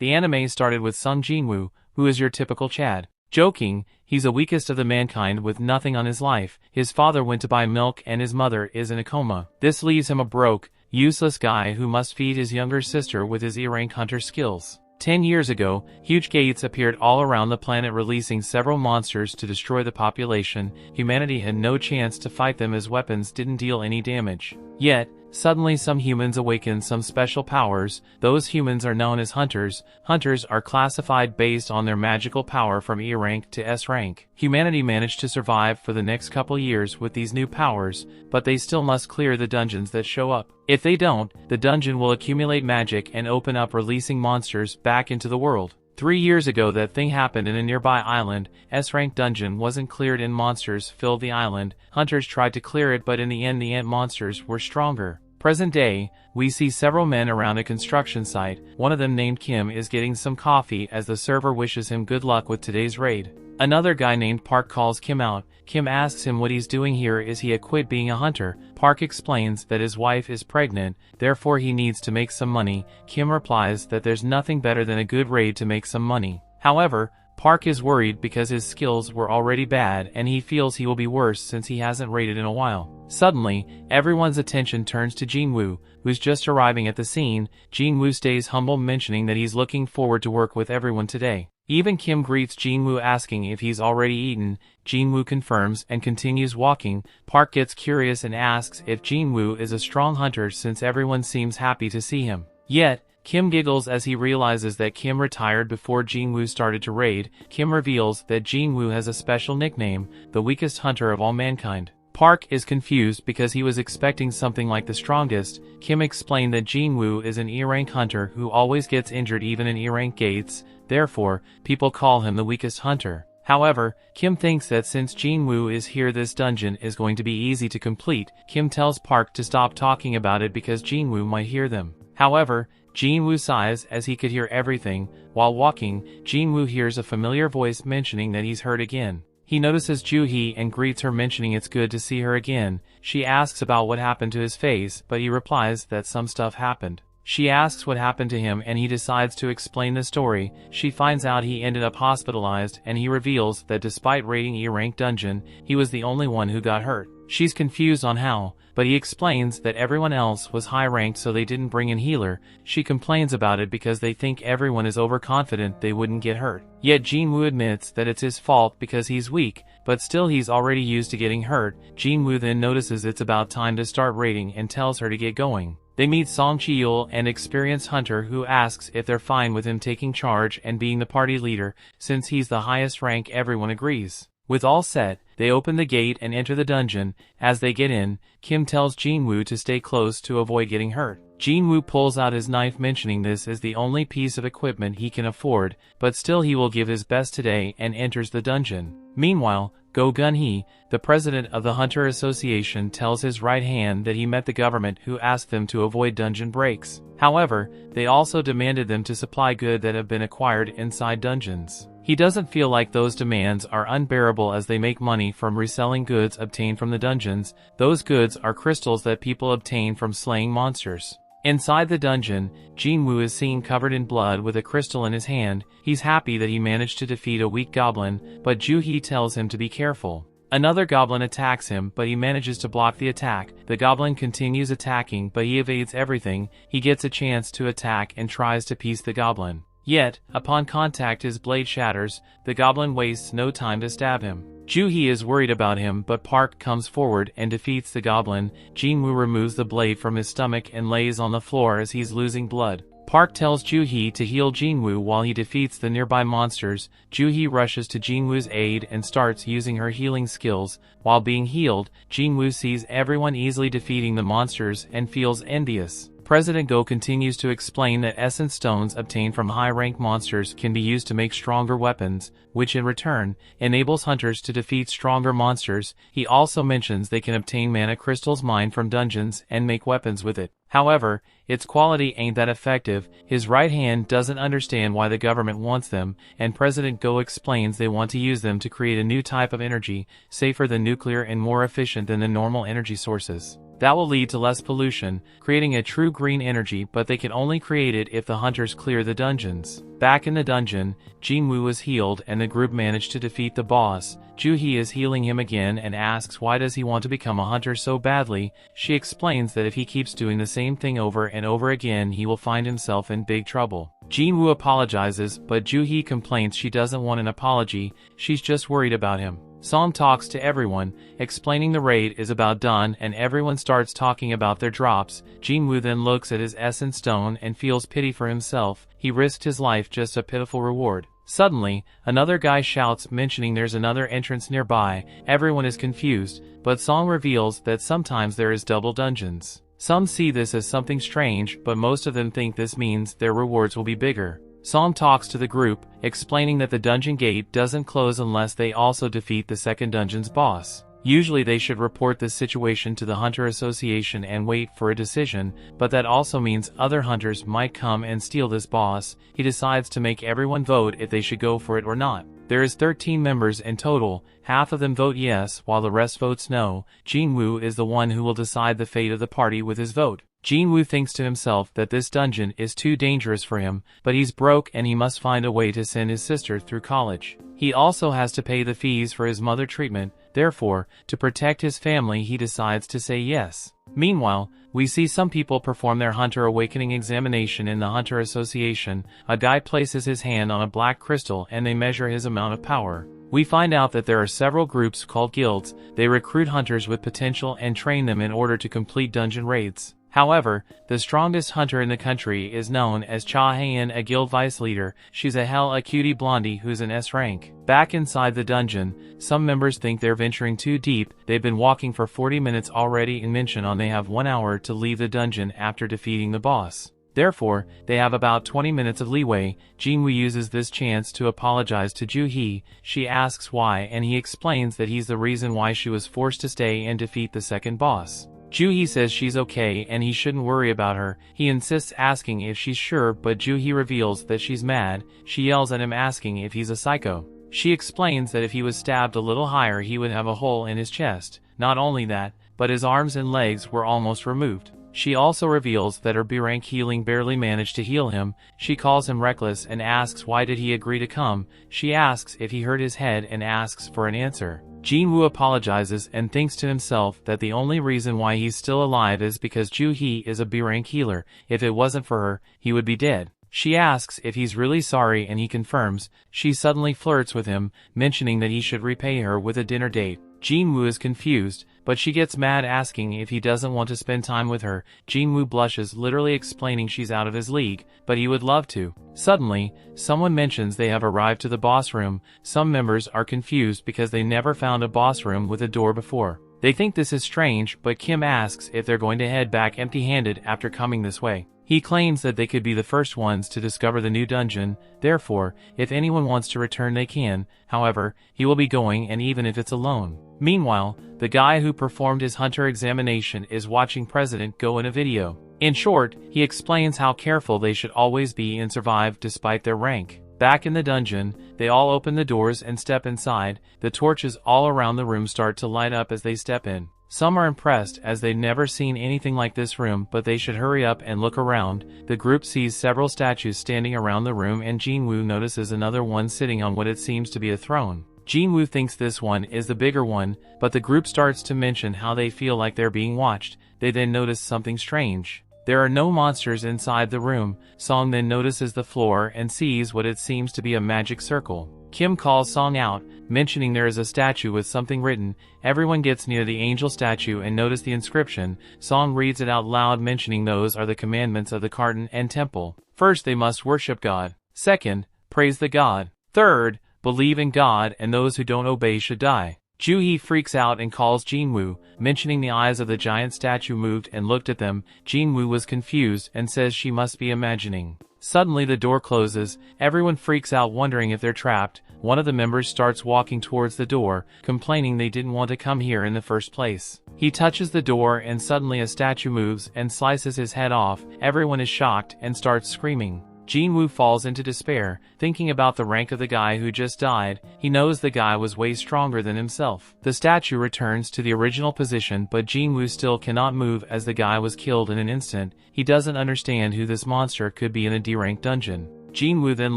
The anime started with Sung Jin-Woo, who is your typical Chad. Joking, he's the weakest of the mankind with nothing on his life. His father went to buy milk and his mother is in a coma. This leaves him a broke, useless guy who must feed his younger sister with his E-rank hunter skills. 10 years ago, huge gates appeared all around the planet releasing several monsters to destroy the population. Humanity had no chance to fight them as weapons didn't deal any damage. Yet, suddenly some humans awaken some special powers. Those humans are known as hunters. Hunters are classified based on their magical power from E rank to S rank. Humanity managed to survive for the next couple years with these new powers, but they still must clear the dungeons that show up. If they don't, the dungeon will accumulate magic and open up, releasing monsters back into the world. 3 years ago that thing happened in a nearby island. S-rank dungeon wasn't cleared and monsters filled the island. Hunters tried to clear it, but in the end the ant monsters were stronger. Present day, we see several men around a construction site. One of them, named Kim, is getting some coffee as the server wishes him good luck with today's raid. Another guy named Park calls Kim out. Kim asks him what he's doing here. Is he quit being a hunter? Park explains that his wife is pregnant, therefore he needs to make some money. Kim replies that there's nothing better than a good raid to make some money. However, Park is worried because his skills were already bad and he feels he will be worse since he hasn't raided in a while. Suddenly, everyone's attention turns to Jin-Woo, who's just arriving at the scene. Jin-Woo stays humble, mentioning that he's looking forward to work with everyone today. Even Kim greets Jin-Woo, asking if he's already eaten. Jin-Woo confirms and continues walking. Park gets curious and asks if Jin-Woo is a strong hunter since everyone seems happy to see him. Yet, Kim giggles as he realizes that Kim retired before Jin-Woo started to raid. Kim reveals that Jin-Woo has a special nickname, the weakest hunter of all mankind. Park is confused because he was expecting something like the strongest. Kim explained that Jin-Woo is an E-rank hunter who always gets injured even in E-rank gates, therefore, people call him the weakest hunter. However, Kim thinks that since Jin-Woo is here, this dungeon is going to be easy to complete. Kim tells Park to stop talking about it because Jin-Woo might hear them. However, Jin-Woo sighs as he could hear everything. While walking, Jin-Woo hears a familiar voice mentioning that he's hurt again. He notices Joo-hee and greets her, mentioning it's good to see her again. She asks about what happened to his face, but he replies that some stuff happened. She asks what happened to him and he decides to explain the story. She finds out he ended up hospitalized and he reveals that despite raiding E-rank dungeon, he was the only one who got hurt. She's confused on how, but he explains that everyone else was high ranked so they didn't bring in healer. She complains about it because they think everyone is overconfident they wouldn't get hurt. Yet Jin-Woo admits that it's his fault because he's weak, but still he's already used to getting hurt. Jin-Woo then notices it's about time to start raiding and tells her to get going. They meet Song Chi-yul, an experienced hunter who asks if they're fine with him taking charge and being the party leader. Since he's the highest rank, everyone agrees. With all set, they open the gate and enter the dungeon. As they get in, Kim tells Jin-Woo to stay close to avoid getting hurt. Jin-Woo pulls out his knife, mentioning this is the only piece of equipment he can afford, but still he will give his best today, and enters the dungeon. Meanwhile, Go Gun-hee, the president of the Hunter Association, tells his right hand that he met the government who asked them to avoid dungeon breaks. However, they also demanded them to supply goods that have been acquired inside dungeons. He doesn't feel like those demands are unbearable as they make money from reselling goods obtained from the dungeons. Those goods are crystals that people obtain from slaying monsters. Inside the dungeon, Jin-Woo is seen covered in blood with a crystal in his hand. He's happy that he managed to defeat a weak goblin, but Joo-hee tells him to be careful. Another goblin attacks him, but he manages to block the attack. The goblin continues attacking, but he evades everything. He gets a chance to attack and tries to piece the goblin. Yet, upon contact his blade shatters. The goblin wastes no time to stab him. Joo-hee is worried about him, but Park comes forward and defeats the goblin. Jin-Woo removes the blade from his stomach and lays on the floor as he's losing blood. Park tells Joo-hee to heal Jin-Woo while he defeats the nearby monsters. Joo-hee rushes to Jin-Woo's aid and starts using her healing skills. While being healed, Jin-Woo sees everyone easily defeating the monsters and feels envious. President Go continues to explain that essence stones obtained from high-rank monsters can be used to make stronger weapons, which in return enables hunters to defeat stronger monsters. He also mentions they can obtain mana crystals mined from dungeons and make weapons with it. However, its quality ain't that effective. His right hand doesn't understand why the government wants them, and President Go explains they want to use them to create a new type of energy, safer than nuclear and more efficient than the normal energy sources. That will lead to less pollution, creating a true green energy, but they can only create it if the hunters clear the dungeons. Back in the dungeon, Jin-Woo is healed and the group managed to defeat the boss. Joo-hee is healing him again and asks why does he want to become a hunter so badly. She explains that if he keeps doing the same thing over and over again he will find himself in big trouble. Jin-Woo apologizes, but Joo-hee complains she doesn't want an apology, she's just worried about him. Song talks to everyone, explaining the raid is about done and everyone starts talking about their drops. Jin-Woo then looks at his essence stone and feels pity for himself. He risked his life just a pitiful reward. Suddenly, another guy shouts mentioning there's another entrance nearby. Everyone is confused, but Song reveals that sometimes there is double dungeons. Some see this as something strange, but most of them think this means their rewards will be bigger. Song talks to the group, explaining that the dungeon gate doesn't close unless they also defeat the second dungeon's boss. Usually they should report this situation to the Hunter Association and wait for a decision, but that also means other hunters might come and steal this boss. He decides to make everyone vote if they should go for it or not. There is 13 members in total, half of them vote yes while the rest votes no. Jin-Woo is the one who will decide the fate of the party with his vote. Jin-Woo thinks to himself that this dungeon is too dangerous for him, but he's broke and he must find a way to send his sister through college. He also has to pay the fees for his mother treatment, therefore, to protect his family he decides to say yes. Meanwhile, we see some people perform their Hunter Awakening examination in the Hunter Association. A guy places his hand on a black crystal and they measure his amount of power. We find out that there are several groups called guilds. They recruit hunters with potential and train them in order to complete dungeon raids. However, the strongest hunter in the country is known as Cha Hae-in, a guild vice leader. She's a cutie blondie who's an S rank. Back inside the dungeon, some members think they're venturing too deep. They've been walking for 40 minutes already and mention on they have 1 hour to leave the dungeon after defeating the boss. Therefore, they have about 20 minutes of leeway. Jin-Woo uses this chance to apologize to Joo-hee. She asks why and he explains that he's the reason why she was forced to stay and defeat the second boss. Joo-hee says she's okay and he shouldn't worry about her. He insists asking if she's sure, but Joo-hee reveals that she's mad. She yells at him asking if he's a psycho. She explains that if he was stabbed a little higher he would have a hole in his chest. Not only that, but his arms and legs were almost removed. She also reveals that her B-rank healing barely managed to heal him. She calls him reckless and asks why did he agree to come. She asks if he hurt his head and asks for an answer. Jin-Woo apologizes and thinks to himself that the only reason why he's still alive is because Joo-hee is a B-rank healer. If it wasn't for her, he would be dead. She asks if he's really sorry and he confirms. She suddenly flirts with him, mentioning that he should repay her with a dinner date. Jin-Woo is confused, but she gets mad asking if he doesn't want to spend time with her. Jin-Woo blushes, literally explaining she's out of his league, but he would love to. Suddenly, someone mentions they have arrived to the boss room. Some members are confused because they never found a boss room with a door before. They think this is strange, but Kim asks if they're going to head back empty-handed after coming this way. He claims that they could be the first ones to discover the new dungeon, therefore, if anyone wants to return they can. However, he will be going and even if it's alone. Meanwhile, the guy who performed his hunter examination is watching President go in a video. In short, he explains how careful they should always be and survive despite their rank. Back in the dungeon, they all open the doors and step inside. The torches all around the room start to light up as they step in. Some are impressed as they've never seen anything like this room, but they should hurry up and look around. The group sees several statues standing around the room and Jin-Woo notices another one sitting on what it seems to be a throne. Jin-Woo thinks this one is the bigger one, but the group starts to mention how they feel like they're being watched. They then notice something strange. There are no monsters inside the room. Song then notices the floor and sees what it seems to be a magic circle. Kim calls Song out, mentioning there is a statue with something written. Everyone gets near the angel statue and notice the inscription. Song reads it out loud, mentioning those are the commandments of the garden and temple. First, they must worship God. Second, praise the God. Third, believe in God, and those who don't obey should die. Joo-hee freaks out and calls Jin-Woo, mentioning the eyes of the giant statue moved and looked at them. Jin-Woo was confused and says she must be imagining. Suddenly the door closes. Everyone freaks out, wondering if they're trapped. One of the members starts walking towards the door, complaining they didn't want to come here in the first place. He touches the door and suddenly a statue moves and slices his head off. Everyone is shocked and starts screaming. Jin-Woo falls into despair, thinking about the rank of the guy who just died. He knows the guy was way stronger than himself. The statue returns to the original position, but Jin-Woo still cannot move as the guy was killed in an instant. He doesn't understand who this monster could be in a D-rank dungeon. Jin-Woo then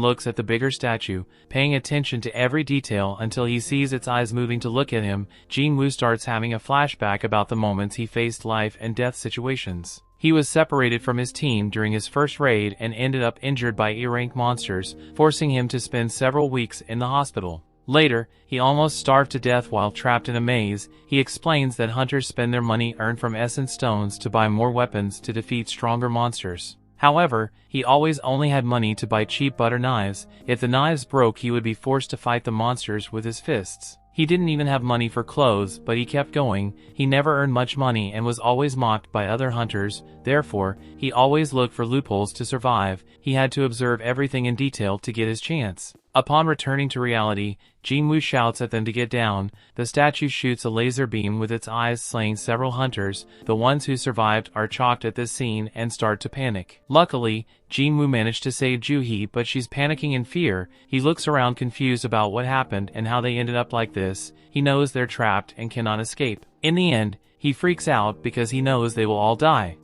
looks at the bigger statue, paying attention to every detail until he sees its eyes moving to look at him. Jin-Woo starts having a flashback about the moments he faced life and death situations. He was separated from his team during his first raid and ended up injured by E-rank monsters, forcing him to spend several weeks in the hospital. Later, he almost starved to death while trapped in a maze. He explains that hunters spend their money earned from essence stones to buy more weapons to defeat stronger monsters. However, he always only had money to buy cheap butter knives. If the knives broke, he would be forced to fight the monsters with his fists. He didn't even have money for clothes, but he kept going. He never earned much money and was always mocked by other hunters. Therefore, he always looked for loopholes to survive. He had to observe everything in detail to get his chance. Upon returning to reality, Jin-Woo shouts at them to get down. The statue shoots a laser beam with its eyes, slaying several hunters. The ones who survived are shocked at this scene and start to panic. Luckily, Jin-Woo managed to save Joo-hee, but she's panicking in fear. He looks around confused about what happened and how they ended up like this. He knows they're trapped and cannot escape. In the end, he freaks out because he knows they will all die.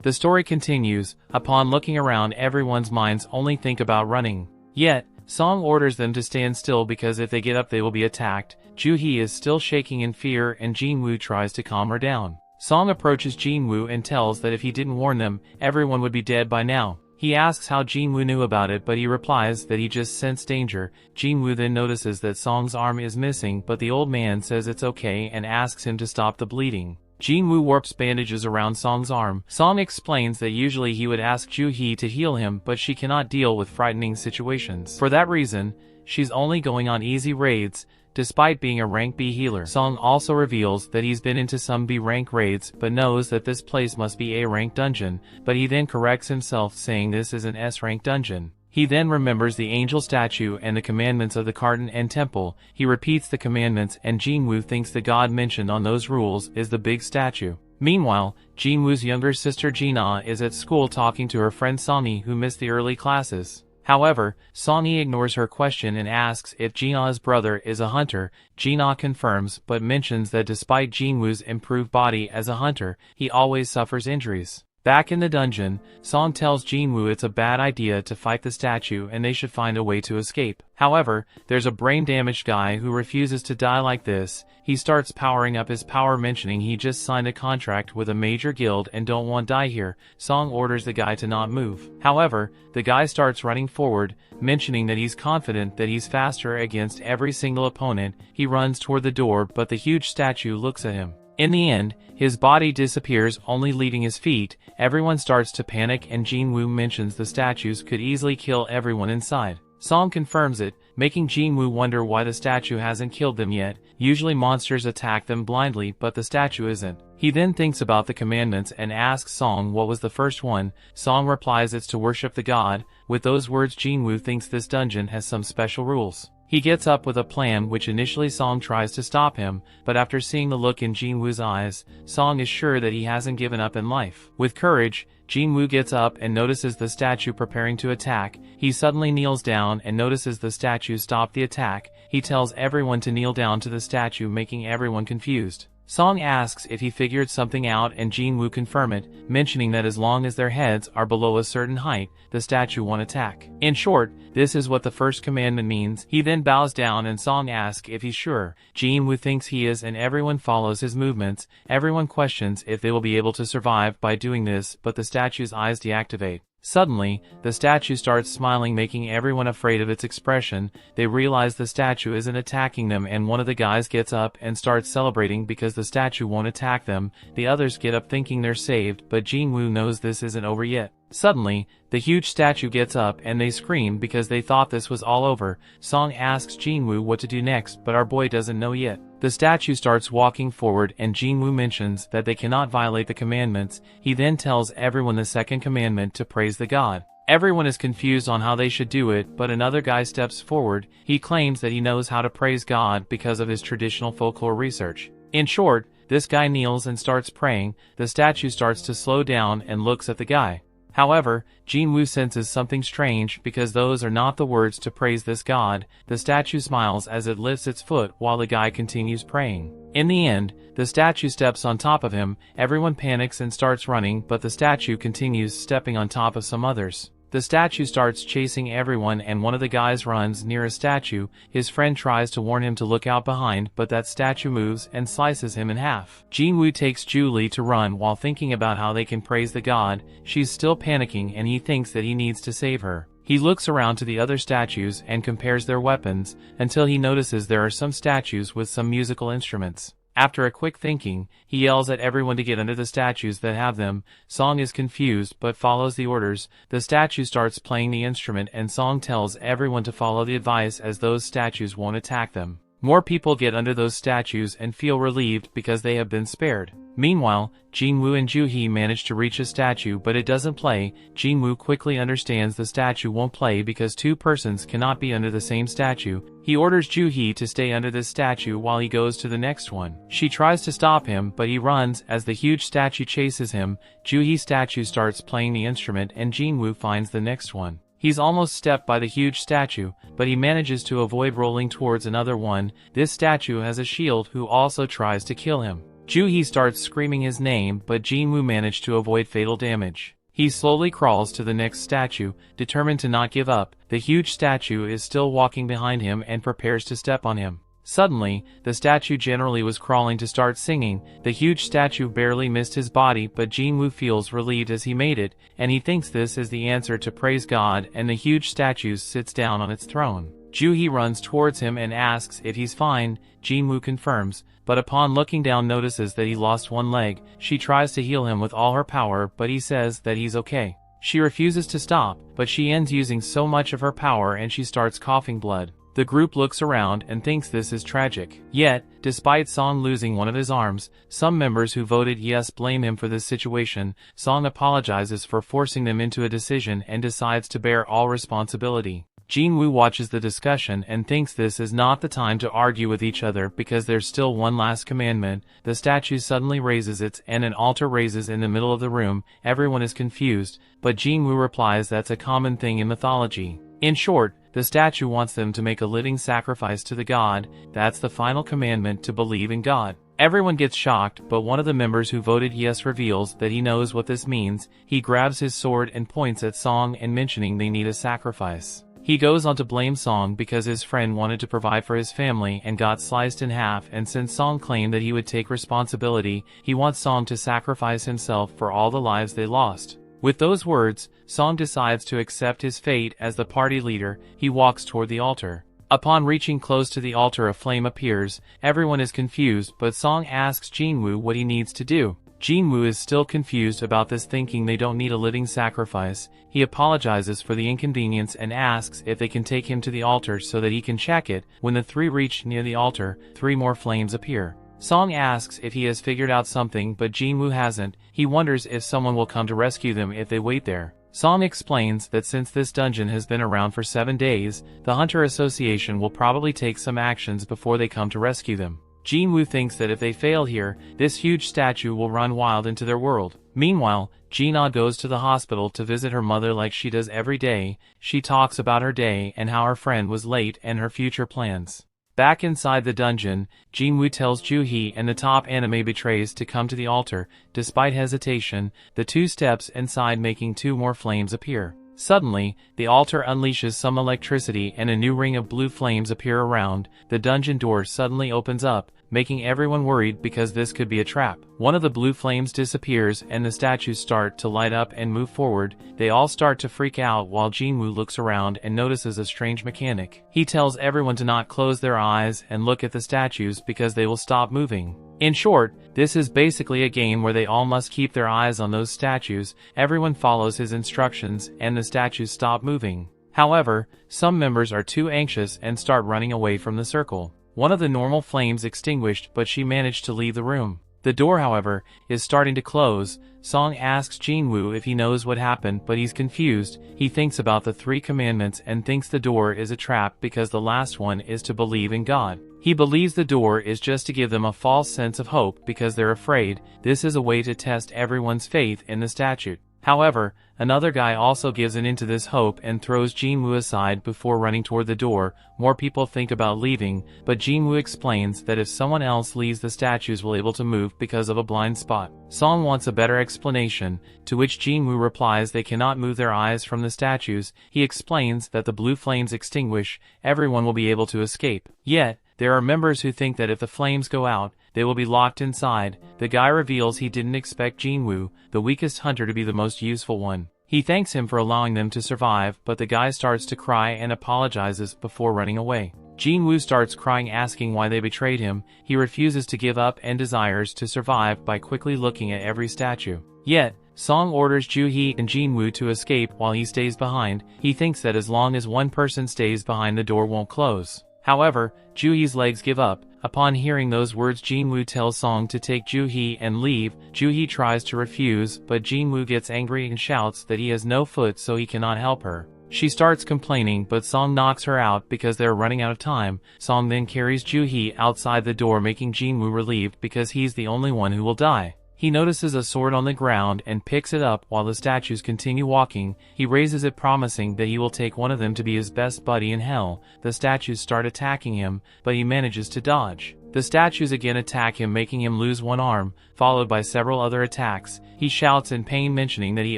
The story continues. Upon looking around, everyone's minds only think about running. Yet, Song orders them to stand still because if they get up they will be attacked. Joo-hee is still shaking in fear and Jin-Woo tries to calm her down. Song approaches Jin-Woo and tells that if he didn't warn them, everyone would be dead by now. He asks how Jin-Woo knew about it, but he replies that he just sensed danger. Jin-Woo then notices that Song's arm is missing, but the old man says it's okay and asks him to stop the bleeding. Jin-Woo warps bandages around Song's arm. Song explains that usually he would ask Joo-hee to heal him, but she cannot deal with frightening situations. For that reason, she's only going on easy raids, despite being a rank B healer. Song also reveals that he's been into some B rank raids, but knows that this place must be A rank dungeon, but he then corrects himself saying this is an S rank dungeon. He then remembers the angel statue and the commandments of the garden and temple. He repeats the commandments and Jin-Woo thinks the god mentioned on those rules is the big statue. Meanwhile, Jin-Woo's younger sister Jin-Ah is at school talking to her friend Sonny, who missed the early classes. However, Sonny ignores her question and asks if Jin-Ah's brother is a hunter. Jin-Ah confirms but mentions that despite Jin-Woo's improved body as a hunter, he always suffers injuries. Back in the dungeon, Song tells Jin-Woo it's a bad idea to fight the statue and they should find a way to escape. However, there's a brain-damaged guy who refuses to die like this. He starts powering up his power, mentioning he just signed a contract with a major guild and don't want to die here. Song orders the guy to not move. However, the guy starts running forward, mentioning that he's confident that he's faster against every single opponent. He runs toward the door, but the huge statue looks at him. In the end, his body disappears, only leaving his feet. Everyone starts to panic and Jin-Woo mentions the statues could easily kill everyone inside. Song confirms it, making Jin-Woo wonder why the statue hasn't killed them yet. Usually monsters attack them blindly, but the statue isn't. He then thinks about the commandments and asks Song what was the first one. Song replies it's to worship the god. With those words, Jin-Woo thinks this dungeon has some special rules. He gets up with a plan, which initially Song tries to stop him, but after seeing the look in Jin-Woo's eyes, Song is sure that he hasn't given up in life. With courage, Jin-Woo gets up and notices the statue preparing to attack. He suddenly kneels down and notices the statue stop the attack. He tells everyone to kneel down to the statue, making everyone confused. Song asks if he figured something out and Jin-Woo confirms it, mentioning that as long as their heads are below a certain height, the statue won't attack. In short, this is what the first commandment means. He then bows down and Song asks if he's sure. Jin-Woo thinks he is and everyone follows his movements. Everyone questions if they will be able to survive by doing this, but the statue's eyes deactivate. Suddenly, the statue starts smiling, making everyone afraid of its expression. They realize the statue isn't attacking them and one of the guys gets up and starts celebrating because the statue won't attack them. The others get up thinking they're saved, but Jin-Woo knows this isn't over yet. Suddenly, the huge statue gets up and they scream because they thought this was all over. Song asks Jin-Woo what to do next, but our boy doesn't know yet. The statue starts walking forward and Jin-Woo mentions that they cannot violate the commandments. He then tells everyone the second commandment to praise the god. Everyone is confused on how they should do it, but another guy steps forward. He claims that he knows how to praise God because of his traditional folklore research. In short, this guy kneels and starts praying. The statue starts to slow down and looks at the guy. However, Jin-Woo senses something strange because those are not the words to praise this god. The statue smiles as it lifts its foot while the guy continues praying. In the end, the statue steps on top of him, everyone panics and starts running, but the statue continues stepping on top of some others. The statue starts chasing everyone and one of the guys runs near a statue. His friend tries to warn him to look out behind, but that statue moves and slices him in half. Jin-Woo takes Julie to run while thinking about how they can praise the god. She's still panicking and he thinks that he needs to save her. He looks around to the other statues and compares their weapons, until he notices there are some statues with some musical instruments. After a quick thinking, he yells at everyone to get under the statues that have them. Song is confused but follows the orders. The statue starts playing the instrument and Song tells everyone to follow the advice as those statues won't attack them. More people get under those statues and feel relieved because they have been spared. Meanwhile, Jin-Woo and Ju-hee manage to reach a statue but it doesn't play. Jin-Woo quickly understands the statue won't play because two persons cannot be under the same statue. He orders Ju-hee to stay under this statue while he goes to the next one. She tries to stop him but he runs as the huge statue chases him. Ju-hee's statue starts playing the instrument and Jin-Woo finds the next one. He's almost stepped by the huge statue, but he manages to avoid rolling towards another one. This statue has a shield who also tries to kill him. Ju-hee starts screaming his name, but Jin-Woo managed to avoid fatal damage. He slowly crawls to the next statue, determined to not give up. The huge statue is still walking behind him and prepares to step on him. Suddenly, the statue generally was crawling to start singing. The huge statue barely missed his body, but Jin-Woo feels relieved as he made it, and he thinks this is the answer to praise God, and the huge statue sits down on its throne. Ju-hee runs towards him and asks if he's fine. Jin-Woo confirms, but upon looking down notices that he lost one leg. She tries to heal him with all her power, but he says that he's okay. She refuses to stop, but she ends using so much of her power and she starts coughing blood. The group looks around and thinks this is tragic. Yet, despite Song losing one of his arms, some members who voted yes blame him for this situation. Song apologizes for forcing them into a decision and decides to bear all responsibility. Jin-Woo watches the discussion and thinks this is not the time to argue with each other because there's still one last commandment. The statue suddenly raises its and an altar raises in the middle of the room. Everyone is confused, but Jin-Woo replies that's a common thing in mythology. In short, the statue wants them to make a living sacrifice to the god. That's the final commandment, to believe in God. Everyone gets shocked, but one of the members who voted yes reveals that he knows what this means. He grabs his sword and points at Song and mentioning they need a sacrifice. He goes on to blame Song because his friend wanted to provide for his family and got sliced in half, and since Song claimed that he would take responsibility, he wants Song to sacrifice himself for all the lives they lost. With those words, Song decides to accept his fate as the party leader. He walks toward the altar. Upon reaching close to the altar, a flame appears. Everyone is confused, but Song asks Jin-Woo what he needs to do. Jin-Woo is still confused about this, thinking they don't need a living sacrifice. He apologizes for the inconvenience and asks if they can take him to the altar so that he can check it. When the three reach near the altar, 3 more flames appear. Song asks if he has figured out something, but Jin-Woo hasn't. He wonders if someone will come to rescue them if they wait there. Song explains that since this dungeon has been around for 7 days, the Hunter Association will probably take some actions before they come to rescue them. Jin-Woo thinks that if they fail here, this huge statue will run wild into their world. Meanwhile, Jin-Ah goes to the hospital to visit her mother like she does every day. She talks about her day and how her friend was late and her future plans. Back inside the dungeon, Jin-Woo tells Ju-hee and the top anime betrays to come to the altar. Despite hesitation, the 2 steps inside, making 2 more flames appear. Suddenly, the altar unleashes some electricity and a new ring of blue flames appear around. The dungeon door suddenly opens up, making everyone worried because this could be a trap. One of the blue flames disappears and the statues start to light up and move forward. They all start to freak out while Jin-Woo looks around and notices a strange mechanic. He tells everyone to not close their eyes and look at the statues because they will stop moving. In short, this is basically a game where they all must keep their eyes on those statues. Everyone follows his instructions and the statues stop moving. However, some members are too anxious and start running away from the circle. One of the normal flames extinguished, but she managed to leave the room. The door, however, is starting to close. Song asks Jin-Woo if he knows what happened, but he's confused. He thinks about the 3 commandments and thinks the door is a trap because the last one is to believe in God. He believes the door is just to give them a false sense of hope because they're afraid. This is a way to test everyone's faith in the statute. However, another guy also gives in to this hope and throws Jin-Woo aside before running toward the door. More people think about leaving, but Jin-Woo explains that if someone else leaves, the statues will able to move because of a blind spot. Song wants a better explanation, to which Jin-Woo replies they cannot move their eyes from the statues. He explains that the blue flames extinguish, everyone will be able to escape. Yet, there are members who think that if the flames go out, they will be locked inside. The guy reveals he didn't expect Jin-Woo, the weakest hunter, to be the most useful one. He thanks him for allowing them to survive, but the guy starts to cry and apologizes before running away. Jin-Woo starts crying, asking why they betrayed him. He refuses to give up and desires to survive by quickly looking at every statue. Yet, Song orders Ju-hee and Jin-Woo to escape while he stays behind. He thinks that as long as one person stays behind, the door won't close. However, Ju-hee's legs give up. Upon hearing those words, Jin-Woo tells Song to take Ju-hee and leave. Ju-hee tries to refuse, but Jin-Woo gets angry and shouts that he has no foot so he cannot help her. She starts complaining, but Song knocks her out because they're running out of time. Song then carries Ju-hee outside the door, making Jin-Woo relieved because he's the only one who will die. He notices a sword on the ground and picks it up while the statues continue walking. He raises it, promising that he will take one of them to be his best buddy in hell. The statues start attacking him, but he manages to dodge. The statues again attack him, making him lose one arm, followed by several other attacks. He shouts in pain, mentioning that he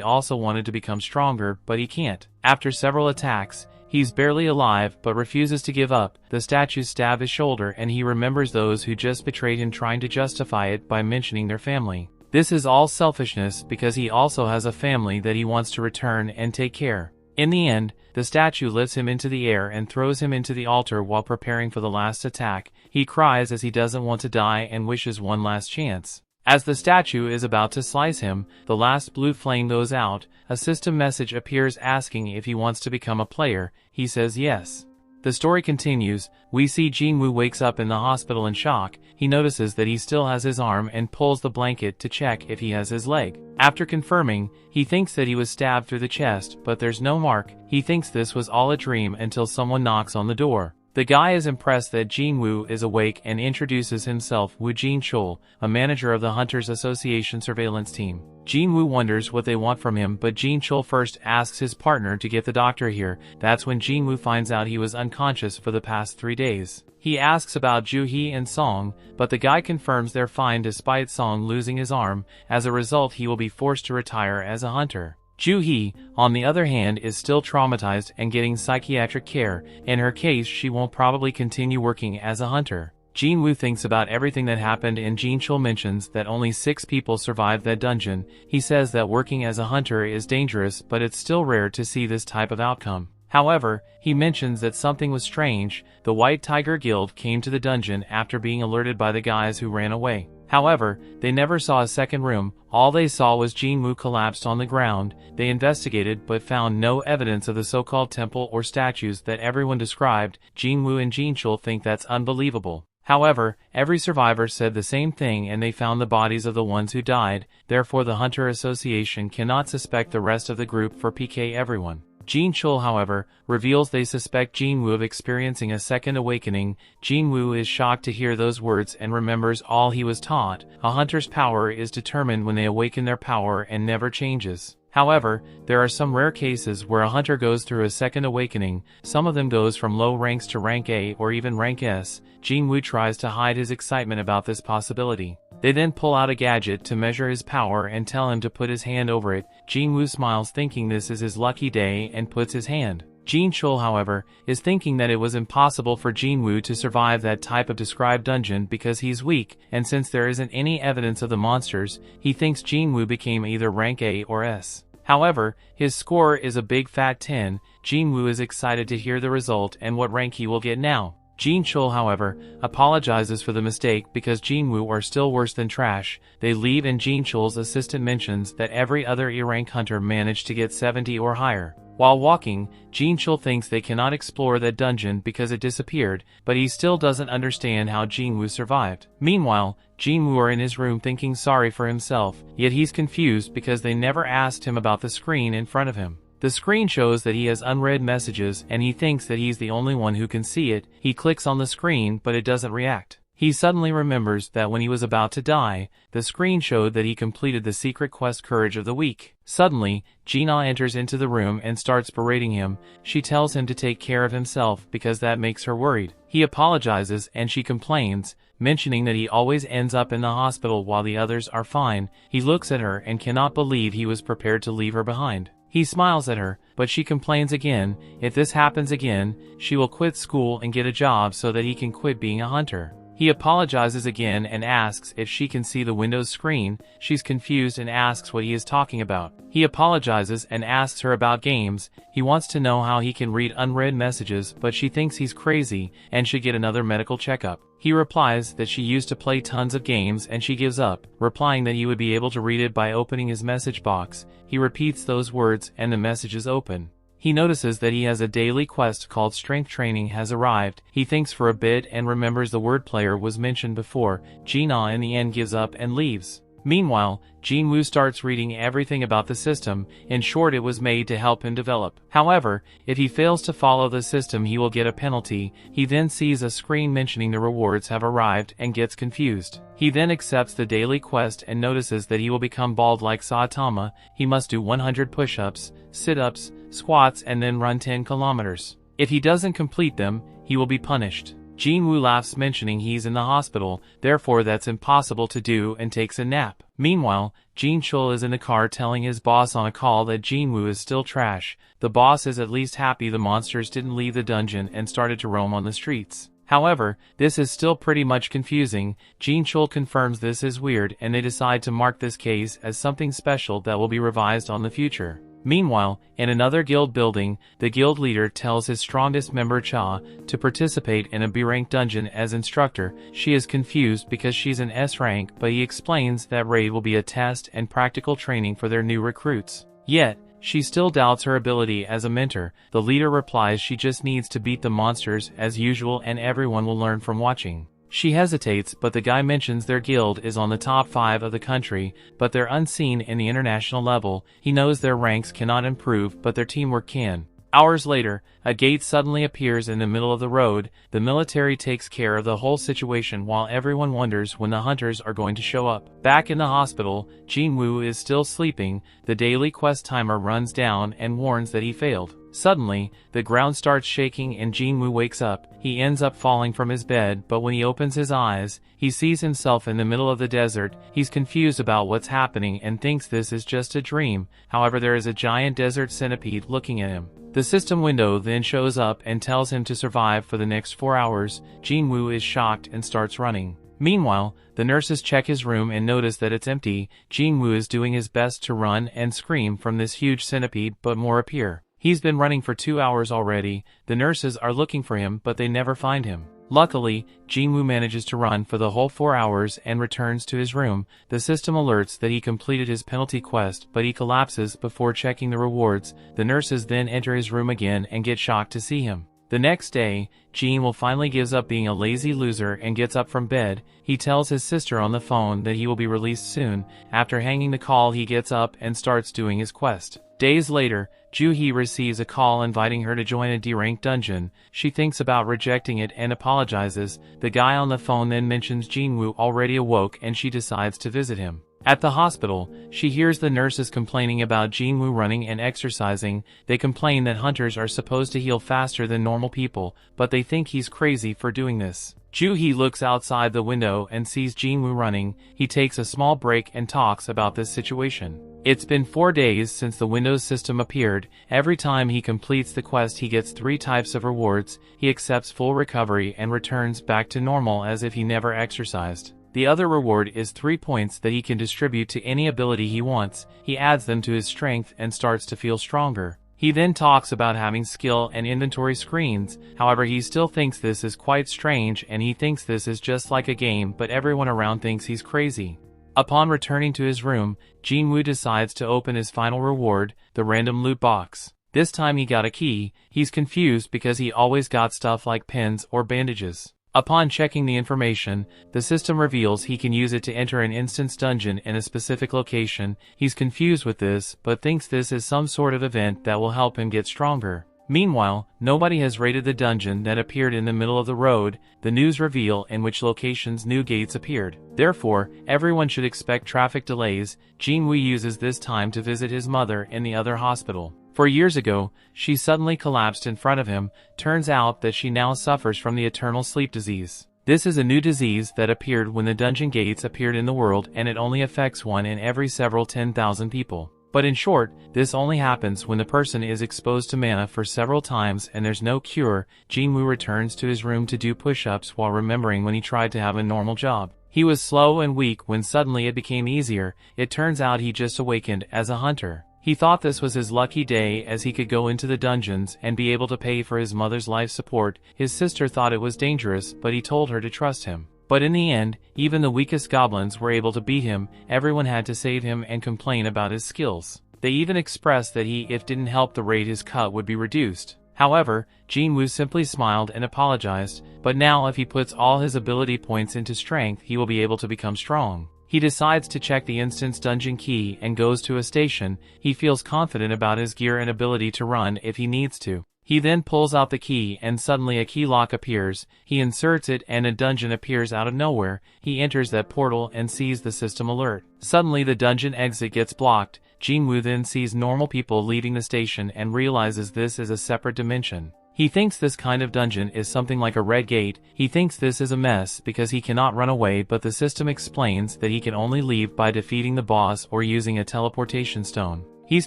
also wanted to become stronger, but he can't. After several attacks, he's barely alive, but refuses to give up. The statues stab his shoulder, and he remembers those who just betrayed him, trying to justify it by mentioning their family. This is all selfishness because he also has a family that he wants to return and take care. In the end, the statue lifts him into the air and throws him into the altar while preparing for the last attack. He cries as he doesn't want to die and wishes one last chance. As the statue is about to slice him, the last blue flame goes out. A system message appears asking if he wants to become a player. He says yes. The story continues. We see Jin-Woo wakes up in the hospital in shock. He notices that he still has his arm and pulls the blanket to check if he has his leg. After confirming, he thinks that he was stabbed through the chest, but there's no mark. He thinks this was all a dream until someone knocks on the door. The guy is impressed that Jin-Woo is awake and introduces himself, Woo Jin-chul, a manager of the Hunters Association surveillance team. Jin-Woo wonders what they want from him, but Jin-chul first asks his partner to get the doctor here. That's when Jin-Woo finds out he was unconscious for the past 3 days. He asks about Ju-hee and Song, but the guy confirms they're fine despite Song losing his arm. As a result, he will be forced to retire as a hunter. Ju-hee, on the other hand, is still traumatized and getting psychiatric care. In her case, she won't probably continue working as a hunter. Jin-Woo thinks about everything that happened, and Jin-chul mentions that only 6 people survived that dungeon. He says that working as a hunter is dangerous, but it's still rare to see this type of outcome. However, he mentions that something was strange. The White Tiger Guild came to the dungeon after being alerted by the guys who ran away. However, they never saw a second room. All they saw was Jin-Woo collapsed on the ground. They investigated but found no evidence of the so-called temple or statues that everyone described. Jin-Woo and Jin-chul think that's unbelievable. However, every survivor said the same thing, and they found the bodies of the ones who died. Therefore, the Hunter Association cannot suspect the rest of the group for PK everyone. Jin-chul, however, reveals they suspect Jin-Woo of experiencing a second awakening. Jin-Woo is shocked to hear those words and remembers all he was taught. A hunter's power is determined when they awaken their power and never changes. However, there are some rare cases where a hunter goes through a second awakening. Some of them goes from low ranks to rank A or even rank S. Jin-Woo tries to hide his excitement about this possibility. They then pull out a gadget to measure his power and tell him to put his hand over it. Jin-Woo smiles, thinking this is his lucky day, and puts his hand. Jin-chul, however, is thinking that it was impossible for Jin-Woo to survive that type of described dungeon because he's weak, and since there isn't any evidence of the monsters, he thinks Jin-Woo became either rank A or S. However, his score is a big fat 10. Jin-Woo is excited to hear the result and what rank he will get now. Jin-chul, however, apologizes for the mistake because Jin-Woo are still worse than trash. They leave, and Jin-chul's assistant mentions that every other E-rank hunter managed to get 70 or higher. While walking, Jin-chul thinks they cannot explore that dungeon because it disappeared, but he still doesn't understand how Jin-Woo survived. Meanwhile, Jin-Woo are in his room thinking sorry for himself, yet he's confused because they never asked him about the screen in front of him. The screen shows that he has unread messages, and he thinks that he's the only one who can see it. He clicks on the screen, but it doesn't react. He suddenly remembers that when he was about to die, the screen showed that he completed the secret quest Courage of the Weak. Suddenly, Jin-Woo enters into the room and starts berating him. She tells him to take care of himself because that makes her worried. He apologizes and she complains, mentioning that he always ends up in the hospital while the others are fine. He looks at her and cannot believe he was prepared to leave her behind. He smiles at her, but she complains again. If this happens again, she will quit school and get a job so that he can quit being a hunter. He apologizes again and asks if she can see the Windows screen. She's confused and asks what he is talking about. He apologizes and asks her about games. He wants to know how he can read unread messages, but she thinks he's crazy and should get another medical checkup. He replies that she used to play tons of games and she gives up, replying that he would be able to read it by opening his message box. He repeats those words and the message is open. He notices that he has a daily quest called Strength Training has arrived. He thinks for a bit and remembers the word player was mentioned before. Jin-Woo in the end gives up and leaves. Meanwhile, Jin-Woo starts reading everything about the system. In short, it was made to help him develop. However, if he fails to follow the system, he will get a penalty. He then sees a screen mentioning the rewards have arrived and gets confused. He then accepts the daily quest and notices that he will become bald like Saitama. He must do 100 push-ups, sit-ups, squats and then run 10 kilometers. If he doesn't complete them, he will be punished. Jin-Woo laughs, mentioning he's in the hospital, therefore that's impossible to do, and takes a nap. Meanwhile, Jin-Chul is in the car telling his boss on a call that Jin-Woo is still trash. The boss is at least happy the monsters didn't leave the dungeon and started to roam on the streets. However, this is still pretty much confusing. Jin-Chul confirms this is weird and they decide to mark this case as something special that will be revised on the future. Meanwhile, in another guild building, the guild leader tells his strongest member Cha to participate in a B-rank dungeon as instructor. She is confused because she's an S rank, but he explains that raid will be a test and practical training for their new recruits. Yet, she still doubts her ability as a mentor. The leader replies she just needs to beat the monsters as usual and everyone will learn from watching. She hesitates, but the guy mentions their guild is on the top 5 of the country, but they're unseen in the international level. He knows their ranks cannot improve, but their teamwork can. Hours later, a gate suddenly appears in the middle of the road. The military takes care of the whole situation while everyone wonders when the hunters are going to show up. Back in the hospital, Jin-Woo is still sleeping. The daily quest timer runs down and warns that he failed. Suddenly, the ground starts shaking and Jin-Woo wakes up. He ends up falling from his bed, but when he opens his eyes, he sees himself in the middle of the desert. He's confused about what's happening and thinks this is just a dream. However, there is a giant desert centipede looking at him. The system window then shows up and tells him to survive for the next 4 hours. Jin-Woo is shocked and starts running. Meanwhile, the nurses check his room and notice that it's empty. Jin-Woo is doing his best to run and scream from this huge centipede, but more appear. He's been running for 2 hours already. The nurses are looking for him, but they never find him. Luckily, Jin-Woo manages to run for the whole 4 hours and returns to his room. The system alerts that he completed his penalty quest, but he collapses before checking the rewards. The nurses then enter his room again and get shocked to see him. The next day, Jin-Woo finally gives up being a lazy loser and gets up from bed. He tells his sister on the phone that he will be released soon. After hanging the call, he gets up and starts doing his quest. Days later, Joo-hee receives a call inviting her to join a D-rank dungeon. She thinks about rejecting it and apologizes. The guy on the phone then mentions Jin-Woo already awoke and she decides to visit him. At the hospital, she hears the nurses complaining about Jin-Woo running and exercising. They complain that hunters are supposed to heal faster than normal people, but they think he's crazy for doing this. Joo-hee looks outside the window and sees Jin-Woo running. He takes a small break and talks about this situation. It's been 4 days since the Windows system appeared. Every time he completes the quest he gets 3 types of rewards. He accepts full recovery and returns back to normal as if he never exercised. The other reward is 3 points that he can distribute to any ability he wants. He adds them to his strength and starts to feel stronger. He then talks about having skill and inventory screens. However, he still thinks this is quite strange and he thinks this is just like a game, but everyone around thinks he's crazy. Upon returning to his room, Jin-Woo decides to open his final reward, the random loot box. This time he got a key. He's confused because he always got stuff like pins or bandages. Upon checking the information, the system reveals he can use it to enter an instance dungeon in a specific location. He's confused with this, but thinks this is some sort of event that will help him get stronger. Meanwhile, nobody has raided the dungeon that appeared in the middle of the road, the news reveal in which locations new gates appeared. Therefore, everyone should expect traffic delays. Jin-Woo uses this time to visit his mother in the other hospital. 4 years ago, she suddenly collapsed in front of him. Turns out that she now suffers from the eternal sleep disease. This is a new disease that appeared when the dungeon gates appeared in the world, and it only affects one in every several 10,000 people. But in short, this only happens when the person is exposed to mana for several times and there's no cure. Jin-Woo returns to his room to do push-ups while remembering when he tried to have a normal job. He was slow and weak when suddenly it became easier. It turns out he just awakened as a hunter. He thought this was his lucky day as he could go into the dungeons and be able to pay for his mother's life support. His sister thought it was dangerous, but he told her to trust him. But in the end, even the weakest goblins were able to beat him. Everyone had to save him and complain about his skills. They even expressed that if didn't help the raid, his cut would be reduced. However, Jin-Woo simply smiled and apologized, but now if he puts all his ability points into strength, he will be able to become strong. He decides to check the instance dungeon key and goes to a station. He feels confident about his gear and ability to run if he needs to. He then pulls out the key and suddenly a key lock appears. He inserts it and a dungeon appears out of nowhere. He enters that portal and sees the system alert. Suddenly the dungeon exit gets blocked. Jin-Woo then sees normal people leaving the station and realizes this is a separate dimension. He thinks this kind of dungeon is something like a red gate. He thinks this is a mess because he cannot run away, but the system explains that he can only leave by defeating the boss or using a teleportation stone. He's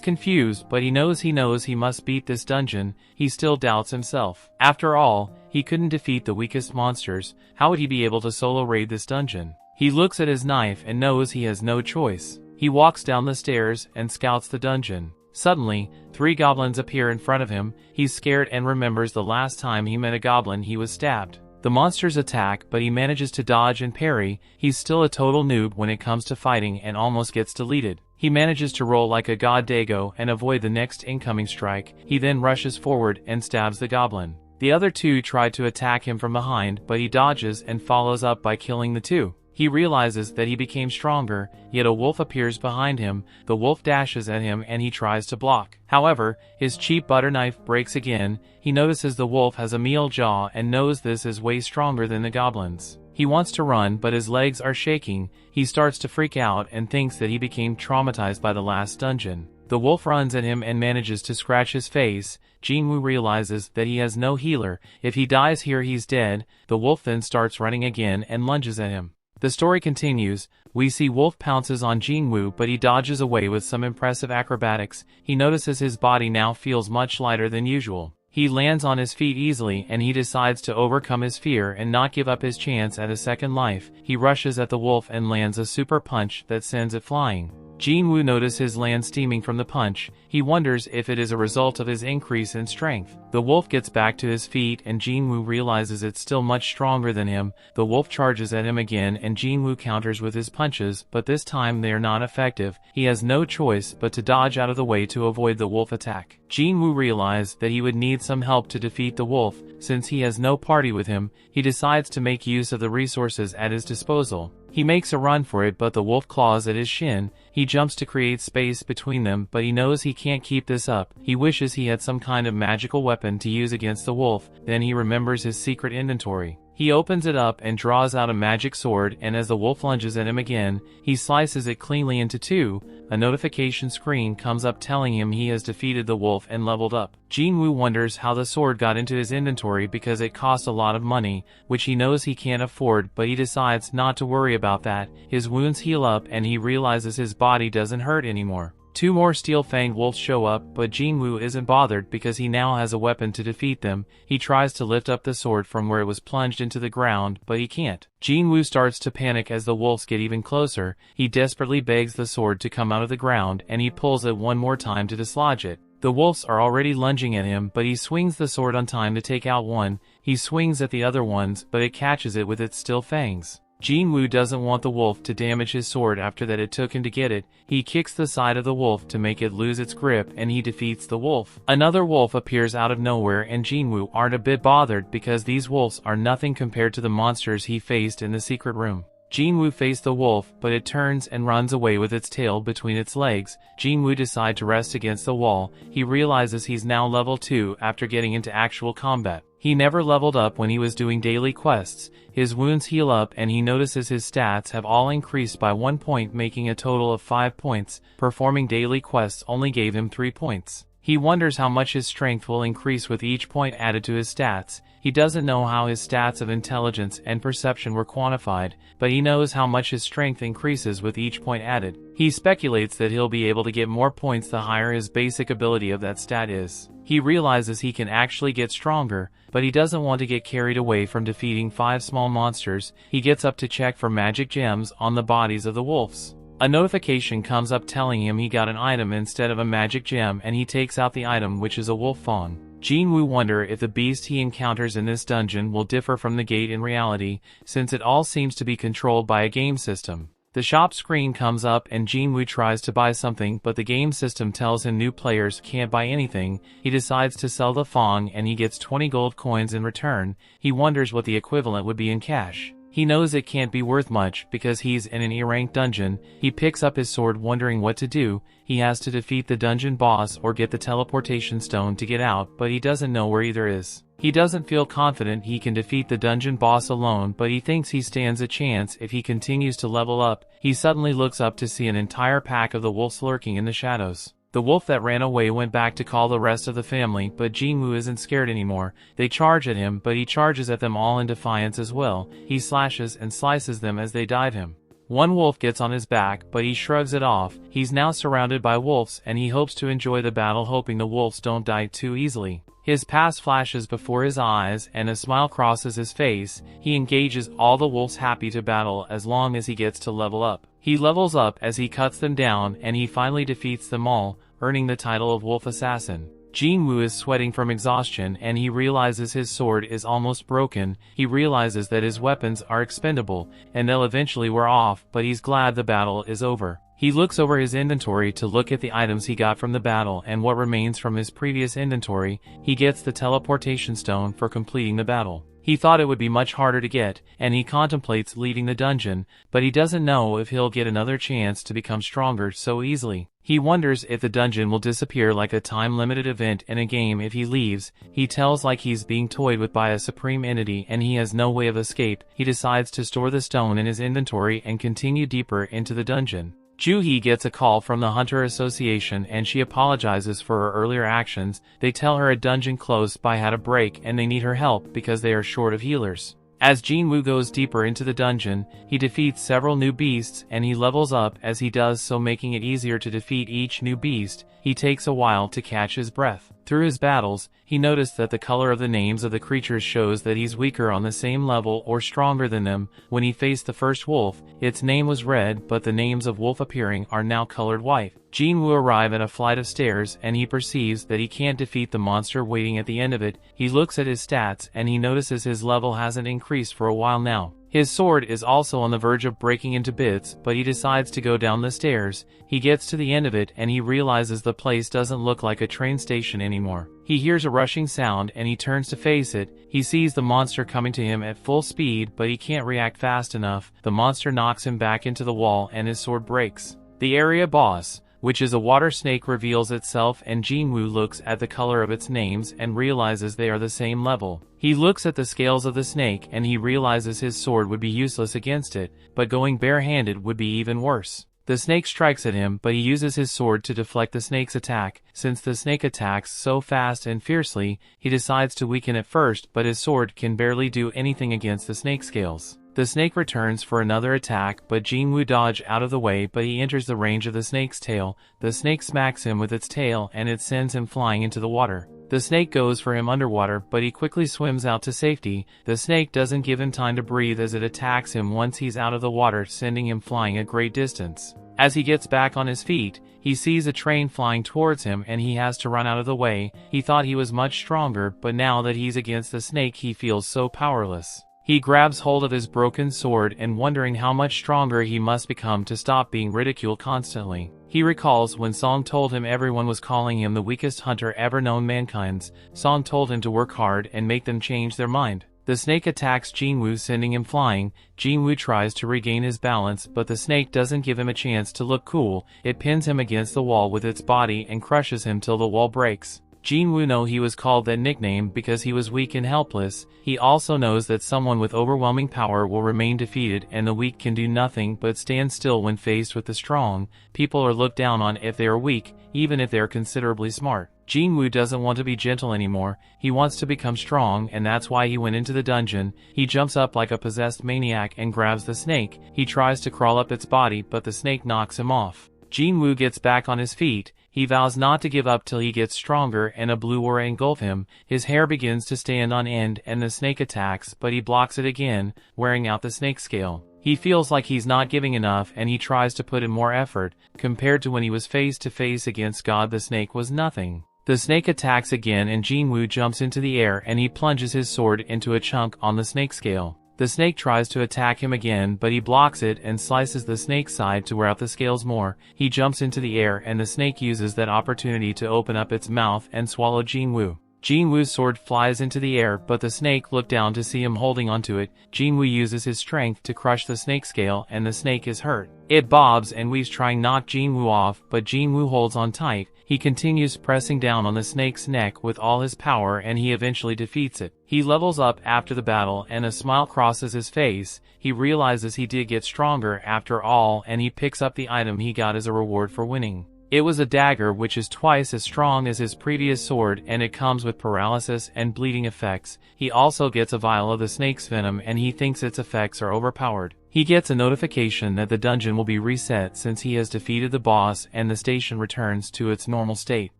confused, but he knows he must beat this dungeon. He still doubts himself. After all, he couldn't defeat the weakest monsters. How would he be able to solo raid this dungeon? He looks at his knife and knows he has no choice. He walks down the stairs and scouts the dungeon. Suddenly, 3 goblins appear in front of him. He's scared and remembers the last time he met a goblin he was stabbed. The monsters attack, but he manages to dodge and parry. He's still a total noob when it comes to fighting and almost gets deleted. He manages to roll like a god Dago and avoid the next incoming strike. He then rushes forward and stabs the goblin. The other 2 try to attack him from behind, but he dodges and follows up by killing the 2. He realizes that he became stronger, yet a wolf appears behind him. The wolf dashes at him and he tries to block. However, his cheap butter knife breaks again. He notices the wolf has a meal jaw and knows this is way stronger than the goblins. He wants to run, but his legs are shaking. He starts to freak out and thinks that he became traumatized by the last dungeon. The wolf runs at him and manages to scratch his face. Jin-Woo realizes that he has no healer. If he dies here, he's dead. The wolf then starts running again and lunges at him. The story continues. We see Wolf pounces on Jin-Woo, but he dodges away with some impressive acrobatics. He notices his body now feels much lighter than usual. He lands on his feet easily and he decides to overcome his fear and not give up his chance at a second life. He rushes at the wolf and lands a super punch that sends it flying. Jin-Woo notices his land steaming from the punch. He wonders if it is a result of his increase in strength. The wolf gets back to his feet and Jin-Woo realizes it's still much stronger than him. The wolf charges at him again and Jin-Woo counters with his punches, but this time they are not effective. He has no choice but to dodge out of the way to avoid the wolf attack. Jin-Woo realized that he would need some help to defeat the wolf. Since he has no party with him, he decides to make use of the resources at his disposal. He makes a run for it, but the wolf claws at his shin. He jumps to create space between them, but he knows he can't keep this up. He wishes he had some kind of magical weapon to use against the wolf. Then he remembers his secret inventory. He opens it up and draws out a magic sword, and as the wolf lunges at him again, he slices it cleanly into 2. A notification screen comes up telling him he has defeated the wolf and leveled up. Jin-Woo wonders how the sword got into his inventory because it cost a lot of money, which he knows he can't afford, but he decides not to worry about that. His wounds heal up and he realizes his body doesn't hurt anymore. 2 more steel-fanged wolves show up, but Jin-Woo isn't bothered because he now has a weapon to defeat them. He tries to lift up the sword from where it was plunged into the ground, but he can't. Jin-Woo starts to panic as the wolves get even closer. He desperately begs the sword to come out of the ground, and he pulls it one more time to dislodge it. The wolves are already lunging at him, but he swings the sword on time to take out one. He swings at the other ones, but it catches it with its steel fangs. Jin-Woo doesn't want the wolf to damage his sword after that it took him to get it. He kicks the side of the wolf to make it lose its grip and he defeats the wolf. Another wolf appears out of nowhere and Jin-Woo aren't a bit bothered because these wolves are nothing compared to the monsters he faced in the secret room. Jin-Woo faced the wolf, but it turns and runs away with its tail between its legs. Jin-Woo decides to rest against the wall. He realizes he's now level 2 after getting into actual combat. He never leveled up when he was doing daily quests. His wounds heal up and he notices his stats have all increased by 1 point, making a total of 5 points. Performing daily quests only gave him 3 points. He wonders how much his strength will increase with each point added to his stats. He doesn't know how his stats of intelligence and perception were quantified, but he knows how much his strength increases with each point added. He speculates that he'll be able to get more points the higher his basic ability of that stat is. He realizes he can actually get stronger, but he doesn't want to get carried away from defeating 5 small monsters. He gets up to check for magic gems on the bodies of the wolves. A notification comes up telling him he got an item instead of a magic gem, and he takes out the item, which is a wolf fawn. Jin-Woo wonders if the beast he encounters in this dungeon will differ from the gate in reality, since it all seems to be controlled by a game system. The shop screen comes up and Jin-Woo tries to buy something, but the game system tells him new players can't buy anything. He decides to sell the fawn and he gets 20 gold coins in return. He wonders what the equivalent would be in cash. He knows it can't be worth much because he's in an E-ranked dungeon. He picks up his sword wondering what to do. He has to defeat the dungeon boss or get the teleportation stone to get out, but he doesn't know where either is. He doesn't feel confident he can defeat the dungeon boss alone, but he thinks he stands a chance if he continues to level up. He suddenly looks up to see an entire pack of the wolves lurking in the shadows. The wolf that ran away went back to call the rest of the family, but Jin-Woo isn't scared anymore. They charge at him, but he charges at them all in defiance as well. He slashes and slices them as they dive him. One wolf gets on his back, but he shrugs it off. He's now surrounded by wolves, and he hopes to enjoy the battle, hoping the wolves don't die too easily. His past flashes before his eyes, and a smile crosses his face. He engages all the wolves, happy to battle as long as he gets to level up. He levels up as he cuts them down, and he finally defeats them all, earning the title of Wolf Assassin. Jin-Woo is sweating from exhaustion and he realizes his sword is almost broken. He realizes that his weapons are expendable and they'll eventually wear off, but he's glad the battle is over. He looks over his inventory to look at the items he got from the battle and what remains from his previous inventory. He gets the teleportation stone for completing the battle. He thought it would be much harder to get, and he contemplates leaving the dungeon, but he doesn't know if he'll get another chance to become stronger so easily. He wonders if the dungeon will disappear like a time-limited event in a game if he leaves. He tells like he's being toyed with by a supreme entity and he has no way of escape. He decides to store the stone in his inventory and continue deeper into the dungeon. Joo-hee gets a call from the Hunter Association and she apologizes for her earlier actions. They tell her a dungeon close by had a break and they need her help because they are short of healers. As Jin-Woo goes deeper into the dungeon, he defeats several new beasts and he levels up as he does so, making it easier to defeat each new beast. He takes a while to catch his breath. Through his battles, he noticed that the color of the names of the creatures shows that he's weaker on the same level or stronger than them. When he faced the first wolf, its name was red, but the names of wolf appearing are now colored white. Jin-Woo arrives at a flight of stairs and he perceives that he can't defeat the monster waiting at the end of it. He looks at his stats and he notices his level hasn't increased for a while now. His sword is also on the verge of breaking into bits, but he decides to go down the stairs. He gets to the end of it and he realizes the place doesn't look like a train station anymore. He hears a rushing sound and he turns to face it. He sees the monster coming to him at full speed, but he can't react fast enough. The monster knocks him back into the wall and his sword breaks. The area boss, which is a water snake, reveals itself and Jin-Woo looks at the color of its names and realizes they are the same level. He looks at the scales of the snake and he realizes his sword would be useless against it, but going barehanded would be even worse. The snake strikes at him, but he uses his sword to deflect the snake's attack. Since the snake attacks so fast and fiercely, he decides to weaken it first, but his sword can barely do anything against the snake scales. The snake returns for another attack, but Jin-Woo dodges out of the way, but he enters the range of the snake's tail. The snake smacks him with its tail and it sends him flying into the water. The snake goes for him underwater, but he quickly swims out to safety. The snake doesn't give him time to breathe as it attacks him once he's out of the water, sending him flying a great distance. As he gets back on his feet, he sees a train flying towards him and he has to run out of the way. He thought he was much stronger, but now that he's against the snake he feels so powerless. He grabs hold of his broken sword and wondering how much stronger he must become to stop being ridiculed constantly. He recalls when Song told him everyone was calling him the weakest hunter ever known mankind. Song told him to work hard and make them change their mind. The snake attacks Jin-Woo, sending him flying. Jin-Woo tries to regain his balance, but the snake doesn't give him a chance to look cool. It pins him against the wall with its body and crushes him till the wall breaks. Jin-Woo knows he was called that nickname because he was weak and helpless. He also knows that someone with overwhelming power will remain defeated, and the weak can do nothing but stand still when faced with the strong. People are looked down on if they are weak, even if they are considerably smart. Jin-Woo doesn't want to be gentle anymore. He wants to become strong, and that's why he went into the dungeon. He jumps up like a possessed maniac and grabs the snake. He tries to crawl up its body, but the snake knocks him off. Jin-Woo gets back on his feet. He vows not to give up till he gets stronger, and a blue aura engulfs him. His hair begins to stand on end and the snake attacks, but he blocks it again, wearing out the snake scale. He feels like he's not giving enough, and he tries to put in more effort. Compared to when he was face to face against God, the snake was nothing. The snake attacks again, and Jin-Woo jumps into the air and he plunges his sword into a chunk on the snake scale. The snake tries to attack him again, but he blocks it and slices the snake's side to wear out the scales more. He jumps into the air, and the snake uses that opportunity to open up its mouth and swallow Jin-Woo. Jin-Woo's sword flies into the air, but the snake looks down to see him holding onto it. Jin-Woo uses his strength to crush the snake scale, and the snake is hurt. It bobs and weaves, trying to knock Jin-Woo off, but Jin-Woo holds on tight. He continues pressing down on the snake's neck with all his power, and he eventually defeats it. He levels up after the battle, and a smile crosses his face. He realizes he did get stronger after all, and he picks up the item he got as a reward for winning. It was a dagger which is twice as strong as his previous sword, and it comes with paralysis and bleeding effects. He also gets a vial of the snake's venom, and he thinks its effects are overpowered. He gets a notification that the dungeon will be reset since he has defeated the boss, and the station returns to its normal state.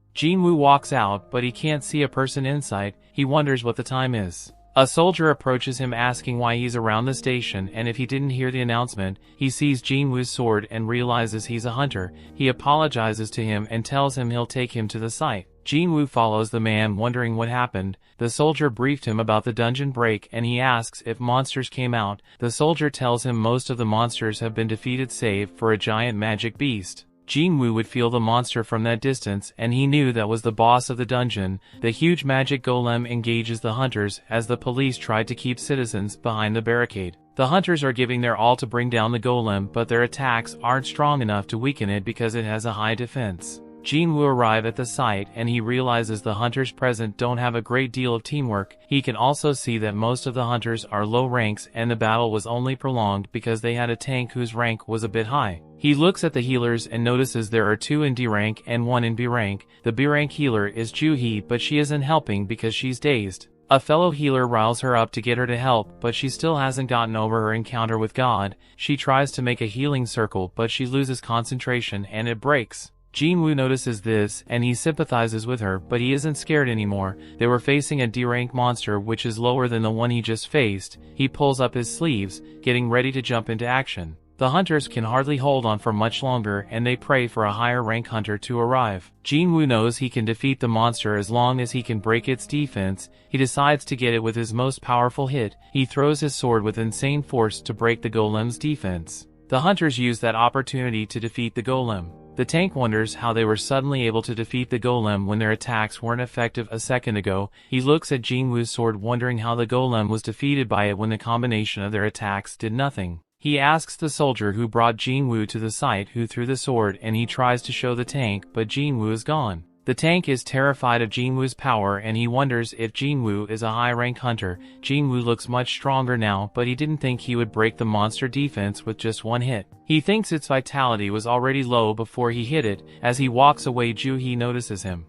Jin-Woo walks out, but he can't see a person inside. He wonders what the time is. A soldier approaches him asking why he's around the station, and if he didn't hear the announcement. He sees Jin-Woo's sword and realizes he's a hunter. He apologizes to him and tells him he'll take him to the site. Jin-Woo follows the man, wondering what happened. The soldier briefed him about the dungeon break, and he asks if monsters came out. The soldier tells him most of the monsters have been defeated save for a giant magic beast. Jin-Woo would feel the monster from that distance, and he knew that was the boss of the dungeon. The huge magic golem engages the hunters as the police tried to keep citizens behind the barricade. The hunters are giving their all to bring down the golem, but their attacks aren't strong enough to weaken it because it has a high defense. Jin-Woo arrives at the site, and he realizes the hunters present don't have a great deal of teamwork. He can also see that most of the hunters are low ranks, and the battle was only prolonged because they had a tank whose rank was a bit high. He looks at the healers and notices there are 2 in D rank and 1 in B rank. The B rank healer is Joo-hee, but she isn't helping because she's dazed. A fellow healer riles her up to get her to help, but she still hasn't gotten over her encounter with God. She tries to make a healing circle, but she loses concentration and it breaks. Jin-Woo notices this, and he sympathizes with her, but he isn't scared anymore. They were facing a D-rank monster which is lower than the one he just faced. He pulls up his sleeves, getting ready to jump into action. The hunters can hardly hold on for much longer, and they pray for a higher rank hunter to arrive. Jin-Woo knows he can defeat the monster as long as he can break its defense. He decides to get it with his most powerful hit. He throws his sword with insane force to break the golem's defense. The hunters use that opportunity to defeat the golem. The tank wonders how they were suddenly able to defeat the golem when their attacks weren't effective a second ago. He looks at Jin-Woo's sword, wondering how the golem was defeated by it when the combination of their attacks did nothing. He asks the soldier who brought Jin-Woo to the site who threw the sword, and he tries to show the tank, but Jin-Woo is gone. The tank is terrified of Jin-Woo's power, and he wonders if Jin-Woo is a high-rank hunter. Jin-Woo looks much stronger now, but he didn't think he would break the monster defense with just one hit. He thinks its vitality was already low before he hit it. As he walks away, Joo-hee notices him.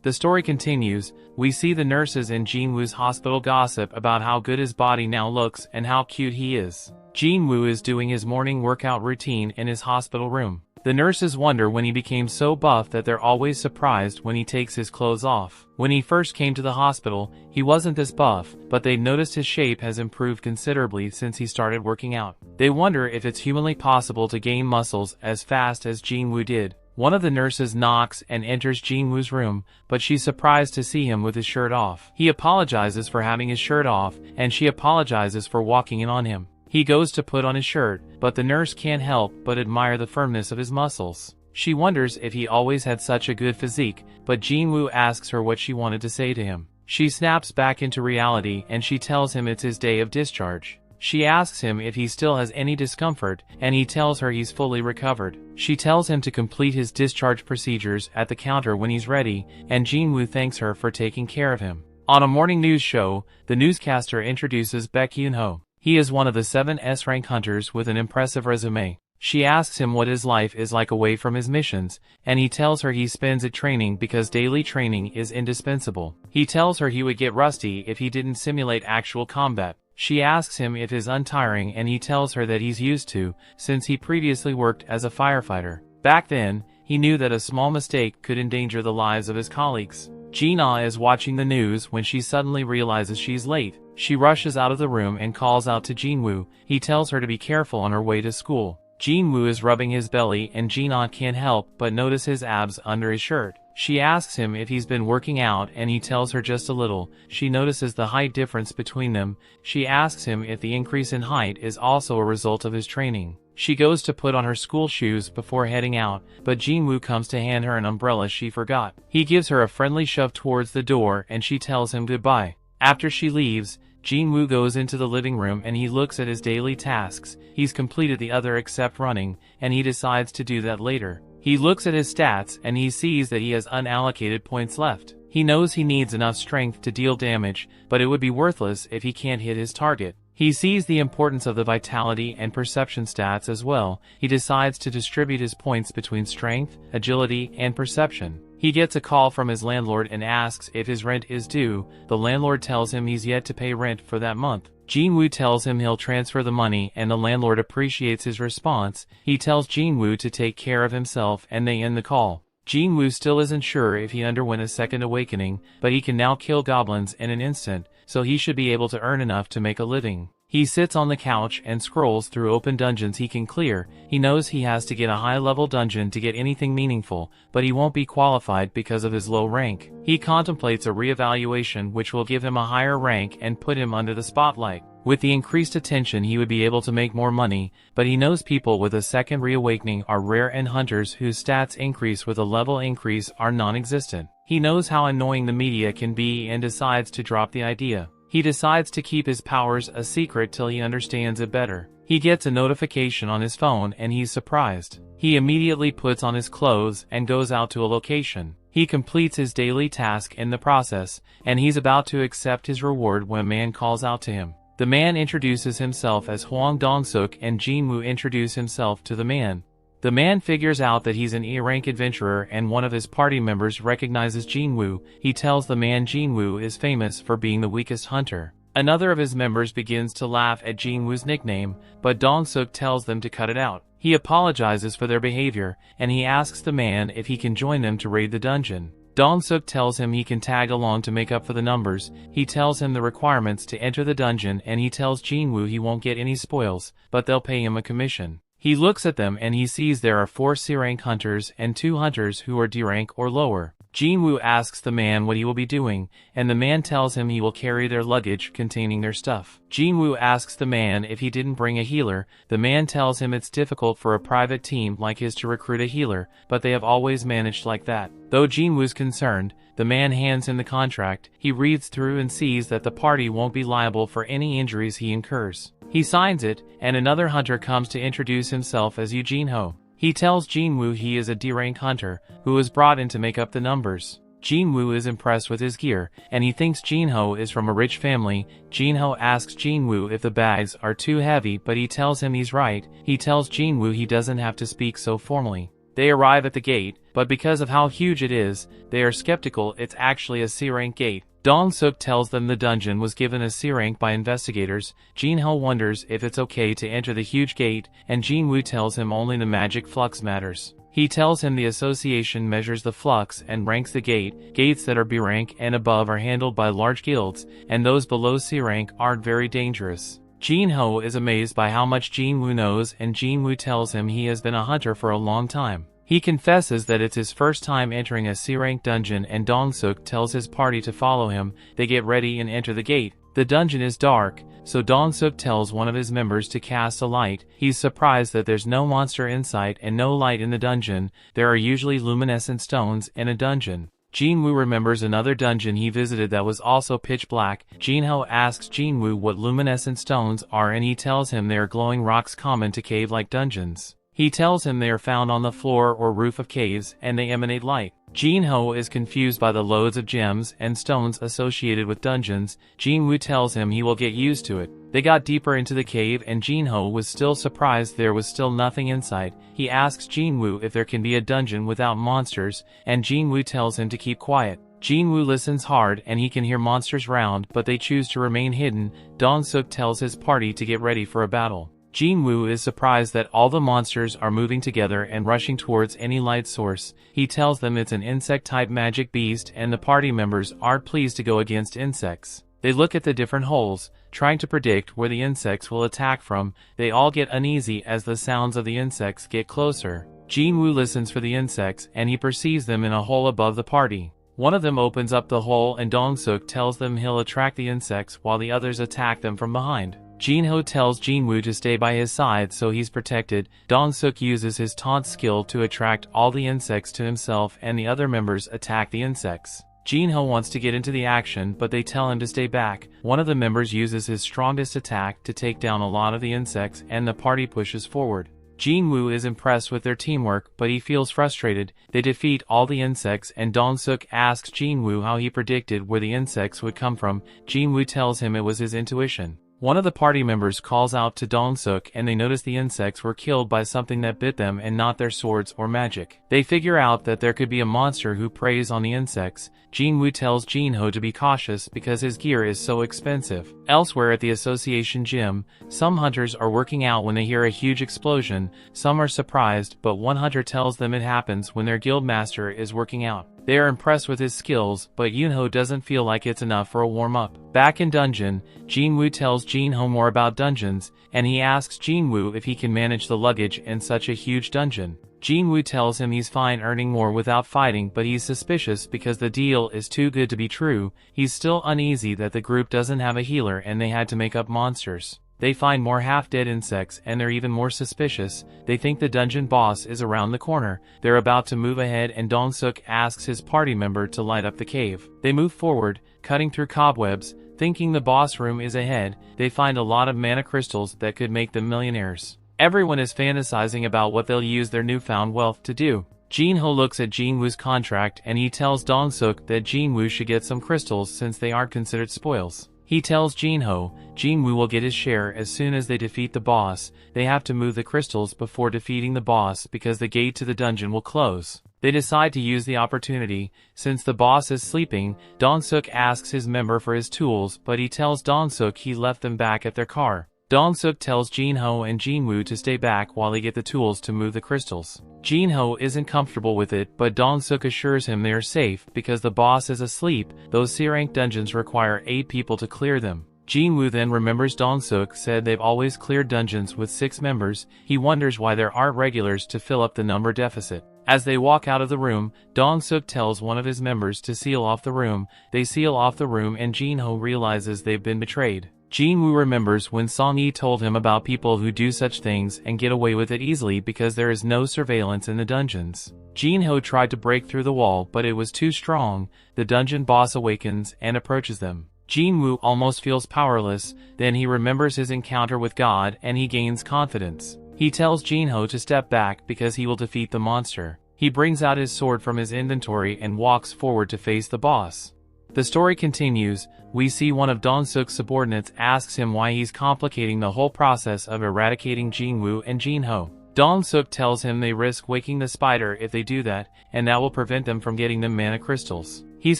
The story continues. We see the nurses in Jin-Woo's hospital gossip about how good his body now looks and how cute he is. Jin-Woo is doing his morning workout routine in his hospital room. The nurses wonder when he became so buff that they're always surprised when he takes his clothes off. When he first came to the hospital, he wasn't this buff, but they noticed his shape has improved considerably since he started working out. They wonder if it's humanly possible to gain muscles as fast as Jin-Woo did. One of the nurses knocks and enters Jin-Woo's room, but she's surprised to see him with his shirt off. He apologizes for having his shirt off, and she apologizes for walking in on him. He goes to put on his shirt, but the nurse can't help but admire the firmness of his muscles. She wonders if he always had such a good physique, but Jin-Woo asks her what she wanted to say to him. She snaps back into reality and she tells him it's his day of discharge. She asks him if he still has any discomfort, and he tells her he's fully recovered. She tells him to complete his discharge procedures at the counter when he's ready, and Jin-Woo thanks her for taking care of him. On a morning news show, the newscaster introduces Baek Hyun-ho. He is one of the 7 S-rank hunters with an impressive resume. She asks him what his life is like away from his missions, and he tells her he spends it training because daily training is indispensable. He tells her he would get rusty if he didn't simulate actual combat. She asks him if it's untiring and he tells her that he's used to, since he previously worked as a firefighter. Back then, he knew that a small mistake could endanger the lives of his colleagues. Jin-Ah is watching the news when she suddenly realizes she's late. She rushes out of the room and calls out to Jin-Woo. He tells her to be careful on her way to school. Jin-Woo is rubbing his belly and Jin-Ah can't help but notice his abs under his shirt. She asks him if he's been working out and he tells her just a little. She notices the height difference between them. She asks him if the increase in height is also a result of his training. She goes to put on her school shoes before heading out, but Jin-Woo comes to hand her an umbrella she forgot. He gives her a friendly shove towards the door and she tells him goodbye. After she leaves, Jin-Woo goes into the living room and he looks at his daily tasks. He's completed the other except running, and he decides to do that later. He looks at his stats and he sees that he has unallocated points left. He knows he needs enough strength to deal damage, but it would be worthless if he can't hit his target. He sees the importance of the vitality and perception stats as well. He decides to distribute his points between strength, agility, and perception. He gets a call from his landlord and asks if his rent is due. The landlord tells him he's yet to pay rent for that month. Jin-Woo tells him he'll transfer the money and the landlord appreciates his response. He tells Jin-Woo to take care of himself and they end the call. Jin-Woo still isn't sure if he underwent a second awakening, but he can now kill goblins in an instant, so he should be able to earn enough to make a living. He sits on the couch and scrolls through open dungeons he can clear. He knows he has to get a high-level dungeon to get anything meaningful, but he won't be qualified because of his low rank. He contemplates a re-evaluation which will give him a higher rank and put him under the spotlight. With the increased attention he would be able to make more money, but he knows people with a second reawakening are rare and hunters whose stats increase with a level increase are non-existent. He knows how annoying the media can be and decides to drop the idea. He decides to keep his powers a secret till he understands it better. He gets a notification on his phone and he's surprised. He immediately puts on his clothes and goes out to a location. He completes his daily task in the process, and he's about to accept his reward when a man calls out to him. The man introduces himself as Hwang Dong-suk and Jin-Woo introduce himself to the man. The man figures out that he's an E-rank adventurer and one of his party members recognizes Jin-Woo. He tells the man Jin-Woo is famous for being the weakest hunter. Another of his members begins to laugh at Jin-Woo's nickname, but Dong-suk tells them to cut it out. He apologizes for their behavior, and he asks the man if he can join them to raid the dungeon. Dong-suk tells him he can tag along to make up for the numbers. He tells him the requirements to enter the dungeon and he tells Jin-Woo he won't get any spoils, but they'll pay him a commission. He looks at them and he sees there are 4 C-rank hunters and 2 hunters who are D-rank or lower. Jin-Woo asks the man what he will be doing, and the man tells him he will carry their luggage containing their stuff. Jin-Woo asks the man if he didn't bring a healer. The man tells him it's difficult for a private team like his to recruit a healer, but they have always managed like that. Though Jin-Woo's concerned, the man hands him the contract. He reads through and sees that the party won't be liable for any injuries he incurs. He signs it, and another hunter comes to introduce himself as Eugene-ho. He tells Jin-Woo he is a D-rank hunter, who was brought in to make up the numbers. Jin-Woo is impressed with his gear, and he thinks Jin-Ho is from a rich family. Jin-Ho asks Jin-Woo if the bags are too heavy, but he tells him he's right. He tells Jin-Woo he doesn't have to speak so formally. They arrive at the gate, but because of how huge it is, they are skeptical it's actually a C-rank gate. Dong-suk tells them the dungeon was given a C rank by investigators. Jin-Ho wonders if it's okay to enter the huge gate, and Jin-Woo tells him only the magic flux matters. He tells him the association measures the flux and ranks the gate. Gates that are B rank and above are handled by large guilds, and those below C rank aren't very dangerous. Jin-Ho is amazed by how much Jin-Woo knows, and Jin-Woo tells him he has been a hunter for a long time. He confesses that it's his first time entering a C-rank dungeon, and Dong-suk tells his party to follow him. They get ready and enter the gate. The dungeon is dark, so Dong-suk tells one of his members to cast a light. He's surprised that there's no monster in sight and no light in the dungeon. There are usually luminescent stones in a dungeon. Jin-Woo remembers another dungeon he visited that was also pitch black. Jin-Ho asks Jin-Woo what luminescent stones are and he tells him they are glowing rocks common to cave-like dungeons. He tells him they are found on the floor or roof of caves and they emanate light. Jin-Ho is confused by the loads of gems and stones associated with dungeons. Jin-Woo tells him he will get used to it. They got deeper into the cave and Jin-Ho was still surprised there was still nothing inside. He asks Jin-Woo if there can be a dungeon without monsters, and Jin-Woo tells him to keep quiet. Jin-Woo listens hard and he can hear monsters round, but they choose to remain hidden. Dong-suk tells his party to get ready for a battle. Jin-Woo is surprised that all the monsters are moving together and rushing towards any light source. He tells them it's an insect-type magic beast and the party members aren't pleased to go against insects. They look at the different holes, trying to predict where the insects will attack from. They all get uneasy as the sounds of the insects get closer. Jin-Woo listens for the insects and he perceives them in a hole above the party. One of them opens up the hole and Dong-suk tells them he'll attract the insects while the others attack them from behind. Jin-Ho tells Jin-Woo to stay by his side so he's protected. Dong-suk uses his taunt skill to attract all the insects to himself and the other members attack the insects. Jin-Ho wants to get into the action but they tell him to stay back. One of the members uses his strongest attack to take down a lot of the insects and the party pushes forward. Jin-Woo is impressed with their teamwork but he feels frustrated. They defeat all the insects and Dong-suk asks Jin-Woo how he predicted where the insects would come from. Jin-Woo tells him it was his intuition. One of the party members calls out to Dong-suk and they notice the insects were killed by something that bit them and not their swords or magic. They figure out that there could be a monster who preys on the insects. Jin-Woo tells Jin-Ho to be cautious because his gear is so expensive. Elsewhere at the association gym, some hunters are working out when they hear a huge explosion. Some are surprised, but one hunter tells them it happens when their guild master is working out. They are impressed with his skills, but Yunho doesn't feel like it's enough for a warm-up. Back in dungeon, Jin-Woo tells Jin-Ho more about dungeons, and he asks Jin-Woo if he can manage the luggage in such a huge dungeon. Jin-Woo tells him he's fine earning more without fighting, but he's suspicious because the deal is too good to be true. He's still uneasy that the group doesn't have a healer and they had to make up monsters. They find more half-dead insects and they're even more suspicious. They think the dungeon boss is around the corner. They're about to move ahead and Dong-suk asks his party member to light up the cave. They move forward, cutting through cobwebs, thinking the boss room is ahead. They find a lot of mana crystals that could make them millionaires. Everyone is fantasizing about what they'll use their newfound wealth to do. Jin-Ho looks at Jin-Woo's contract and he tells Dong-suk that Jin-Woo should get some crystals since they aren't considered spoils. He tells Jin-Ho, Jin-Woo will get his share as soon as they defeat the boss. They have to move the crystals before defeating the boss because the gate to the dungeon will close. They decide to use the opportunity. Since the boss is sleeping, Dong-suk asks his member for his tools, but he tells Dong-suk he left them back at their car. Dong-suk tells Jin-Ho and Jin-Woo to stay back while they get the tools to move the crystals. Jin-Ho isn't comfortable with it, but Dong-suk assures him they are safe because the boss is asleep. Those C-rank dungeons require 8 people to clear them. Jin-Woo then remembers Dong-suk said they've always cleared dungeons with 6 members. He wonders why there aren't regulars to fill up the number deficit. As they walk out of the room, Dong-suk tells one of his members to seal off the room. They seal off the room and Jin-Ho realizes they've been betrayed. Jin-Woo remembers when Song-yi told him about people who do such things and get away with it easily because there is no surveillance in the dungeons. Jin-Ho tried to break through the wall but it was too strong. The dungeon boss awakens and approaches them. Jin-Woo almost feels powerless, then he remembers his encounter with God and he gains confidence. He tells Jin-Ho to step back because he will defeat the monster. He brings out his sword from his inventory and walks forward to face the boss. The story continues. We see one of Dong-suk's subordinates asks him why he's complicating the whole process of eradicating Jin-Woo and Jin-Ho. Dong-suk tells him they risk waking the spider if they do that, and that will prevent them from getting them mana crystals. He's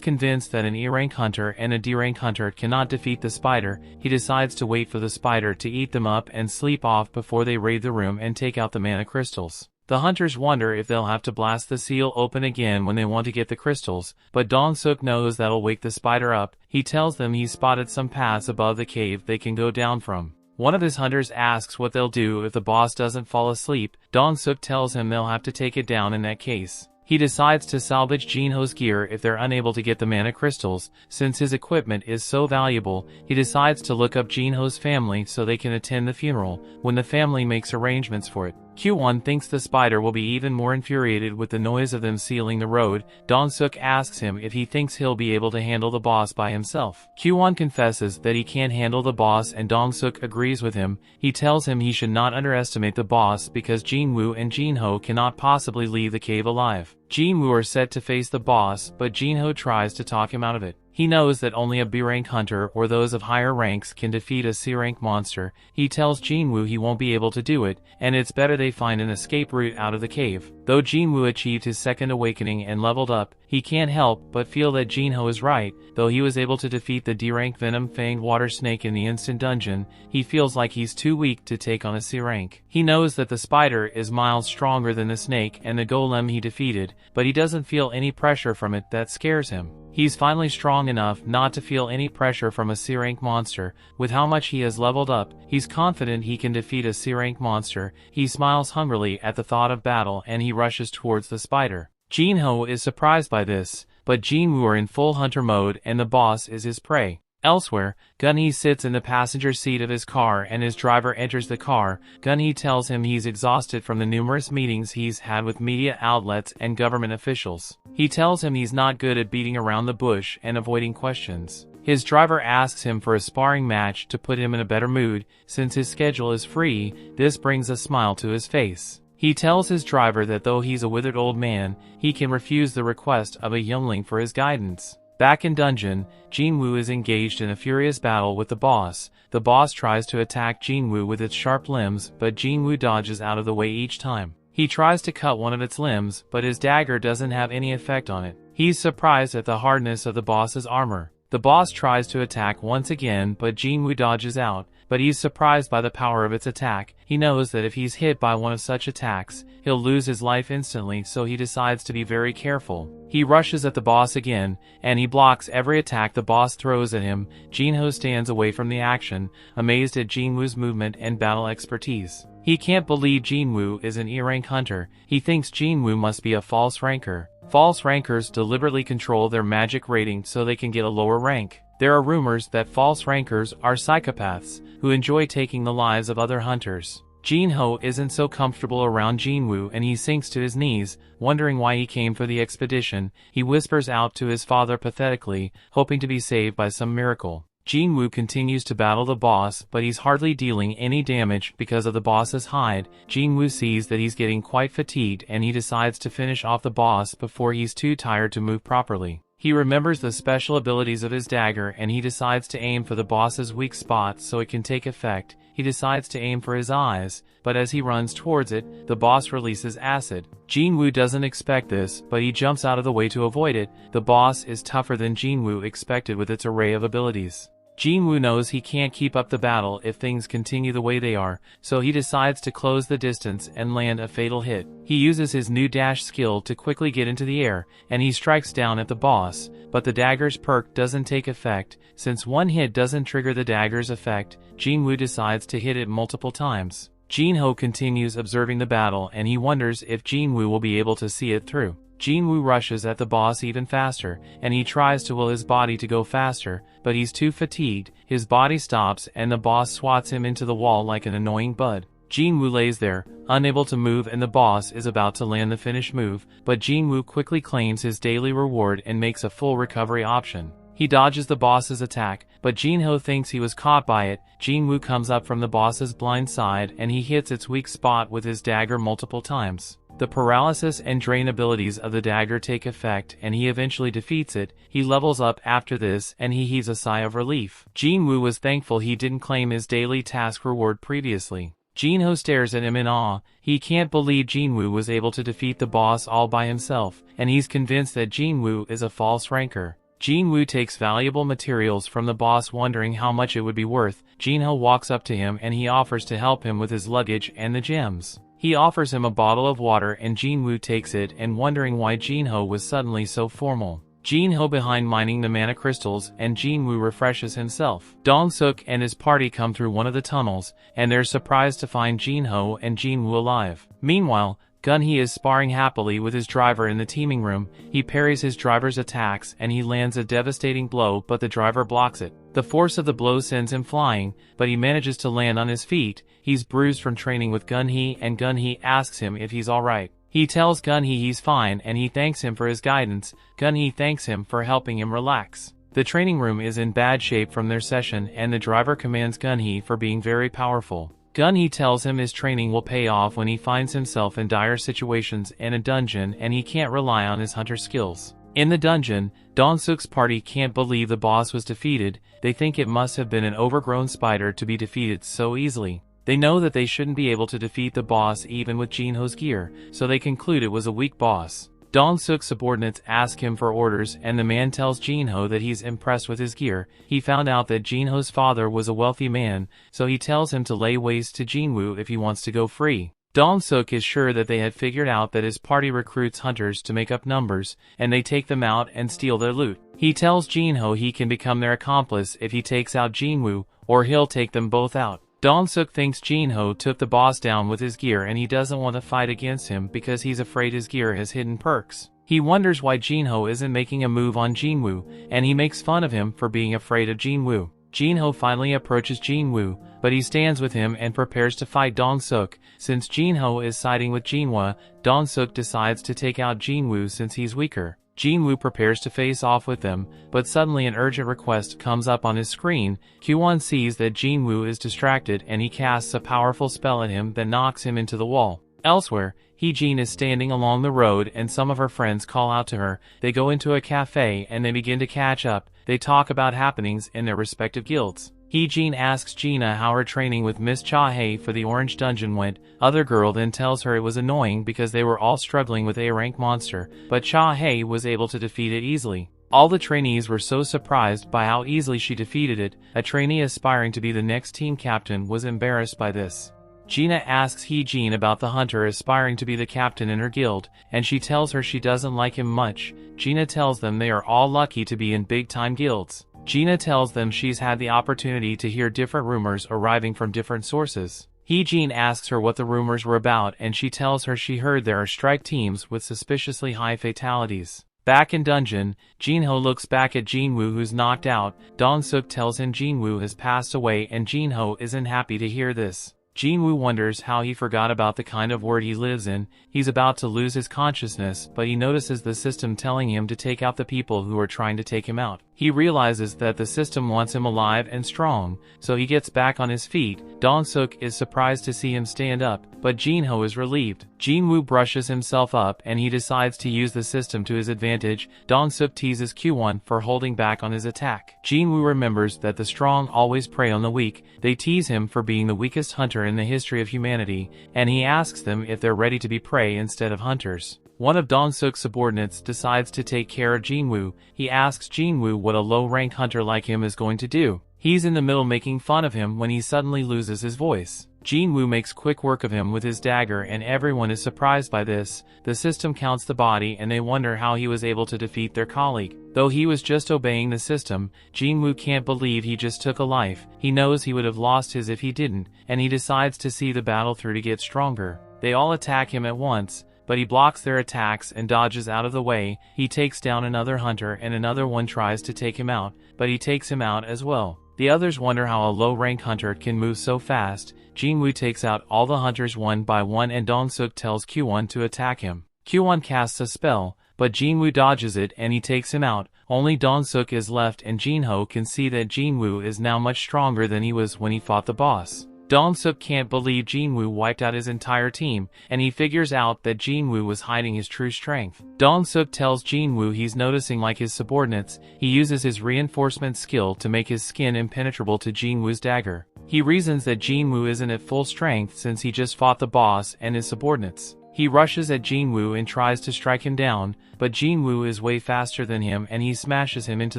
convinced that an E-rank hunter and a D-rank hunter cannot defeat the spider. He decides to wait for the spider to eat them up and sleep off before they raid the room and take out the mana crystals. The hunters wonder if they'll have to blast the seal open again when they want to get the crystals, but Dong-suk knows that'll wake the spider up. He tells them he's spotted some paths above the cave they can go down from. One of his hunters asks what they'll do if the boss doesn't fall asleep. Dong-suk tells him they'll have to take it down in that case. He decides to salvage Jin-Ho's gear if they're unable to get the mana crystals. Since his equipment is so valuable, he decides to look up Jin-Ho's family so they can attend the funeral when the family makes arrangements for it. Q1 thinks the spider will be even more infuriated with the noise of them sealing the road. Dong-suk asks him if he thinks he'll be able to handle the boss by himself. Q1 confesses that he can't handle the boss and Dong-suk agrees with him. He tells him he should not underestimate the boss because Jin-Woo and Jin-Ho cannot possibly leave the cave alive. Jin-Woo are set to face the boss, but Jin-Ho tries to talk him out of it. He knows that only a B-rank hunter or those of higher ranks can defeat a C-rank monster. He tells Jin-Woo he won't be able to do it, and it's better they find an escape route out of the cave. Though Jin-Woo achieved his second awakening and leveled up, he can't help but feel that Jin-Ho is right. Though he was able to defeat the D-rank venom-fanged water snake in the instant dungeon, he feels like he's too weak to take on a C-rank. He knows that the spider is miles stronger than the snake and the golem he defeated, but he doesn't feel any pressure from it that scares him. He's finally strong enough not to feel any pressure from a C-rank monster. With how much he has leveled up, he's confident he can defeat a C-rank monster. He smiles hungrily at the thought of battle and he rushes towards the spider. Jin-Ho is surprised by this, but Jin-Woo are in full hunter mode and the boss is his prey. Elsewhere, Gun-hee sits in the passenger seat of his car and his driver enters the car. Gun-hee tells him he's exhausted from the numerous meetings he's had with media outlets and government officials. He tells him he's not good at beating around the bush and avoiding questions. His driver asks him for a sparring match to put him in a better mood. Since his schedule is free, this brings a smile to his face. He tells his driver that though he's a withered old man, he can refuse the request of a youngling for his guidance. Back in dungeon, Jin-Woo is engaged in a furious battle with the boss. The boss tries to attack Jin-Woo with its sharp limbs, but Jin-Woo dodges out of the way each time. He tries to cut one of its limbs, but his dagger doesn't have any effect on it. He's surprised at the hardness of the boss's armor. The boss tries to attack once again, but Jin-Woo dodges out, but he's surprised by the power of its attack. He knows that if he's hit by one of such attacks, he'll lose his life instantly, so he decides to be very careful. He rushes at the boss again, and he blocks every attack the boss throws at him. Jin-Ho stands away from the action, amazed at Jin-Woo's movement and battle expertise. He can't believe Jin-Woo is an E-rank hunter. He thinks Jin-Woo must be a false ranker. False rankers deliberately control their magic rating so they can get a lower rank. There are rumors that false rankers are psychopaths who enjoy taking the lives of other hunters. Jin-Ho isn't so comfortable around Jin-Woo and he sinks to his knees, wondering why he came for the expedition. He whispers out to his father pathetically, hoping to be saved by some miracle. Jin-Woo continues to battle the boss, but he's hardly dealing any damage because of the boss's hide. Jin-Woo sees that he's getting quite fatigued and he decides to finish off the boss before he's too tired to move properly. He remembers the special abilities of his dagger and he decides to aim for the boss's weak spot so it can take effect. He decides to aim for his eyes, but as he runs towards it, the boss releases acid. Jin-Woo doesn't expect this, but he jumps out of the way to avoid it. The boss is tougher than Jin-Woo expected with its array of abilities. Jin-Woo knows he can't keep up the battle if things continue the way they are, so he decides to close the distance and land a fatal hit. He uses his new dash skill to quickly get into the air, and he strikes down at the boss, but the dagger's perk doesn't take effect. Since one hit doesn't trigger the dagger's effect, Jin-Woo decides to hit it multiple times. Jin-Ho continues observing the battle and he wonders if Jin-Woo will be able to see it through. Jin-Woo rushes at the boss even faster, and he tries to will his body to go faster, but he's too fatigued. His body stops and the boss swats him into the wall like an annoying bud. Jin-Woo lays there, unable to move, and the boss is about to land the finish move, but Jin-Woo quickly claims his daily reward and makes a full recovery option. He dodges the boss's attack, but Jin-Ho thinks he was caught by it. Jin-Woo comes up from the boss's blind side and he hits its weak spot with his dagger multiple times. The paralysis and drain abilities of the dagger take effect and he eventually defeats it. He levels up after this and he heaves a sigh of relief. Jin-Woo was thankful he didn't claim his daily task reward previously. Jin-Ho stares at him in awe. He can't believe Jin-Woo was able to defeat the boss all by himself, and he's convinced that Jin-Woo is a false ranker. Jin-Woo takes valuable materials from the boss, wondering how much it would be worth. Jin-Ho walks up to him and he offers to help him with his luggage and the gems. He offers him a bottle of water and Jin-Woo takes it and wondering why Jin-Ho was suddenly so formal. Jin-Ho behind mining the mana crystals and Jin-Woo refreshes himself. Dong-suk and his party come through one of the tunnels and they're surprised to find Jin-Ho and Jin-Woo alive. Meanwhile, Gun-hee is sparring happily with his driver in the teaming room. He parries his driver's attacks and he lands a devastating blow, but the driver blocks it. The force of the blow sends him flying, but he manages to land on his feet. He's bruised from training with Gun-hee, and Gun-hee asks him if he's alright. He tells Gun-hee he's fine and he thanks him for his guidance. Gun-hee thanks him for helping him relax. The training room is in bad shape from their session, and the driver commends Gun-hee for being very powerful. Gun-hee tells him his training will pay off when he finds himself in dire situations in a dungeon and he can't rely on his hunter skills. In the dungeon, Dong-suk's party can't believe the boss was defeated. They think it must have been an overgrown spider to be defeated so easily. They know that they shouldn't be able to defeat the boss even with Jin-Ho's gear, so they conclude it was a weak boss. Dong-suk's subordinates ask him for orders, and the man tells Jin-Ho that he's impressed with his gear. He found out that Jin-Ho's father was a wealthy man, so he tells him to lay waste to Jin-Woo if he wants to go free. Dong-suk is sure that they had figured out that his party recruits hunters to make up numbers, and they take them out and steal their loot. He tells Jin-Ho he can become their accomplice if he takes out Jin-Woo, or he'll take them both out. Dong-suk thinks Jin-Ho took the boss down with his gear and he doesn't want to fight against him because he's afraid his gear has hidden perks. He wonders why Jin-Ho isn't making a move on Jin-Woo, and he makes fun of him for being afraid of Jin-Woo. Jin-Ho finally approaches Jin-Woo, but he stands with him and prepares to fight Dong-suk. Since Jin-Ho is siding with Jin-Woo, Dong-suk decides to take out Jin-Woo since he's weaker. Jin-Woo prepares to face off with them, but suddenly an urgent request comes up on his screen. Q1 sees that Jin-Woo is distracted and he casts a powerful spell at him that knocks him into the wall. Elsewhere, Hee-jin is standing along the road and some of her friends call out to her. They go into a cafe and they begin to catch up. They talk about happenings in their respective guilds. Hee-jin asks Gina how her training with Miss Cha-hae for the Orange Dungeon went. Other girl then tells her it was annoying because they were all struggling with a rank monster, but Cha-hae was able to defeat it easily. All the trainees were so surprised by how easily she defeated it. A trainee aspiring to be the next team captain was embarrassed by this. Gina asks Hee-jin about the hunter aspiring to be the captain in her guild, and she tells her she doesn't like him much. Gina tells them they are all lucky to be in big-time guilds. Gina tells them she's had the opportunity to hear different rumors arriving from different sources. Hee-jin asks her what the rumors were about, and she tells her she heard there are strike teams with suspiciously high fatalities. Back in dungeon, Jin-Ho looks back at Jin-Woo who's knocked out. Dong-suk tells him Jin-Woo has passed away and Jin-Ho isn't happy to hear this. Jin-Woo wonders how he forgot about the kind of world he lives in. He's about to lose his consciousness, but he notices the system telling him to take out the people who are trying to take him out. He realizes that the system wants him alive and strong, so he gets back on his feet. Dong-suk is surprised to see him stand up, but Jin-Ho is relieved. Jin-Woo brushes himself up and he decides to use the system to his advantage. Dong-suk teases Q1 for holding back on his attack. Jin-Woo remembers that the strong always prey on the weak. They tease him for being the weakest hunter in the history of humanity, and he asks them if they're ready to be prey instead of hunters. One of Dong-suk's subordinates decides to take care of Jin-Woo. He asks Jin-Woo what a low-rank hunter like him is going to do. He's in the middle making fun of him when he suddenly loses his voice. Jin-Woo makes quick work of him with his dagger and everyone is surprised by this. The system counts the body and they wonder how he was able to defeat their colleague. Though he was just obeying the system, Jin-Woo can't believe he just took a life. He knows he would have lost his if he didn't, and he decides to see the battle through to get stronger. They all attack him at once, but he blocks their attacks and dodges out of the way. He takes down another hunter and another one tries to take him out, but he takes him out as well. The others wonder how a low-rank hunter can move so fast. Jin-Woo takes out all the hunters one by one and Dong-suk tells Q1 to attack him. Q1 casts a spell, but Jin-Woo dodges it and he takes him out. Only Dong-suk is left and Jin-Ho can see that Jin-Woo is now much stronger than he was when he fought the boss. Dong-suk can't believe Jin-Woo wiped out his entire team, and he figures out that Jin-Woo was hiding his true strength. Dong-suk tells Jin-Woo he's noticing like his subordinates. He uses his reinforcement skill to make his skin impenetrable to Jin-Woo's dagger. He reasons that Jin-Woo isn't at full strength since he just fought the boss and his subordinates. He rushes at Jin-Woo and tries to strike him down, but Jin-Woo is way faster than him and he smashes him into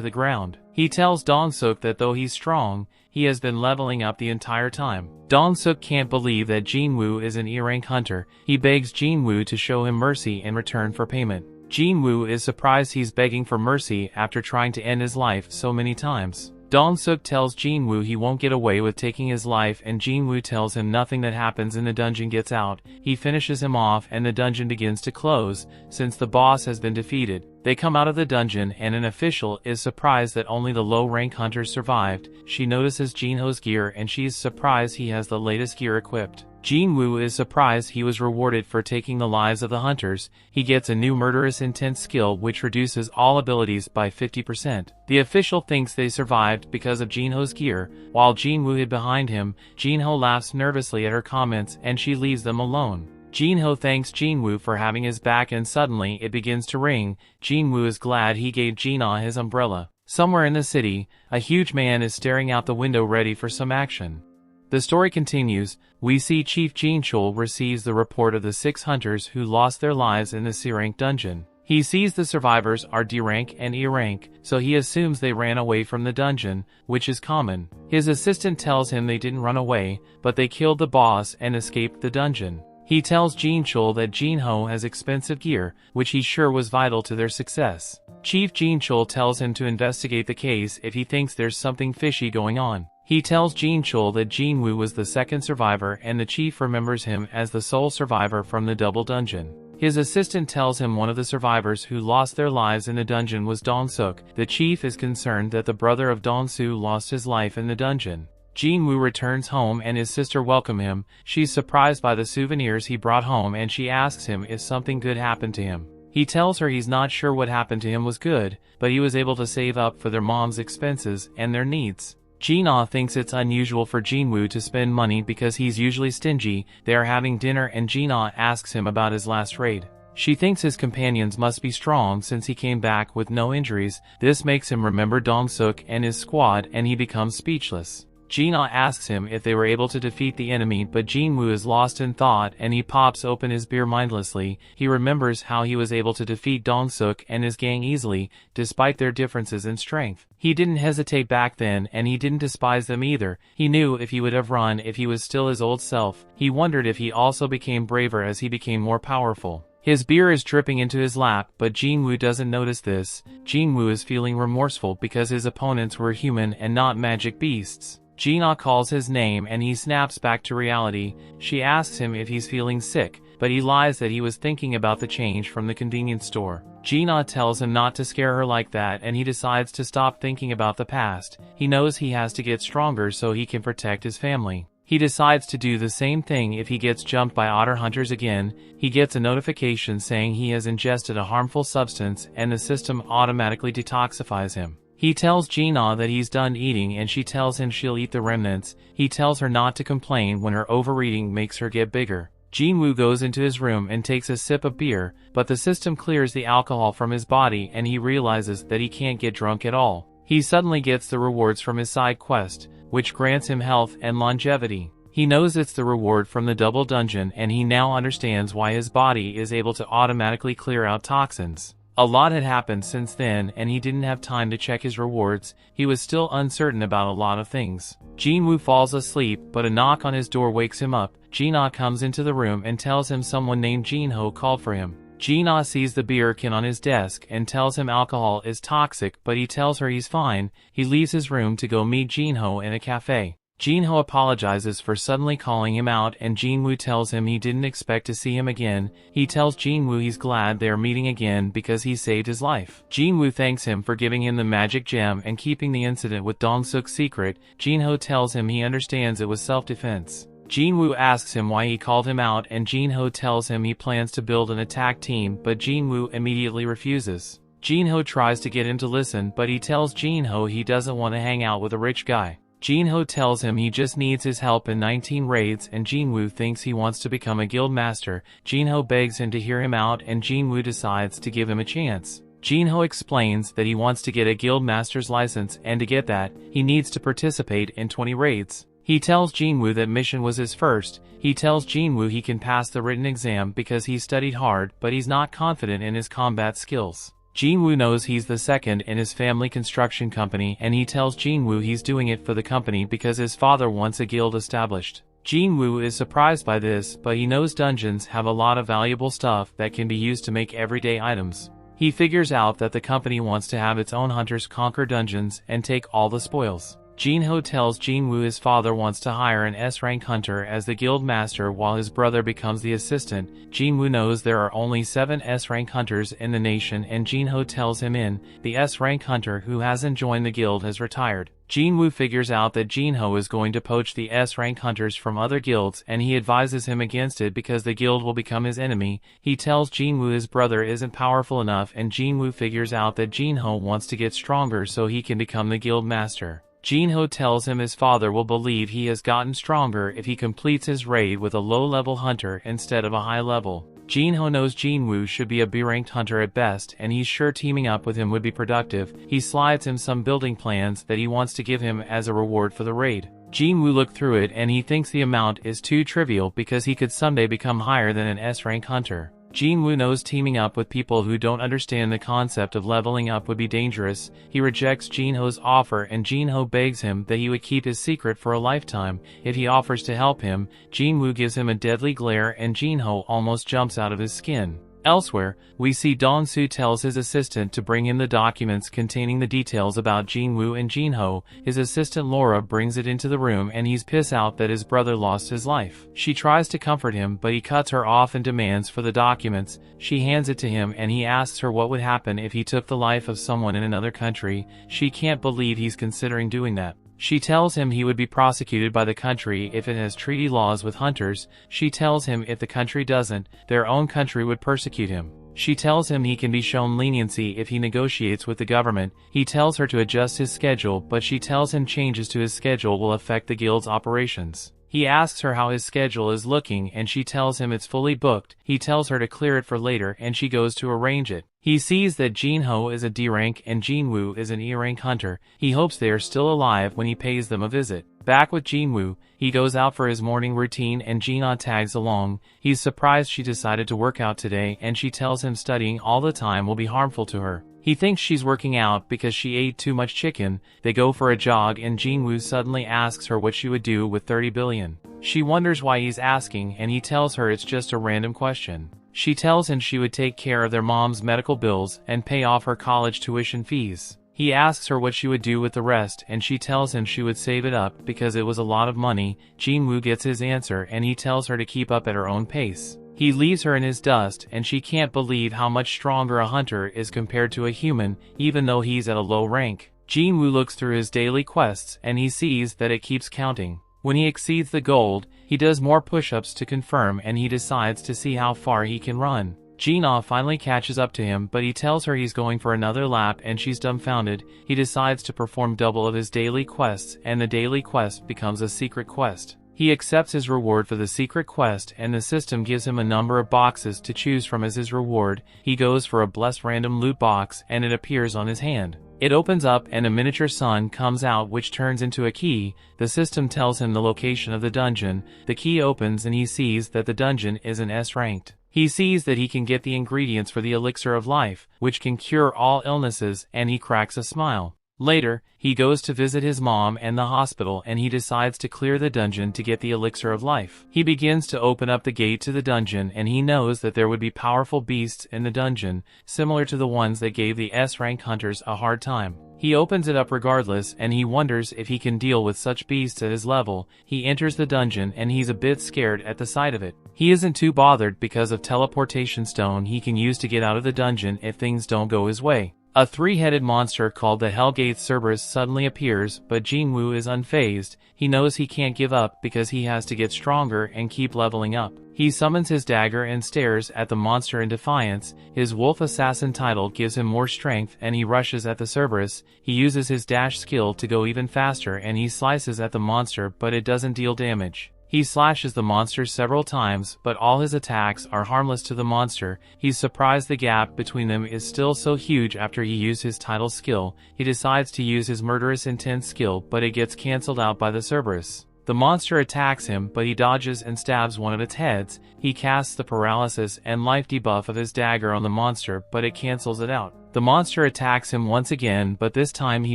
the ground. He tells Dong-suk that though he's strong, he has been leveling up the entire time. Dong-suk can't believe that Jin-Woo is an E-rank hunter. He begs Jin-Woo to show him mercy in return for payment. Jin-Woo is surprised he's begging for mercy after trying to end his life so many times. Dong-suk tells Jin-Woo he won't get away with taking his life, and Jin-Woo tells him nothing that happens in the dungeon gets out. He finishes him off and the dungeon begins to close, since the boss has been defeated. They come out of the dungeon and an official is surprised that only the low-rank hunters survived. She notices Jin-Ho's gear and she is surprised he has the latest gear equipped. Jin-Woo is surprised he was rewarded for taking the lives of the hunters. He gets a new murderous intense skill which reduces all abilities by 50%. The official thinks they survived because of Jin-Ho's gear. While Jin-Woo hid behind him, Jin-Ho laughs nervously at her comments and she leaves them alone. Jin-Ho thanks Jin-Woo for having his back and suddenly it begins to rain. Jin-Woo is glad he gave Jin-Ah his umbrella. Somewhere in the city, a huge man is staring out the window ready for some action. The story continues. We see Chief Jin-Chul receives the report of the 6 hunters who lost their lives in the C-rank dungeon. He sees the survivors are D-rank and E-rank, so he assumes they ran away from the dungeon, which is common. His assistant tells him they didn't run away, but they killed the boss and escaped the dungeon. He tells Jin-Chul that Jin-Ho has expensive gear, which he's sure was vital to their success. Chief Jin-Chul tells him to investigate the case if he thinks there's something fishy going on. He tells Jin-Chul that Jin-Woo was the second survivor and the chief remembers him as the sole survivor from the double dungeon. His assistant tells him one of the survivors who lost their lives in the dungeon was Dong-suk. The chief is concerned that the brother of Dong-soo lost his life in the dungeon. Jin-Woo returns home and his sister welcomes him. She's surprised by the souvenirs he brought home and she asks him if something good happened to him. He tells her he's not sure what happened to him was good, but he was able to save up for their mom's expenses and their needs. Jin-Ah thinks it's unusual for Jin-Woo to spend money because he's usually stingy. They are having dinner and Jin-Ah asks him about his last raid. She thinks his companions must be strong since he came back with no injuries. This makes him remember Dong-suk and his squad and he becomes speechless. Jin-Ah asks him if they were able to defeat the enemy, but Jin-Woo is lost in thought and he pops open his beer mindlessly. He remembers how he was able to defeat Dong-suk and his gang easily, despite their differences in strength. He didn't hesitate back then and he didn't despise them either. He knew if he would have run if he was still his old self. He wondered if he also became braver as he became more powerful. His beer is dripping into his lap, but Jin-Woo doesn't notice this. Jin-Woo is feeling remorseful because his opponents were human and not magic beasts. Jin-Ah calls his name and he snaps back to reality. She asks him if he's feeling sick, but he lies that he was thinking about the change from the convenience store. Jin-Ah tells him not to scare her like that and he decides to stop thinking about the past. He knows he has to get stronger so he can protect his family. He decides to do the same thing if he gets jumped by otter hunters again. He gets a notification saying he has ingested a harmful substance and the system automatically detoxifies him. He tells Jin-Ah that he's done eating and she tells him she'll eat the remnants. He tells her not to complain when her overeating makes her get bigger. Jin-Woo goes into his room and takes a sip of beer, but the system clears the alcohol from his body and he realizes that he can't get drunk at all. He suddenly gets the rewards from his side quest, which grants him health and longevity. He knows it's the reward from the double dungeon and he now understands why his body is able to automatically clear out toxins. A lot had happened since then and he didn't have time to check his rewards. He was still uncertain about a lot of things. Jin-Woo falls asleep, but a knock on his door wakes him up. Jin-Ah comes into the room and tells him someone named Jin-Ho called for him. Jin-Ah sees the beer can on his desk and tells him alcohol is toxic, but he tells her he's fine. He leaves his room to go meet Jin-Ho in a cafe. Jin-Ho apologizes for suddenly calling him out and Jin-Woo tells him he didn't expect to see him again. He tells Jin-Woo he's glad they are meeting again because he saved his life. Jin-Woo thanks him for giving him the magic gem and keeping the incident with Dong-suk secret. Jin-Ho tells him he understands it was self-defense. Jin-Woo asks him why he called him out and Jin-Ho tells him he plans to build an attack team, but Jin-Woo immediately refuses. Jin-Ho tries to get him to listen, but he tells Jin-Ho he doesn't want to hang out with a rich guy. Jin-Ho tells him he just needs his help in 19 raids and Jin-Woo thinks he wants to become a guild master. Jin-Ho begs him to hear him out and Jin-Woo decides to give him a chance. Jin-Ho explains that he wants to get a guild master's license and to get that, he needs to participate in 20 raids. He tells Jin-Woo that mission was his first. He tells Jin-Woo he can pass the written exam because he studied hard, but he's not confident in his combat skills. Jin-Woo knows he's the second in his family construction company and he tells Jin-Woo he's doing it for the company because his father wants a guild established. Jin-Woo is surprised by this, but he knows dungeons have a lot of valuable stuff that can be used to make everyday items. He figures out that the company wants to have its own hunters conquer dungeons and take all the spoils. Jin-Ho tells Jin-Woo his father wants to hire an S-rank hunter as the guild master while his brother becomes the assistant. Jin-Woo knows there are only 7 S-rank hunters in the nation, and Jin-Ho tells him the S-rank hunter who hasn't joined the guild has retired. Jin-Woo figures out that Jin-Ho is going to poach the S-rank hunters from other guilds, and he advises him against it because the guild will become his enemy. He tells Jin-Woo his brother isn't powerful enough, and Jin-Woo figures out that Jin-Ho wants to get stronger so he can become the guild master. Jin-Ho tells him his father will believe he has gotten stronger if he completes his raid with a low-level hunter instead of a high-level. Jin-Ho knows Jin-Woo should be a B-ranked hunter at best, and he's sure teaming up with him would be productive. He slides him some building plans that he wants to give him as a reward for the raid. Jin-Woo looked through it and he thinks the amount is too trivial because he could someday become higher than an S-rank hunter. Jin-Woo knows teaming up with people who don't understand the concept of leveling up would be dangerous. He rejects Jin-Ho's offer, and Jin-Ho begs him that he would keep his secret for a lifetime. If he offers to help him, Jin-Woo gives him a deadly glare and Jin-Ho almost jumps out of his skin. Elsewhere, we see Dong-Soo tells his assistant to bring him the documents containing the details about Jin-Woo and Jin-Ho. His assistant Laura brings it into the room and he's pissed out that his brother lost his life. She tries to comfort him, but he cuts her off and demands for the documents. She hands it to him and he asks her what would happen if he took the life of someone in another country. She can't believe he's considering doing that. She tells him he would be prosecuted by the country if it has treaty laws with hunters. She tells him if the country doesn't, their own country would persecute him. She tells him he can be shown leniency if he negotiates with the government. He tells her to adjust his schedule, but she tells him changes to his schedule will affect the guild's operations. He asks her how his schedule is looking and she tells him it's fully booked. He tells her to clear it for later and she goes to arrange it. He sees that Jin-Ho is a D-rank and Jin-Woo is an E-rank hunter. He hopes they are still alive when he pays them a visit. Back with Jin-Woo, he goes out for his morning routine and Jin-Ah tags along. He's surprised she decided to work out today and she tells him studying all the time will be harmful to her. He thinks she's working out because she ate too much chicken. They go for a jog and Jin-Woo suddenly asks her what she would do with 30 billion. She wonders why he's asking and he tells her it's just a random question. She tells him she would take care of their mom's medical bills and pay off her college tuition fees. He asks her what she would do with the rest and she tells him she would save it up because it was a lot of money. Jin-Woo gets his answer and he tells her to keep up at her own pace. He leaves her in his dust and she can't believe how much stronger a hunter is compared to a human, even though he's at a low rank. Jin-Woo looks through his daily quests and he sees that it keeps counting. When he exceeds the gold, he does more push-ups to confirm and he decides to see how far he can run. Jin-Ah finally catches up to him, but he tells her he's going for another lap and she's dumbfounded. He decides to perform double of his daily quests and the daily quest becomes a secret quest. He accepts his reward for the secret quest and the system gives him a number of boxes to choose from as his reward. He goes for a blessed random loot box and it appears on his hand. It opens up and a miniature sun comes out which turns into a key. The system tells him the location of the dungeon. The key opens and he sees that the dungeon is an S-ranked. He sees that he can get the ingredients for the elixir of life, which can cure all illnesses, and he cracks a smile. Later, he goes to visit his mom and the hospital and he decides to clear the dungeon to get the elixir of life. He begins to open up the gate to the dungeon and he knows that there would be powerful beasts in the dungeon, similar to the ones that gave the S-rank hunters a hard time. He opens it up regardless and he wonders if he can deal with such beasts at his level. He enters the dungeon and he's a bit scared at the sight of it. He isn't too bothered because of teleportation stone he can use to get out of the dungeon if things don't go his way. A 3-headed monster called the Hellgate Cerberus suddenly appears, but Jin-Woo is unfazed. He knows he can't give up because he has to get stronger and keep leveling up. He summons his dagger and stares at the monster in defiance. His wolf assassin title gives him more strength and he rushes at the Cerberus. He uses his dash skill to go even faster and he slices at the monster, but it doesn't deal damage. He slashes the monster several times, but all his attacks are harmless to the monster. He's surprised the gap between them is still so huge after he used his title skill. He decides to use his murderous intent skill, but it gets cancelled out by the Cerberus. The monster attacks him, but he dodges and stabs one of its heads. He casts the paralysis and life debuff of his dagger on the monster, but it cancels it out. The monster attacks him once again, but this time he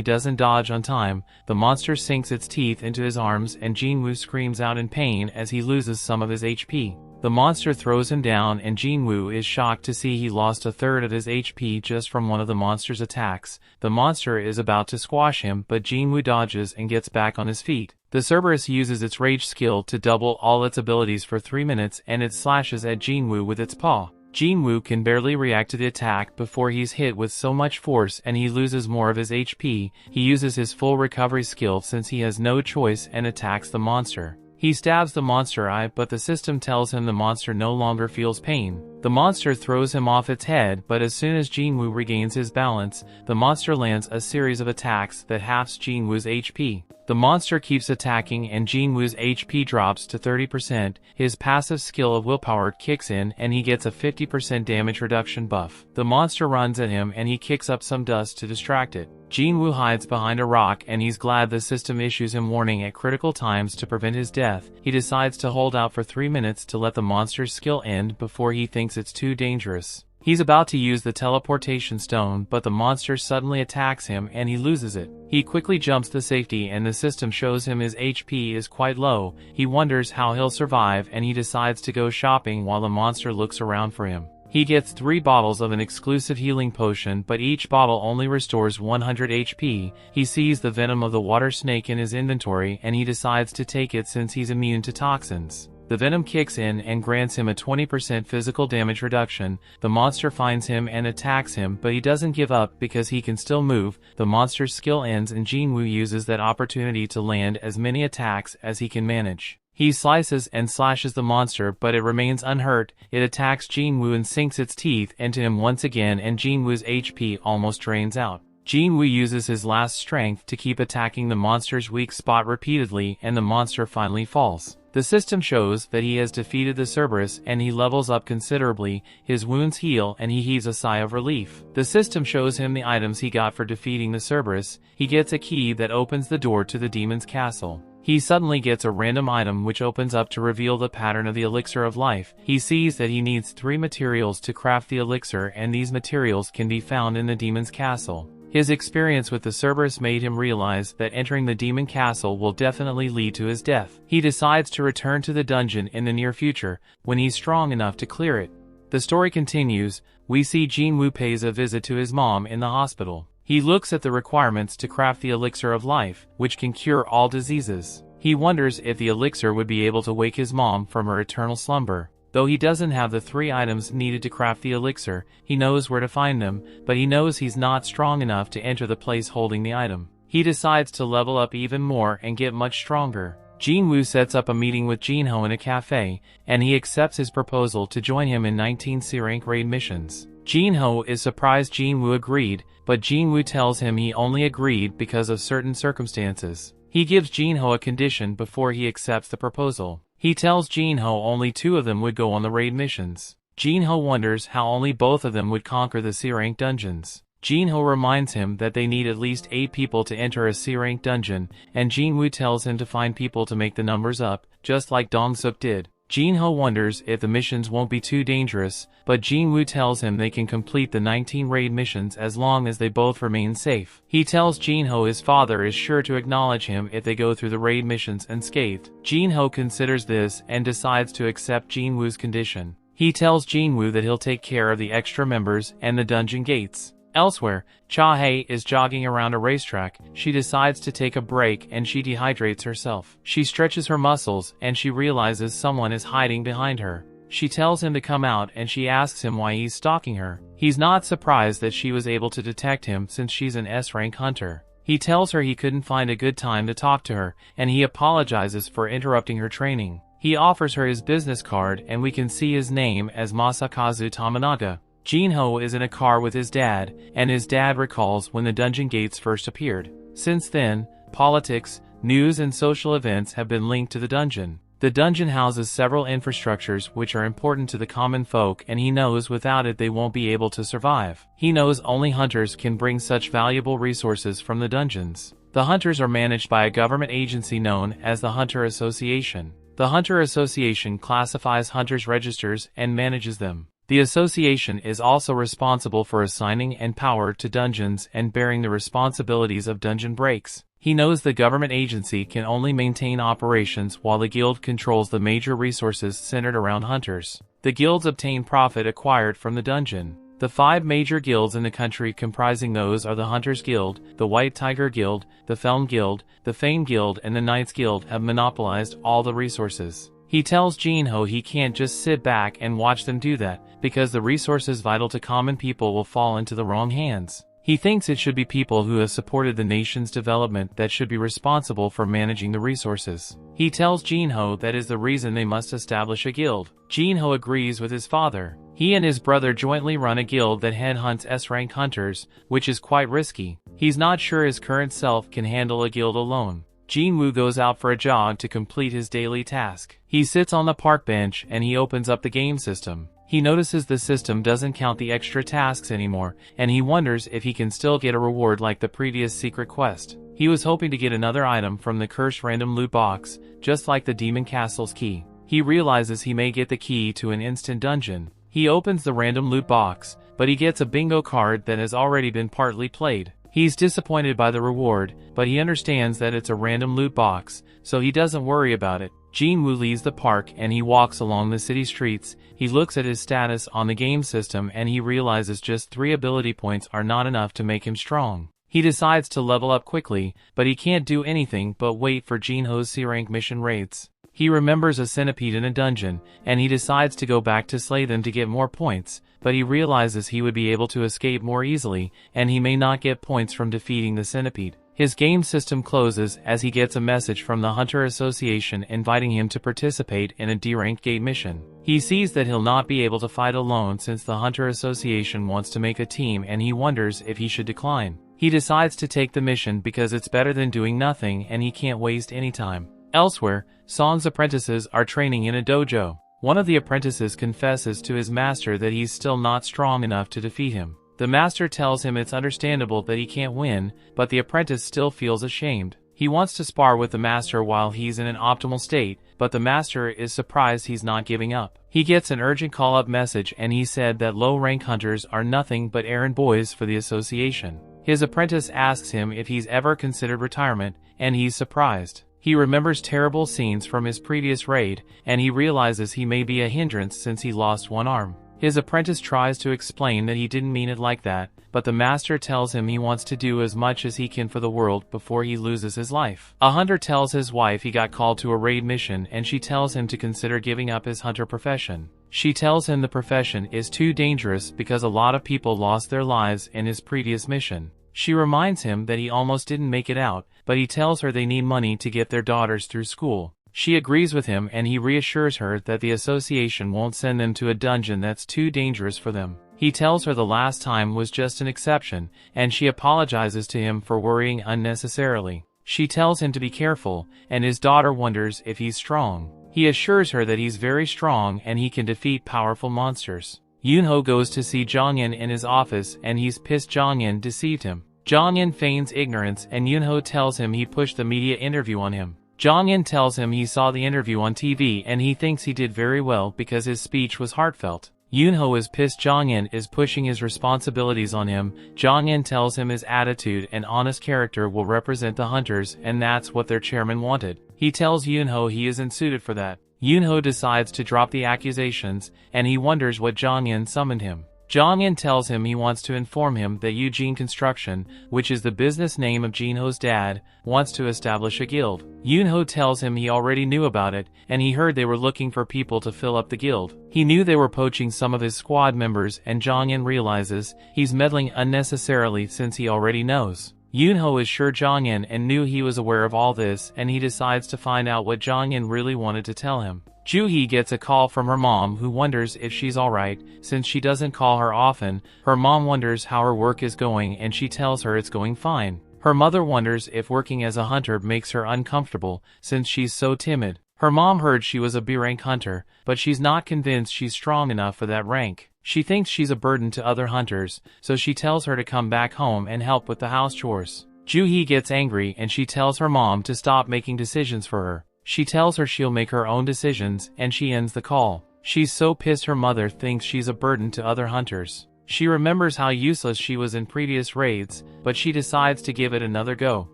doesn't dodge on time. The monster sinks its teeth into his arms and Jin-Woo screams out in pain as he loses some of his HP. The monster throws him down and Jin-Woo is shocked to see he lost a third of his HP just from one of the monster's attacks. The monster is about to squash him, but Jin-Woo dodges and gets back on his feet. The Cerberus uses its rage skill to double all its abilities for 3 minutes and it slashes at Jin-Woo with its paw. Jin-Woo can barely react to the attack before he's hit with so much force and he loses more of his HP. He uses his full recovery skill since he has no choice and attacks the monster. He stabs the monster eye, but the system tells him the monster no longer feels pain. The monster throws him off its head, but as soon as Jin-Woo regains his balance, the monster lands a series of attacks that halves Jin-Woo's HP. The monster keeps attacking and Jin-Woo's HP drops to 30%. His passive skill of Overpowered kicks in and he gets a 50% damage reduction buff. The monster runs at him and he kicks up some dust to distract it. Jin-Woo hides behind a rock and he's glad the system issues him warning at critical times to prevent his death. He decides to hold out for 3 minutes to let the monster's skill end before he thinks it's too dangerous. He's about to use the teleportation stone, but the monster suddenly attacks him and he loses it. He quickly jumps to safety and the system shows him his HP is quite low. He wonders how he'll survive and he decides to go shopping while the monster looks around for him. He gets 3 bottles of an exclusive healing potion, but each bottle only restores 100 HP. He sees the venom of the water snake in his inventory and he decides to take it since he's immune to toxins. The venom kicks in and grants him a 20% physical damage reduction. The monster finds him and attacks him, but he doesn't give up because he can still move. The monster's skill ends and Jin-Woo uses that opportunity to land as many attacks as he can manage. He slices and slashes the monster, but it remains unhurt. It attacks Jin-Woo and sinks its teeth into him once again and Jin-Woo's HP almost drains out. Jin-Woo uses his last strength to keep attacking the monster's weak spot repeatedly and the monster finally falls. The system shows that he has defeated the Cerberus and he levels up considerably. His wounds heal and he heaves a sigh of relief. The system shows him the items he got for defeating the Cerberus. He gets a key that opens the door to the demon's castle. He suddenly gets a random item which opens up to reveal the pattern of the elixir of life. He sees that he needs 3 materials to craft the elixir and these materials can be found in the demon's castle. His experience with the Cerberus made him realize that entering the demon castle will definitely lead to his death. He decides to return to the dungeon in the near future, when he's strong enough to clear it. The story continues. We see Jin-Woo pays a visit to his mom in the hospital. He looks at the requirements to craft the elixir of life, which can cure all diseases. He wonders if the elixir would be able to wake his mom from her eternal slumber. Though he doesn't have the 3 items needed to craft the elixir, he knows where to find them, but he knows he's not strong enough to enter the place holding the item. He decides to level up even more and get much stronger. Jin-Woo sets up a meeting with Jin-Ho in a cafe, and he accepts his proposal to join him in 19 C-rank raid missions. Jin-Ho is surprised Jin-Woo agreed, but Jin-Woo tells him he only agreed because of certain circumstances. He gives Jin-Ho a condition before he accepts the proposal. He tells Jin-Ho only 2 of them would go on the raid missions. Jin-Ho wonders how only both of them would conquer the C-rank dungeons. Jin-Ho reminds him that they need at least 8 people to enter a C-rank dungeon, and Jin-Woo tells him to find people to make the numbers up, just like Dong-Suk did. Jin-Ho wonders if the missions won't be too dangerous, but Jin-Woo tells him they can complete the 19 raid missions as long as they both remain safe. He tells Jin-Ho his father is sure to acknowledge him if they go through the raid missions unscathed. Jin-Ho considers this and decides to accept Jin-Woo's condition. He tells Jin-Woo that he'll take care of the extra members and the dungeon gates. Elsewhere, Cha-Hae is jogging around a racetrack. She decides to take a break and she dehydrates herself. She stretches her muscles and she realizes someone is hiding behind her. She tells him to come out and she asks him why he's stalking her. He's not surprised that she was able to detect him since she's an S-rank hunter. He tells her he couldn't find a good time to talk to her and he apologizes for interrupting her training. He offers her his business card and we can see his name as Masakazu Tamanaga. Jin-Ho is in a car with his dad, and his dad recalls when the dungeon gates first appeared. Since then, politics, news and social events have been linked to the dungeon. The dungeon houses several infrastructures which are important to the common folk and he knows without it they won't be able to survive. He knows only hunters can bring such valuable resources from the dungeons. The hunters are managed by a government agency known as the Hunter Association. The Hunter Association classifies hunters' registers and manages them. The association is also responsible for assigning and power to dungeons and bearing the responsibilities of dungeon breaks. He knows the government agency can only maintain operations while the guild controls the major resources centered around hunters. The guilds obtain profit acquired from the dungeon. The 5 major guilds in the country comprising those are the Hunters Guild, the White Tiger Guild, the Felm Guild, the Fame Guild and the Knights Guild have monopolized all the resources. He tells Jin-Woo he can't just sit back and watch them do that, because the resources vital to common people will fall into the wrong hands. He thinks it should be people who have supported the nation's development that should be responsible for managing the resources. He tells Jin-Woo that is the reason they must establish a guild. Jin-Woo agrees with his father. He and his brother jointly run a guild that headhunts S-rank hunters, which is quite risky. He's not sure his current self can handle a guild alone. Jin-Woo goes out for a jog to complete his daily task. He sits on the park bench and he opens up the game system. He notices the system doesn't count the extra tasks anymore, and he wonders if he can still get a reward like the previous secret quest. He was hoping to get another item from the cursed random loot box, just like the Demon Castle's key. He realizes he may get the key to an instant dungeon. He opens the random loot box, but he gets a bingo card that has already been partly played. He's disappointed by the reward, but he understands that it's a random loot box, so he doesn't worry about it. Jin-Woo leaves the park and he walks along the city streets. He looks at his status on the game system and he realizes just 3 ability points are not enough to make him strong. He decides to level up quickly, but he can't do anything but wait for Jin-Woo's C-rank mission raids. He remembers a centipede in a dungeon, and he decides to go back to slay them to get more points, but he realizes he would be able to escape more easily, and he may not get points from defeating the centipede. His game system closes as he gets a message from the Hunter Association inviting him to participate in a D-rank gate mission. He sees that he'll not be able to fight alone since the Hunter Association wants to make a team and he wonders if he should decline. He decides to take the mission because it's better than doing nothing and he can't waste any time. Elsewhere, Son's apprentices are training in a dojo. One of the apprentices confesses to his master that he's still not strong enough to defeat him. The master tells him it's understandable that he can't win, but the apprentice still feels ashamed. He wants to spar with the master while he's in an optimal state, but the master is surprised he's not giving up. He gets an urgent call-up message and he said that low-rank hunters are nothing but errand boys for the association. His apprentice asks him if he's ever considered retirement, and he's surprised. He remembers terrible scenes from his previous raid, and he realizes he may be a hindrance since he lost one arm. His apprentice tries to explain that he didn't mean it like that, but the master tells him he wants to do as much as he can for the world before he loses his life. A hunter tells his wife he got called to a raid mission and she tells him to consider giving up his hunter profession. She tells him the profession is too dangerous because a lot of people lost their lives in his previous mission. She reminds him that he almost didn't make it out, but he tells her they need money to get their daughters through school. She agrees with him and he reassures her that the association won't send them to a dungeon that's too dangerous for them. He tells her the last time was just an exception, and she apologizes to him for worrying unnecessarily. She tells him to be careful, and his daughter wonders if he's strong. He assures her that he's very strong and he can defeat powerful monsters. Yunho goes to see Zhongyan in his office and he's pissed Zhongyan deceived him. Zhongyan feigns ignorance and Yunho tells him he pushed the media interview on him. Zhongyan tells him he saw the interview on TV and he thinks he did very well because his speech was heartfelt. Yunho is pissed Zhongyan is pushing his responsibilities on him. Zhongyan tells him his attitude and honest character will represent the hunters and that's what their chairman wanted. He tells Yunho he isn't suited for that. Yunho decides to drop the accusations and he wonders what Zhongyan summoned him. Zhongyan tells him he wants to inform him that Eugene Construction, which is the business name of Jinho's dad, wants to establish a guild. Yunho tells him he already knew about it, and he heard they were looking for people to fill up the guild. He knew they were poaching some of his squad members and Zhongyan realizes he's meddling unnecessarily since he already knows. Yunho is sure Zhongyan and knew he was aware of all this and he decides to find out what Zhongyan really wanted to tell him. Juhee gets a call from her mom who wonders if she's alright, since she doesn't call her often. Her mom wonders how her work is going and she tells her it's going fine. Her mother wonders if working as a hunter makes her uncomfortable, since she's so timid. Her mom heard she was a B-rank hunter, but she's not convinced she's strong enough for that rank. She thinks she's a burden to other hunters, so she tells her to come back home and help with the house chores. Juhee gets angry and she tells her mom to stop making decisions for her. She tells her she'll make her own decisions and she ends the call. She's so pissed her mother thinks she's a burden to other hunters. She remembers how useless she was in previous raids, but she decides to give it another go.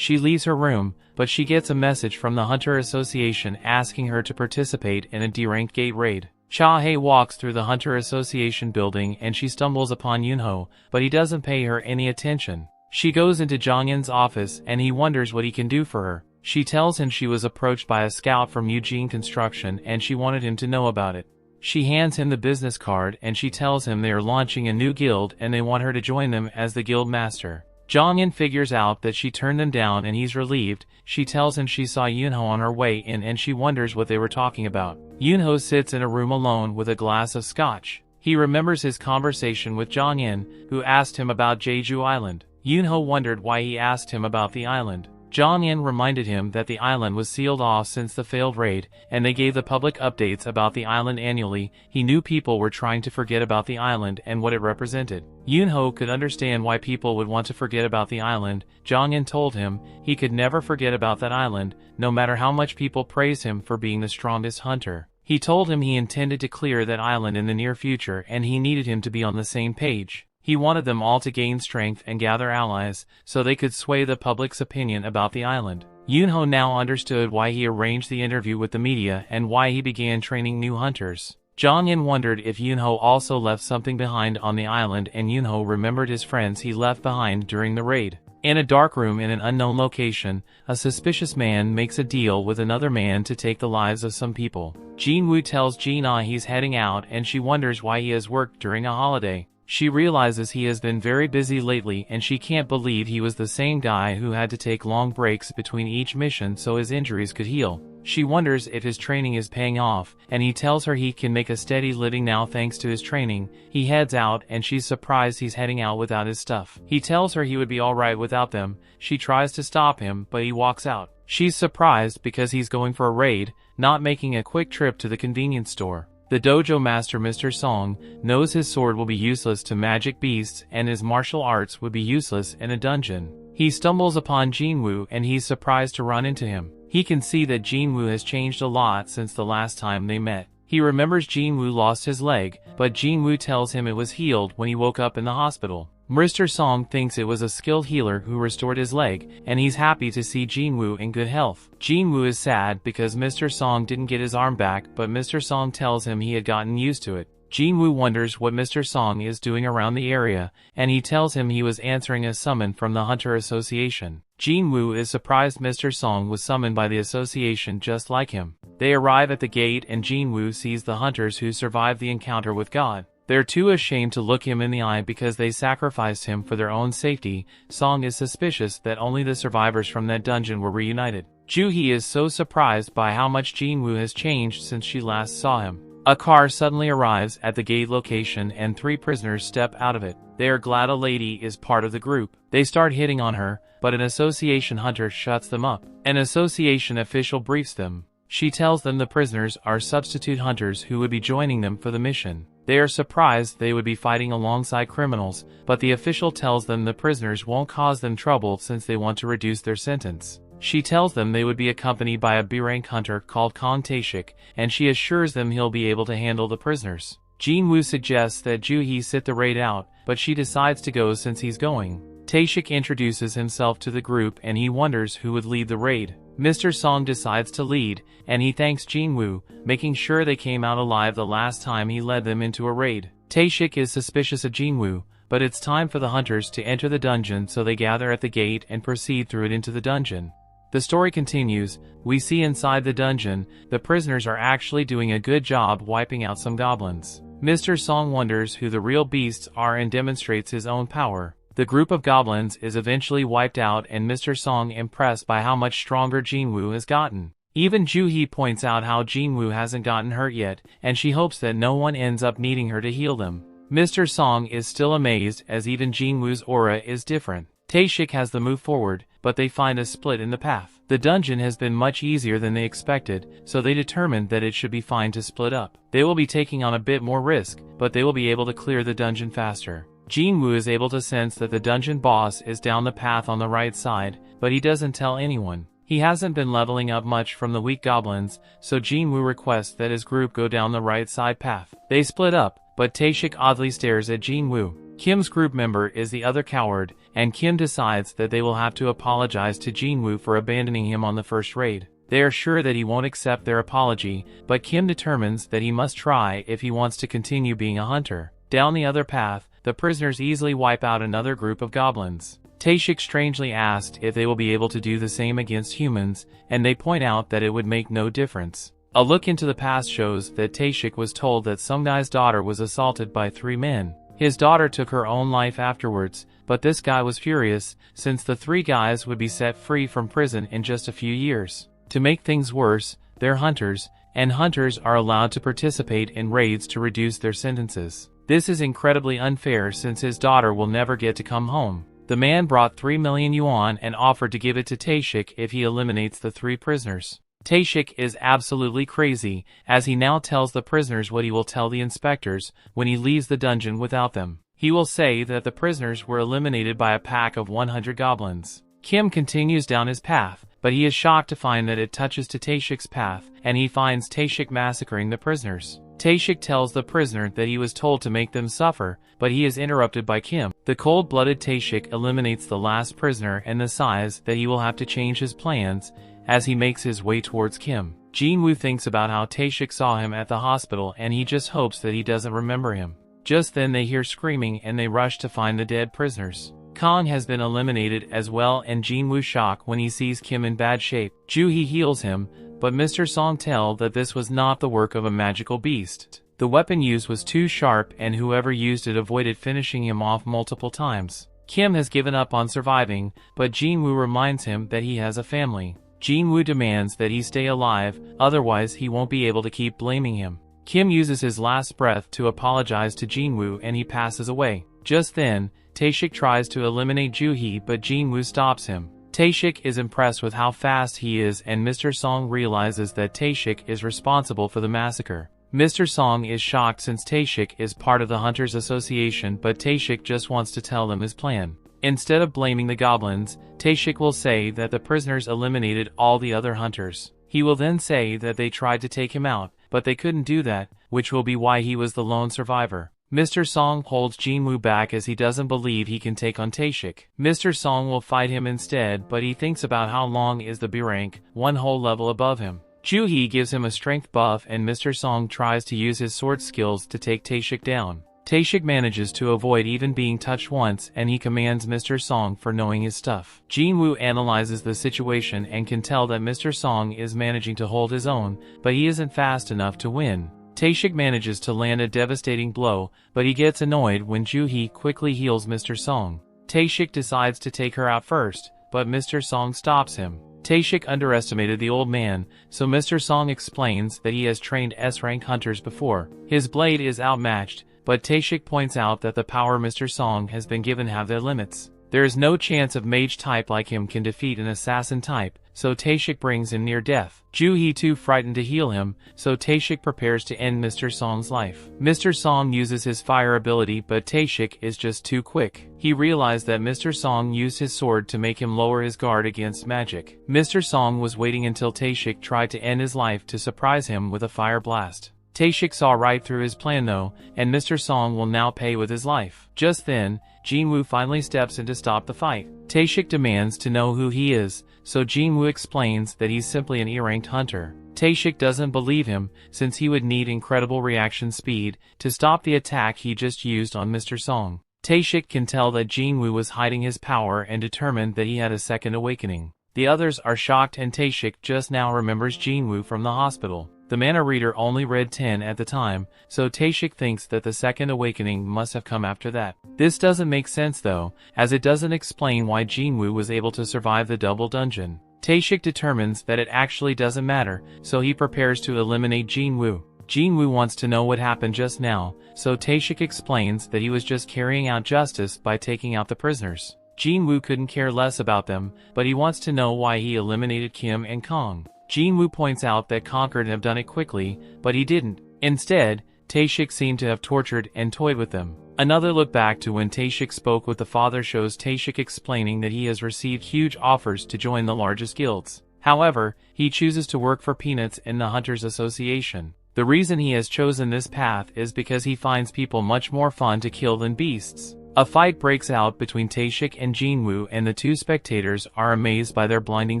She leaves her room, but she gets a message from the Hunter Association asking her to participate in a D-rank gate raid. Cha-hae walks through the Hunter Association building and she stumbles upon Yunho, but he doesn't pay her any attention. She goes into Jong-in's office and he wonders what he can do for her. She tells him she was approached by a scout from Eugene Construction and she wanted him to know about it. She hands him the business card and she tells him they are launching a new guild and they want her to join them as the guild master. Jong-in figures out that she turned them down and he's relieved. She tells him she saw Yunho on her way in and she wonders what they were talking about. Yunho sits in a room alone with a glass of scotch. He remembers his conversation with Jong-in, who asked him about Jeju Island. Yunho wondered why he asked him about the island. Jong-in reminded him that the island was sealed off since the failed raid, and they gave the public updates about the island annually. He knew people were trying to forget about the island and what it represented. Yunho could understand why people would want to forget about the island. Jong-in told him he could never forget about that island, no matter how much people praised him for being the strongest hunter. He told him he intended to clear that island in the near future and he needed him to be on the same page. He wanted them all to gain strength and gather allies, so they could sway the public's opinion about the island. Yunho now understood why he arranged the interview with the media and why he began training new hunters. Jong-in wondered if Yunho also left something behind on the island, and Yunho remembered his friends he left behind during the raid. In a dark room in an unknown location, a suspicious man makes a deal with another man to take the lives of some people. Jin-Woo tells Jin-Ah he's heading out and she wonders why he has worked during a holiday. She realizes he has been very busy lately and she can't believe he was the same guy who had to take long breaks between each mission so his injuries could heal. She wonders if his training is paying off, and he tells her he can make a steady living now thanks to his training. He heads out and she's surprised he's heading out without his stuff. He tells her he would be alright without them. She tries to stop him, but he walks out. She's surprised because he's going for a raid, not making a quick trip to the convenience store. The dojo master Mr. Song knows his sword will be useless to magic beasts and his martial arts would be useless in a dungeon. He stumbles upon Jin-Woo and he's surprised to run into him. He can see that Jin-Woo has changed a lot since the last time they met. He remembers Jin-Woo lost his leg, but Jin-Woo tells him it was healed when he woke up in the hospital. Mr. Song thinks it was a skilled healer who restored his leg, and he's happy to see Jin-Woo in good health. Jin-Woo is sad because Mr. Song didn't get his arm back, but Mr. Song tells him he had gotten used to it. Jin-Woo wonders what Mr. Song is doing around the area, and he tells him he was answering a summon from the Hunter Association. Jin-Woo is surprised Mr. Song was summoned by the association just like him. They arrive at the gate and Jin-Woo sees the hunters who survived the encounter with God. They're too ashamed to look him in the eye because they sacrificed him for their own safety. Song is suspicious that only the survivors from that dungeon were reunited. Ju-hee is so surprised by how much Jin-Woo has changed since she last saw him. A car suddenly arrives at the gate location and 3 prisoners step out of it. They are glad a lady is part of the group. They start hitting on her, but an association hunter shuts them up. An association official briefs them. She tells them the prisoners are substitute hunters who would be joining them for the mission. They are surprised they would be fighting alongside criminals, but the official tells them the prisoners won't cause them trouble since they want to reduce their sentence. She tells them they would be accompanied by a B-rank hunter called Kong Tae-shik, and she assures them he'll be able to handle the prisoners. Jin-Woo suggests that Ju-hee sit the raid out, but she decides to go since he's going. Tae-shik introduces himself to the group and he wonders who would lead the raid. Mr. Song decides to lead, and he thanks Jin-Woo, making sure they came out alive the last time he led them into a raid. Tae-shik is suspicious of Jin-Woo, but it's time for the hunters to enter the dungeon, so they gather at the gate and proceed through it into the dungeon. The story continues. We see inside the dungeon, the prisoners are actually doing a good job wiping out some goblins. Mr. Song wonders who the real beasts are and demonstrates his own power. The group of goblins is eventually wiped out and Mr. Song impressed by how much stronger Jin-Woo has gotten. Even Ju-hee points out how Jin-Woo hasn't gotten hurt yet, and she hopes that no one ends up needing her to heal them. Mr. Song is still amazed as even Jin-Woo's aura is different. Tae-shik has the move forward, but they find a split in the path. The dungeon has been much easier than they expected, so they determined that it should be fine to split up. They will be taking on a bit more risk, but they will be able to clear the dungeon faster. Jin-Woo is able to sense that the dungeon boss is down the path on the right side, but he doesn't tell anyone. He hasn't been leveling up much from the weak goblins, so Jin-Woo requests that his group go down the right side path. They split up, but Tae-shik oddly stares at Jin-Woo. Kim's group member is the other coward, and Kim decides that they will have to apologize to Jin-Woo for abandoning him on the first raid. They are sure that he won't accept their apology, but Kim determines that he must try if he wants to continue being a hunter. Down the other path, the prisoners easily wipe out another group of goblins. Taeshik strangely asked if they will be able to do the same against humans, and they point out that it would make no difference. A look into the past shows that Taeshik was told that some guy's daughter was assaulted by 3 men. His daughter took her own life afterwards, but this guy was furious, since the 3 guys would be set free from prison in just a few years. To make things worse, they're hunters, and hunters are allowed to participate in raids to reduce their sentences. This is incredibly unfair since his daughter will never get to come home. The man brought 3 million yuan and offered to give it to Taeshik if he eliminates the 3 prisoners. Taeshik is absolutely crazy, as he now tells the prisoners what he will tell the inspectors when he leaves the dungeon without them. He will say that the prisoners were eliminated by a pack of 100 goblins. Kim continues down his path, but he is shocked to find that it touches to Taeshik's path, and he finds Taeshik massacring the prisoners. Taeshik tells the prisoner that he was told to make them suffer, but he is interrupted by Kim. The cold-blooded Taeshik eliminates the last prisoner and decides that he will have to change his plans as he makes his way towards Kim. Jin-Woo thinks about how Taeshik saw him at the hospital and he just hopes that he doesn't remember him. Just then they hear screaming and they rush to find the dead prisoners. Kong has been eliminated as well, and Jin-Woo shocked when he sees Kim in bad shape. Ju-hee heals him, but Mr. Song tells that this was not the work of a magical beast. The weapon used was too sharp and whoever used it avoided finishing him off multiple times. Kim has given up on surviving, but Jin-Woo reminds him that he has a family. Jin-Woo demands that he stay alive, otherwise he won't be able to keep blaming him. Kim uses his last breath to apologize to Jin-Woo and he passes away. Just then, Taeshik tries to eliminate Ju-hee but Jin-Woo stops him. Taeshik is impressed with how fast he is and Mr. Song realizes that Taeshik is responsible for the massacre. Mr. Song is shocked since Taeshik is part of the Hunters Association, but Taeshik just wants to tell them his plan. Instead of blaming the goblins, Taeshik will say that the prisoners eliminated all the other hunters. He will then say that they tried to take him out, but they couldn't do that, which will be why he was the lone survivor. Mr. Song holds Jin-Woo back as he doesn't believe he can take on Taeshik. Mr. Song will fight him instead, but he thinks about how long is the B rank, 1 whole level above him. Ju-hee gives him a strength buff and Mr. Song tries to use his sword skills to take Taeshik down. Taeshik manages to avoid even being touched once and he commands Mr. Song for knowing his stuff. Jin-Woo analyzes the situation and can tell that Mr. Song is managing to hold his own, but he isn't fast enough to win. Taeshik manages to land a devastating blow, but he gets annoyed when Ju-hee quickly heals Mr. Song. Taeshik decides to take her out first, but Mr. Song stops him. Taeshik underestimated the old man, so Mr. Song explains that he has trained S-rank hunters before. His blade is outmatched, but Taeshik points out that the power Mr. Song has been given have their limits. There is no chance a mage type like him can defeat an assassin type, so Taeshik brings him near death. Ju-hee too frightened to heal him, so Taeshik prepares to end Mr. Song's life. Mr. Song uses his fire ability but Taeshik is just too quick. He realized that Mr. Song used his sword to make him lower his guard against magic. Mr. Song was waiting until Taeshik tried to end his life to surprise him with a fire blast. Taeshik saw right through his plan though, and Mr. Song will now pay with his life. Just then, Jin-Woo finally steps in to stop the fight. Taeshik demands to know who he is, so Jin-Woo explains that he's simply an E-ranked hunter. Taeshik doesn't believe him, since he would need incredible reaction speed to stop the attack he just used on Mr. Song. Taeshik can tell that Jin-Woo was hiding his power and determined that he had a second awakening. The others are shocked and Taeshik just now remembers Jin-Woo from the hospital. The mana reader only read 10 at the time, so Taeshik thinks that the second awakening must have come after that. This doesn't make sense though, as it doesn't explain why Jin-Woo was able to survive the double dungeon. Taeshik determines that it actually doesn't matter, so he prepares to eliminate Jin-Woo. Jin-Woo wants to know what happened just now, so Taeshik explains that he was just carrying out justice by taking out the prisoners. Jin-Woo couldn't care less about them, but he wants to know why he eliminated Kim and Kong. Jin-Woo points out that Kong could have done it quickly, but he didn't. Instead, Taeshik seemed to have tortured and toyed with them. Another look back to when Taeshik spoke with the father shows Taeshik explaining that he has received huge offers to join the largest guilds. However, he chooses to work for peanuts in the Hunters Association. The reason he has chosen this path is because he finds people much more fun to kill than beasts. A fight breaks out between Taeshik and Jin-Woo, and the two spectators are amazed by their blinding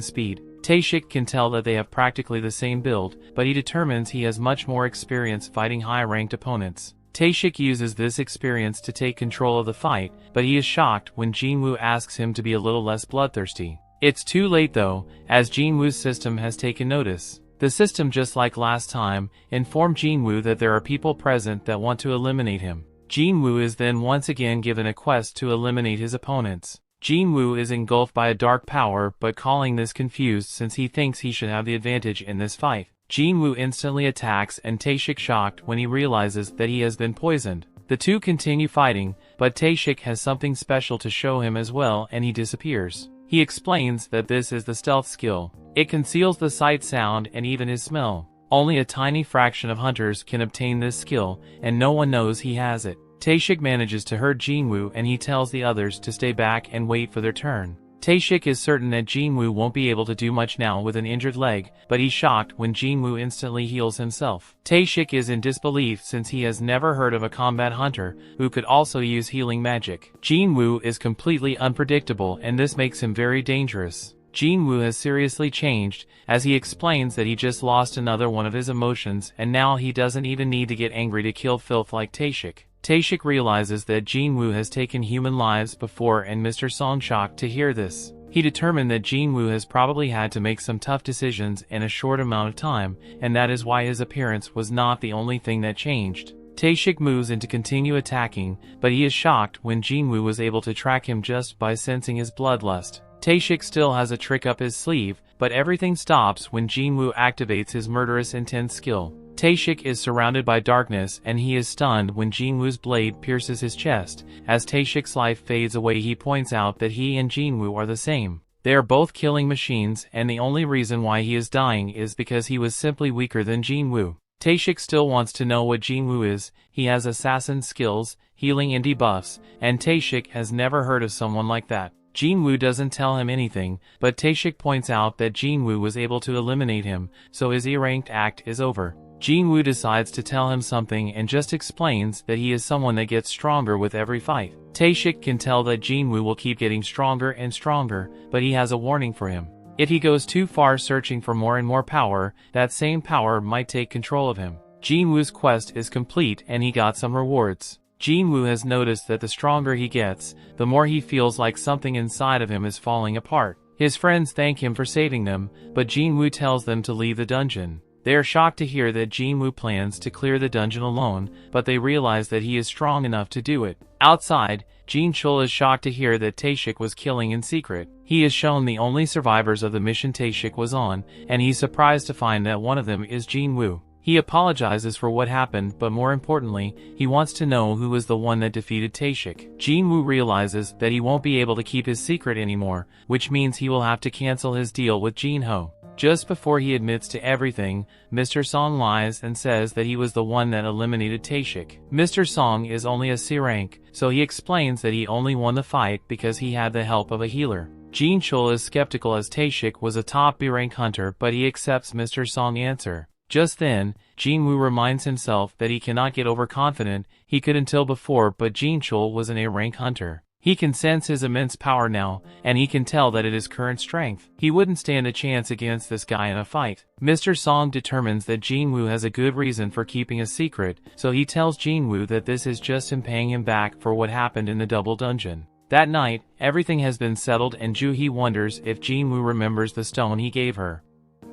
speed. Taeshik can tell that they have practically the same build, but he determines he has much more experience fighting high-ranked opponents. Taeshik uses this experience to take control of the fight, but he is shocked when Jin-Woo asks him to be a little less bloodthirsty. It's too late though, as Jin-Woo's system has taken notice. The system, just like last time, informed Jin-Woo that there are people present that want to eliminate him. Jin-Woo is then once again given a quest to eliminate his opponents. Jin-Woo is engulfed by a dark power, but calling this confused since he thinks he should have the advantage in this fight. Jin-Woo instantly attacks, and Taeshik shocked when he realizes that he has been poisoned. The two continue fighting, but Taeshik has something special to show him as well, and he disappears. He explains that this is the stealth skill. It conceals the sight, sound, and even his smell. Only a tiny fraction of hunters can obtain this skill, and no one knows he has it. Taeshik manages to hurt Jin-Woo, and he tells the others to stay back and wait for their turn. Taeshik is certain that Jin-Woo won't be able to do much now with an injured leg, but he's shocked when Jin-Woo instantly heals himself. Taeshik is in disbelief since he has never heard of a combat hunter who could also use healing magic. Jin-Woo is completely unpredictable, and this makes him very dangerous. Jin-Woo has seriously changed, as he explains that he just lost another one of his emotions, and now he doesn't even need to get angry to kill filth like Taeshik. Taeshik realizes that Jin-Woo has taken human lives before, and Mr. Song shocked to hear this. He determined that Jin-Woo has probably had to make some tough decisions in a short amount of time, and that is why his appearance was not the only thing that changed. Taeshik moves in to continue attacking, but he is shocked when Jin-Woo was able to track him just by sensing his bloodlust. Taeshik still has a trick up his sleeve, but everything stops when Jin-Woo activates his murderous intense skill. Taeshik is surrounded by darkness, and he is stunned when Jin-Woo's blade pierces his chest. As Taeshik's life fades away, he points out that he and Jin-Woo are the same. They are both killing machines, and the only reason why he is dying is because he was simply weaker than Jin-Woo. Taeshik still wants to know what Jin-Woo is. He has assassin skills, healing and debuffs, and Taeshik has never heard of someone like that. Jin-Woo doesn't tell him anything, but Taeshik points out that Jin-Woo was able to eliminate him, so his E-ranked act is over. Jin-Woo decides to tell him something and just explains that he is someone that gets stronger with every fight. Taeshik can tell that Jin-Woo will keep getting stronger and stronger, but he has a warning for him. If he goes too far searching for more and more power, that same power might take control of him. Jin-Woo's quest is complete, and he got some rewards. Jin-Woo has noticed that the stronger he gets, the more he feels like something inside of him is falling apart. His friends thank him for saving them, but Jin-Woo tells them to leave the dungeon. They are shocked to hear that Jin-Woo plans to clear the dungeon alone, but they realize that he is strong enough to do it. Outside, Jin-Chul is shocked to hear that Taeshik was killing in secret. He is shown the only survivors of the mission Taeshik was on, and he's surprised to find that one of them is Jin-Woo. He apologizes for what happened, but more importantly, he wants to know who was the one that defeated Taeshik. Jin-Woo realizes that he won't be able to keep his secret anymore, which means he will have to cancel his deal with Jin-Ho. Just before he admits to everything, Mr. Song lies and says that he was the one that eliminated Taeshik. Mr. Song is only a C rank, so he explains that he only won the fight because he had the help of a healer. Jin-Chul is skeptical as Taeshik was a top B rank hunter, but he accepts Mr. Song's answer. Just then, Jin-Woo reminds himself that he cannot get overconfident. He could until before, but Jin-Chul was an A-rank hunter. He can sense his immense power now, and he can tell that it is current strength. He wouldn't stand a chance against this guy in a fight. Mr. Song determines that Jin-Woo has a good reason for keeping a secret, so he tells Jin-Woo that this is just him paying him back for what happened in the double dungeon. That night, everything has been settled, and Ju-hee wonders if Jin-Woo remembers the stone he gave her.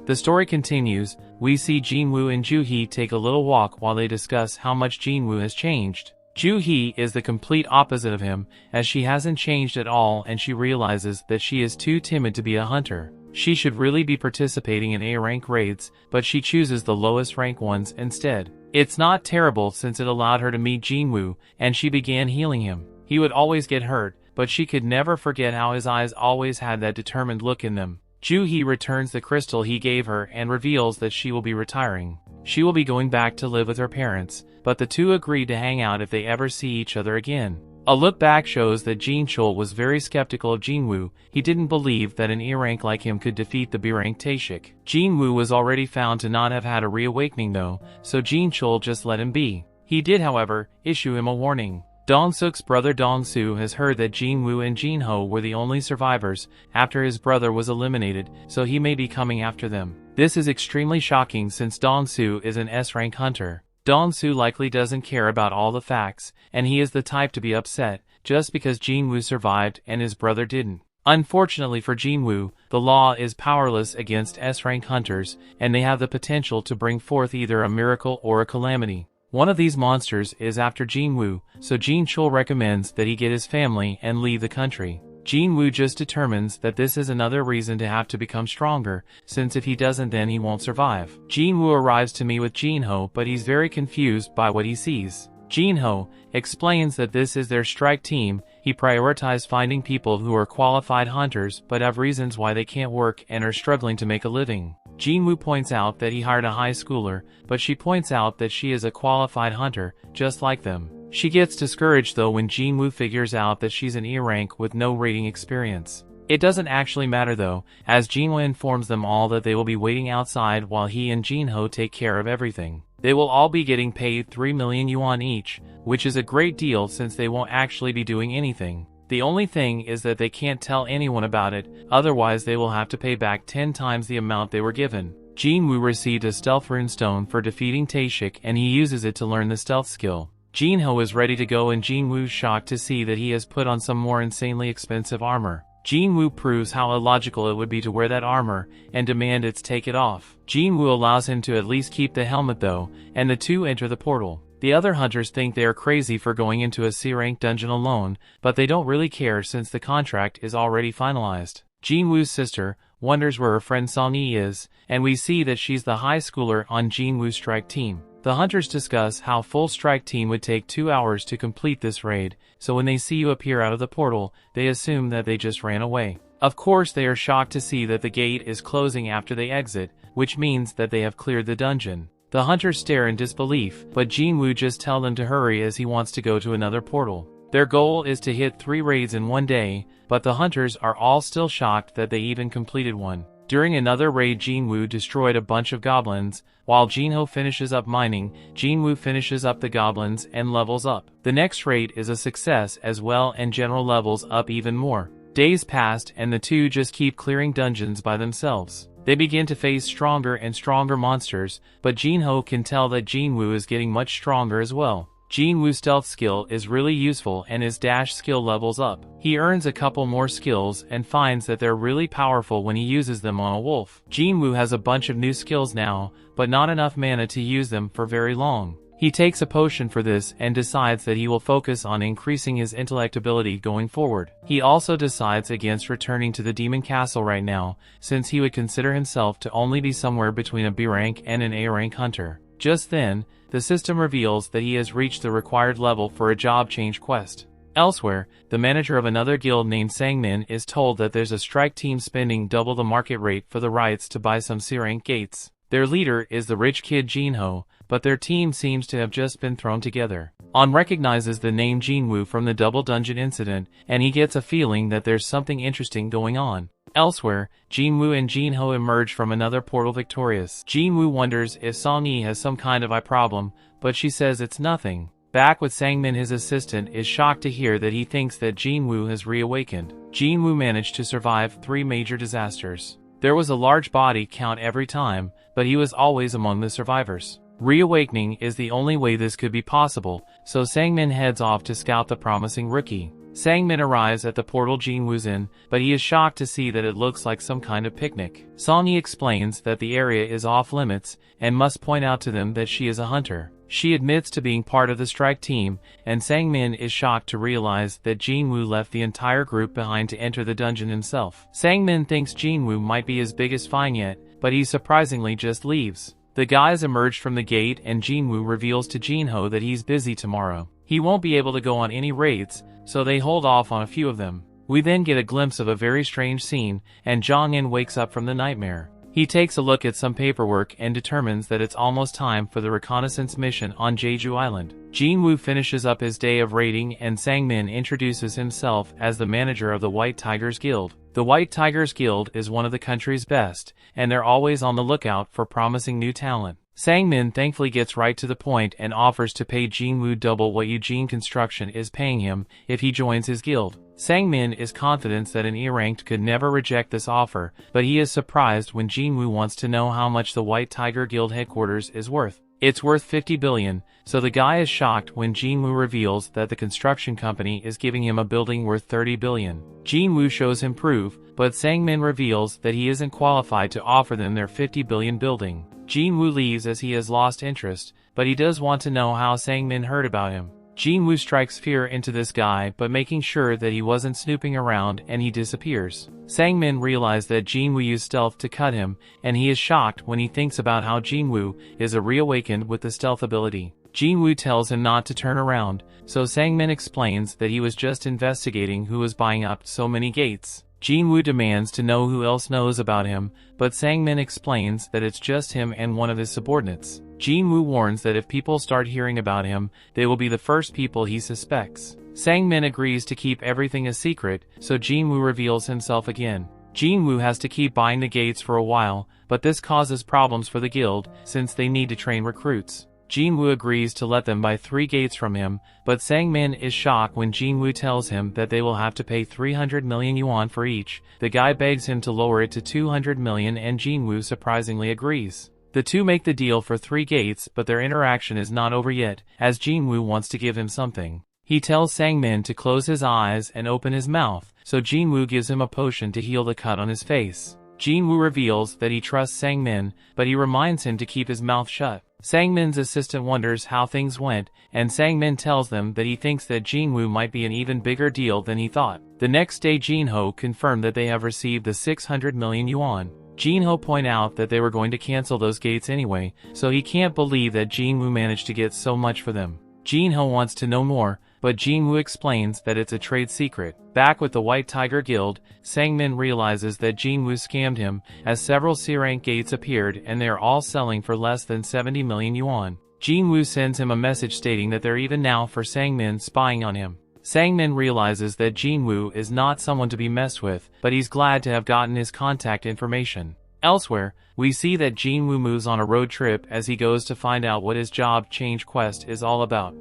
The story continues. We see Jin-Woo and Ju-hee take a little walk while they discuss how much Jin-Woo has changed. Ju-hee is the complete opposite of him, as she hasn't changed at all, and she realizes that she is too timid to be a hunter. She should really be participating in A-rank raids, but she chooses the lowest rank ones instead. It's not terrible since it allowed her to meet Jin-Woo, and she began healing him. He would always get hurt, but she could never forget how his eyes always had that determined look in them. Ju-hee returns the crystal he gave her and reveals that she will be retiring. She will be going back to live with her parents, but the two agree to hang out if they ever see each other again. A look back shows that Jin-Chul was very skeptical of Jin-Woo. He didn't believe that an E-rank like him could defeat the B-rank Taeshik. Jin-Woo was already found to not have had a reawakening though, so Jin-Chul just let him be. He did, however, issue him a warning. Dong-suk's brother Dong-soo has heard that Jin-Woo and Jin-ho were the only survivors after his brother was eliminated, so he may be coming after them. This is extremely shocking since Dong-soo is an S-rank hunter. Dong-soo likely doesn't care about all the facts, and he is the type to be upset just because Jin-Woo survived and his brother didn't. Unfortunately for Jin-Woo, the law is powerless against S-rank hunters, and they have the potential to bring forth either a miracle or a calamity. One of these monsters is after Jin-Woo, so Jin-chul recommends that he get his family and leave the country. Jin-Woo just determines that this is another reason to have to become stronger, since if he doesn't then he won't survive. Jin-Woo arrives to meet with Jin-ho, but he's very confused by what he sees. Jin-ho explains that this is their strike team. He prioritized finding people who are qualified hunters but have reasons why they can't work and are struggling to make a living. Jin-Woo points out that he hired a high schooler, but she points out that she is a qualified hunter, just like them. She gets discouraged though when Jin-Woo figures out that she's an E rank with no raiding experience. It doesn't actually matter though, as Jin-Woo informs them all that they will be waiting outside while he and Jin-ho take care of everything. They will all be getting paid 3 million yuan each, which is a great deal since they won't actually be doing anything. The only thing is that they can't tell anyone about it, otherwise they will have to pay back 10 times the amount they were given. Jin-Woo received a stealth runestone for defeating Taeshik and he uses it to learn the stealth skill. Jin-ho is ready to go and Jin-Woo's shocked to see that he has put on some more insanely expensive armor. Jin-Woo proves how illogical it would be to wear that armor and demand it's take it off. Jin-Woo allows him to at least keep the helmet though, and the two enter the portal. The other hunters think they are crazy for going into a C-rank dungeon alone, but they don't really care since the contract is already finalized. Jin-Woo's sister wonders where her friend Song-yi is, and we see that she's the high schooler on Jin-Woo's strike team. The hunters discuss how full strike team would take 2 hours to complete this raid, so when they see you appear out of the portal, they assume that they just ran away. Of course they are shocked to see that the gate is closing after they exit, which means that they have cleared the dungeon. The hunters stare in disbelief, but Jin-Woo just tells them to hurry as he wants to go to another portal. Their goal is to hit 3 raids in one day, but the hunters are all still shocked that they even completed one. During another raid Jin-Woo destroyed a bunch of goblins, while Jin-ho finishes up mining, Jin-Woo finishes up the goblins and levels up. The next raid is a success as well and general levels up even more. Days passed and the two just keep clearing dungeons by themselves. They begin to face stronger and stronger monsters, but Jin-ho can tell that Jin-Woo is getting much stronger as well. Jin-Woo's stealth skill is really useful and his dash skill levels up. He earns a couple more skills and finds that they're really powerful when he uses them on a wolf. Jin-Woo has a bunch of new skills now, but not enough mana to use them for very long. He takes a potion for this and decides that he will focus on increasing his intellect ability going forward. He also decides against returning to the Demon Castle right now, since he would consider himself to only be somewhere between a B rank and an A rank hunter. Just then, the system reveals that he has reached the required level for a job change quest. Elsewhere, the manager of another guild named Sangmin is told that there's a strike team spending double the market rate for the rights to buy some C-rank gates. Their leader is the rich kid Jin-ho, but their team seems to have just been thrown together. On recognizes the name Jin-Woo from the double dungeon incident, and he gets a feeling that there's something interesting going on. Elsewhere, Jin-Woo and Jin-ho emerge from another portal victorious. Jin-Woo wonders if Song-yi has some kind of eye problem, but she says it's nothing. Back with Sangmin, his assistant is shocked to hear that he thinks that Jin-Woo has reawakened. Jin-Woo managed to survive 3 major disasters. There was a large body count every time, but he was always among the survivors. Reawakening is the only way this could be possible, so Sangmin heads off to scout the promising rookie. Sangmin arrives at the portal Jin-Woo's in, but he is shocked to see that it looks like some kind of picnic. Song-yi explains that the area is off limits, and must point out to them that she is a hunter. She admits to being part of the strike team, and Sangmin is shocked to realize that Jin-Woo left the entire group behind to enter the dungeon himself. Sangmin thinks Jin-Woo might be his biggest find yet, but he surprisingly just leaves. The guys emerge from the gate and Jin-Woo reveals to Jin-ho that he's busy tomorrow. He won't be able to go on any raids, so they hold off on a few of them. We then get a glimpse of a very strange scene, and Jong-in wakes up from the nightmare. He takes a look at some paperwork and determines that it's almost time for the reconnaissance mission on Jeju Island. Jin-Woo finishes up his day of raiding and Sangmin introduces himself as the manager of the White Tigers Guild. The White Tigers Guild is one of the country's best, and they're always on the lookout for promising new talent. Sang-min thankfully gets right to the point and offers to pay Jin-Woo double what Eugene Construction is paying him if he joins his guild. Sang-min is confident that an E-ranked could never reject this offer, but he is surprised when Jin-Woo wants to know how much the White Tiger Guild headquarters is worth. It's worth 50 billion, so the guy is shocked when Jin-Woo reveals that the construction company is giving him a building worth 30 billion. Jin-Woo shows him proof, but Sang-min reveals that he isn't qualified to offer them their 50 billion building. Jin-Woo leaves as he has lost interest, but he does want to know how Sang-min heard about him. Jin-Woo strikes fear into this guy but making sure that he wasn't snooping around and he disappears. Sang-min realizes that Jin-Woo used stealth to cut him, and he is shocked when he thinks about how Jin-Woo is a reawakened with the stealth ability. Jin-Woo tells him not to turn around, so Sang-min explains that he was just investigating who was buying up so many gates. Jin-Woo demands to know who else knows about him, but Sang-min explains that it's just him and one of his subordinates. Jin-Woo warns that if people start hearing about him, they will be the first people he suspects. Sang-min agrees to keep everything a secret, so Jin-Woo reveals himself again. Jin-Woo has to keep buying the gates for a while, but this causes problems for the guild, since they need to train recruits. Jin-Woo agrees to let them buy 3 gates from him, but Sang-min is shocked when Jin-Woo tells him that they will have to pay 300 million yuan for each. The guy begs him to lower it to 200 million and Jin-Woo surprisingly agrees. The two make the deal for 3 gates, but their interaction is not over yet, as Jin-Woo wants to give him something. He tells Sang-min to close his eyes and open his mouth, so Jin-Woo gives him a potion to heal the cut on his face. Jin-Woo reveals that he trusts Sang-min, but he reminds him to keep his mouth shut. Sang-min's assistant wonders how things went, and Sang-min tells them that he thinks that Jin-Woo might be an even bigger deal than he thought. The next day Jin-Ho confirmed that they have received the 600 million yuan. Jin-Ho point out that they were going to cancel those gates anyway, so he can't believe that Jin-Woo managed to get so much for them. Jin-Ho wants to know more, but Jin-Woo explains that it's a trade secret. Back with the White Tiger Guild, Sang-min realizes that Jin-Woo scammed him, as several C-rank gates appeared and they are all selling for less than 70 million yuan. Jin-Woo sends him a message stating that they're even now for Sang-min spying on him. Sang-min realizes that Jin-Woo is not someone to be messed with, but he's glad to have gotten his contact information. Elsewhere, we see that Jin-Woo moves on a road trip as he goes to find out what his job change quest is all about.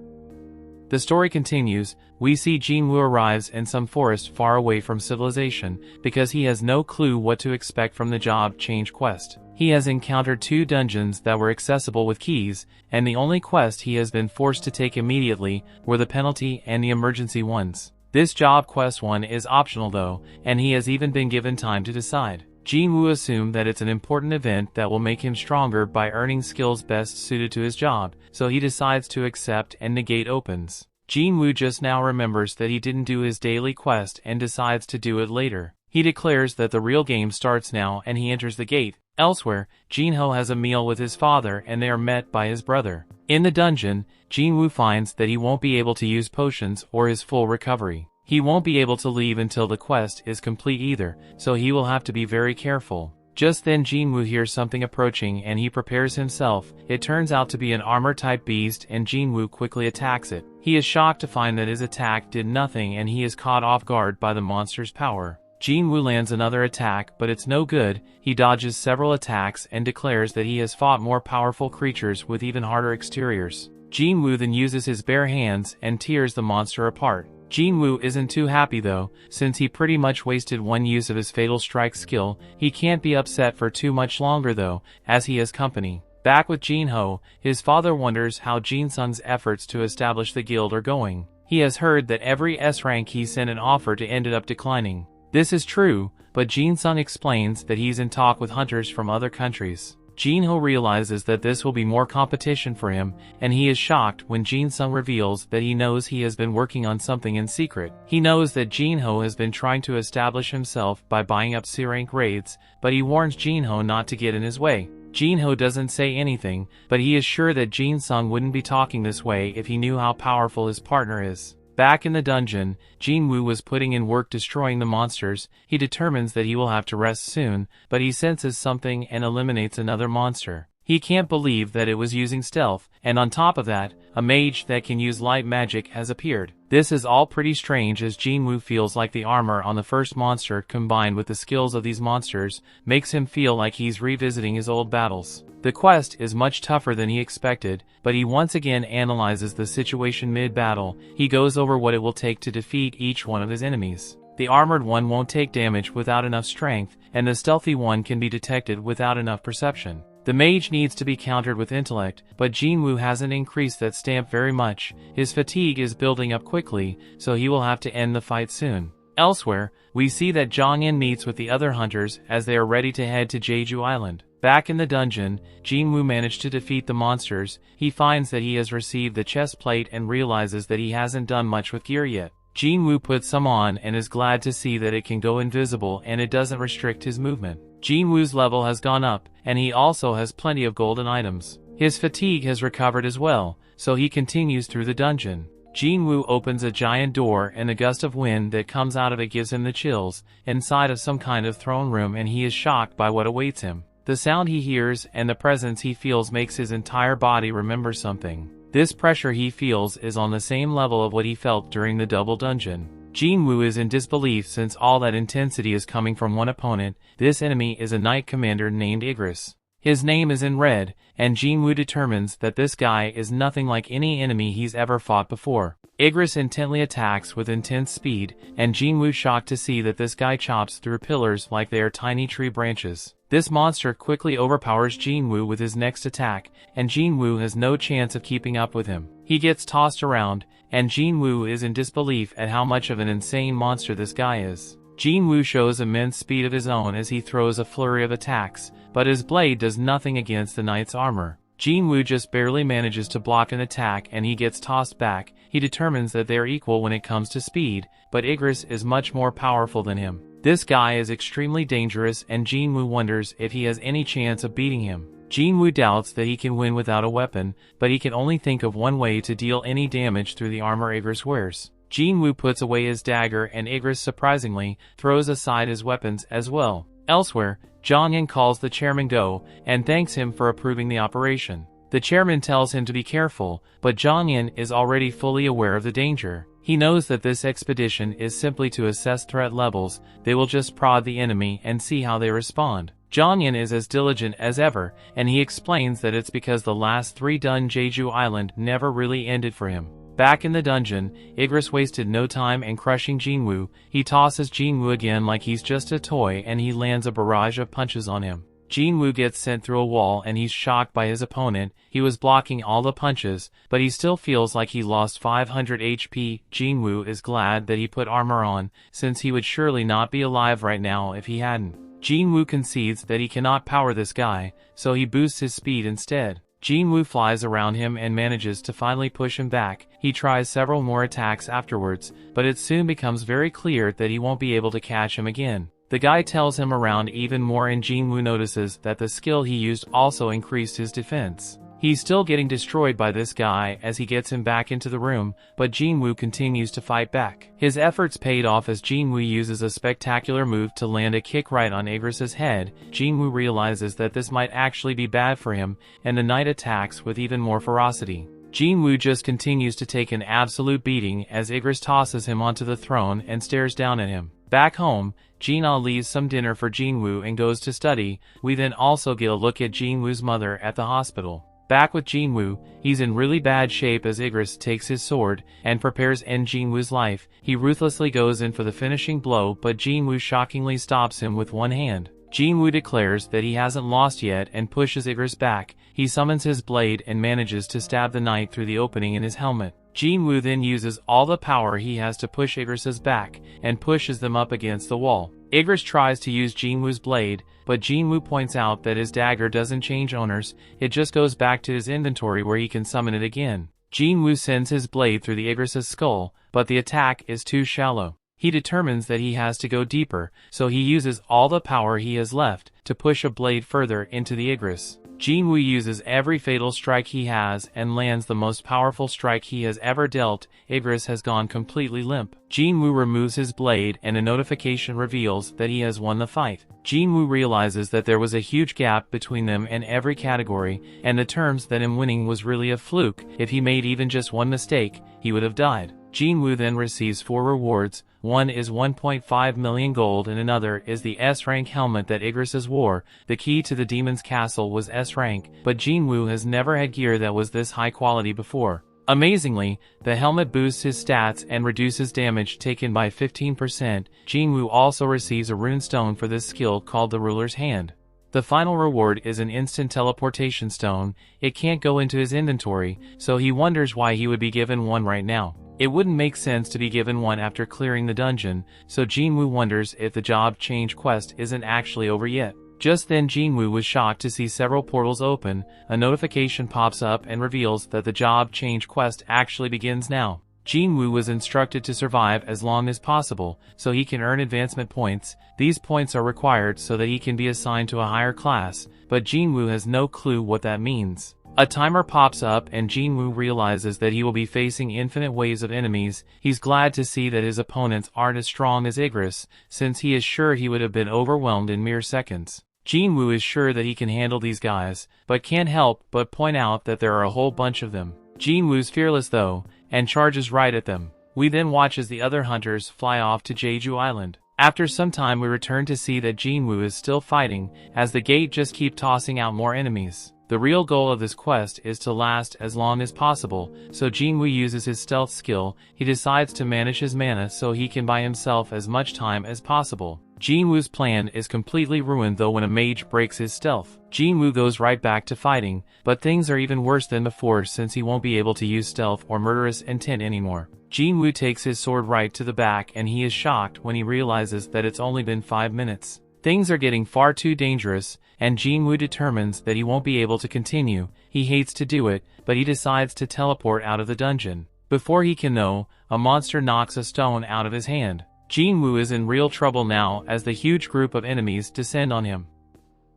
The story continues. We see Jin-Woo arrives in some forest far away from civilization, because he has no clue what to expect from the job change quest. He has encountered 2 dungeons that were accessible with keys, and the only quest he has been forced to take immediately were the penalty and the emergency ones. This job quest one is optional though, and he has even been given time to decide. Jin-Woo assumes that it's an important event that will make him stronger by earning skills best suited to his job, so he decides to accept and the gate opens. Jin-Woo just now remembers that he didn't do his daily quest and decides to do it later. He declares that the real game starts now and he enters the gate. Elsewhere, Jin-Ho has a meal with his father and they are met by his brother. In the dungeon, Jin-Woo finds that he won't be able to use potions or his full recovery. He won't be able to leave until the quest is complete either, so he will have to be very careful. Just then Jin-Woo hears something approaching and he prepares himself. It turns out to be an armor-type beast and Jin-Woo quickly attacks it. He is shocked to find that his attack did nothing and he is caught off guard by the monster's power. Jin-Woo lands another attack, but it's no good. He dodges several attacks and declares that he has fought more powerful creatures with even harder exteriors. Jin-Woo then uses his bare hands and tears the monster apart. Jin-Woo isn't too happy though, since he pretty much wasted one use of his Fatal Strike skill. He can't be upset for too much longer though, as he has company. Back with Jin-Ho, his father wonders how Jin-sung's efforts to establish the guild are going. He has heard that every S-rank he sent an offer to ended up declining. This is true, but Jin-sung explains that he's in talk with hunters from other countries. Jin-Ho realizes that this will be more competition for him, and he is shocked when Jin-sung reveals that he knows he has been working on something in secret. He knows that Jin-Ho has been trying to establish himself by buying up C-rank raids, but he warns Jin-Ho not to get in his way. Jin-Ho doesn't say anything, but he is sure that Jin-sung wouldn't be talking this way if he knew how powerful his partner is. Back in the dungeon, Jin-Woo was putting in work destroying the monsters. He determines that he will have to rest soon, but he senses something and eliminates another monster. He can't believe that it was using stealth, and on top of that, a mage that can use light magic has appeared. This is all pretty strange as Jin-Woo feels like the armor on the first monster combined with the skills of these monsters makes him feel like he's revisiting his old battles. The quest is much tougher than he expected, but he once again analyzes the situation mid-battle. He goes over what it will take to defeat each one of his enemies. The armored one won't take damage without enough strength, and the stealthy one can be detected without enough perception. The mage needs to be countered with intellect, but Jin-Woo hasn't increased that stamp very much. His fatigue is building up quickly, so he will have to end the fight soon. Elsewhere, we see that Jong-in meets with the other hunters as they are ready to head to Jeju Island. Back in the dungeon, Jin-Woo managed to defeat the monsters. He finds that he has received the chest plate and realizes that he hasn't done much with gear yet. Jin-Woo puts some on and is glad to see that it can go invisible and it doesn't restrict his movement. Jin-Woo's level has gone up, and he also has plenty of golden items. His fatigue has recovered as well, so he continues through the dungeon. Jin-Woo opens a giant door and a gust of wind that comes out of it gives him the chills, inside of some kind of throne room, and he is shocked by what awaits him. The sound he hears and the presence he feels makes his entire body remember something. This pressure he feels is on the same level of what he felt during the double dungeon. Jin-Woo is in disbelief since all that intensity is coming from one opponent. This enemy is a knight commander named Igris. His name is in red, and Jin-Woo determines that this guy is nothing like any enemy he's ever fought before. Igris intently attacks with intense speed, and Jin-Woo shocked to see that this guy chops through pillars like they are tiny tree branches. This monster quickly overpowers Jin-Woo with his next attack, and Jin-Woo has no chance of keeping up with him. He gets tossed around, and Jin-Woo is in disbelief at how much of an insane monster this guy is. Jin-Woo shows immense speed of his own as he throws a flurry of attacks, but his blade does nothing against the knight's armor. Jin-Woo just barely manages to block an attack and he gets tossed back. He determines that they are equal when it comes to speed, but Igris is much more powerful than him. This guy is extremely dangerous and Jin-Woo wonders if he has any chance of beating him. Jin-Woo doubts that he can win without a weapon, but he can only think of one way to deal any damage through the armor Igris wears. Jin-Woo puts away his dagger and Igris surprisingly throws aside his weapons as well. Elsewhere, Jong-in calls the chairman Go and thanks him for approving the operation. The chairman tells him to be careful, but Jong-in is already fully aware of the danger. He knows that this expedition is simply to assess threat levels. They will just prod the enemy and see how they respond. Jong-in is as diligent as ever, and he explains that it's because the last 3 done Jeju Island never really ended for him. Back in the dungeon, Igris wasted no time in crushing Jin-Woo. He tosses Jin-Woo again like he's just a toy and he lands a barrage of punches on him. Jin-Woo gets sent through a wall and he's shocked by his opponent. He was blocking all the punches, but he still feels like he lost 500 HP. Jin-Woo is glad that he put armor on, since he would surely not be alive right now if he hadn't. Jin-Woo concedes that he cannot power this guy, so he boosts his speed instead. Jin-Woo flies around him and manages to finally push him back. He tries several more attacks afterwards, but it soon becomes very clear that he won't be able to catch him again. The guy tells him around even more and Jin-Woo notices that the skill he used also increased his defense. He's still getting destroyed by this guy as he gets him back into the room, but Jin-Woo continues to fight back. His efforts paid off as Jin-Woo uses a spectacular move to land a kick right on Igris' head. Jin-Woo realizes that this might actually be bad for him, and the knight attacks with even more ferocity. Jin-Woo just continues to take an absolute beating as Igris tosses him onto the throne and stares down at him. Back home, Jin-Ah leaves some dinner for Jin-Woo and goes to study. We then also get a look at Jin-Woo's mother at the hospital. Back with Jin-Woo, he's in really bad shape as Igris takes his sword and prepares to end Jin-Woo's life. He ruthlessly goes in for the finishing blow, but Jin-Woo shockingly stops him with one hand. Jin-Woo declares that he hasn't lost yet and pushes Igris back. He summons his blade and manages to stab the knight through the opening in his helmet. Jin-Woo then uses all the power he has to push Igris' back and pushes them up against the wall. Igris tries to use Jin-Woo's blade, but Jin-Woo points out that his dagger doesn't change owners, it just goes back to his inventory where he can summon it again. Jin-Woo sends his blade through the Igris' skull, but the attack is too shallow. He determines that he has to go deeper, so he uses all the power he has left to push a blade further into the Igris. Jin-Woo uses every fatal strike he has and lands the most powerful strike he has ever dealt. Igris has gone completely limp. Jin-Woo removes his blade and a notification reveals that he has won the fight. Jin-Woo realizes that there was a huge gap between them in every category, and determines that him winning was really a fluke. If he made even just one mistake, he would have died. Jin-Woo then receives 4 rewards. One is 1.5 million gold and another is the S-rank helmet that Igris wore. The key to the demon's castle was S-rank, but Jin-Woo has never had gear that was this high quality before. Amazingly, the helmet boosts his stats and reduces damage taken by 15%. Jin-Woo also receives a rune stone for this skill called the Ruler's Hand. The final reward is an instant teleportation stone. It can't go into his inventory, so he wonders why he would be given one right now. It wouldn't make sense to be given one after clearing the dungeon, so Jin-Woo wonders if the job change quest isn't actually over yet. Just then Jin-Woo was shocked to see several portals open. A notification pops up and reveals that the job change quest actually begins now. Jin-Woo was instructed to survive as long as possible, so he can earn advancement points. These points are required so that he can be assigned to a higher class, but Jin-Woo has no clue what that means. A timer pops up and Jin-Woo realizes that he will be facing infinite waves of enemies. He's glad to see that his opponents aren't as strong as Igris, since he is sure he would have been overwhelmed in mere seconds. Jin-Woo is sure that he can handle these guys, but can't help but point out that there are a whole bunch of them. Jin-Woo's fearless though, and charges right at them. We then watch as the other hunters fly off to Jeju Island. After some time we return to see that Jin-Woo is still fighting, as the gate just keep tossing out more enemies. The real goal of this quest is to last as long as possible, so Jin-Woo uses his stealth skill. He decides to manage his mana so he can buy himself as much time as possible. Jin-Woo's plan is completely ruined though when a mage breaks his stealth. Jin-Woo goes right back to fighting, but things are even worse than before since he won't be able to use stealth or murderous intent anymore. Jin-Woo takes his sword right to the back and he is shocked when he realizes that it's only been 5 minutes. Things are getting far too dangerous, and Jin-Woo determines that he won't be able to continue. He hates to do it, but he decides to teleport out of the dungeon. Before he can know, a monster knocks a stone out of his hand. Jin-Woo is in real trouble now as the huge group of enemies descend on him.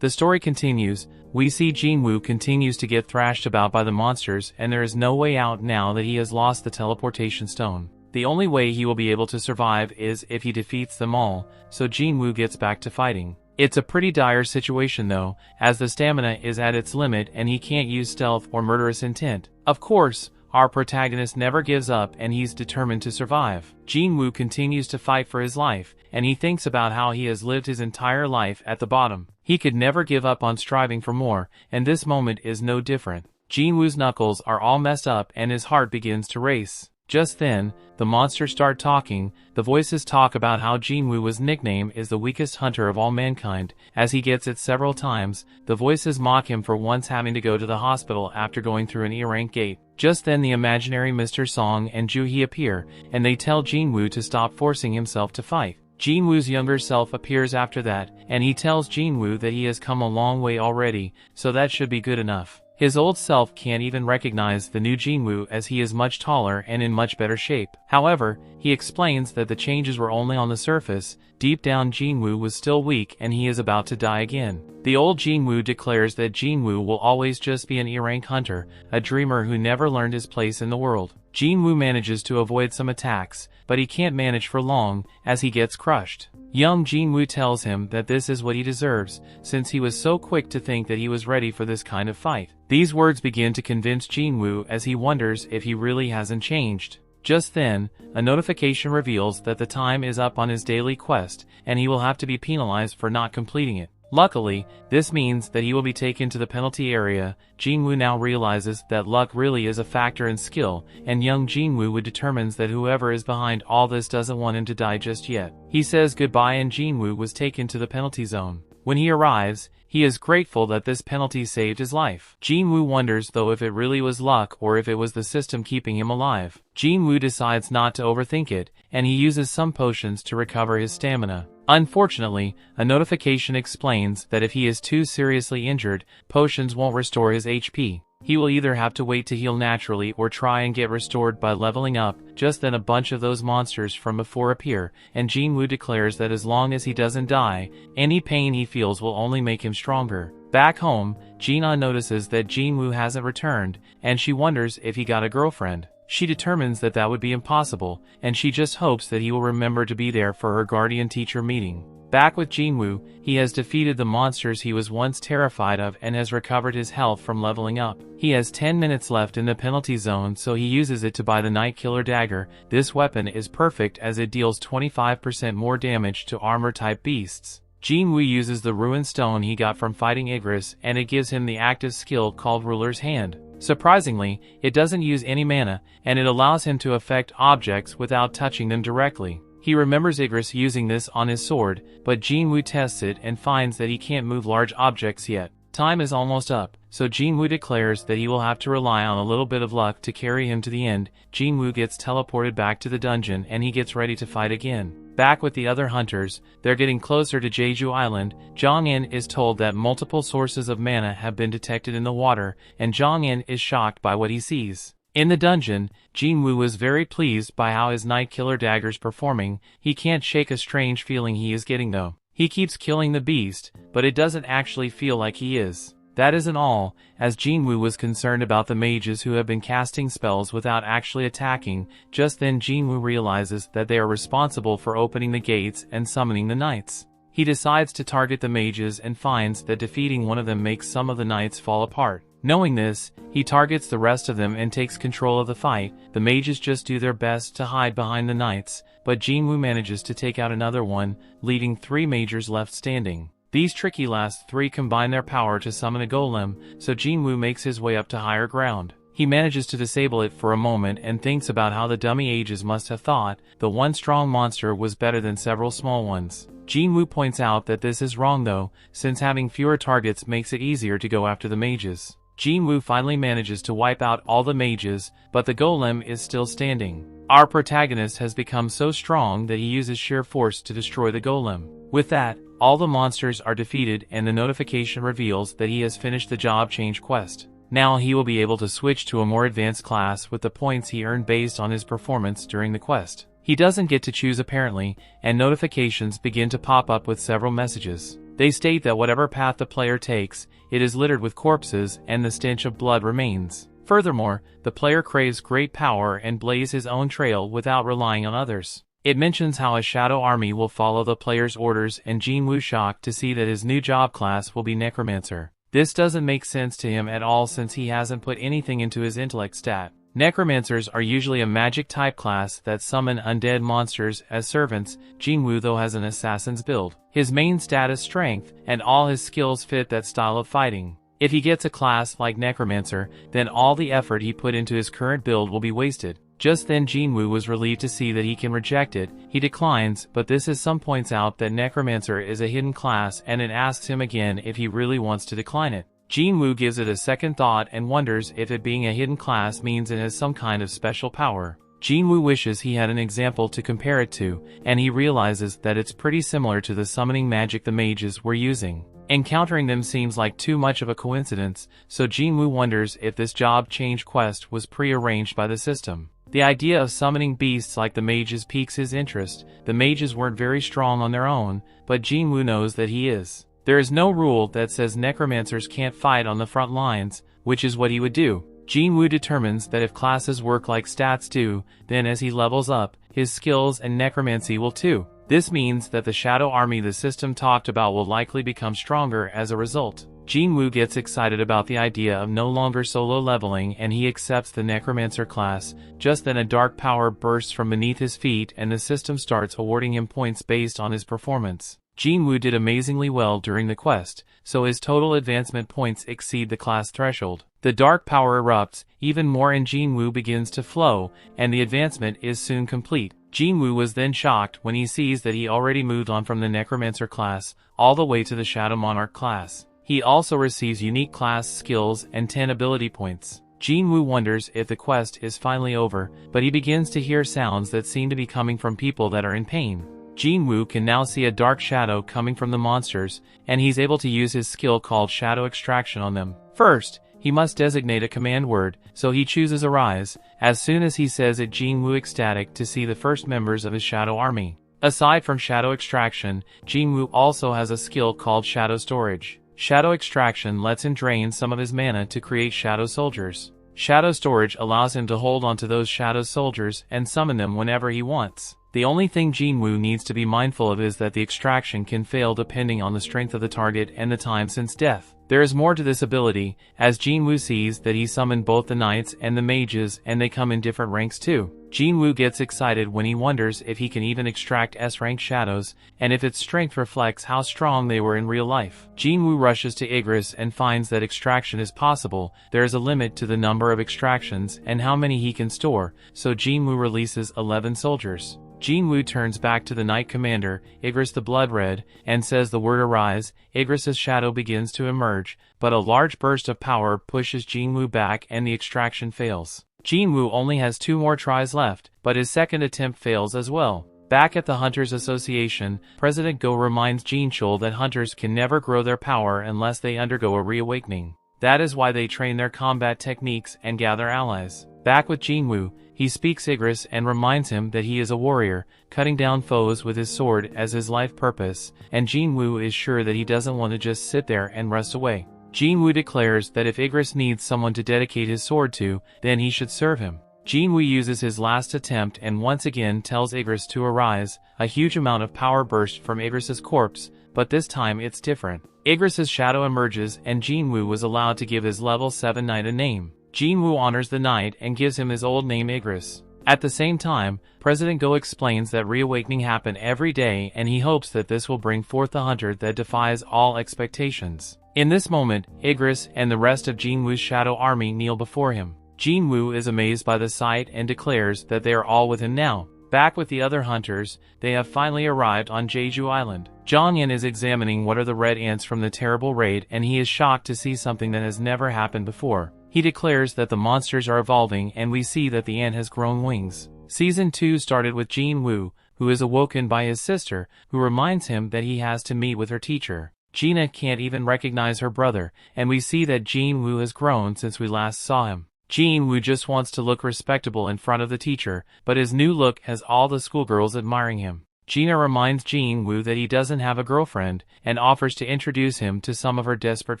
The story continues. We see Jin-Woo continues to get thrashed about by the monsters and there is no way out now that he has lost the teleportation stone. The only way he will be able to survive is if he defeats them all, so Jin-Woo gets back to fighting. It's a pretty dire situation though, as the stamina is at its limit and he can't use stealth or murderous intent. Of course, our protagonist never gives up and he's determined to survive. Jin-Woo continues to fight for his life, and he thinks about how he has lived his entire life at the bottom. He could never give up on striving for more, and this moment is no different. Jin-Woo's knuckles are all messed up and his heart begins to race. Just then, the monsters start talking. The voices talk about how Jin-Woo's nickname is the weakest hunter of all mankind, as he gets it several times. The voices mock him for once having to go to the hospital after going through an E-rank gate. Just then the imaginary Mr. Song and Joo-hee appear, and they tell Jin-Woo to stop forcing himself to fight. Jin-Woo's younger self appears after that, and he tells Jin-Woo that he has come a long way already, so that should be good enough. His old self can't even recognize the new Jin-Woo as he is much taller and in much better shape. However, he explains that the changes were only on the surface. Deep down Jin-Woo was still weak and he is about to die again. The old Jin-Woo declares that Jin-Woo will always just be an E-rank hunter, a dreamer who never learned his place in the world. Jin-Woo manages to avoid some attacks, but he can't manage for long, as he gets crushed. Young Jin-Woo tells him that this is what he deserves, since he was so quick to think that he was ready for this kind of fight. These words begin to convince Jin-Woo as he wonders if he really hasn't changed. Just then, a notification reveals that the time is up on his daily quest, and he will have to be penalized for not completing it. Luckily, this means that he will be taken to the penalty area. Jin-Woo now realizes that luck really is a factor in skill, and young Jin-Woo determines that whoever is behind all this doesn't want him to die just yet. He says goodbye and Jin-Woo was taken to the penalty zone. When he arrives, he is grateful that this penalty saved his life. Jin-Woo wonders though if it really was luck or if it was the system keeping him alive. Jin-Woo decides not to overthink it, and he uses some potions to recover his stamina. Unfortunately, a notification explains that if he is too seriously injured, potions won't restore his HP. he will either have to wait to heal naturally or try and get restored by leveling up. Just then a bunch of those monsters from before appear, and Jin-Woo declares that as long as he doesn't die, any pain he feels will only make him stronger. Back home, Jin-Ah notices that Jin-Woo hasn't returned, and she wonders if he got a girlfriend. She determines that that would be impossible, and she just hopes that he will remember to be there for her guardian-teacher meeting. Back with Jin-Woo, he has defeated the monsters he was once terrified of and has recovered his health from leveling up. He has 10 minutes left in the penalty zone, so he uses it to buy the Night Killer dagger. This weapon is perfect as it deals 25% more damage to armor-type beasts. Jin-Woo uses the ruined stone he got from fighting Igris, and it gives him the active skill called Ruler's Hand. Surprisingly, it doesn't use any mana, and it allows him to affect objects without touching them directly. He remembers Igris using this on his sword, but Jin-Woo tests it and finds that he can't move large objects yet. Time is almost up, so Jin-Woo declares that he will have to rely on a little bit of luck to carry him to the end. Jin-Woo gets teleported back to the dungeon and he gets ready to fight again. Back with the other hunters, they're getting closer to Jeju Island. Jong-in is told that multiple sources of mana have been detected in the water, and Jong-in is shocked by what he sees. In the dungeon, Jin-Woo was very pleased by how his Night Killer dagger's performing. He can't shake a strange feeling he is getting though. He keeps killing the beast, but it doesn't actually feel like he is. That isn't all, as Jin-Woo was concerned about the mages who have been casting spells without actually attacking. Just then Jin-Woo realizes that they are responsible for opening the gates and summoning the knights. He decides to target the mages and finds that defeating one of them makes some of the knights fall apart. Knowing this, he targets the rest of them and takes control of the fight. The mages just do their best to hide behind the knights, but Jin-Woo manages to take out another one, leaving 3 mages left standing. These tricky last 3 combine their power to summon a golem, so Jin-Woo makes his way up to higher ground. He manages to disable it for a moment and thinks about how the dummy ages must have thought the one strong monster was better than several small ones. Jin-Woo points out that this is wrong though, since having fewer targets makes it easier to go after the mages. Jin-Woo finally manages to wipe out all the mages, but the golem is still standing. Our protagonist has become so strong that he uses sheer force to destroy the golem. With that, all the monsters are defeated and the notification reveals that he has finished the job change quest. Now he will be able to switch to a more advanced class with the points he earned based on his performance during the quest. He doesn't get to choose apparently, and notifications begin to pop up with several messages. They state that whatever path the player takes, it is littered with corpses and the stench of blood remains. Furthermore, the player craves great power and blaze his own trail without relying on others. It mentions how a shadow army will follow the player's orders, and Jin-Woo shocked to see that his new job class will be Necromancer. This doesn't make sense to him at all since he hasn't put anything into his intellect stat. Necromancers are usually a magic type class that summon undead monsters as servants. Jin-Woo though has an assassin's build. His main stat is strength, and all his skills fit that style of fighting. If he gets a class like Necromancer, then all the effort he put into his current build will be wasted. Just then Jin-Woo was relieved to see that he can reject it. He declines, but this is some points out that Necromancer is a hidden class and it asks him again if he really wants to decline it. Jin-Woo gives it a second thought and wonders if it being a hidden class means it has some kind of special power. Jin-Woo wishes he had an example to compare it to, and he realizes that it's pretty similar to the summoning magic the mages were using. Encountering them seems like too much of a coincidence, so Jin-Woo wonders if this job change quest was pre-arranged by the system. The idea of summoning beasts like the mages piques his interest. The mages weren't very strong on their own, but Jin-Woo knows that he is. There is no rule that says necromancers can't fight on the front lines, which is what he would do. Jin-Woo determines that if classes work like stats do, then as he levels up, his skills and necromancy will too. This means that the shadow army the system talked about will likely become stronger as a result. Jin-Woo gets excited about the idea of no longer solo leveling and he accepts the necromancer class. Just then a dark power bursts from beneath his feet and the system starts awarding him points based on his performance. Jin-Woo did amazingly well during the quest, so his total advancement points exceed the class threshold. The dark power erupts even more and Jin-Woo begins to flow, and the advancement is soon complete. Jin-Woo was then shocked when he sees that he already moved on from the Necromancer class all the way to the Shadow Monarch class. He also receives unique class skills and 10 ability points. Jin-Woo wonders if the quest is finally over, but he begins to hear sounds that seem to be coming from people that are in pain. Jin-Woo can now see a dark shadow coming from the monsters, and he's able to use his skill called Shadow Extraction on them. First, he must designate a command word, so he chooses Arise. As soon as he says it, Jin-Woo ecstatic to see the first members of his shadow army. Aside from shadow extraction, Jin-Woo also has a skill called shadow storage. Shadow extraction lets him drain some of his mana to create shadow soldiers. Shadow storage allows him to hold onto those shadow soldiers and summon them whenever he wants. The only thing Jin-Woo needs to be mindful of is that the extraction can fail depending on the strength of the target and the time since death. There is more to this ability, as Jin-Woo sees that he summoned both the knights and the mages, and they come in different ranks too. Jin-Woo gets excited when he wonders if he can even extract S-rank shadows, and if its strength reflects how strong they were in real life. Jin-Woo rushes to Igris and finds that extraction is possible. There is a limit to the number of extractions and how many he can store, so Jin-Woo releases 11 soldiers. Jin-Woo turns back to the Knight Commander, Igris the Blood Red, and says the word Arise. Igris' shadow begins to emerge, but a large burst of power pushes Jin-Woo back and the extraction fails. Jin-Woo only has 2 more tries left, but his second attempt fails as well. Back at the Hunters Association, President Go reminds Jin-Chul that hunters can never grow their power unless they undergo a reawakening. That is why they train their combat techniques and gather allies. Back with Jin-Woo, he speaks Igris and reminds him that he is a warrior, cutting down foes with his sword as his life purpose, and Jin-Woo is sure that he doesn't want to just sit there and rust away. Jin-Woo declares that if Igris needs someone to dedicate his sword to, then he should serve him. Jin-Woo uses his last attempt and once again tells Igris to arise. A huge amount of power bursts from Igris' corpse, but this time it's different. Igris' shadow emerges and Jin-Woo was allowed to give his level 7 knight a name. Jin-Woo honors the knight and gives him his old name Igris. At the same time, President Go explains that reawakening happen every day and he hopes that this will bring forth the hunter that defies all expectations. In this moment, Igris and the rest of Jin-Woo's shadow army kneel before him. Jin-Woo is amazed by the sight and declares that they are all with him now. Back with the other hunters, they have finally arrived on Jeju Island. Jonghyun is examining what are the red ants from the terrible raid and he is shocked to see something that has never happened before. He declares that the monsters are evolving and we see that the ant has grown wings. Season 2 started with Jin-Woo, who is awoken by his sister, who reminds him that he has to meet with her teacher. Gina can't even recognize her brother, and we see that Jin-Woo has grown since we last saw him. Jin-Woo just wants to look respectable in front of the teacher, but his new look has all the schoolgirls admiring him. Gina reminds Jin-Woo that he doesn't have a girlfriend, and offers to introduce him to some of her desperate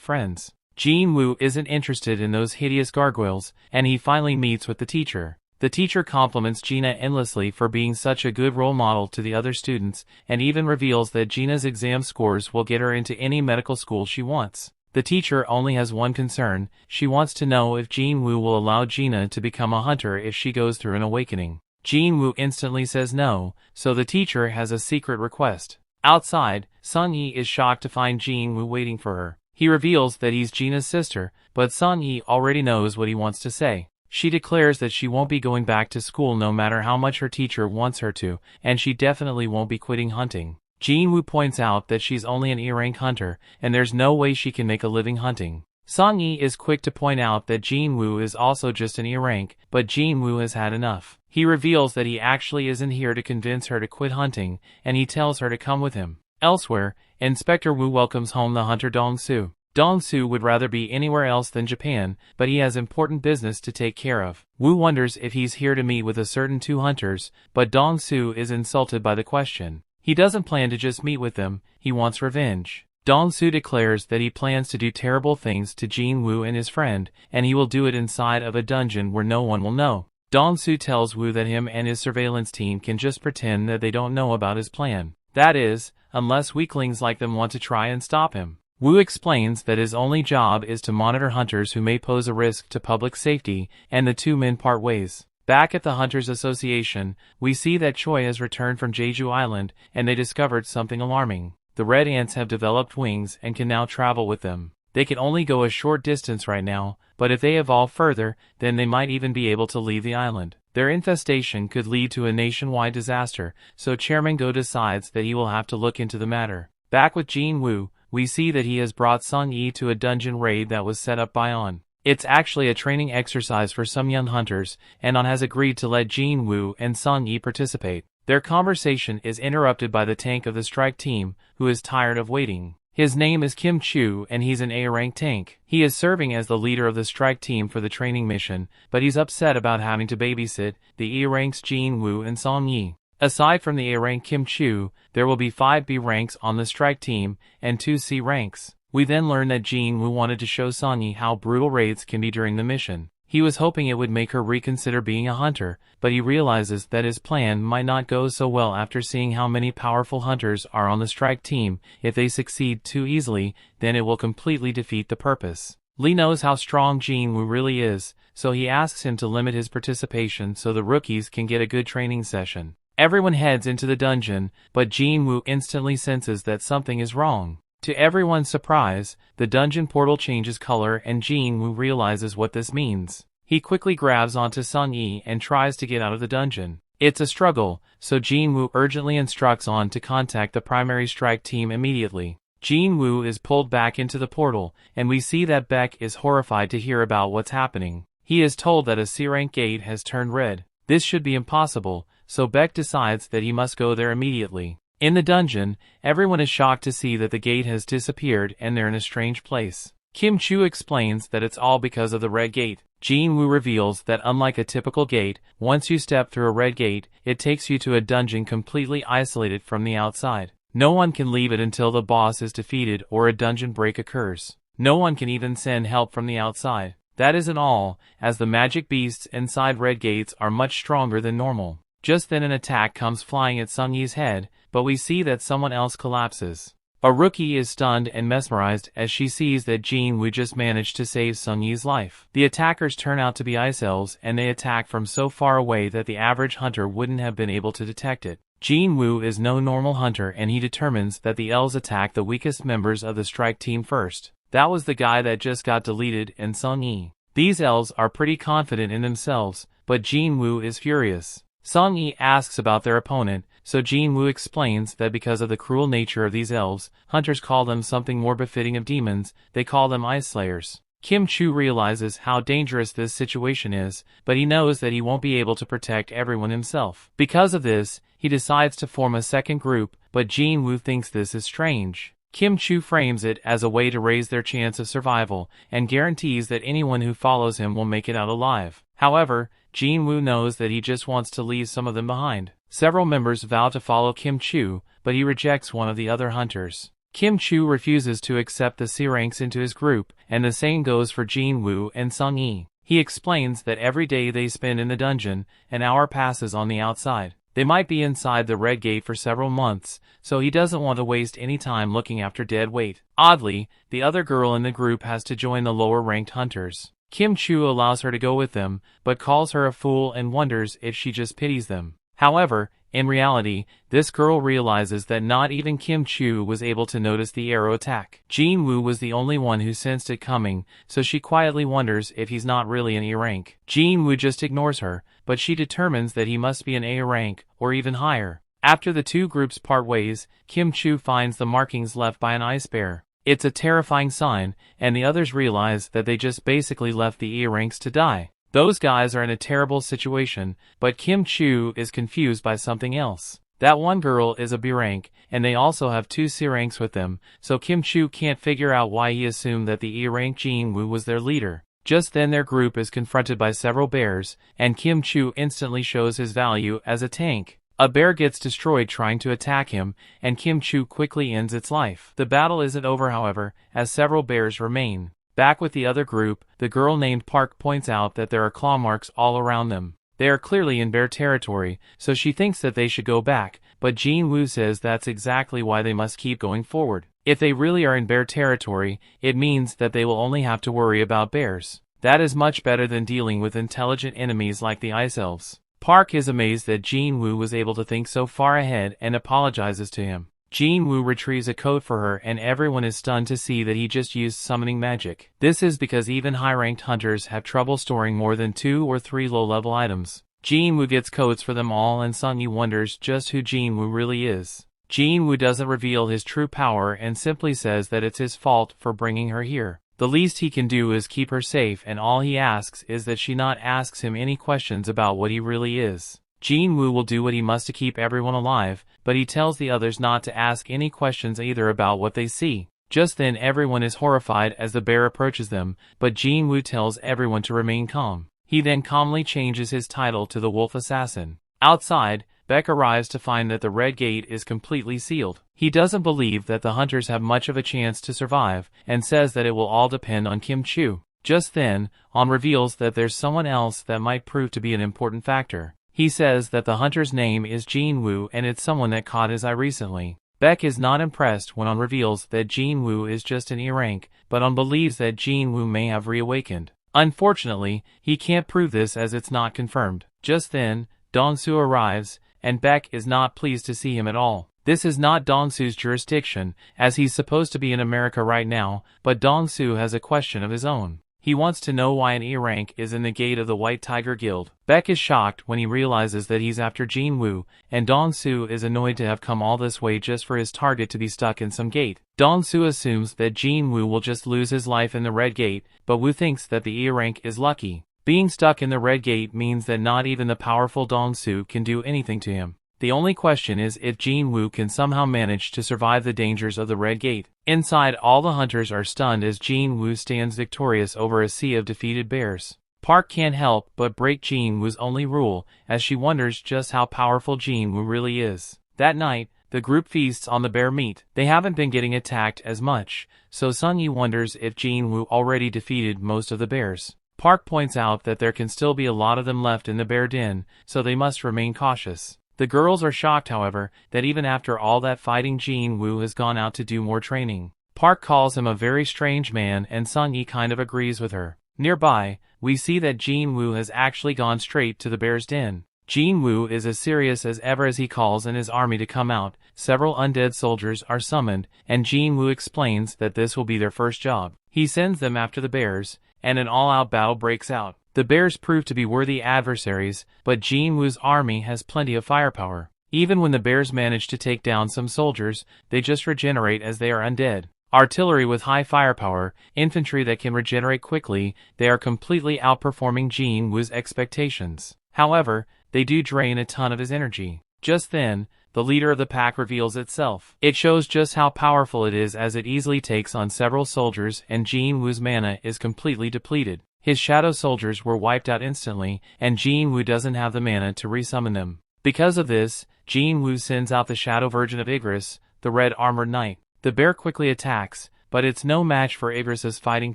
friends. Jin-Woo isn't interested in those hideous gargoyles, and he finally meets with the teacher. The teacher compliments Gina endlessly for being such a good role model to the other students, and even reveals that Gina's exam scores will get her into any medical school she wants. The teacher only has one concern. She wants to know if Jin-Woo will allow Gina to become a hunter if she goes through an awakening. Jin-Woo instantly says no, so the teacher has a secret request. Outside, Sung-Yi is shocked to find Jin-Woo waiting for her. He reveals that he's Gina's sister, but Sung-Yi already knows what he wants to say. She declares that she won't be going back to school no matter how much her teacher wants her to, and she definitely won't be quitting hunting. Jin-Woo points out that she's only an E-rank hunter, and there's no way she can make a living hunting. Sung-Yi is quick to point out that Jin-Woo is also just an E-rank, but Jin-Woo has had enough. He reveals that he actually isn't here to convince her to quit hunting, and he tells her to come with him. Elsewhere, Inspector Woo welcomes home the hunter Dong-Soo. Dong-Soo would rather be anywhere else than Japan, but he has important business to take care of. Woo wonders if he's here to meet with a certain 2 hunters, but Dong-Soo is insulted by the question. He doesn't plan to just meet with them, he wants revenge. Dong-Soo declares that he plans to do terrible things to Jin-Woo and his friend, and he will do it inside of a dungeon where no one will know. Dong-Soo tells Woo that him and his surveillance team can just pretend that they don't know about his plan. That is, unless weaklings like them want to try and stop him. Woo explains that his only job is to monitor hunters who may pose a risk to public safety, and the 2 men part ways. Back at the Hunters Association, we see that Choi has returned from Jeju Island, and they discovered something alarming. The red ants have developed wings and can now travel with them. They can only go a short distance right now, but if they evolve further, then they might even be able to leave the island. Their infestation could lead to a nationwide disaster, so Chairman Go decides that he will have to look into the matter. Back with Jin-Woo, we see that he has brought Sung-Yi to a dungeon raid that was set up by On. It's actually a training exercise for some young hunters, and On has agreed to let Jin-Woo and Sung-Yi participate. Their conversation is interrupted by the tank of the strike team, who is tired of waiting. His name is Kim Chu and he's an A-rank tank. He is serving as the leader of the strike team for the training mission, but he's upset about having to babysit the E-ranks Jin-Woo and Song-yi. Aside from the A-rank Kim Chu, there will be 5 B ranks on the strike team and 2 C ranks. We then learn that Jin-Woo wanted to show Song-yi how brutal raids can be during the mission. He was hoping it would make her reconsider being a hunter, but he realizes that his plan might not go so well after seeing how many powerful hunters are on the strike team. If they succeed too easily, then it will completely defeat the purpose. Lee knows how strong Jin-Woo really is, so he asks him to limit his participation so the rookies can get a good training session. Everyone heads into the dungeon, but Jin-Woo instantly senses that something is wrong. To everyone's surprise, the dungeon portal changes color and Jin-Woo realizes what this means. He quickly grabs onto Sung-yi and tries to get out of the dungeon. It's a struggle, so Jin-Woo urgently instructs On to contact the primary strike team immediately. Jin-Woo is pulled back into the portal, and we see that Beck is horrified to hear about what's happening. He is told that a C-rank gate has turned red. This should be impossible, so Beck decides that he must go there immediately. In the dungeon, everyone is shocked to see that the gate has disappeared and they're in a strange place. Kim Chu explains that it's all because of the red gate. Jin-Woo reveals that unlike a typical gate, once you step through a red gate, it takes you to a dungeon completely isolated from the outside. No one can leave it until the boss is defeated or a dungeon break occurs. No one can even send help from the outside. That isn't all, as the magic beasts inside red gates are much stronger than normal. Just then an attack comes flying at Sung-yi's head, but we see that someone else collapses. A rookie is stunned and mesmerized as she sees that Jin-Woo just managed to save Sung-yi's life. The attackers turn out to be ice elves and they attack from so far away that the average hunter wouldn't have been able to detect it. Jin-Woo is no normal hunter and he determines that the elves attack the weakest members of the strike team first. That was the guy that just got deleted and Sung-yi. These elves are pretty confident in themselves, but Jin-Woo is furious. Sung-yi asks about their opponent, so Jin-Woo explains that because of the cruel nature of these elves, hunters call them something more befitting of demons. They call them ice slayers. Kim Chu realizes how dangerous this situation is, but he knows that he won't be able to protect everyone himself. Because of this, he decides to form a second group, but Jin-Woo thinks this is strange. Kim Chu frames it as a way to raise their chance of survival, and guarantees that anyone who follows him will make it out alive. However, Jin-Woo knows that he just wants to leave some of them behind. Several members vow to follow Kim Chu, but he rejects one of the other hunters. Kim Chu refuses to accept the C-ranks into his group, and the same goes for Jin-Woo and Sung-yi. He explains that every day they spend in the dungeon, an hour passes on the outside. They might be inside the red gate for several months, so he doesn't want to waste any time looking after dead weight. Oddly, the other girl in the group has to join the lower-ranked hunters. Kim Chu allows her to go with them, but calls her a fool and wonders if she just pities them. However, in reality, this girl realizes that not even Kim Chu was able to notice the arrow attack. Jin-Woo was the only one who sensed it coming, so she quietly wonders if he's not really an E-rank. Jin-Woo just ignores her, but she determines that he must be an A-rank, or even higher. After the two groups part ways, Kim Chu finds the markings left by an ice bear. It's a terrifying sign, and the others realize that they just basically left the E-ranks to die. Those guys are in a terrible situation, but Kim Chu is confused by something else. That one girl is a B rank, and they also have 2 C ranks with them, so Kim Chu can't figure out why he assumed that the E rank Jin-Woo was their leader. Just then their group is confronted by several bears, and Kim Chu instantly shows his value as a tank. A bear gets destroyed trying to attack him, and Kim Chu quickly ends its life. The battle isn't over however, as several bears remain. Back with the other group, the girl named Park points out that there are claw marks all around them. They are clearly in bear territory, so she thinks that they should go back, but Jin-Woo says that's exactly why they must keep going forward. If they really are in bear territory, it means that they will only have to worry about bears. That is much better than dealing with intelligent enemies like the ice elves. Park is amazed that Jin-Woo was able to think so far ahead and apologizes to him. Jin-Woo retrieves a coat for her and everyone is stunned to see that he just used summoning magic. This is because even high-ranked hunters have trouble storing more than 2 or 3 low-level items. Jin-Woo gets coats for them all and Sung-yi wonders just who Jin-Woo really is. Jin-Woo doesn't reveal his true power and simply says that it's his fault for bringing her here. The least he can do is keep her safe and all he asks is that she not asks him any questions about what he really is. Jin-Woo will do what he must to keep everyone alive, but he tells the others not to ask any questions either about what they see. Just then everyone is horrified as the bear approaches them, but Jin-Woo tells everyone to remain calm. He then calmly changes his title to the Wolf Assassin. Outside, Beck arrives to find that the Red Gate is completely sealed. He doesn't believe that the hunters have much of a chance to survive, and says that it will all depend on Kim Chu. Just then, On reveals that there's someone else that might prove to be an important factor. He says that the hunter's name is Jin-Woo and it's someone that caught his eye recently. Beck is not impressed when On reveals that Jin-Woo is just an E-rank, but On believes that Jin-Woo may have reawakened. Unfortunately, he can't prove this as it's not confirmed. Just then, Dong-soo arrives, and Beck is not pleased to see him at all. This is not Dong-soo's jurisdiction, as he's supposed to be in America right now, but Dong-soo has a question of his own. He wants to know why an E-rank is in the gate of the White Tiger Guild. Beck is shocked when he realizes that he's after Jin-Woo, and Dong-soo is annoyed to have come all this way just for his target to be stuck in some gate. Dong-soo assumes that Jin-Woo will just lose his life in the Red Gate, but Woo thinks that the E-rank is lucky. Being stuck in the Red Gate means that not even the powerful Dong-soo can do anything to him. The only question is if Jin-Woo can somehow manage to survive the dangers of the Red Gate. Inside, all the hunters are stunned as Jin-Woo stands victorious over a sea of defeated bears. Park can't help but break Jin-Woo's only rule, as she wonders just how powerful Jin-Woo really is. That night, the group feasts on the bear meat. They haven't been getting attacked as much, so Sun-yi wonders if Jin-Woo already defeated most of the bears. Park points out that there can still be a lot of them left in the bear den, so they must remain cautious. The girls are shocked, however, that even after all that fighting Jin-Woo has gone out to do more training. Park calls him a very strange man and Sun-yi kind of agrees with her. Nearby, we see that Jin-Woo has actually gone straight to the bear's den. Jin-Woo is as serious as ever as he calls in his army to come out. Several undead soldiers are summoned, and Jin-Woo explains that this will be their first job. He sends them after the bears, and an all-out battle breaks out. The bears prove to be worthy adversaries, but Jin-Woo's army has plenty of firepower. Even when the bears manage to take down some soldiers, they just regenerate as they are undead. Artillery with high firepower, infantry that can regenerate quickly, they are completely outperforming Jin-Woo's expectations. However, they do drain a ton of his energy. Just then, the leader of the pack reveals itself. It shows just how powerful it is as it easily takes on several soldiers and Jin-Woo's mana is completely depleted. His shadow soldiers were wiped out instantly, and Jin-Woo doesn't have the mana to resummon them. Because of this, Jin-Woo sends out the shadow version of Igris, the red armored knight. The bear quickly attacks, but it's no match for Igris's fighting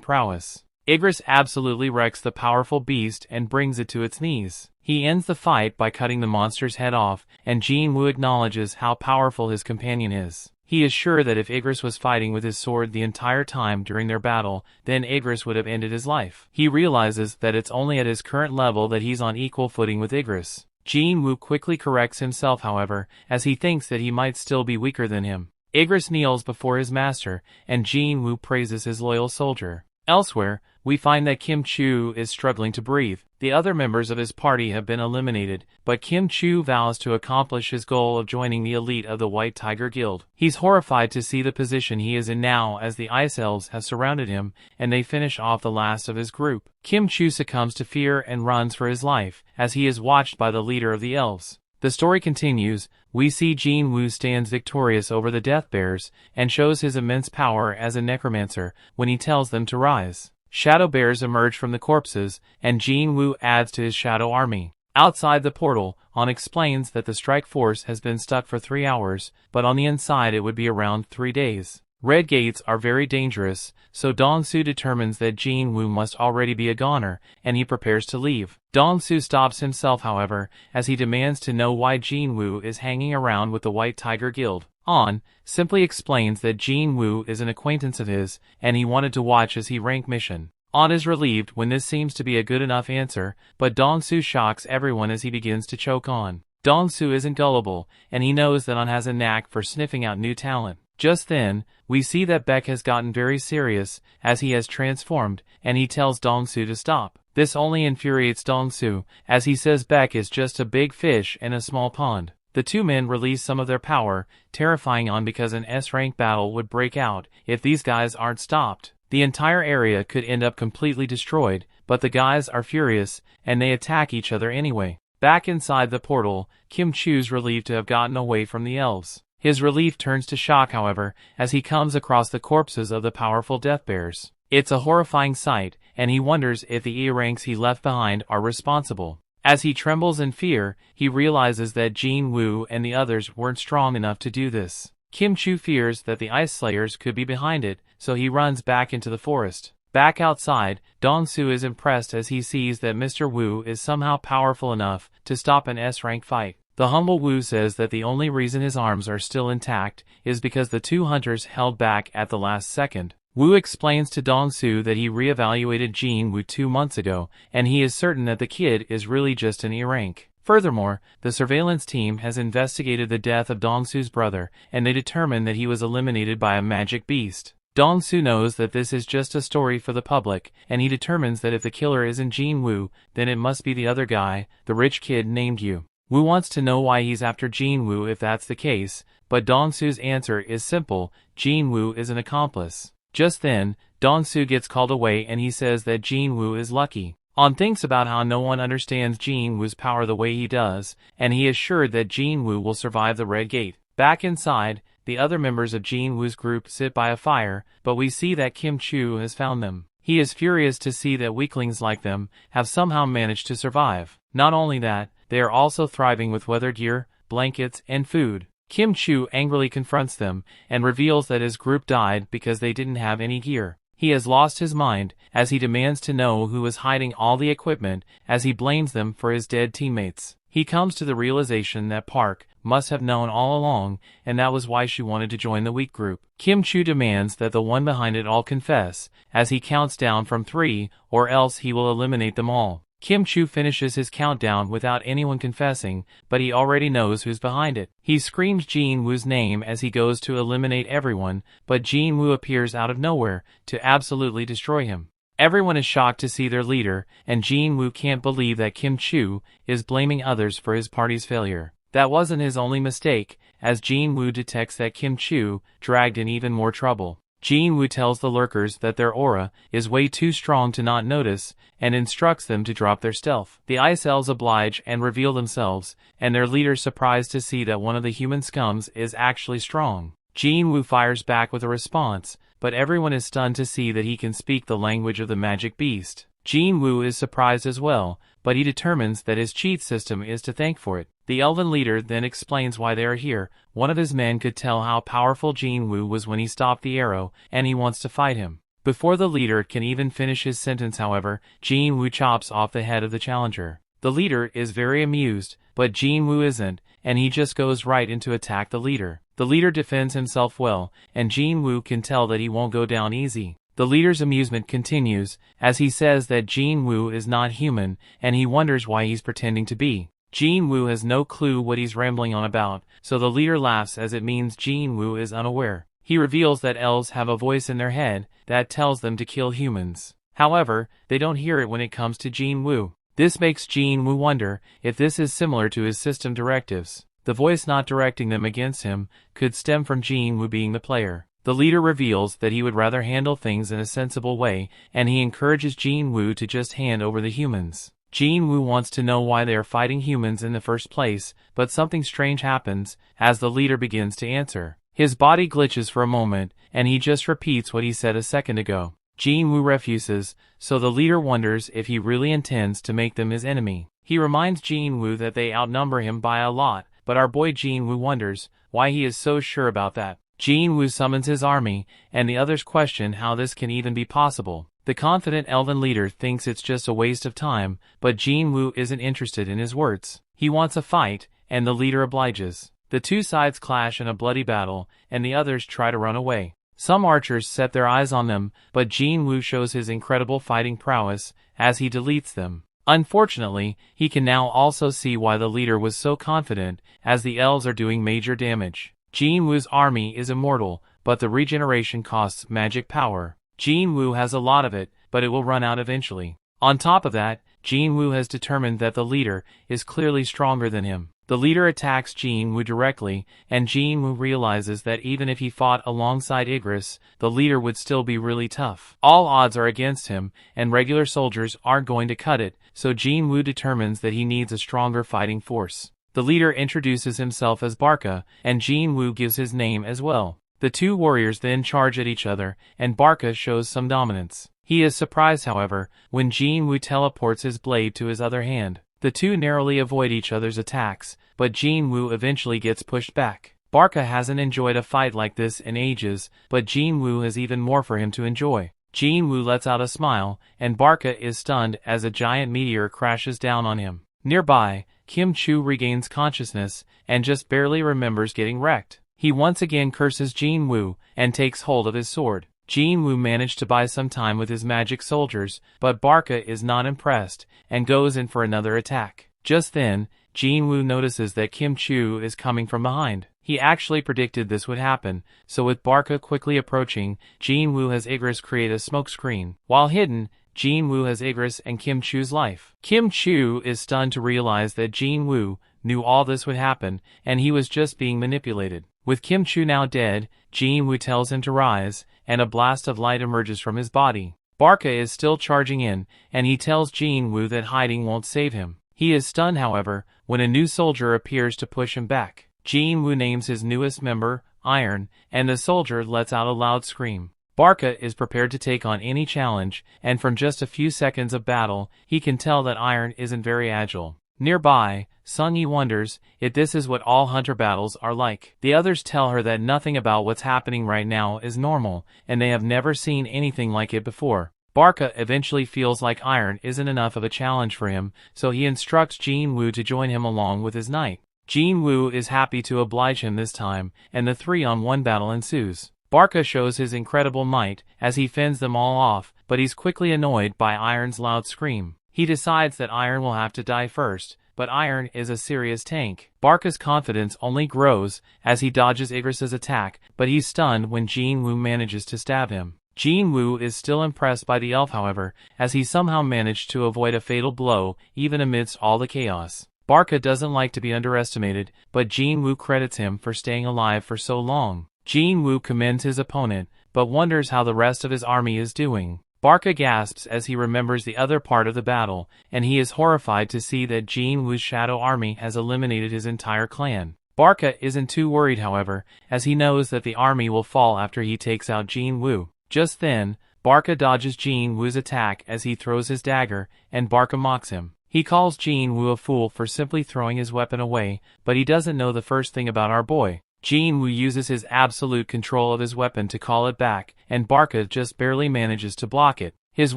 prowess. Igris absolutely wrecks the powerful beast and brings it to its knees. He ends the fight by cutting the monster's head off, and Jin-Woo acknowledges how powerful his companion is. He is sure that if Igris was fighting with his sword the entire time during their battle, then Igris would have ended his life. He realizes that it's only at his current level that he's on equal footing with Igris. Jin-Woo quickly corrects himself, however, as he thinks that he might still be weaker than him. Igris kneels before his master, and Jin-Woo praises his loyal soldier. Elsewhere, we find that Kim Chu is struggling to breathe. The other members of his party have been eliminated, but Kim Chu vows to accomplish his goal of joining the elite of the White Tiger Guild. He's horrified to see the position he is in now as the Ice Elves have surrounded him, and they finish off the last of his group. Kim Chu succumbs to fear and runs for his life, as he is watched by the leader of the elves. The story continues. We see Jin-Woo stands victorious over the Death Bears, and shows his immense power as a necromancer when he tells them to rise. Shadow bears emerge from the corpses, and Jin-Woo adds to his shadow army. Outside the portal, On explains that the strike force has been stuck for 3 hours, but on the inside it would be around 3 days. Red gates are very dangerous, so Dong-soo determines that Jin-Woo must already be a goner, and he prepares to leave. Dong-soo stops himself, however, as he demands to know why Jin-Woo is hanging around with the White Tiger Guild. On simply explains that Jin-Woo is an acquaintance of his, and he wanted to watch his rank mission. On is relieved when this seems to be a good enough answer, but Dong-soo shocks everyone as he begins to choke On. Dong-soo isn't gullible, and he knows that On has a knack for sniffing out new talent. Just then, we see that Beck has gotten very serious, as he has transformed, and he tells Dong-soo to stop. This only infuriates Dong-soo, as he says Beck is just a big fish in a small pond. The two men release some of their power, terrifying On because an S-rank battle would break out if these guys aren't stopped. The entire area could end up completely destroyed, but the guys are furious, and they attack each other anyway. Back inside the portal, Kim Chu's relieved to have gotten away from the elves. His relief turns to shock, however, as he comes across the corpses of the powerful death bears. It's a horrifying sight, and he wonders if the E-ranks he left behind are responsible. As he trembles in fear, he realizes that Jin-Woo and the others weren't strong enough to do this. Kim-Chu fears that the Ice Slayers could be behind it, so he runs back into the forest. Back outside, Dong-Soo is impressed as he sees that Mr. Woo is somehow powerful enough to stop an S-rank fight. The humble Woo says that the only reason his arms are still intact is because the two hunters held back at the last second. Woo explains to Dong-Soo that he re-evaluated Jin-Woo 2 months ago, and he is certain that the kid is really just an E-rank. Furthermore, the surveillance team has investigated the death of Dong-Soo's brother, and they determined that he was eliminated by a magic beast. Dong-Soo knows that this is just a story for the public, and he determines that if the killer isn't Jin-Woo, then it must be the other guy, the rich kid named Yu. Woo wants to know why he's after Jin-Woo if that's the case, but Dong-Soo's answer is simple: Jin-Woo is an accomplice. Just then, Dong-Soo gets called away and he says that Jin-Woo is lucky. On thinks about how no one understands Jin-Woo's power the way he does, and he is sure that Jin-Woo will survive the Red Gate. Back inside, the other members of Jin-Woo's group sit by a fire, but we see that Kim-Chu has found them. He is furious to see that weaklings like them have somehow managed to survive. Not only that, they are also thriving with weather gear, blankets, and food. Kim-Chu angrily confronts them and reveals that his group died because they didn't have any gear. He has lost his mind, as he demands to know who is hiding all the equipment, as he blames them for his dead teammates. He comes to the realization that Park must have known all along, and that was why she wanted to join the weak group. Kim-Chu demands that the one behind it all confess, as he counts down from 3, or else he will eliminate them all. Kim-Chu finishes his countdown without anyone confessing, but he already knows who's behind it. He screams Jin-Woo's name as he goes to eliminate everyone, but Jin-Woo appears out of nowhere to absolutely destroy him. Everyone is shocked to see their leader, and Jin-Woo can't believe that Kim-Chu is blaming others for his party's failure. That wasn't his only mistake, as Jin-Woo detects that Kim-Chu dragged in even more trouble. Jin-Woo tells the lurkers that their aura is way too strong to not notice, and instructs them to drop their stealth. The Ice Elves oblige and reveal themselves, and their leader's surprised to see that one of the human scums is actually strong. Jin-Woo fires back with a response, but everyone is stunned to see that he can speak the language of the magic beast. Jin-Woo is surprised as well, but he determines that his cheat system is to thank for it. The elven leader then explains why they are here. One of his men could tell how powerful Jin-Woo was when he stopped the arrow, and he wants to fight him. Before the leader can even finish his sentence, however, Jin-Woo chops off the head of the challenger. The leader is very amused, but Jin-Woo isn't, and he just goes right in to attack the leader. The leader defends himself well, and Jin-Woo can tell that he won't go down easy. The leader's amusement continues, as he says that Jin-Woo is not human, and he wonders why he's pretending to be. Jin-Woo has no clue what he's rambling on about, so the leader laughs as it means Jin-Woo is unaware. He reveals that elves have a voice in their head that tells them to kill humans. However, they don't hear it when it comes to Jin-Woo. This makes Jin-Woo wonder if this is similar to his system directives. The voice not directing them against him could stem from Jin-Woo being the player. The leader reveals that he would rather handle things in a sensible way, and he encourages Jin-Woo to just hand over the humans. Jin-Woo wants to know why they are fighting humans in the first place, but something strange happens as the leader begins to answer. His body glitches for a moment, and he just repeats what he said a second ago. Jin-Woo refuses, so the leader wonders if he really intends to make them his enemy. He reminds Jin-Woo that they outnumber him by a lot, but our boy Jin-Woo wonders why he is so sure about that. Jin-Woo summons his army, and the others question how this can even be possible. The confident elven leader thinks it's just a waste of time, but Jin-Woo isn't interested in his words. He wants a fight, and the leader obliges. The two sides clash in a bloody battle, and the others try to run away. Some archers set their eyes on them, but Jin-Woo shows his incredible fighting prowess as he deletes them. Unfortunately, he can now also see why the leader was so confident, as the elves are doing major damage. Jin-Woo's army is immortal, but the regeneration costs magic power. Jin-Woo has a lot of it, but it will run out eventually. On top of that, Jin-Woo has determined that the leader is clearly stronger than him. The leader attacks Jin-Woo directly, and Jin-Woo realizes that even if he fought alongside Igris, the leader would still be really tough. All odds are against him, and regular soldiers aren't going to cut it, so Jin-Woo determines that he needs a stronger fighting force. The leader introduces himself as Barca, and Jin-Woo gives his name as well. The two warriors then charge at each other, and Barca shows some dominance. He is surprised, however, when Jin-Woo teleports his blade to his other hand. The two narrowly avoid each other's attacks, but Jin-Woo eventually gets pushed back. Barca hasn't enjoyed a fight like this in ages, but Jin-Woo has even more for him to enjoy. Jin-Woo lets out a smile, and Barca is stunned as a giant meteor crashes down on him. Nearby, Kim Chu regains consciousness, and just barely remembers getting wrecked. He once again curses Jin-Woo, and takes hold of his sword. Jin-Woo managed to buy some time with his magic soldiers, but Barca is not impressed, and goes in for another attack. Just then, Jin-Woo notices that Kim Chu is coming from behind. He actually predicted this would happen, so with Barca quickly approaching, Jin-Woo has Igris create a smoke screen. While hidden, Jin-Woo has Igris and Kim Chu's life. Kim Chu is stunned to realize that Jin-Woo knew all this would happen, and he was just being manipulated. With Kim Chu now dead, Jin-Woo tells him to rise, and a blast of light emerges from his body. Barca is still charging in, and he tells Jin-Woo that hiding won't save him. He is stunned, however, when a new soldier appears to push him back. Jin-Woo names his newest member, Iron, and the soldier lets out a loud scream. Barca is prepared to take on any challenge, and from just a few seconds of battle, he can tell that Iron isn't very agile. Nearby, Sung-Yi wonders if this is what all hunter battles are like. The others tell her that nothing about what's happening right now is normal, and they have never seen anything like it before. Barca eventually feels like Iron isn't enough of a challenge for him, so he instructs Jin-Woo to join him along with his knight. Jin-Woo is happy to oblige him this time, and the 3-on-1 battle ensues. Barca shows his incredible might as he fends them all off, but he's quickly annoyed by Iron's loud scream. He decides that Iron will have to die first, but Iron is a serious tank. Barca's confidence only grows as he dodges Igris's attack, but he's stunned when Jin-Woo manages to stab him. Jin-Woo is still impressed by the elf, however, as he somehow managed to avoid a fatal blow even amidst all the chaos. Barca doesn't like to be underestimated, but Jin-Woo credits him for staying alive for so long. Jin-Woo commends his opponent, but wonders how the rest of his army is doing. Barca gasps as he remembers the other part of the battle, and he is horrified to see that Jin-Woo's shadow army has eliminated his entire clan. Barca isn't too worried, however, as he knows that the army will fall after he takes out Jin-Woo. Just then, Barca dodges Jin-Woo's attack as he throws his dagger, and Barca mocks him. He calls Jin-Woo a fool for simply throwing his weapon away, but he doesn't know the first thing about our boy. Jin-Woo uses his absolute control of his weapon to call it back, and Barca just barely manages to block it. His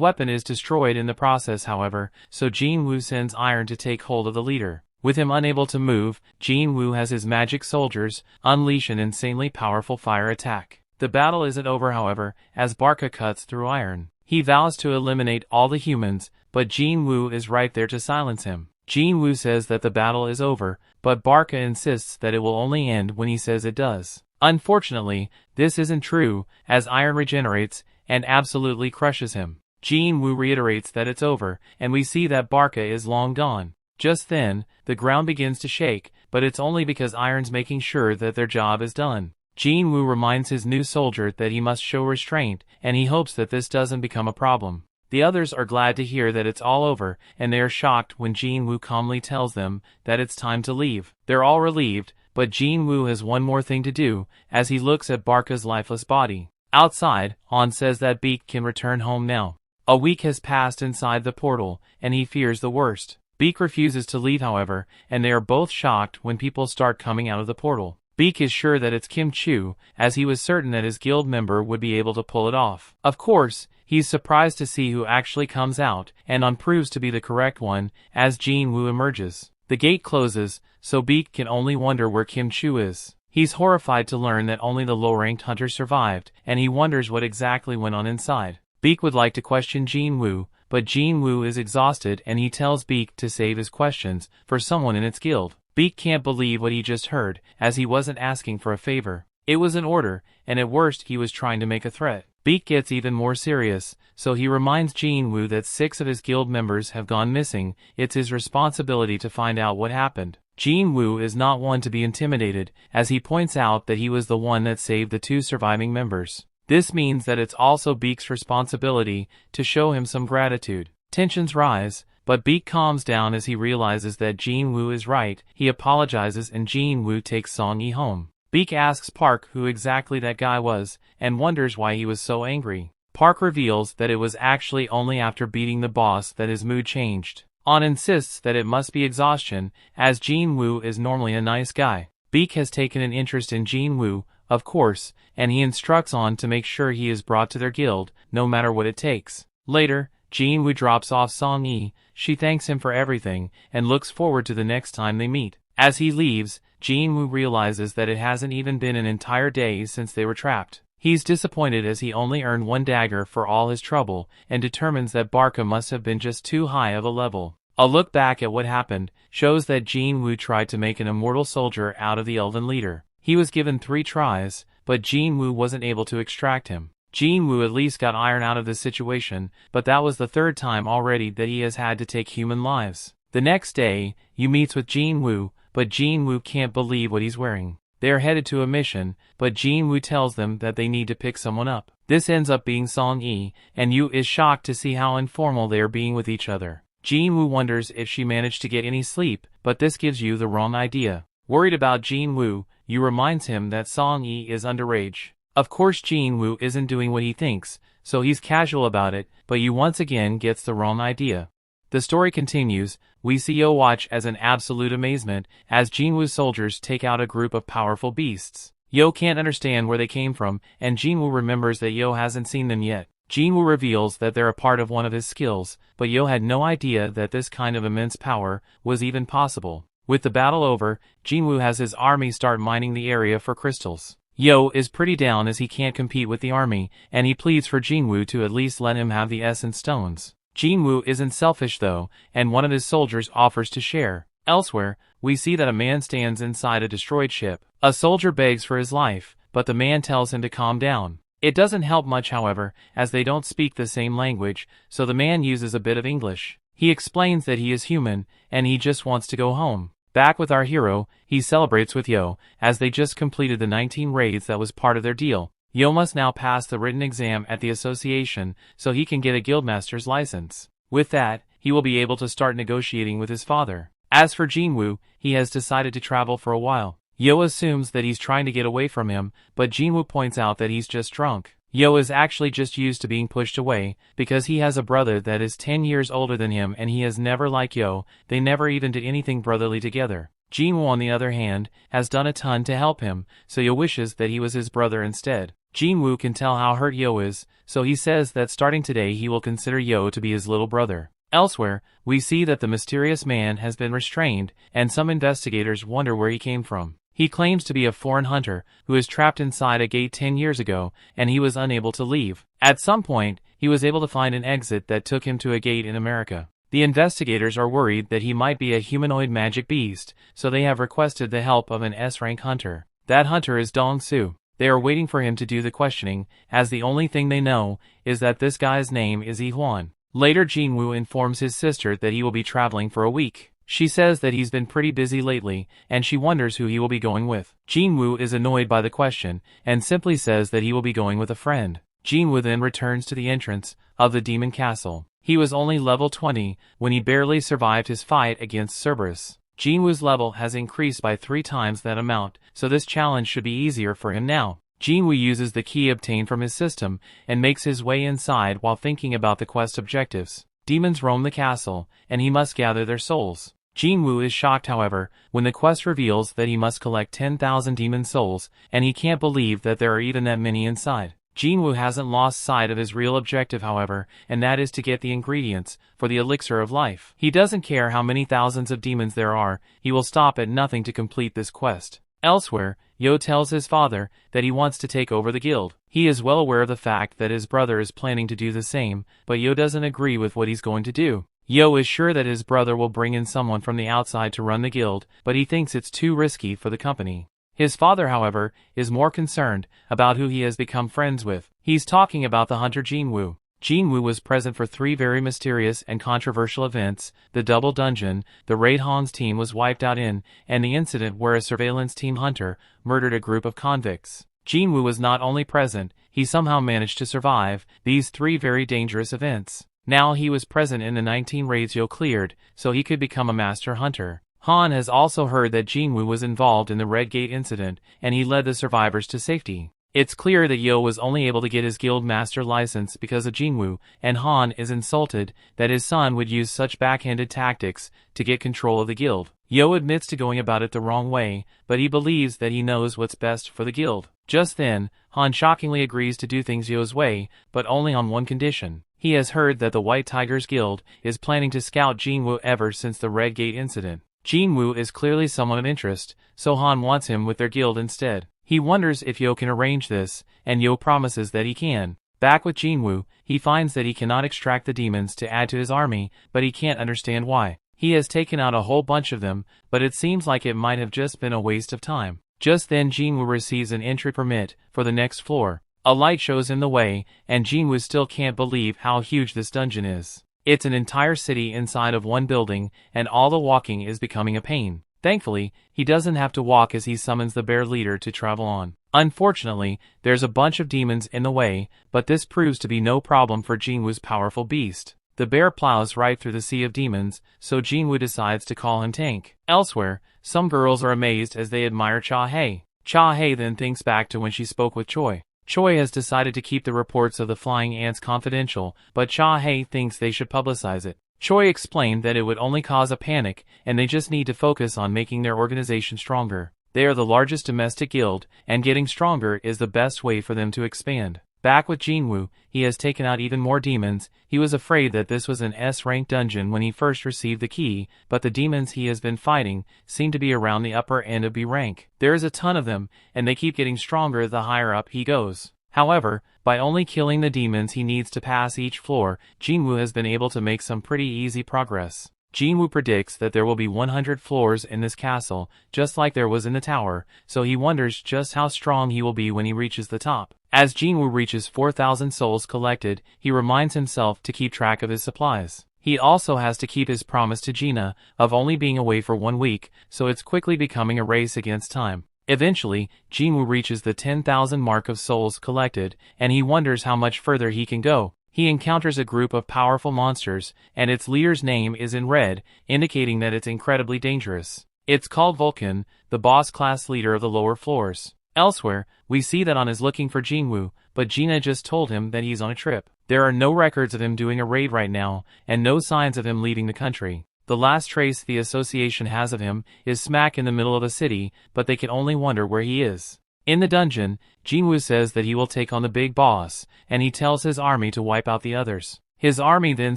weapon is destroyed in the process, however, so Jin-Woo sends Iron to take hold of the leader. With him unable to move, Jin-Woo has his magic soldiers unleash an insanely powerful fire attack. The battle isn't over, however, as Barca cuts through Iron. He vows to eliminate all the humans, but Jin-Woo is right there to silence him. Jin-Woo says that the battle is over, but Barca insists that it will only end when he says it does. Unfortunately, this isn't true, as Iron regenerates and absolutely crushes him. Jin-Woo reiterates that it's over, and we see that Barca is long gone. Just then, the ground begins to shake, but it's only because Iron's making sure that their job is done. Jin-Woo reminds his new soldier that he must show restraint, and he hopes that this doesn't become a problem. The others are glad to hear that it's all over, and they are shocked when Jin-Woo calmly tells them that it's time to leave. They're all relieved, but Jin-Woo has one more thing to do, as he looks at Barca's lifeless body. Outside, Han says that Beak can return home now. A week has passed inside the portal, and he fears the worst. Beak refuses to leave, however, and they are both shocked when people start coming out of the portal. Beak is sure that it's Kim Chu, as he was certain that his guild member would be able to pull it off. Of course, he's surprised to see who actually comes out, and Han proves to be the correct one, as Jin-Woo emerges. The gate closes, so Beak can only wonder where Kim Chu is. He's horrified to learn that only the low-ranked hunters survived, and he wonders what exactly went on inside. Beak would like to question Jin-Woo, but Jin-Woo is exhausted and he tells Beak to save his questions for someone in its guild. Beak can't believe what he just heard, as he wasn't asking for a favor. It was an order, and at worst he was trying to make a threat. Beak gets even more serious, so he reminds Jin-Woo that 6 of his guild members have gone missing. It's his responsibility to find out what happened. Jin-Woo is not one to be intimidated, as he points out that he was the one that saved the 2 surviving members. This means that it's also Beak's responsibility to show him some gratitude. Tensions rise, But Beak calms down as he realizes that Jin-Woo is right. He apologizes and Jin-Woo takes Song-yi home. Beak asks Park who exactly that guy was, and wonders why he was so angry. Park reveals that it was actually only after beating the boss that his mood changed. On insists that it must be exhaustion, as Jin-Woo is normally a nice guy. Beak has taken an interest in Jin-Woo, of course, and he instructs On to make sure he is brought to their guild, no matter what it takes. Later, Jin-Woo drops off Song-yi. She thanks him for everything, and looks forward to the next time they meet. As he leaves, Jin-Woo realizes that it hasn't even been an entire day since they were trapped. He's disappointed as he only earned 1 dagger for all his trouble, and determines that Barca must have been just too high of a level. A look back at what happened shows that Jin-Woo tried to make an immortal soldier out of the elven leader. He was given 3 tries, but Jin-Woo wasn't able to extract him. Jin-Woo at least got iron out of this situation, but that was the 3rd time already that he has had to take human lives. The next day, Yu meets with Jin-Woo, but Jin-Woo can't believe what he's wearing. They are headed to a mission, but Jin-Woo tells them that they need to pick someone up. This ends up being Song-yi, and Yu is shocked to see how informal they are being with each other. Jin-Woo wonders if she managed to get any sleep, but this gives Yu the wrong idea. Worried about Jin-Woo, Yu reminds him that Song-yi is underage. Of course Jin-Woo isn't doing what he thinks, so he's casual about it, but Yu once again gets the wrong idea. The story continues. We see Yo watch as in absolute amazement as Jin-Woo's soldiers take out a group of powerful beasts. Yo can't understand where they came from, and Jin-Woo remembers that Yo hasn't seen them yet. Jin-Woo reveals that they're a part of one of his skills, but Yo had no idea that this kind of immense power was even possible. With the battle over, Jin-Woo has his army start mining the area for crystals. Yo is pretty down as he can't compete with the army, and he pleads for Jin-Woo to at least let him have the essence stones. Jin-Woo isn't selfish though, and one of his soldiers offers to share. Elsewhere, we see that a man stands inside a destroyed ship. A soldier begs for his life, but the man tells him to calm down. It doesn't help much however, as they don't speak the same language, so the man uses a bit of English. He explains that he is human, and he just wants to go home. Back with our hero, he celebrates with Yo, as they just completed the 19 raids that was part of their deal. Yo must now pass the written exam at the association, so he can get a guildmaster's license. With that, he will be able to start negotiating with his father. As for Jin-Woo, he has decided to travel for a while. Yo assumes that he's trying to get away from him, but Jin-Woo points out that he's just drunk. Yo is actually just used to being pushed away, because he has a brother that is 10 years older than him and he has never liked Yo. They never even did anything brotherly together. Jin-Woo on the other hand, has done a ton to help him, so Yo wishes that he was his brother instead. Jin-Woo can tell how hurt Yo is, so he says that starting today he will consider Yo to be his little brother. Elsewhere, we see that the mysterious man has been restrained, and some investigators wonder where he came from. He claims to be a foreign hunter who is trapped inside a gate 10 years ago, and he was unable to leave. At some point, he was able to find an exit that took him to a gate in America. The investigators are worried that he might be a humanoid magic beast, so they have requested the help of an S-rank hunter. That hunter is Dong-Soo. They are waiting for him to do the questioning, as the only thing they know is that this guy's name is Yi-Hwan. Later Jin-Woo informs his sister that he will be traveling for a week. She says that he's been pretty busy lately, and she wonders who he will be going with. Jin-Woo is annoyed by the question, and simply says that he will be going with a friend. Jin-Woo then returns to the entrance of the demon castle. He was only level 20 when he barely survived his fight against Cerberus. Jin-Woo's level has increased by 3 times that amount, so this challenge should be easier for him now. Jin-Woo uses the key obtained from his system and makes his way inside while thinking about the quest objectives. Demons roam the castle, and he must gather their souls. Jin-Woo is shocked however, when the quest reveals that he must collect 10,000 demon souls, and he can't believe that there are even that many inside. Jin-Woo hasn't lost sight of his real objective however, and that is to get the ingredients for the elixir of life. He doesn't care how many thousands of demons there are, he will stop at nothing to complete this quest. Elsewhere, Yo tells his father that he wants to take over the guild. He is well aware of the fact that his brother is planning to do the same, but Yo doesn't agree with what he's going to do. Yo is sure that his brother will bring in someone from the outside to run the guild, but he thinks it's too risky for the company. His father, however, is more concerned about who he has become friends with. He's talking about the hunter Jin-Woo. Jin-Woo was present for 3 very mysterious and controversial events: the double dungeon, the raid Han's team was wiped out in, and the incident where a surveillance team hunter murdered a group of convicts. Jin-Woo was not only present, he somehow managed to survive these 3 very dangerous events. Now he was present in the 19 raids Yo cleared, so he could become a master hunter. Han has also heard that Jin-Woo was involved in the Red Gate incident, and he led the survivors to safety. It's clear that Yo was only able to get his guild master license because of Jin-Woo, and Han is insulted that his son would use such backhanded tactics to get control of the guild. Yo admits to going about it the wrong way, but he believes that he knows what's best for the guild. Just then, Han shockingly agrees to do things Yo's way, but only on one condition. He has heard that the White Tigers Guild is planning to scout Jin-Woo ever since the Red Gate incident. Jin-Woo is clearly someone of interest, so Han wants him with their guild instead. He wonders if Yo can arrange this, and Yo promises that he can. Back with Jin-Woo, he finds that he cannot extract the demons to add to his army, but he can't understand why. He has taken out a whole bunch of them, but it seems like it might have just been a waste of time. Just then Jin-Woo receives an entry permit for the next floor. A light shows him the way, and Jin-Woo still can't believe how huge this dungeon is. It's an entire city inside of one building, and all the walking is becoming a pain. Thankfully, he doesn't have to walk as he summons the bear leader to travel on. Unfortunately, there's a bunch of demons in the way, but this proves to be no problem for Jin-Woo's powerful beast. The bear plows right through the sea of demons, so Jin-Woo decides to call him Tank. Elsewhere, some girls are amazed as they admire Cha-Hae. Cha-Hae then thinks back to when she spoke with Choi. Choi has decided to keep the reports of the flying ants confidential, but Cha-Hae thinks they should publicize it. Choi explained that it would only cause a panic, and they just need to focus on making their organization stronger. They are the largest domestic guild, and getting stronger is the best way for them to expand. Back with Jin-Woo, he has taken out even more demons. He was afraid that this was an S-rank dungeon when he first received the key, but the demons he has been fighting seem to be around the upper end of B rank. There is a ton of them, and they keep getting stronger the higher up he goes. However, by only killing the demons he needs to pass each floor, Jin-Woo has been able to make some pretty easy progress. Jin-Woo predicts that there will be 100 floors in this castle, just like there was in the tower, so he wonders just how strong he will be when he reaches the top. As Jin-Woo reaches 4,000 souls collected, he reminds himself to keep track of his supplies. He also has to keep his promise to Gina of only being away for 1 week, so it's quickly becoming a race against time. Eventually, Jin-Woo reaches the 10,000 mark of souls collected, and he wonders how much further he can go. He encounters a group of powerful monsters, and its leader's name is in red, indicating that it's incredibly dangerous. It's called Vulcan, the boss-class leader of the lower floors. Elsewhere, we see that Han is looking for Jin-Woo, but Gina just told him that he's on a trip. There are no records of him doing a raid right now, and no signs of him leaving the country. The last trace the association has of him is smack in the middle of the city, but they can only wonder where he is. In the dungeon, Jin-Woo says that he will take on the big boss, and he tells his army to wipe out the others. His army then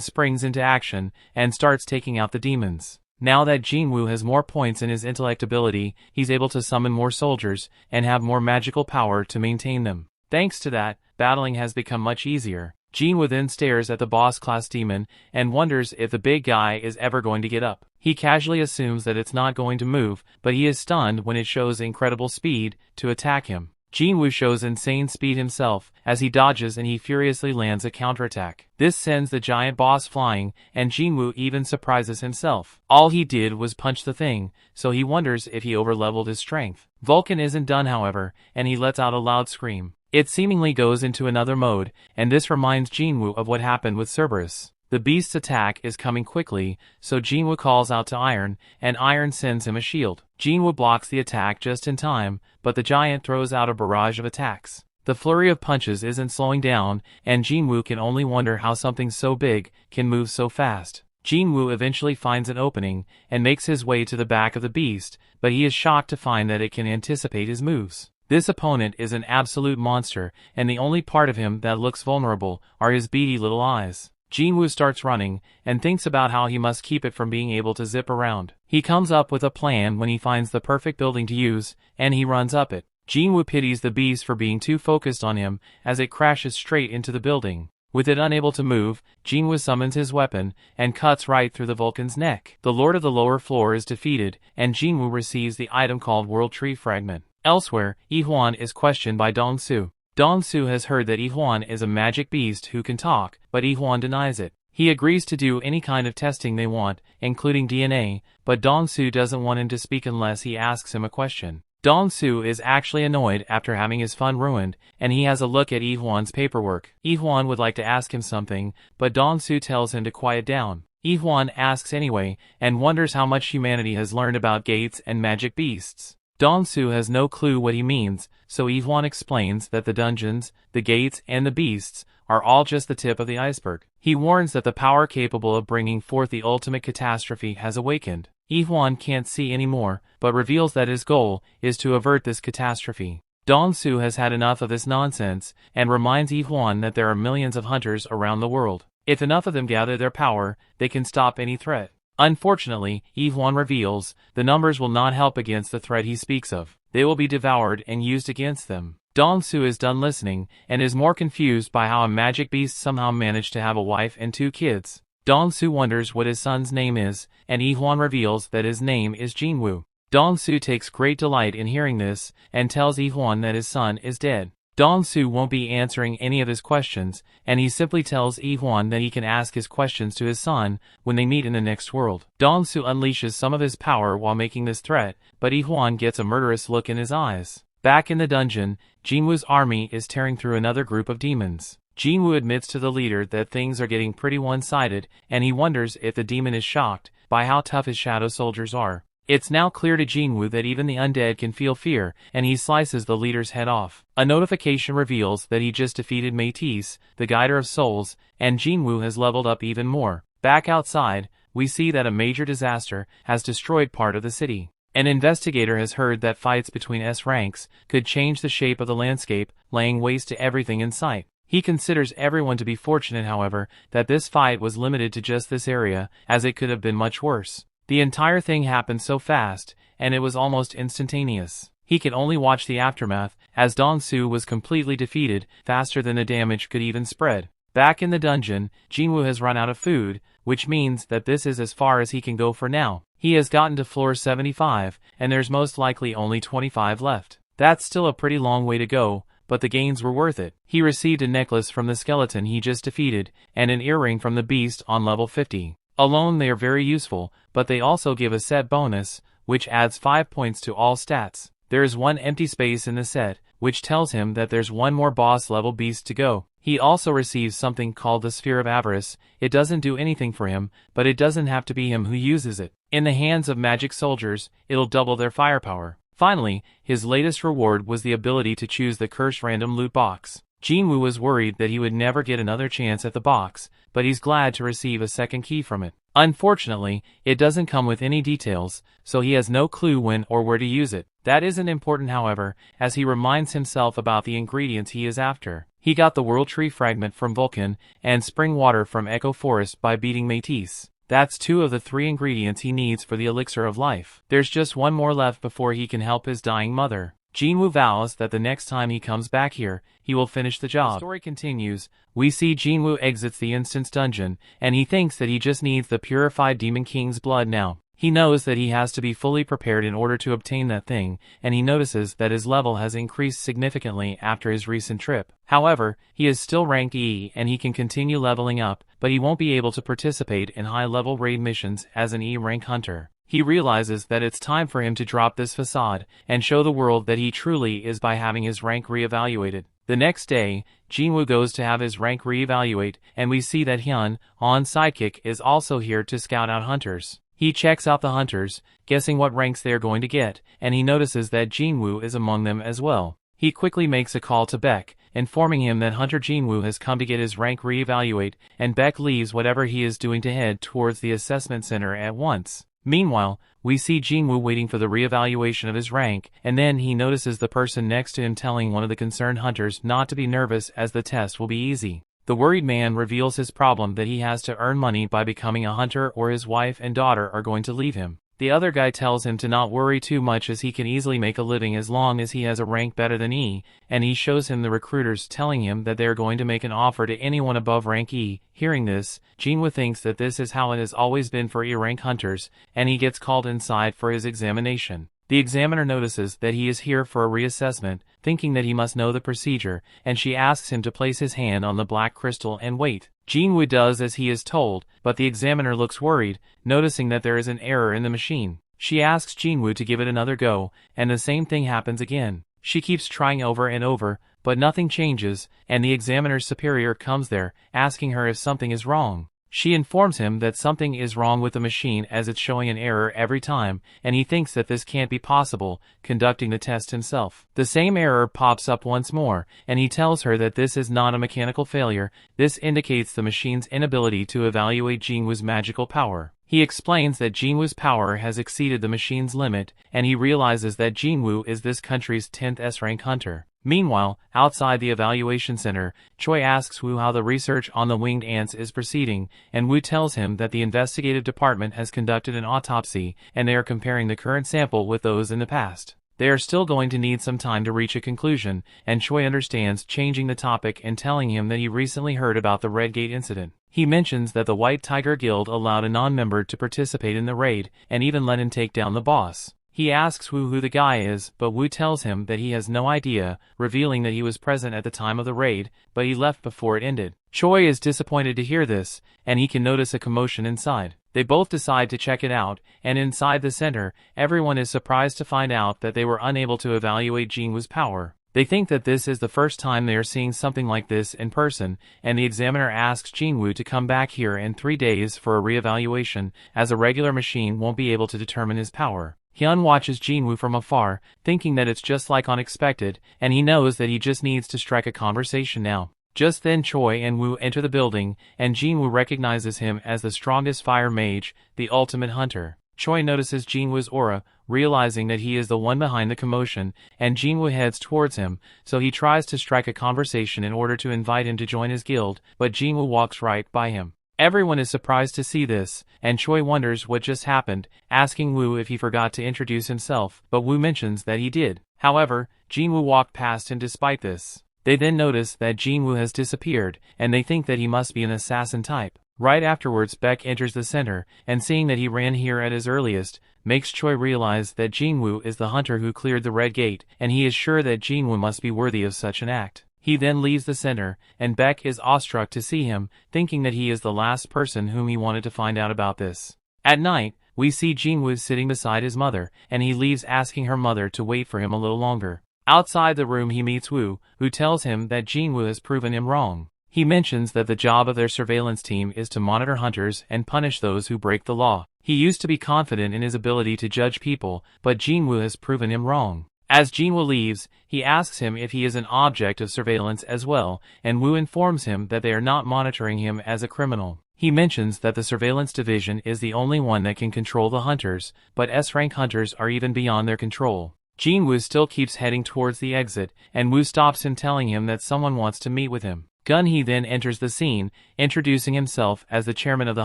springs into action, and starts taking out the demons. Now that Jin-Woo has more points in his intellect ability, he's able to summon more soldiers, and have more magical power to maintain them. Thanks to that, battling has become much easier. Jin-Woo then stares at the boss-class demon, and wonders if the big guy is ever going to get up. He casually assumes that it's not going to move, but he is stunned when it shows incredible speed to attack him. Jin-Woo shows insane speed himself, as he dodges and he furiously lands a counterattack. This sends the giant boss flying, and Jin-Woo even surprises himself. All he did was punch the thing, so he wonders if he overleveled his strength. Vulcan isn't done however, and he lets out a loud scream. It seemingly goes into another mode, and this reminds Jin-Woo of what happened with Cerberus. The beast's attack is coming quickly, so Jin-Woo calls out to Iron, and Iron sends him a shield. Jin-Woo blocks the attack just in time, but the giant throws out a barrage of attacks. The flurry of punches isn't slowing down, and Jin-Woo can only wonder how something so big can move so fast. Jin-Woo eventually finds an opening, and makes his way to the back of the beast, but he is shocked to find that it can anticipate his moves. This opponent is an absolute monster, and the only part of him that looks vulnerable are his beady little eyes. Jin-Woo starts running, and thinks about how he must keep it from being able to zip around. He comes up with a plan when he finds the perfect building to use, and he runs up it. Jin-Woo pities the beast for being too focused on him, as it crashes straight into the building. With it unable to move, Jin-Woo summons his weapon, and cuts right through the Vulcan's neck. The Lord of the Lower Floor is defeated, and Jin-Woo receives the item called World Tree Fragment. Elsewhere, Yi-Hwan is questioned by Dong-Su. Dong-Su has heard that Yi-Hwan is a magic beast who can talk, but Yi-Hwan denies it. He agrees to do any kind of testing they want, including DNA, but Dong-Su doesn't want him to speak unless he asks him a question. Dong-soo is actually annoyed after having his fun ruined, and he has a look at Lee-hwan's paperwork. Lee-hwan would like to ask him something, but Dong-soo tells him to quiet down. Lee-hwan asks anyway, and wonders how much humanity has learned about gates and magic beasts. Dong-soo has no clue what he means, so Lee-hwan explains that the dungeons, the gates, and the beasts are all just the tip of the iceberg. He warns that the power capable of bringing forth the ultimate catastrophe has awakened. Lee-hwan can't see anymore, but reveals that his goal is to avert this catastrophe. Dong-soo has had enough of this nonsense, and reminds Lee-hwan that there are millions of hunters around the world. If enough of them gather their power, they can stop any threat. Unfortunately, Lee-hwan reveals, the numbers will not help against the threat he speaks of. They will be devoured and used against them. Dong-soo is done listening, and is more confused by how a magic beast somehow managed to have a wife and 2 kids. Dong-soo wonders what his son's name is, and Lee-hwan reveals that his name is Jin-Woo. Dong-soo takes great delight in hearing this, and tells Lee-hwan that his son is dead. Dong-soo won't be answering any of his questions, and he simply tells Lee-hwan that he can ask his questions to his son when they meet in the next world. Dong-soo unleashes some of his power while making this threat, but Lee-hwan gets a murderous look in his eyes. Back in the dungeon, Jin-Woo's army is tearing through another group of demons. Jin-Woo admits to the leader that things are getting pretty one-sided, and he wonders if the demon is shocked by how tough his shadow soldiers are. It's now clear to Jin-Woo that even the undead can feel fear, and he slices the leader's head off. A notification reveals that he just defeated Métis, the Guider of Souls, and Jin-Woo has leveled up even more. Back outside, we see that a major disaster has destroyed part of the city. An investigator has heard that fights between S ranks could change the shape of the landscape, laying waste to everything in sight. He considers everyone to be fortunate, however, that this fight was limited to just this area, as it could have been much worse. The entire thing happened so fast, and it was almost instantaneous. He could only watch the aftermath, as Dong-soo was completely defeated, faster than the damage could even spread. Back in the dungeon, Jin-Woo has run out of food, which means that this is as far as he can go for now. He has gotten to floor 75, and there's most likely only 25 left. That's still a pretty long way to go, but the gains were worth it. He received a necklace from the skeleton he just defeated, and an earring from the beast on level 50. Alone they are very useful, but they also give a set bonus, which adds 5 points to all stats. There is one empty space in the set, which tells him that there's one more boss level beast to go. He also receives something called the Sphere of Avarice. It doesn't do anything for him, but it doesn't have to be him who uses it. In the hands of magic soldiers, it'll double their firepower. Finally, his latest reward was the ability to choose the cursed random loot box. Jin-Woo was worried that he would never get another chance at the box, but he's glad to receive a second key from it. Unfortunately, it doesn't come with any details, so he has no clue when or where to use it. That isn't important, however, as he reminds himself about the ingredients he is after. He got the World Tree Fragment from Vulcan, and Spring Water from Echo Forest by beating Métis. That's 2 of the 3 ingredients he needs for the Elixir of Life. There's just one more left before he can help his dying mother. Jin-Woo vows that the next time he comes back here, he will finish the job. The story continues. We see Jin-Woo exits the instance dungeon, and he thinks that he just needs the purified Demon King's blood now. He knows that he has to be fully prepared in order to obtain that thing, and he notices that his level has increased significantly after his recent trip. However, he is still ranked E and he can continue leveling up, but he won't be able to participate in high-level raid missions as an E-rank hunter. He realizes that it's time for him to drop this facade and show the world that he truly is by having his rank re-evaluated. The next day, Jin-Woo goes to have his rank re-evaluate, and we see that Hyun-on's sidekick is also here to scout out hunters. He checks out the hunters, guessing what ranks they are going to get, and he notices that Jin-Woo is among them as well. He quickly makes a call to Beck, informing him that Hunter Jin-Woo has come to get his rank re-evaluate, and Beck leaves whatever he is doing to head towards the assessment center at once. Meanwhile, we see Jin-Woo waiting for the re-evaluation of his rank, and then he notices the person next to him telling one of the concerned hunters not to be nervous as the test will be easy. The worried man reveals his problem that he has to earn money by becoming a hunter or his wife and daughter are going to leave him. The other guy tells him to not worry too much as he can easily make a living as long as he has a rank better than E, and he shows him the recruiters telling him that they are going to make an offer to anyone above rank E. Hearing this, Jin-Woo thinks that this is how it has always been for E-rank hunters, and he gets called inside for his examination. The examiner notices that he is here for a reassessment, thinking that he must know the procedure, and she asks him to place his hand on the black crystal and wait. Jin-Woo does as he is told, but the examiner looks worried, noticing that there is an error in the machine. She asks Jin-Woo to give it another go, and the same thing happens again. She keeps trying over and over, but nothing changes, and the examiner's superior comes there, asking her if something is wrong. She informs him that something is wrong with the machine as it's showing an error every time, and he thinks that this can't be possible, conducting the test himself. The same error pops up once more, and he tells her that this is not a mechanical failure. This indicates the machine's inability to evaluate Jin-Woo's magical power. He explains that Jin-Woo's power has exceeded the machine's limit, and he realizes that Jin-Woo is this country's 10th S-rank hunter. Meanwhile, outside the evaluation center, Choi asks Woo how the research on the winged ants is proceeding, and Woo tells him that the investigative department has conducted an autopsy, and they are comparing the current sample with those in the past. They are still going to need some time to reach a conclusion, and Choi understands, changing the topic and telling him that he recently heard about the Red Gate incident. He mentions that the White Tiger Guild allowed a non-member to participate in the raid, and even let him take down the boss. He asks Woo who the guy is, but Woo tells him that he has no idea, revealing that he was present at the time of the raid, but he left before it ended. Choi is disappointed to hear this, and he can notice a commotion inside. They both decide to check it out, and inside the center, everyone is surprised to find out that they were unable to evaluate Jin-Woo's power. They think that this is the first time they are seeing something like this in person, and the examiner asks Jin-Woo to come back here in 3 days for a re-evaluation, as a regular machine won't be able to determine his power. Hyun watches Jin-Woo from afar, thinking that it's just like unexpected, and he knows that he just needs to strike a conversation now. Just then Choi and Woo enter the building, and Jin-Woo recognizes him as the strongest fire mage, the ultimate hunter. Choi notices Jin-Woo's aura, realizing that he is the one behind the commotion, and Jin-Woo heads towards him, so he tries to strike a conversation in order to invite him to join his guild, but Jin-Woo walks right by him. Everyone is surprised to see this, and Choi wonders what just happened, asking Woo if he forgot to introduce himself, but Woo mentions that he did. However, Jin-Woo walked past him despite this. They then notice that Jin-Woo has disappeared, and they think that he must be an assassin type. Right afterwards, Beck enters the center, and seeing that he ran here at his earliest, makes Choi realize that Jin-Woo is the hunter who cleared the Red Gate, and he is sure that Jin-Woo must be worthy of such an act. He then leaves the center, and Beck is awestruck to see him, thinking that he is the last person whom he wanted to find out about this. At night, we see Jin-Woo sitting beside his mother, and he leaves asking her mother to wait for him a little longer. Outside the room he meets Woo, who tells him that Jin-Woo has proven him wrong. He mentions that the job of their surveillance team is to monitor hunters and punish those who break the law. He used to be confident in his ability to judge people, but Jin-Woo has proven him wrong. As Jin-Woo leaves, he asks him if he is an object of surveillance as well, and Woo informs him that they are not monitoring him as a criminal. He mentions that the surveillance division is the only one that can control the hunters, but S-rank hunters are even beyond their control. Jin-Woo still keeps heading towards the exit, and Woo stops him, telling him that someone wants to meet with him. Gun-hee then enters the scene, introducing himself as the chairman of the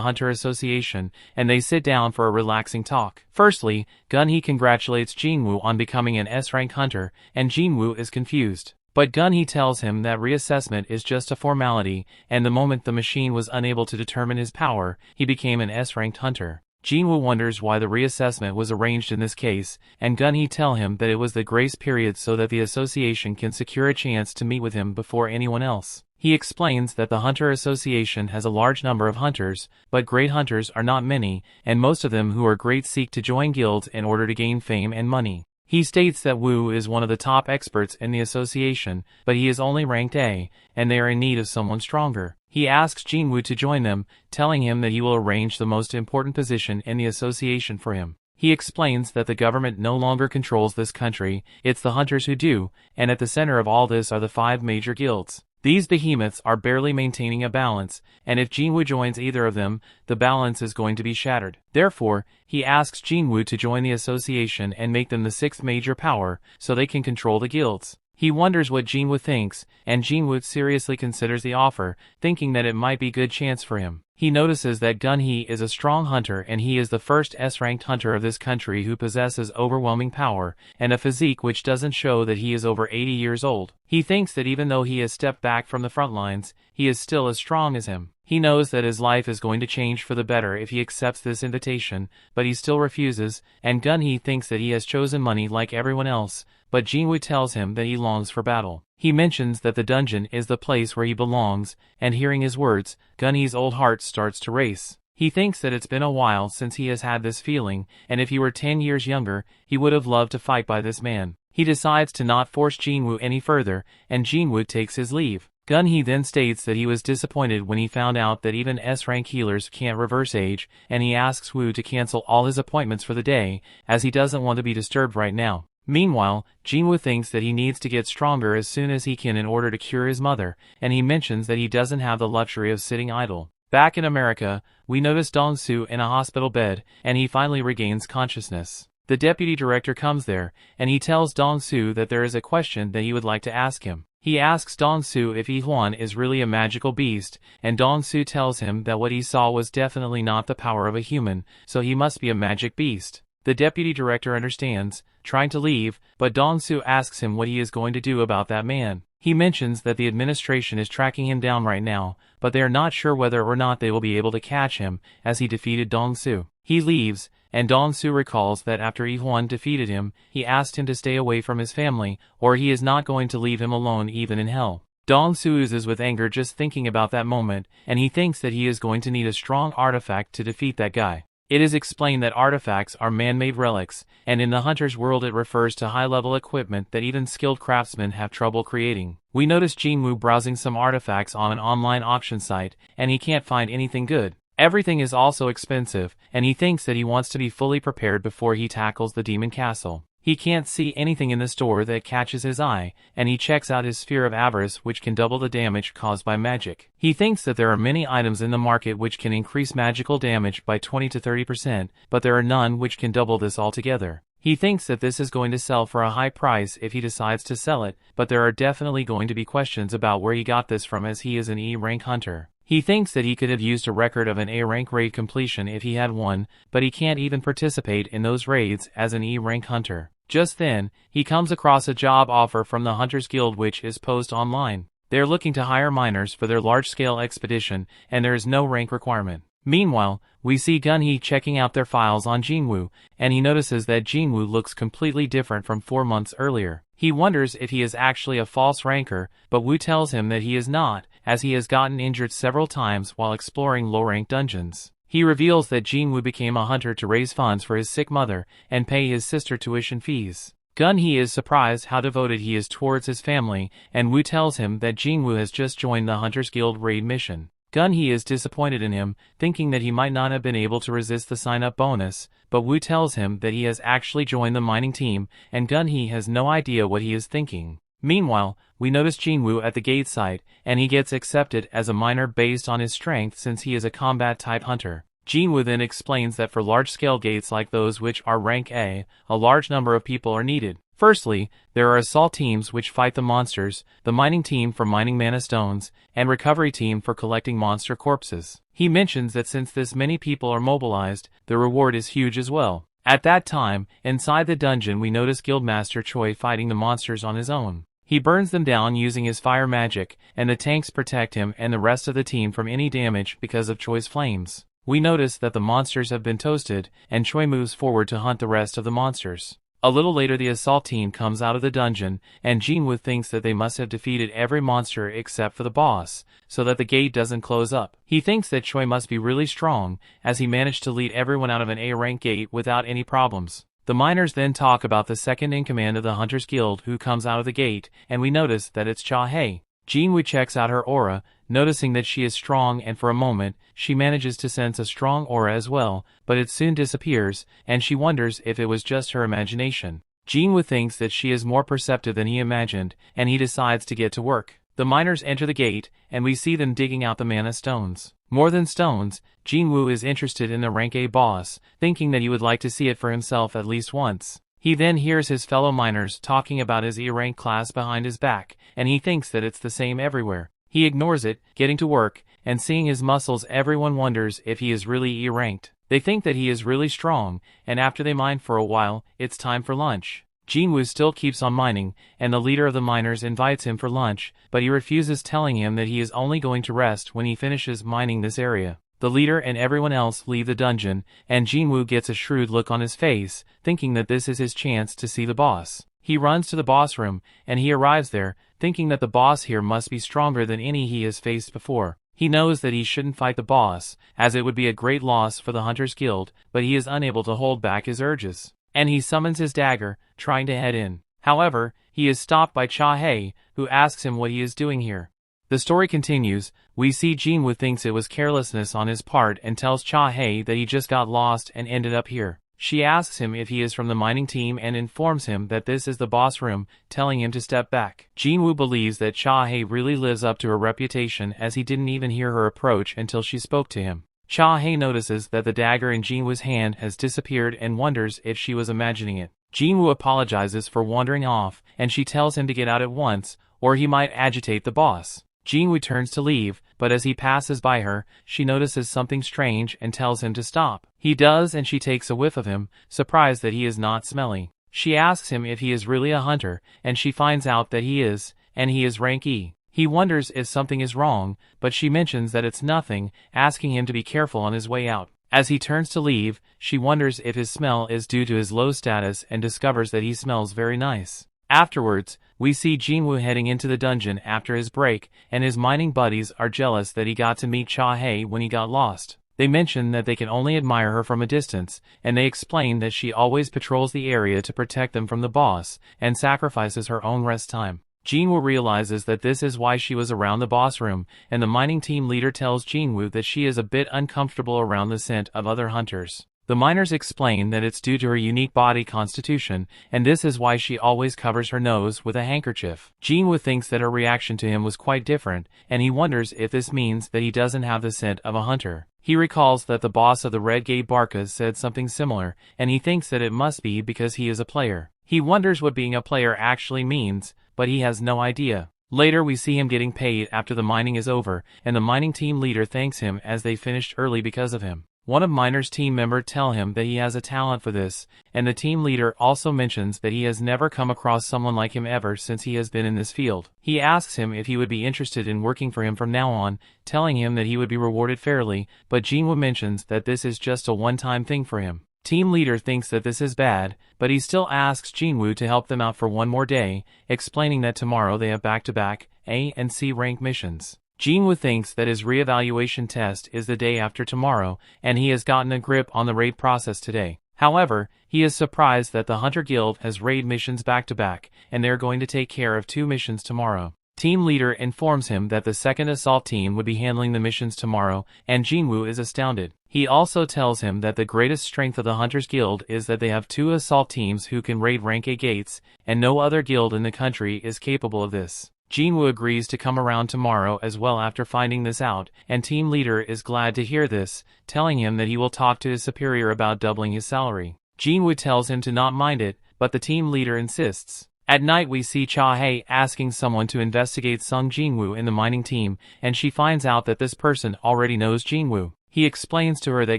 Hunter Association, and they sit down for a relaxing talk. Firstly, Gun-hee congratulates Jin-Woo on becoming an S-rank hunter, and Jin-Woo is confused. But Gun-hee tells him that reassessment is just a formality, and the moment the machine was unable to determine his power, he became an S-ranked hunter. Jin-Woo wonders why the reassessment was arranged in this case, and Gun-hee tell him that it was the grace period so that the association can secure a chance to meet with him before anyone else. He explains that the Hunter Association has a large number of hunters, but great hunters are not many, and most of them who are great seek to join guilds in order to gain fame and money. He states that Woo is one of the top experts in the association, but he is only ranked A, and they are in need of someone stronger. He asks Jin-Woo to join them, telling him that he will arrange the most important position in the association for him. He explains that the government no longer controls this country, it's the hunters who do, and at the center of all this are the 5 major guilds. These behemoths are barely maintaining a balance, and if Jin-Woo joins either of them, the balance is going to be shattered. Therefore, he asks Jin-Woo to join the association and make them the 6th major power, so they can control the guilds. He wonders what Jin-Woo thinks, and Jin-Woo seriously considers the offer, thinking that it might be a good chance for him. He notices that Gun-hee is a strong hunter, and he is the first S-ranked hunter of this country who possesses overwhelming power, and a physique which doesn't show that he is over 80 years old. He thinks that even though he has stepped back from the front lines, he is still as strong as him. He knows that his life is going to change for the better if he accepts this invitation, but he still refuses, and Gun-hee thinks that he has chosen money like everyone else, but Jin-Woo tells him that he longs for battle. He mentions that the dungeon is the place where he belongs, and hearing his words, Gun-hee's old heart starts to race. He thinks that it's been a while since he has had this feeling, and if he were 10 years younger, he would have loved to fight by this man. He decides to not force Jin-Woo any further, and Jin-Woo takes his leave. Gun-hee then states that he was disappointed when he found out that even S-rank healers can't reverse age, and he asks Woo to cancel all his appointments for the day, as he doesn't want to be disturbed right now. Meanwhile, Jin-Woo thinks that he needs to get stronger as soon as he can in order to cure his mother, and he mentions that he doesn't have the luxury of sitting idle. Back in America, we notice Dong-soo in a hospital bed, and he finally regains consciousness. The deputy director comes there, and he tells Dong-soo that there is a question that he would like to ask him. He asks Dong-soo if Yi-hwan is really a magical beast, and Dong-soo tells him that what he saw was definitely not the power of a human, so he must be a magic beast. The deputy director understands, trying to leave, but Dong-soo asks him what he is going to do about that man. He mentions that the administration is tracking him down right now, but they are not sure whether or not they will be able to catch him, as he defeated Dong-soo. He leaves, and Dong-soo recalls that after Yi-hwan defeated him, he asked him to stay away from his family, or he is not going to leave him alone even in hell. Dong-soo oozes with anger just thinking about that moment, and he thinks that he is going to need a strong artifact to defeat that guy. It is explained that artifacts are man-made relics, and in the hunter's world it refers to high-level equipment that even skilled craftsmen have trouble creating. We notice Jin-Woo browsing some artifacts on an online auction site, and he can't find anything good. Everything is also expensive, and he thinks that he wants to be fully prepared before he tackles the demon castle. He can't see anything in the store that catches his eye, and he checks out his sphere of avarice, which can double the damage caused by magic. He thinks that there are many items in the market which can increase magical damage by 20 to 30%, but there are none which can double this altogether. He thinks that this is going to sell for a high price if he decides to sell it, but there are definitely going to be questions about where he got this from, as he is an E-rank hunter. He thinks that he could have used a record of an A-rank raid completion if he had one, but he can't even participate in those raids as an E-rank hunter. Just then, he comes across a job offer from the Hunters Guild which is posted online. They are looking to hire miners for their large-scale expedition, and there is no rank requirement. Meanwhile, we see Gun-hee checking out their files on Jin-Woo, and he notices that Jin-Woo looks completely different from 4 months earlier. He wonders if he is actually a false ranker, but Woo tells him that he is not, as he has gotten injured several times while exploring low-rank dungeons. He reveals that Jin-Woo became a hunter to raise funds for his sick mother and pay his sister tuition fees. Gun-hee is surprised how devoted he is towards his family, and Woo tells him that Jin-Woo has just joined the Hunters Guild raid mission. Gun-hee is disappointed in him, thinking that he might not have been able to resist the sign-up bonus, but Woo tells him that he has actually joined the mining team, and Gun-hee has no idea what he is thinking. Meanwhile, we notice Jin-Woo at the gate site, and he gets accepted as a miner based on his strength since he is a combat-type hunter. Jin-Woo then explains that for large-scale gates like those which are rank A, a large number of people are needed. Firstly, there are assault teams which fight the monsters, the mining team for mining mana stones, and recovery team for collecting monster corpses. He mentions that since this many people are mobilized, the reward is huge as well. At that time, inside the dungeon we notice Guildmaster Choi fighting the monsters on his own. He burns them down using his fire magic, and the tanks protect him and the rest of the team from any damage because of Choi's flames. We notice that the monsters have been toasted, and Choi moves forward to hunt the rest of the monsters. A little later the assault team comes out of the dungeon, and Jin-Woo thinks that they must have defeated every monster except for the boss, so that the gate doesn't close up. He thinks that Choi must be really strong, as he managed to lead everyone out of an A-rank gate without any problems. The miners then talk about the second-in-command of the Hunters Guild who comes out of the gate, and we notice that it's Cha-Hae. Jin-Woo checks out her aura, noticing that she is strong, and for a moment, she manages to sense a strong aura as well, but it soon disappears, and she wonders if it was just her imagination. Jin-Woo thinks that she is more perceptive than he imagined, and he decides to get to work. The miners enter the gate, and we see them digging out the mana stones. More than stones, Jin-Woo is interested in the rank A boss, thinking that he would like to see it for himself at least once. He then hears his fellow miners talking about his E-rank class behind his back, and he thinks that it's the same everywhere. He ignores it, getting to work, and seeing his muscles everyone wonders if he is really E-ranked. They think that he is really strong, and after they mine for a while, it's time for lunch. Jin-Woo still keeps on mining, and the leader of the miners invites him for lunch, but he refuses, telling him that he is only going to rest when he finishes mining this area. The leader and everyone else leave the dungeon, and Jin-Woo gets a shrewd look on his face, thinking that this is his chance to see the boss. He runs to the boss room, and he arrives there, thinking that the boss here must be stronger than any he has faced before. He knows that he shouldn't fight the boss, as it would be a great loss for the Hunters Guild, but he is unable to hold back his urges. And he summons his dagger, trying to head in. However, he is stopped by Cha-Hae, who asks him what he is doing here. The story continues. We see Jin-Woo thinks it was carelessness on his part and tells Cha-Hae that he just got lost and ended up here. She asks him if he is from the mining team and informs him that this is the boss room, telling him to step back. Jin-Woo believes that Cha-Hae really lives up to her reputation, as he didn't even hear her approach until she spoke to him. Cha-Hae notices that the dagger in Jin-Woo's hand has disappeared and wonders if she was imagining it. Jin-Woo apologizes for wandering off, and she tells him to get out at once, or he might agitate the boss. Jin-Woo turns to leave, but as he passes by her, she notices something strange and tells him to stop. He does, and she takes a whiff of him, surprised that he is not smelly. She asks him if he is really a hunter, and she finds out that he is, and he is rank E. He wonders if something is wrong, but she mentions that it's nothing, asking him to be careful on his way out. As he turns to leave, she wonders if his smell is due to his low status and discovers that he smells very nice. Afterwards, we see Jin-Woo heading into the dungeon after his break, and his mining buddies are jealous that he got to meet Cha-Hae when he got lost. They mention that they can only admire her from a distance, and they explain that she always patrols the area to protect them from the boss, and sacrifices her own rest time. Jin-Woo realizes that this is why she was around the boss room, and the mining team leader tells Jin-Woo that she is a bit uncomfortable around the scent of other hunters. The miners explain that it's due to her unique body constitution, and this is why she always covers her nose with a handkerchief. Jin-Woo thinks that her reaction to him was quite different, and he wonders if this means that he doesn't have the scent of a hunter. He recalls that the boss of the Red Gate Barkas said something similar, and he thinks that it must be because he is a player. He wonders what being a player actually means, but he has no idea. Later we see him getting paid after the mining is over, and the mining team leader thanks him as they finished early because of him. One of Miner's team members tell him that he has a talent for this, and the team leader also mentions that he has never come across someone like him ever since he has been in this field. He asks him if he would be interested in working for him from now on, telling him that he would be rewarded fairly, but Jin-Woo mentions that this is just a one-time thing for him. Team leader thinks that this is bad, but he still asks Jin-Woo to help them out for one more day, explaining that tomorrow they have back-to-back A and C rank missions. Jin-Woo thinks that his re-evaluation test is the day after tomorrow, and he has gotten a grip on the raid process today. However, he is surprised that the Hunter Guild has raid missions back-to-back, and they're going to take care of 2 missions tomorrow. Team leader informs him that the 2nd assault team would be handling the missions tomorrow, and Jin-Woo is astounded. He also tells him that the greatest strength of the Hunters Guild is that they have 2 assault teams who can raid rank A gates, and no other guild in the country is capable of this. Jin-Woo agrees to come around tomorrow as well after finding this out, and team leader is glad to hear this, telling him that he will talk to his superior about doubling his salary. Jin-Woo tells him to not mind it, but the team leader insists. At night we see Cha-Hae asking someone to investigate Sung Jin-Woo in the mining team, and she finds out that this person already knows Jin-Woo. He explains to her that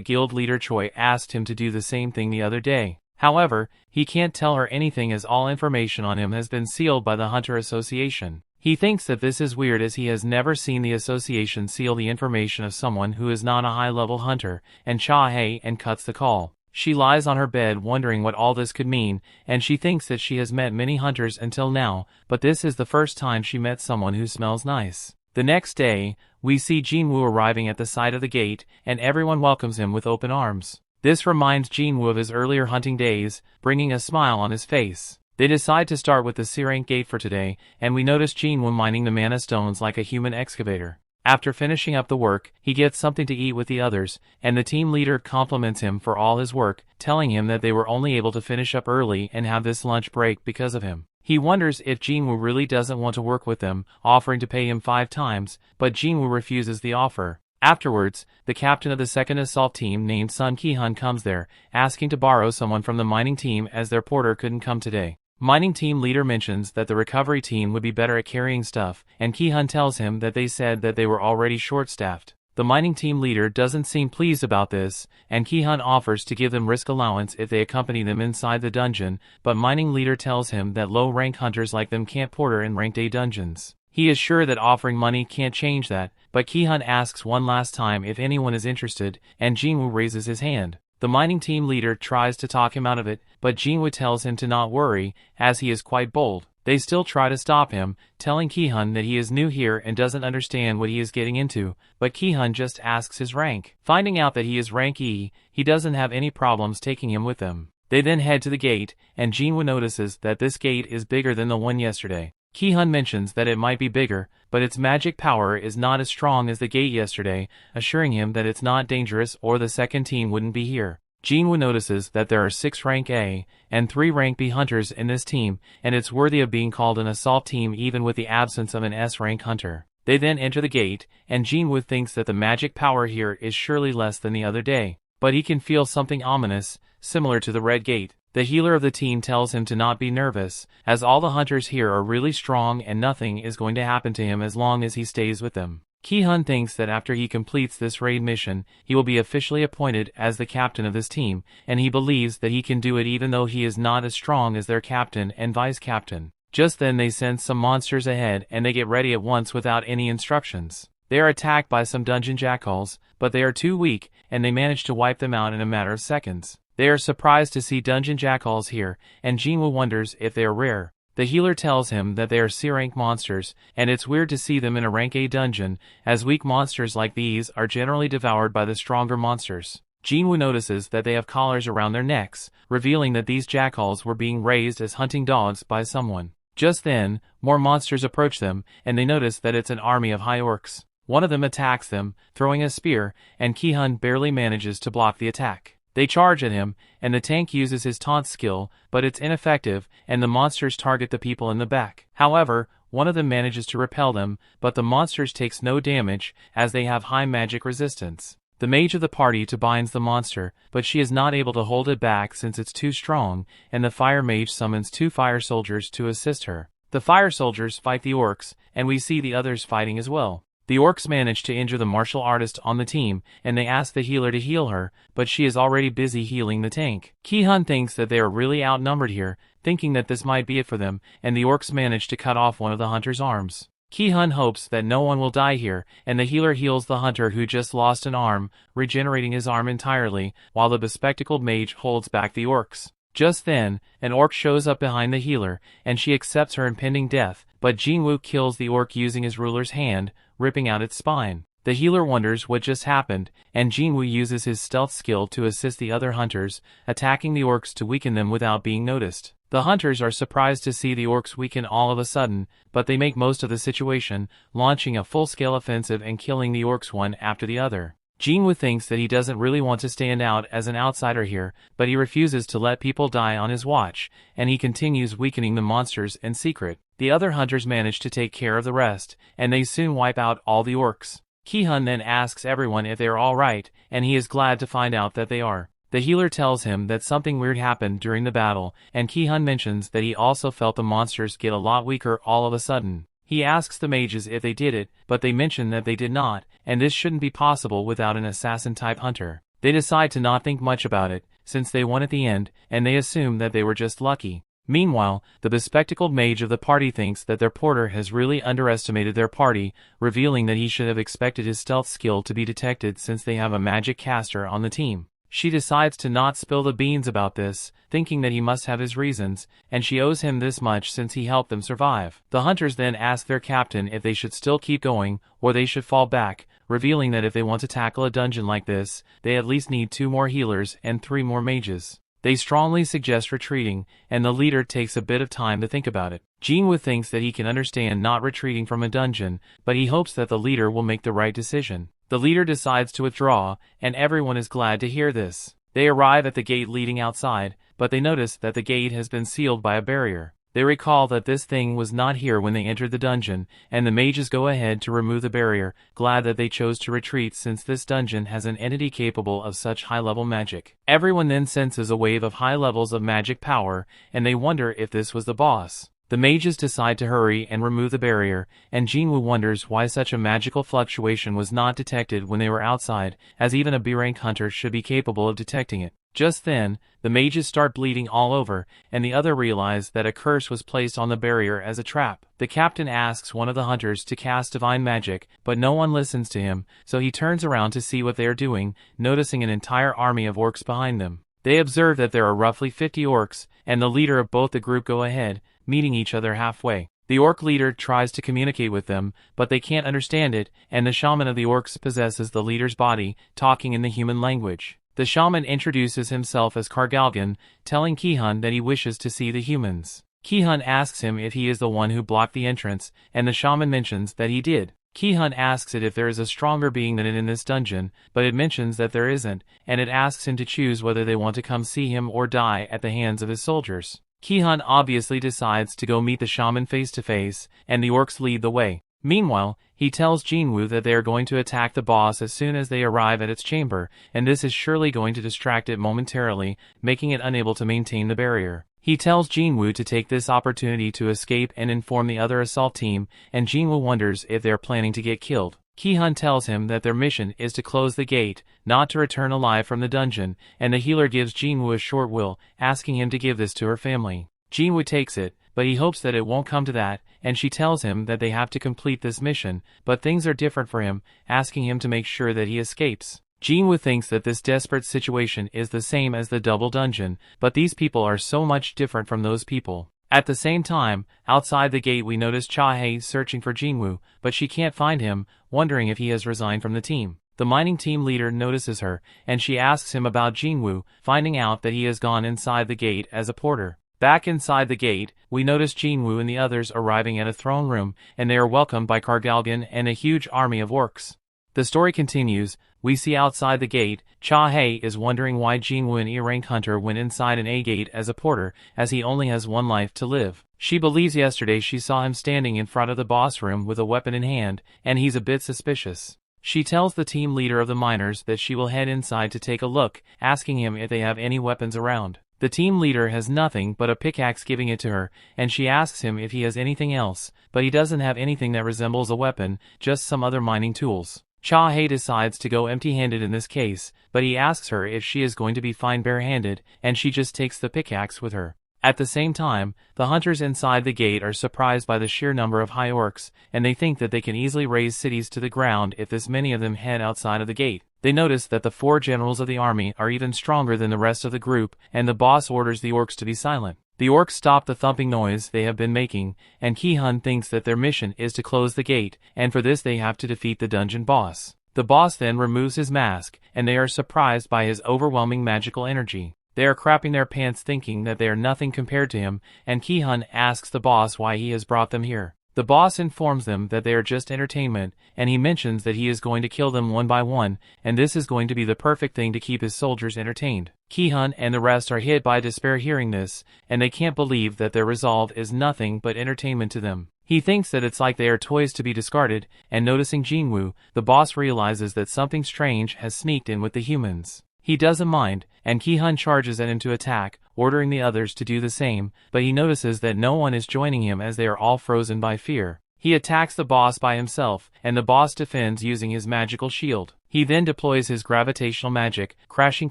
guild leader Choi asked him to do the same thing the other day. However, he can't tell her anything as all information on him has been sealed by the Hunter Association. He thinks that this is weird as he has never seen the association seal the information of someone who is not a high-level hunter, and Cha-Hae and cuts the call. She lies on her bed wondering what all this could mean, and she thinks that she has met many hunters until now, but this is the first time she met someone who smells nice. The next day, we see Jin-Woo arriving at the side of the gate, and everyone welcomes him with open arms. This reminds Jin-Woo of his earlier hunting days, bringing a smile on his face. They decide to start with the C-rank gate for today, and we notice Jin-Woo mining the mana stones like a human excavator. After finishing up the work, he gets something to eat with the others, and the team leader compliments him for all his work, telling him that they were only able to finish up early and have this lunch break because of him. He wonders if Jin-Woo really doesn't want to work with them, offering to pay him 5 times, but Jin-Woo refuses the offer. Afterwards, the captain of the 2nd assault team named Sun Ki-hun comes there, asking to borrow someone from the mining team as their porter couldn't come today. Mining team leader mentions that the recovery team would be better at carrying stuff, and Ki-hun tells him that they said that they were already short-staffed. The mining team leader doesn't seem pleased about this, and Ki-hun offers to give them risk allowance if they accompany them inside the dungeon, but mining leader tells him that low-rank hunters like them can't porter in ranked A dungeons. He is sure that offering money can't change that, but Ki-hun asks one last time if anyone is interested, and Jin-Woo raises his hand. The mining team leader tries to talk him out of it, but Jin-Woo tells him to not worry, as he is quite bold. They still try to stop him, telling Ki-hun that he is new here and doesn't understand what he is getting into, but Ki-hun just asks his rank. Finding out that he is rank E, he doesn't have any problems taking him with them. They then head to the gate, and Jin-Woo notices that this gate is bigger than the one yesterday. Ki-hun mentions that it might be bigger, but its magic power is not as strong as the gate yesterday, assuring him that it's not dangerous or the second team wouldn't be here. Jin-Woo notices that there are 6 rank A and 3 rank B hunters in this team, and it's worthy of being called an assault team even with the absence of an S rank hunter. They then enter the gate, and Jin-Woo thinks that the magic power here is surely less than the other day, but he can feel something ominous, similar to the red gate. The healer of the team tells him to not be nervous, as all the hunters here are really strong and nothing is going to happen to him as long as he stays with them. Ki-hun thinks that after he completes this raid mission, he will be officially appointed as the captain of this team, and he believes that he can do it even though he is not as strong as their captain and vice-captain. Just then they sense some monsters ahead and they get ready at once without any instructions. They are attacked by some dungeon jackals, but they are too weak, and they manage to wipe them out in a matter of seconds. They are surprised to see dungeon jackals here, and Jin-Woo wonders if they are rare. The healer tells him that they are C-rank monsters, and it's weird to see them in a rank A dungeon, as weak monsters like these are generally devoured by the stronger monsters. Jin-Woo notices that they have collars around their necks, revealing that these jackals were being raised as hunting dogs by someone. Just then, more monsters approach them, and they notice that it's an army of high orcs. One of them attacks them, throwing a spear, and Ki-hun barely manages to block the attack. They charge at him, and the tank uses his taunt skill, but it's ineffective, and the monsters target the people in the back. However, one of them manages to repel them, but the monsters takes no damage, as they have high magic resistance. The mage of the party binds the monster, but she is not able to hold it back since it's too strong, and the fire mage summons 2 fire soldiers to assist her. The fire soldiers fight the orcs, and we see the others fighting as well. The orcs manage to injure the martial artist on the team, and they ask the healer to heal her, but she is already busy healing the tank. Ki-hun thinks that they are really outnumbered here, thinking that this might be it for them, and the orcs manage to cut off one of the hunter's arms. Ki-hun hopes that no one will die here, and the healer heals the hunter who just lost an arm, regenerating his arm entirely, while the bespectacled mage holds back the orcs. Just then, an orc shows up behind the healer, and she accepts her impending death, but Jin-Woo kills the orc using his ruler's hand, ripping out its spine. The healer wonders what just happened, and Jin-Woo uses his stealth skill to assist the other hunters, attacking the orcs to weaken them without being noticed. The hunters are surprised to see the orcs weaken all of a sudden, but they make most of the situation, launching a full-scale offensive and killing the orcs one after the other. Jin-Woo thinks that he doesn't really want to stand out as an outsider here, but he refuses to let people die on his watch, and he continues weakening the monsters in secret. The other hunters manage to take care of the rest, and they soon wipe out all the orcs. Ki-hun then asks everyone if they are alright, and he is glad to find out that they are. The healer tells him that something weird happened during the battle, and Ki-hun mentions that he also felt the monsters get a lot weaker all of a sudden. He asks the mages if they did it, but they mention that they did not, and this shouldn't be possible without an assassin-type hunter. They decide to not think much about it, since they won at the end, and they assume that they were just lucky. Meanwhile, the bespectacled mage of the party thinks that their porter has really underestimated their party, revealing that he should have expected his stealth skill to be detected since they have a magic caster on the team. She decides to not spill the beans about this, thinking that he must have his reasons, and she owes him this much since he helped them survive. The hunters then ask their captain if they should still keep going, or they should fall back, revealing that if they want to tackle a dungeon like this, they at least need 2 more healers and 3 more mages. They strongly suggest retreating, and the leader takes a bit of time to think about it. Jin-Woo thinks that he can understand not retreating from a dungeon, but he hopes that the leader will make the right decision. The leader decides to withdraw, and everyone is glad to hear this. They arrive at the gate leading outside, but they notice that the gate has been sealed by a barrier. They recall that this thing was not here when they entered the dungeon, and the mages go ahead to remove the barrier, glad that they chose to retreat since this dungeon has an entity capable of such high-level magic. Everyone then senses a wave of high levels of magic power, and they wonder if this was the boss. The mages decide to hurry and remove the barrier, and Jin-Woo wonders why such a magical fluctuation was not detected when they were outside, as even a B-rank hunter should be capable of detecting it. Just then, the mages start bleeding all over, and the other realize that a curse was placed on the barrier as a trap. The captain asks one of the hunters to cast divine magic, but no one listens to him, so he turns around to see what they are doing, noticing an entire army of orcs behind them. They observe that there are roughly 50 orcs, and the leader of both the group go ahead, meeting each other halfway. The orc leader tries to communicate with them, but they can't understand it, and the shaman of the orcs possesses the leader's body, talking in the human language. The shaman introduces himself as Kargalgan, telling Ki-hun that he wishes to see the humans. Ki-hun asks him if he is the one who blocked the entrance, and the shaman mentions that he did. Ki-hun asks it if there is a stronger being than it in this dungeon, but it mentions that there isn't, and it asks him to choose whether they want to come see him or die at the hands of his soldiers. Ki-hun obviously decides to go meet the shaman face to face, and the orcs lead the way. Meanwhile, he tells Jin-Woo that they are going to attack the boss as soon as they arrive at its chamber, and this is surely going to distract it momentarily, making it unable to maintain the barrier. He tells Jin-Woo to take this opportunity to escape and inform the other assault team, and Jin-Woo wonders if they are planning to get killed. Ki-hun tells him that their mission is to close the gate, not to return alive from the dungeon, and the healer gives Jin-Woo a short will, asking him to give this to her family. Jin-Woo takes it, but he hopes that it won't come to that, and she tells him that they have to complete this mission, but things are different for him, asking him to make sure that he escapes. Jin-Woo thinks that this desperate situation is the same as the double dungeon, but these people are so much different from those people. At the same time, outside the gate we notice Cha-hae searching for Jin-Woo, but she can't find him, wondering if he has resigned from the team. The mining team leader notices her, and she asks him about Jin-Woo, finding out that he has gone inside the gate as a porter. Back inside the gate, we notice Jin-Woo and the others arriving at a throne room, and they are welcomed by Kargalgan and a huge army of orcs. The story continues. We see outside the gate, Cha-hae is wondering why Jin-Woo, an E-rank hunter, went inside an A-gate as a porter, as he only has one life to live. She believes yesterday she saw him standing in front of the boss room with a weapon in hand, and he's a bit suspicious. She tells the team leader of the miners that she will head inside to take a look, asking him if they have any weapons around. The team leader has nothing but a pickaxe, giving it to her, and she asks him if he has anything else, but he doesn't have anything that resembles a weapon, just some other mining tools. Cha-hae decides to go empty-handed in this case, but he asks her if she is going to be fine bare-handed, and she just takes the pickaxe with her. At the same time, the hunters inside the gate are surprised by the sheer number of high orcs, and they think that they can easily raise cities to the ground if this many of them head outside of the gate. They notice that the 4 generals of the army are even stronger than the rest of the group, and the boss orders the orcs to be silent. The orcs stop the thumping noise they have been making, and Ki-hun thinks that their mission is to close the gate, and for this they have to defeat the dungeon boss. The boss then removes his mask, and they are surprised by his overwhelming magical energy. They are crapping their pants thinking that they are nothing compared to him, and Ki-hun asks the boss why he has brought them here. The boss informs them that they are just entertainment, and he mentions that he is going to kill them one by one, and this is going to be the perfect thing to keep his soldiers entertained. Ki-hun and the rest are hit by despair hearing this, and they can't believe that their resolve is nothing but entertainment to them. He thinks that it's like they are toys to be discarded, and noticing Jin-Woo, the boss realizes that something strange has sneaked in with the humans. He doesn't mind, and Ki-hun charges at him to attack, ordering the others to do the same, but he notices that no one is joining him as they are all frozen by fear. He attacks the boss by himself, and the boss defends using his magical shield. He then deploys his gravitational magic, crashing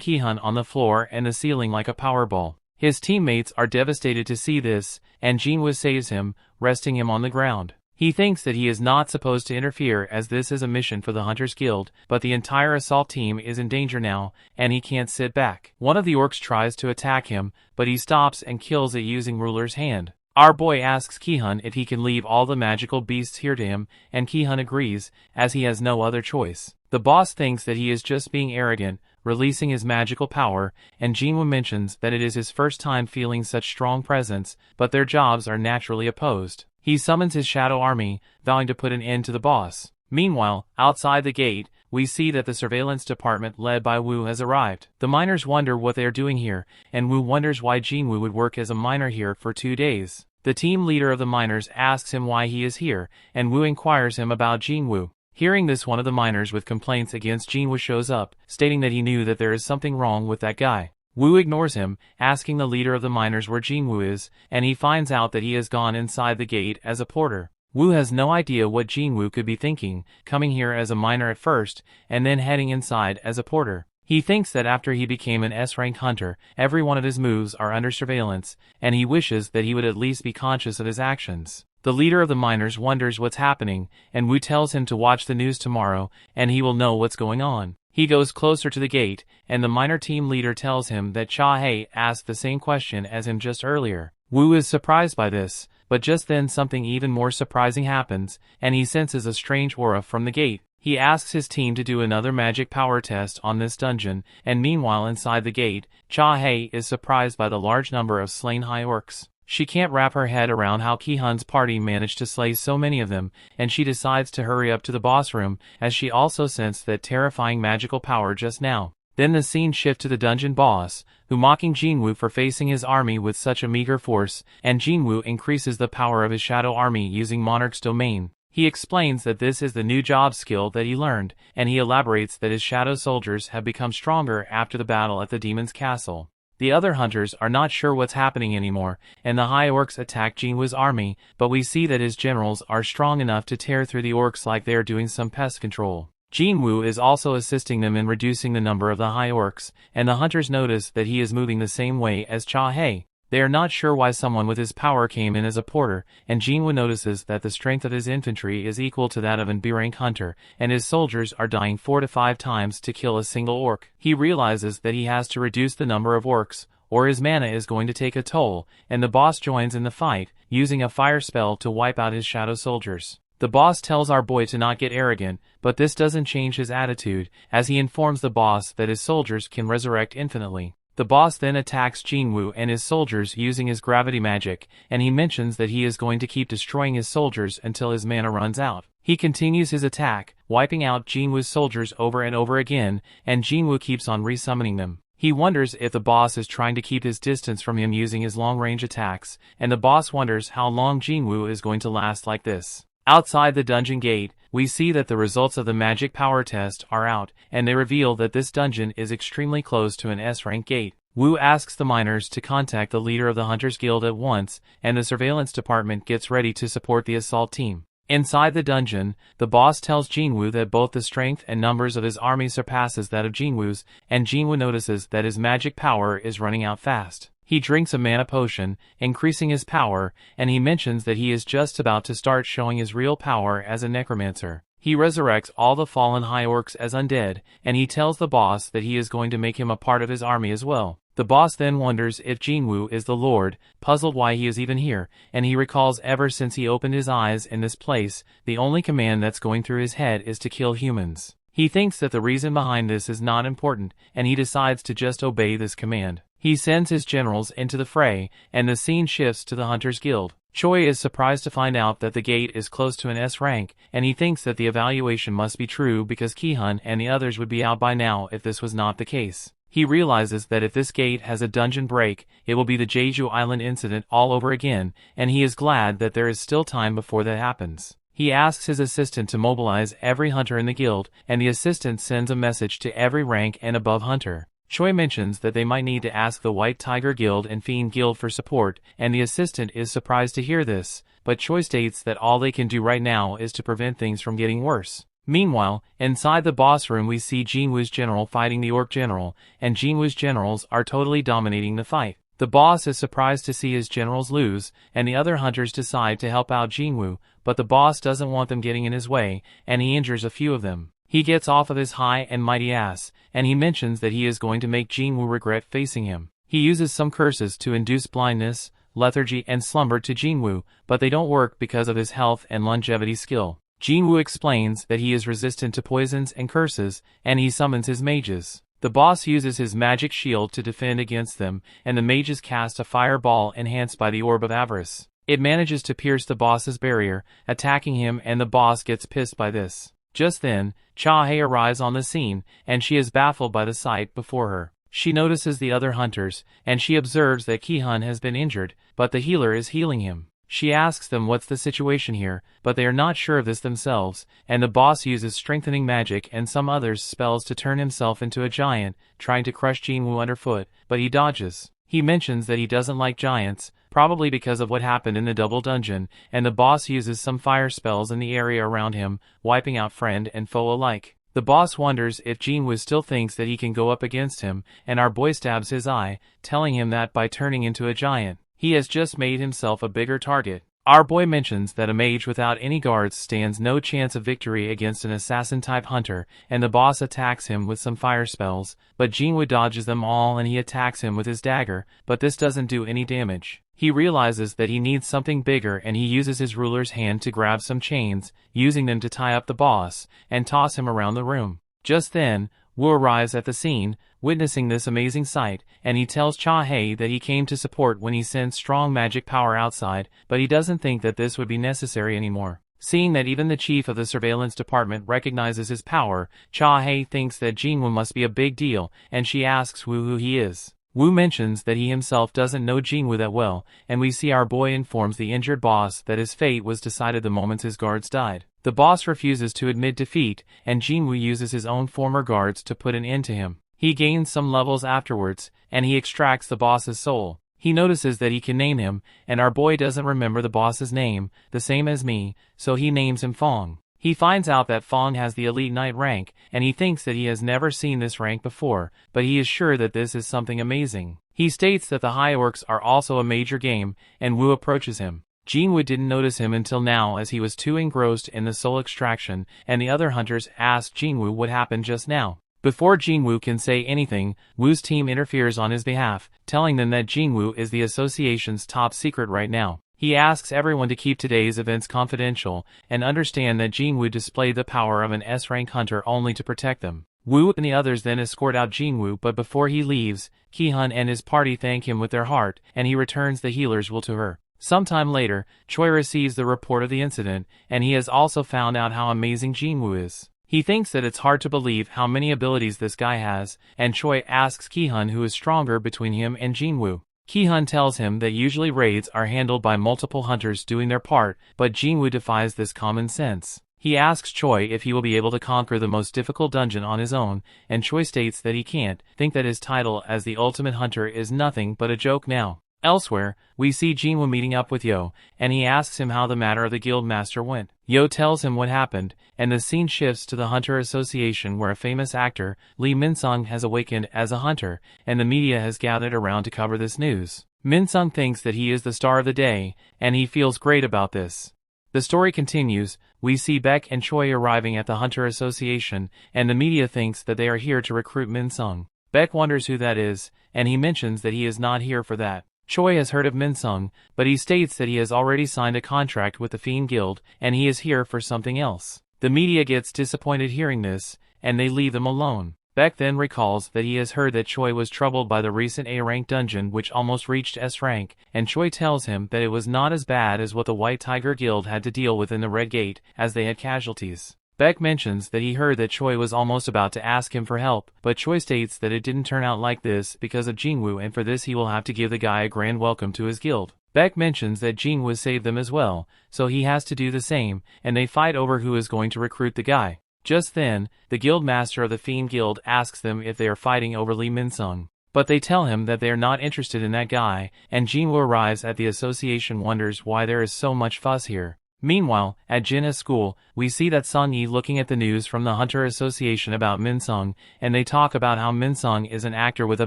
Ki-hun on the floor and the ceiling like a powerball. His teammates are devastated to see this, and Jin-Woo saves him, resting him on the ground. He thinks that he is not supposed to interfere as this is a mission for the Hunters Guild, but the entire assault team is in danger now, and he can't sit back. One of the orcs tries to attack him, but he stops and kills it using Ruler's hand. Our boy asks Ki-hun if he can leave all the magical beasts here to him, and Ki-hun agrees, as he has no other choice. The boss thinks that he is just being arrogant, releasing his magical power, and Jin-Woo mentions that it is his first time feeling such strong presence, but their jobs are naturally opposed. He summons his shadow army, vowing to put an end to the boss. Meanwhile, outside the gate, we see that the surveillance department led by Woo has arrived. The miners wonder what they are doing here, and Woo wonders why Jin-Woo would work as a miner here for 2 days. The team leader of the miners asks him why he is here, and Woo inquires him about Jin-Woo. Hearing this, one of the miners with complaints against Jin-Woo shows up, stating that he knew that there is something wrong with that guy. Woo ignores him, asking the leader of the miners where Jin-Woo is, and he finds out that he has gone inside the gate as a porter. Woo has no idea what Jin-Woo could be thinking, coming here as a miner at first, and then heading inside as a porter. He thinks that after he became an S-rank hunter, every one of his moves are under surveillance, and he wishes that he would at least be conscious of his actions. The leader of the miners wonders what's happening, and Woo tells him to watch the news tomorrow, and he will know what's going on. He goes closer to the gate, and the miner team leader tells him that Cha-hae asked the same question as him just earlier. Woo is surprised by this, but just then something even more surprising happens, and he senses a strange aura from the gate. He asks his team to do another magic power test on this dungeon, and meanwhile inside the gate, Cha-Hae is surprised by the large number of slain high orcs. She can't wrap her head around how Ki-hun's party managed to slay so many of them, and she decides to hurry up to the boss room, as she also sensed that terrifying magical power just now. Then the scene shifts to the dungeon boss, who mocking Jin-Woo for facing his army with such a meager force, and Jin-Woo increases the power of his shadow army using Monarch's domain. He explains that this is the new job skill that he learned, and he elaborates that his shadow soldiers have become stronger after the battle at the demon's castle. The other hunters are not sure what's happening anymore, and the high orcs attack Jin-Woo's army, but we see that his generals are strong enough to tear through the orcs like they're doing some pest control. Jin-Woo is also assisting them in reducing the number of the high orcs, and the hunters notice that he is moving the same way as Cha-Hae. They are not sure why someone with his power came in as a porter, and Jin-Woo notices that the strength of his infantry is equal to that of an B-rank hunter, and his soldiers are dying 4 to 5 times to kill a single orc. He realizes that he has to reduce the number of orcs, or his mana is going to take a toll, and the boss joins in the fight, using a fire spell to wipe out his shadow soldiers. The boss tells our boy to not get arrogant, but this doesn't change his attitude, as he informs the boss that his soldiers can resurrect infinitely. The boss then attacks Jin-Woo and his soldiers using his gravity magic, and he mentions that he is going to keep destroying his soldiers until his mana runs out. He continues his attack, wiping out Jin-Woo's soldiers over and over again, and Jin-Woo keeps on resummoning them. He wonders if the boss is trying to keep his distance from him using his long-range attacks, and the boss wonders how long Jin-Woo is going to last like this. Outside the dungeon gate, we see that the results of the magic power test are out, and they reveal that this dungeon is extremely close to an S-rank gate. Woo asks the miners to contact the leader of the Hunters Guild at once, and the surveillance department gets ready to support the assault team. Inside the dungeon, the boss tells Jin-Woo that both the strength and numbers of his army surpasses that of Jin-Woo's, and Jin-Woo notices that his magic power is running out fast. He drinks a mana potion, increasing his power, and he mentions that he is just about to start showing his real power as a necromancer. He resurrects all the fallen high orcs as undead, and he tells the boss that he is going to make him a part of his army as well. The boss then wonders if Jin-Woo is the Lord, puzzled why he is even here, and he recalls ever since he opened his eyes in this place, the only command that's going through his head is to kill humans. He thinks that the reason behind this is not important, and he decides to just obey this command. He sends his generals into the fray, and the scene shifts to the Hunters Guild. Choi is surprised to find out that the gate is close to an S rank, and he thinks that the evaluation must be true because Ki-hun and the others would be out by now if this was not the case. He realizes that if this gate has a dungeon break, it will be the Jeju Island incident all over again, and he is glad that there is still time before that happens. He asks his assistant to mobilize every hunter in the guild, and the assistant sends a message to every rank and above hunter. Choi mentions that they might need to ask the White Tiger Guild and Fiend Guild for support, and the assistant is surprised to hear this, but Choi states that all they can do right now is to prevent things from getting worse. Meanwhile, inside the boss room we see Jin-Woo's general fighting the orc general, and Jin-Woo's generals are totally dominating the fight. The boss is surprised to see his generals lose, and the other hunters decide to help out Jin-Woo, but the boss doesn't want them getting in his way, and he injures a few of them. He gets off of his high and mighty ass, and he mentions that he is going to make Jin-Woo regret facing him. He uses some curses to induce blindness, lethargy and slumber to Jin-Woo, but they don't work because of his health and longevity skill. Jin-Woo explains that he is resistant to poisons and curses, and he summons his mages. The boss uses his magic shield to defend against them, and the mages cast a fireball enhanced by the Orb of Avarice. It manages to pierce the boss's barrier, attacking him, and the boss gets pissed by this. Just then, Cha-Hae arrives on the scene, and she is baffled by the sight before her. She notices the other hunters, and she observes that Ki-hun has been injured, but the healer is healing him. She asks them what's the situation here, but they are not sure of this themselves, and the boss uses strengthening magic and some others' spells to turn himself into a giant, trying to crush Jin-Woo underfoot, but he dodges. He mentions that he doesn't like giants, probably because of what happened in the double dungeon, and the boss uses some fire spells in the area around him, wiping out friend and foe alike. The boss wonders if Jin-Woo still thinks that he can go up against him, and our boy stabs his eye, telling him that by turning into a giant, he has just made himself a bigger target. Our boy mentions that a mage without any guards stands no chance of victory against an assassin-type hunter, and the boss attacks him with some fire spells, but Jin-Woo dodges them all and he attacks him with his dagger, but this doesn't do any damage. He realizes that he needs something bigger and he uses his ruler's hand to grab some chains, using them to tie up the boss, and toss him around the room. Just then, Woo arrives at the scene, witnessing this amazing sight, and he tells Cha-Hei that he came to support when he sensed strong magic power outside, but he doesn't think that this would be necessary anymore. Seeing that even the chief of the surveillance department recognizes his power, Cha-Hei thinks that Jin-Woo must be a big deal, and she asks Woo who he is. Woo mentions that he himself doesn't know Jin-Woo that well, and we see our boy informs the injured boss that his fate was decided the moment his guards died. The boss refuses to admit defeat, and Jin-Woo uses his own former guards to put an end to him. He gains some levels afterwards, and he extracts the boss's soul. He notices that he can name him, and our boy doesn't remember the boss's name, the same as me, so he names him Fong. He finds out that Fong has the Elite Knight rank, and he thinks that he has never seen this rank before, but he is sure that this is something amazing. He states that the high orcs are also a major game, and Woo approaches him. Jin-Woo didn't notice him until now as he was too engrossed in the soul extraction, and the other hunters asked Jin-Woo what happened just now. Before Jin-Woo can say anything, Woo's team interferes on his behalf, telling them that Jin-Woo is the association's top secret right now. He asks everyone to keep today's events confidential, and understand that Jin-Woo displayed the power of an S-rank hunter only to protect them. Woo and the others then escort out Jin-Woo, but before he leaves, Ki-hun and his party thank him with their heart, and he returns the healer's will to her. Sometime later, Choi receives the report of the incident, and he has also found out how amazing Jin-Woo is. He thinks that it's hard to believe how many abilities this guy has, and Choi asks Ki-hun who is stronger between him and Jin-Woo. Ki-hun tells him that usually raids are handled by multiple hunters doing their part, but Jin-Woo defies this common sense. He asks Choi if he will be able to conquer the most difficult dungeon on his own, and Choi states that he can't, think that his title as the ultimate hunter is nothing but a joke now. Elsewhere, we see Jin-Woo meeting up with Yo, and he asks him how the matter of the guild master went. Yo tells him what happened, and the scene shifts to the Hunter Association where a famous actor, Lee Min-sung, has awakened as a hunter, and the media has gathered around to cover this news. Min-sung thinks that he is the star of the day, and he feels great about this. The story continues. We see Baek and Choi arriving at the Hunter Association, and the media thinks that they are here to recruit Min-sung. Baek wonders who that is, and he mentions that he is not here for that. Choi has heard of Min-sung, but he states that he has already signed a contract with the Fiend Guild, and he is here for something else. The media gets disappointed hearing this, and they leave them alone. Baek then recalls that he has heard that Choi was troubled by the recent A-rank dungeon which almost reached S-rank, and Choi tells him that it was not as bad as what the White Tiger Guild had to deal with in the Red Gate, as they had casualties. Baek mentions that he heard that Choi was almost about to ask him for help, but Choi states that it didn't turn out like this because of Jin-Woo, and for this he will have to give the guy a grand welcome to his guild. Baek mentions that Jin-Woo saved them as well, so he has to do the same, and they fight over who is going to recruit the guy. Just then, the guild master of the Fiend Guild asks them if they are fighting over Lee Min-sung. But they tell him that they are not interested in that guy, and Jin-Woo arrives at the association, wonders why there is so much fuss here. Meanwhile, at Jin's school, we see that Sung-yi looking at the news from the Hunter Association about Min-sung, and they talk about how Min-sung is an actor with a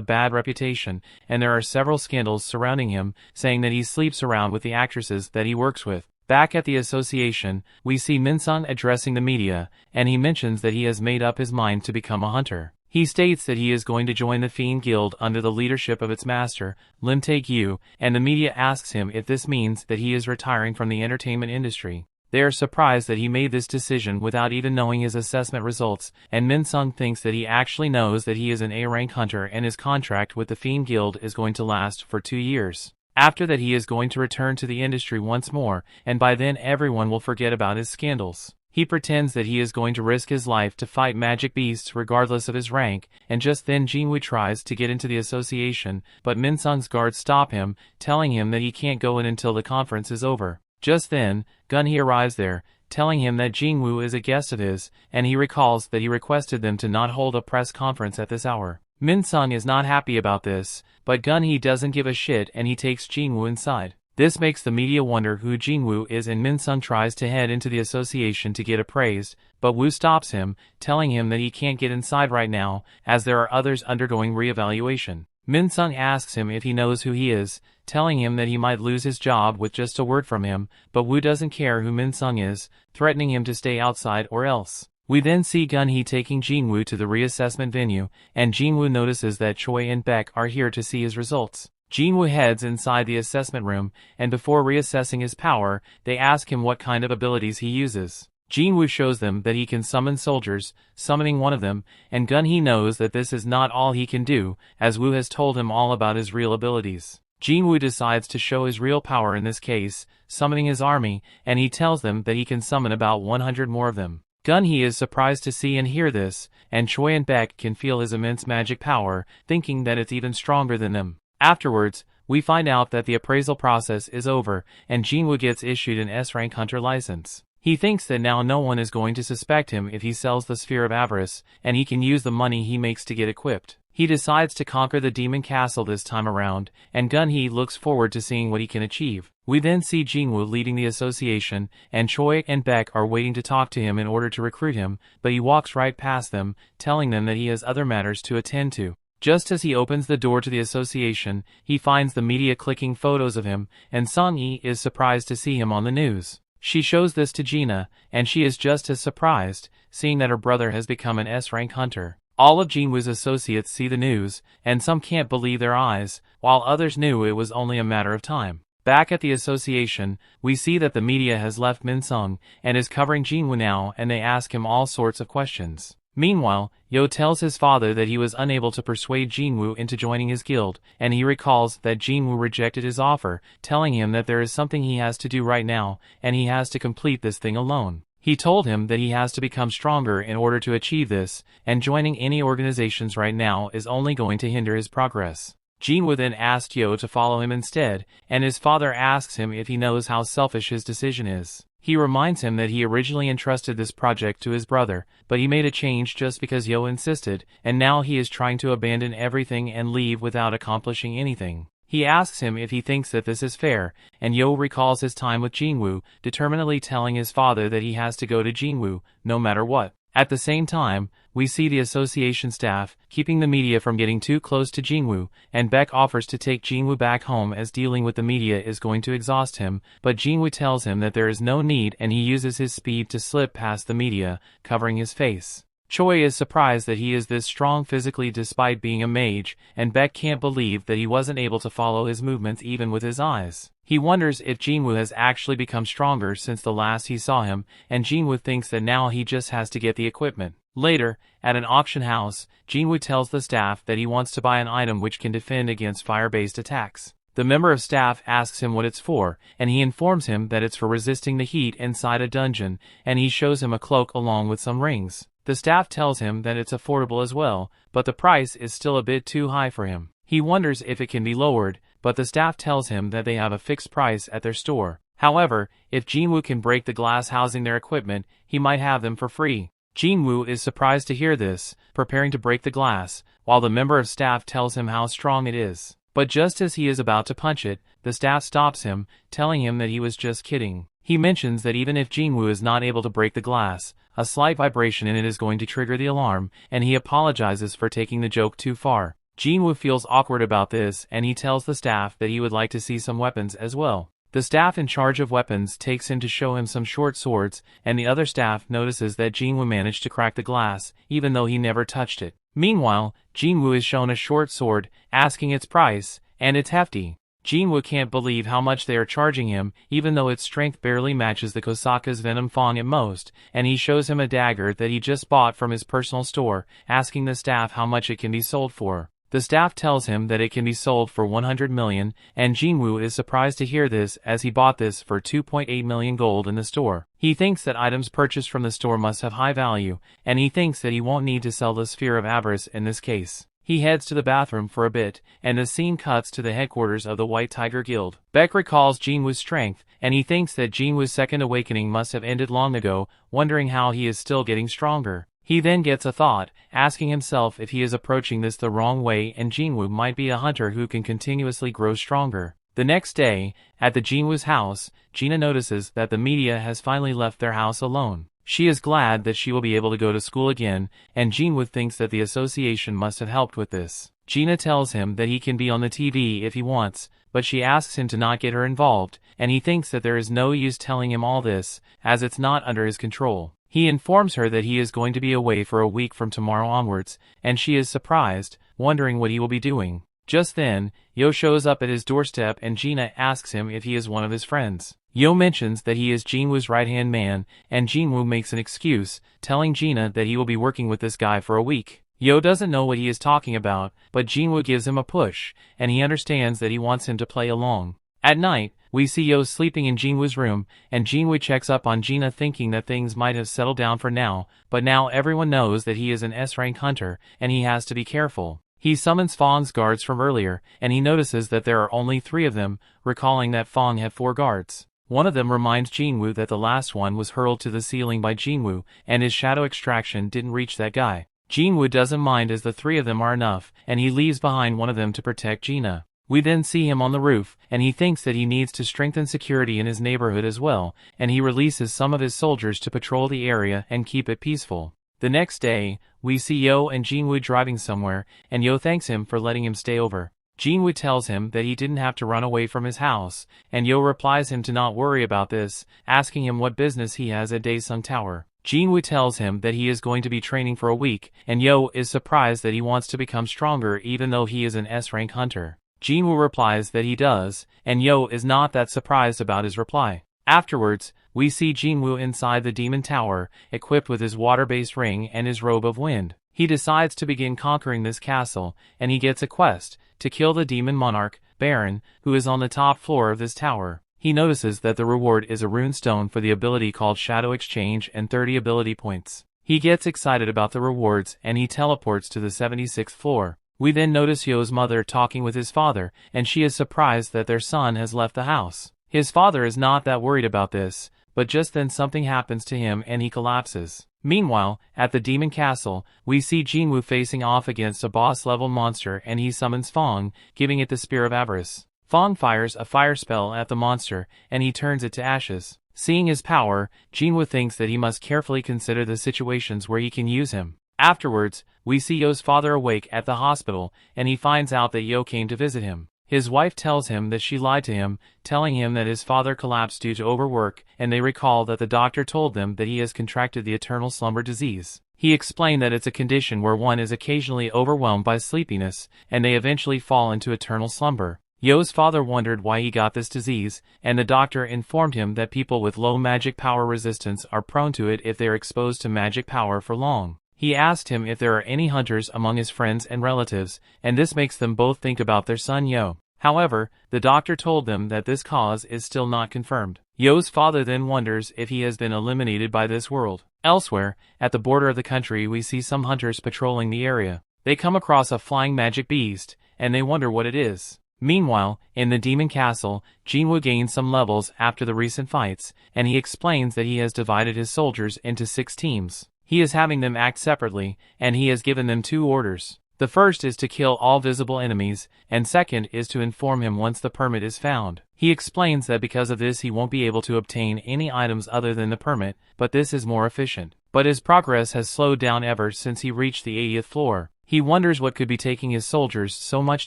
bad reputation, and there are several scandals surrounding him, saying that he sleeps around with the actresses that he works with. Back at the association, we see Min-sung addressing the media, and he mentions that he has made up his mind to become a hunter. He states that he is going to join the Fiend Guild under the leadership of its master, Lim Tae-gyu, and the media asks him if this means that he is retiring from the entertainment industry. They are surprised that he made this decision without even knowing his assessment results, and Min-sung thinks that he actually knows that he is an A-rank hunter and his contract with the Fiend Guild is going to last for 2 years. After that he is going to return to the industry once more, and by then everyone will forget about his scandals. He pretends that he is going to risk his life to fight magic beasts regardless of his rank, and just then Jin-Woo tries to get into the association, but Min-sung's guards stop him, telling him that he can't go in until the conference is over. Just then, Gun-hee arrives there, telling him that Jin-Woo is a guest of his, and he recalls that he requested them to not hold a press conference at this hour. Min-sung is not happy about this, but Gun-hee doesn't give a shit and he takes Jin-Woo inside. This makes the media wonder who Jin-Woo is, and Min-sung tries to head into the association to get appraised, but Woo stops him, telling him that he can't get inside right now, as there are others undergoing re-evaluation. Min-sung asks him if he knows who he is, telling him that he might lose his job with just a word from him, but Woo doesn't care who Min-sung is, threatening him to stay outside or else. We then see Gun-hee taking Jin-Woo to the reassessment venue, and Jin-Woo notices that Choi and Baek are here to see his results. Jin-Woo heads inside the assessment room, and before reassessing his power, they ask him what kind of abilities he uses. Jin-Woo shows them that he can summon soldiers, summoning one of them, and Gun-hee knows that this is not all he can do, as Woo has told him all about his real abilities. Jin-Woo decides to show his real power in this case, summoning his army, and he tells them that he can summon about 100 more of them. Gun-hee is surprised to see and hear this, and Choi and Baek can feel his immense magic power, thinking that it's even stronger than them. Afterwards, we find out that the appraisal process is over, and Jin-Woo gets issued an S-rank hunter license. He thinks that now no one is going to suspect him if he sells the Sphere of Avarice, and he can use the money he makes to get equipped. He decides to conquer the Demon Castle this time around, and Gun-hee looks forward to seeing what he can achieve. We then see Jin-Woo leading the association, and Choi and Baek are waiting to talk to him in order to recruit him, but he walks right past them, telling them that he has other matters to attend to. Just as he opens the door to the association, he finds the media clicking photos of him, and Sung-hee is surprised to see him on the news. She shows this to Gina, and she is just as surprised, seeing that her brother has become an S-rank hunter. All of Jin-Woo's associates see the news, and some can't believe their eyes, while others knew it was only a matter of time. Back at the association, we see that the media has left Min-sung, and is covering Jin-Woo now, and they ask him all sorts of questions. Meanwhile, Yo tells his father that he was unable to persuade Jin-Woo into joining his guild, and he recalls that Jin-Woo rejected his offer, telling him that there is something he has to do right now, and he has to complete this thing alone. He told him that he has to become stronger in order to achieve this, and joining any organizations right now is only going to hinder his progress. Jin-Woo then asked Yo to follow him instead, and his father asks him if he knows how selfish his decision is. He reminds him that he originally entrusted this project to his brother, but he made a change just because Yo insisted, and now he is trying to abandon everything and leave without accomplishing anything. He asks him if he thinks that this is fair, and Yo recalls his time with Jin-Woo, determinedly telling his father that he has to go to Jin-Woo, no matter what. At the same time, we see the association staff keeping the media from getting too close to Jin-Woo, and Baek offers to take Jin-Woo back home as dealing with the media is going to exhaust him, but Jin-Woo tells him that there is no need and he uses his speed to slip past the media, covering his face. Choi is surprised that he is this strong physically despite being a mage, and Baek can't believe that he wasn't able to follow his movements even with his eyes. He wonders if Jin-Woo has actually become stronger since the last he saw him, and Jin-Woo thinks that now he just has to get the equipment. Later, at an auction house, Jin-Woo tells the staff that he wants to buy an item which can defend against fire-based attacks. The member of staff asks him what it's for, and he informs him that it's for resisting the heat inside a dungeon, and he shows him a cloak along with some rings. The staff tells him that it's affordable as well, but the price is still a bit too high for him. He wonders if it can be lowered, but the staff tells him that they have a fixed price at their store. However, if Jin-Woo can break the glass housing their equipment, he might have them for free. Jin-Woo is surprised to hear this, preparing to break the glass, while the member of staff tells him how strong it is. But just as he is about to punch it, the staff stops him, telling him that he was just kidding. He mentions that even if Jin-Woo is not able to break the glass, a slight vibration in it is going to trigger the alarm, and he apologizes for taking the joke too far. Jin-Woo feels awkward about this, and he tells the staff that he would like to see some weapons as well. The staff in charge of weapons takes him to show him some short swords, and the other staff notices that Jin-Woo managed to crack the glass, even though he never touched it. Meanwhile, Jin-Woo is shown a short sword, asking its price, and it's hefty. Jin-Woo can't believe how much they are charging him, even though its strength barely matches the Kosaka's Venom Fang at most, and he shows him a dagger that he just bought from his personal store, asking the staff how much it can be sold for. The staff tells him that it can be sold for 100 million, and Jin-Woo is surprised to hear this as he bought this for 2.8 million gold in the store. He thinks that items purchased from the store must have high value, and he thinks that he won't need to sell the Sphere of Avarice in this case. He heads to the bathroom for a bit, and the scene cuts to the headquarters of the White Tiger Guild. Baek recalls Jin-Woo's strength, and he thinks that Jin-Woo's second awakening must have ended long ago, wondering how he is still getting stronger. He then gets a thought, asking himself if he is approaching this the wrong way and Jin-Woo might be a hunter who can continuously grow stronger. The next day, at the Jin-Woo's house, Gina notices that the media has finally left their house alone. She is glad that she will be able to go to school again, and Jin-Woo thinks that the association must have helped with this. Gina tells him that he can be on the TV if he wants, but she asks him to not get her involved, and he thinks that there is no use telling him all this, as it's not under his control. He informs her that he is going to be away for a week from tomorrow onwards, and she is surprised, wondering what he will be doing. Just then, Yo shows up at his doorstep and Gina asks him if he is one of his friends. Yo mentions that he is Jin-Woo's right-hand man, and Jin-Woo makes an excuse, telling Gina that he will be working with this guy for a week. Yo doesn't know what he is talking about, but Jin-Woo gives him a push, and he understands that he wants him to play along. At night, we see Yo sleeping in Jin-Woo's room, and Jin-Woo checks up on Gina thinking that things might have settled down for now, but now everyone knows that he is an S-rank hunter, and he has to be careful. He summons Fong's guards from earlier, and he notices that there are only 3 of them, recalling that Fong had 4 guards. One of them reminds Jin-Woo that the last one was hurled to the ceiling by Jin-Woo, and his shadow extraction didn't reach that guy. Jin-Woo doesn't mind as the 3 of them are enough, and he leaves behind one of them to protect Gina. We then see him on the roof, and he thinks that he needs to strengthen security in his neighborhood as well, and he releases some of his soldiers to patrol the area and keep it peaceful. The next day, we see Yo and Jin-Woo driving somewhere, and Yo thanks him for letting him stay over. Jin-Woo tells him that he didn't have to run away from his house, and Yo replies him to not worry about this, asking him what business he has at Daesung Tower. Jin-Woo tells him that he is going to be training for a week, and Yo is surprised that he wants to become stronger even though he is an S-rank hunter. Jin-Woo replies that he does, and Yo is not that surprised about his reply. Afterwards, we see Jin-Woo inside the Demon Tower, equipped with his water-based ring and his robe of wind. He decides to begin conquering this castle, and he gets a quest to kill the demon monarch, Baron, who is on the top floor of this tower. He notices that the reward is a rune stone for the ability called Shadow Exchange and 30 ability points. He gets excited about the rewards and he teleports to the 76th floor. We then notice Yo's mother talking with his father, and she is surprised that their son has left the house. His father is not that worried about this, but just then something happens to him and he collapses. Meanwhile, at the Demon Castle, we see Jin-Woo facing off against a boss-level monster and he summons Fong, giving it the Spear of Avarice. Fong fires a fire spell at the monster, and he turns it to ashes. Seeing his power, Jin-Woo thinks that he must carefully consider the situations where he can use him. Afterwards, we see Yo's father awake at the hospital, and he finds out that Yo came to visit him. His wife tells him that she lied to him, telling him that his father collapsed due to overwork, and they recall that the doctor told them that he has contracted the eternal slumber disease. He explained that it's a condition where one is occasionally overwhelmed by sleepiness, and they eventually fall into eternal slumber. Yo's father wondered why he got this disease, and the doctor informed him that people with low magic power resistance are prone to it if they are exposed to magic power for long. He asked him if there are any hunters among his friends and relatives, and this makes them both think about their son Yo. However, the doctor told them that this cause is still not confirmed. Yo's father then wonders if he has been eliminated by this world. Elsewhere, at the border of the country we see some hunters patrolling the area. They come across a flying magic beast, and they wonder what it is. Meanwhile, in the Demon Castle, Jin-Woo gains some levels after the recent fights, and he explains that he has divided his soldiers into 6 teams. He is having them act separately, and he has given them 2 orders. The first is to kill all visible enemies, and second is to inform him once the permit is found. He explains that because of this he won't be able to obtain any items other than the permit, but this is more efficient. But his progress has slowed down ever since he reached the 80th floor. He wonders what could be taking his soldiers so much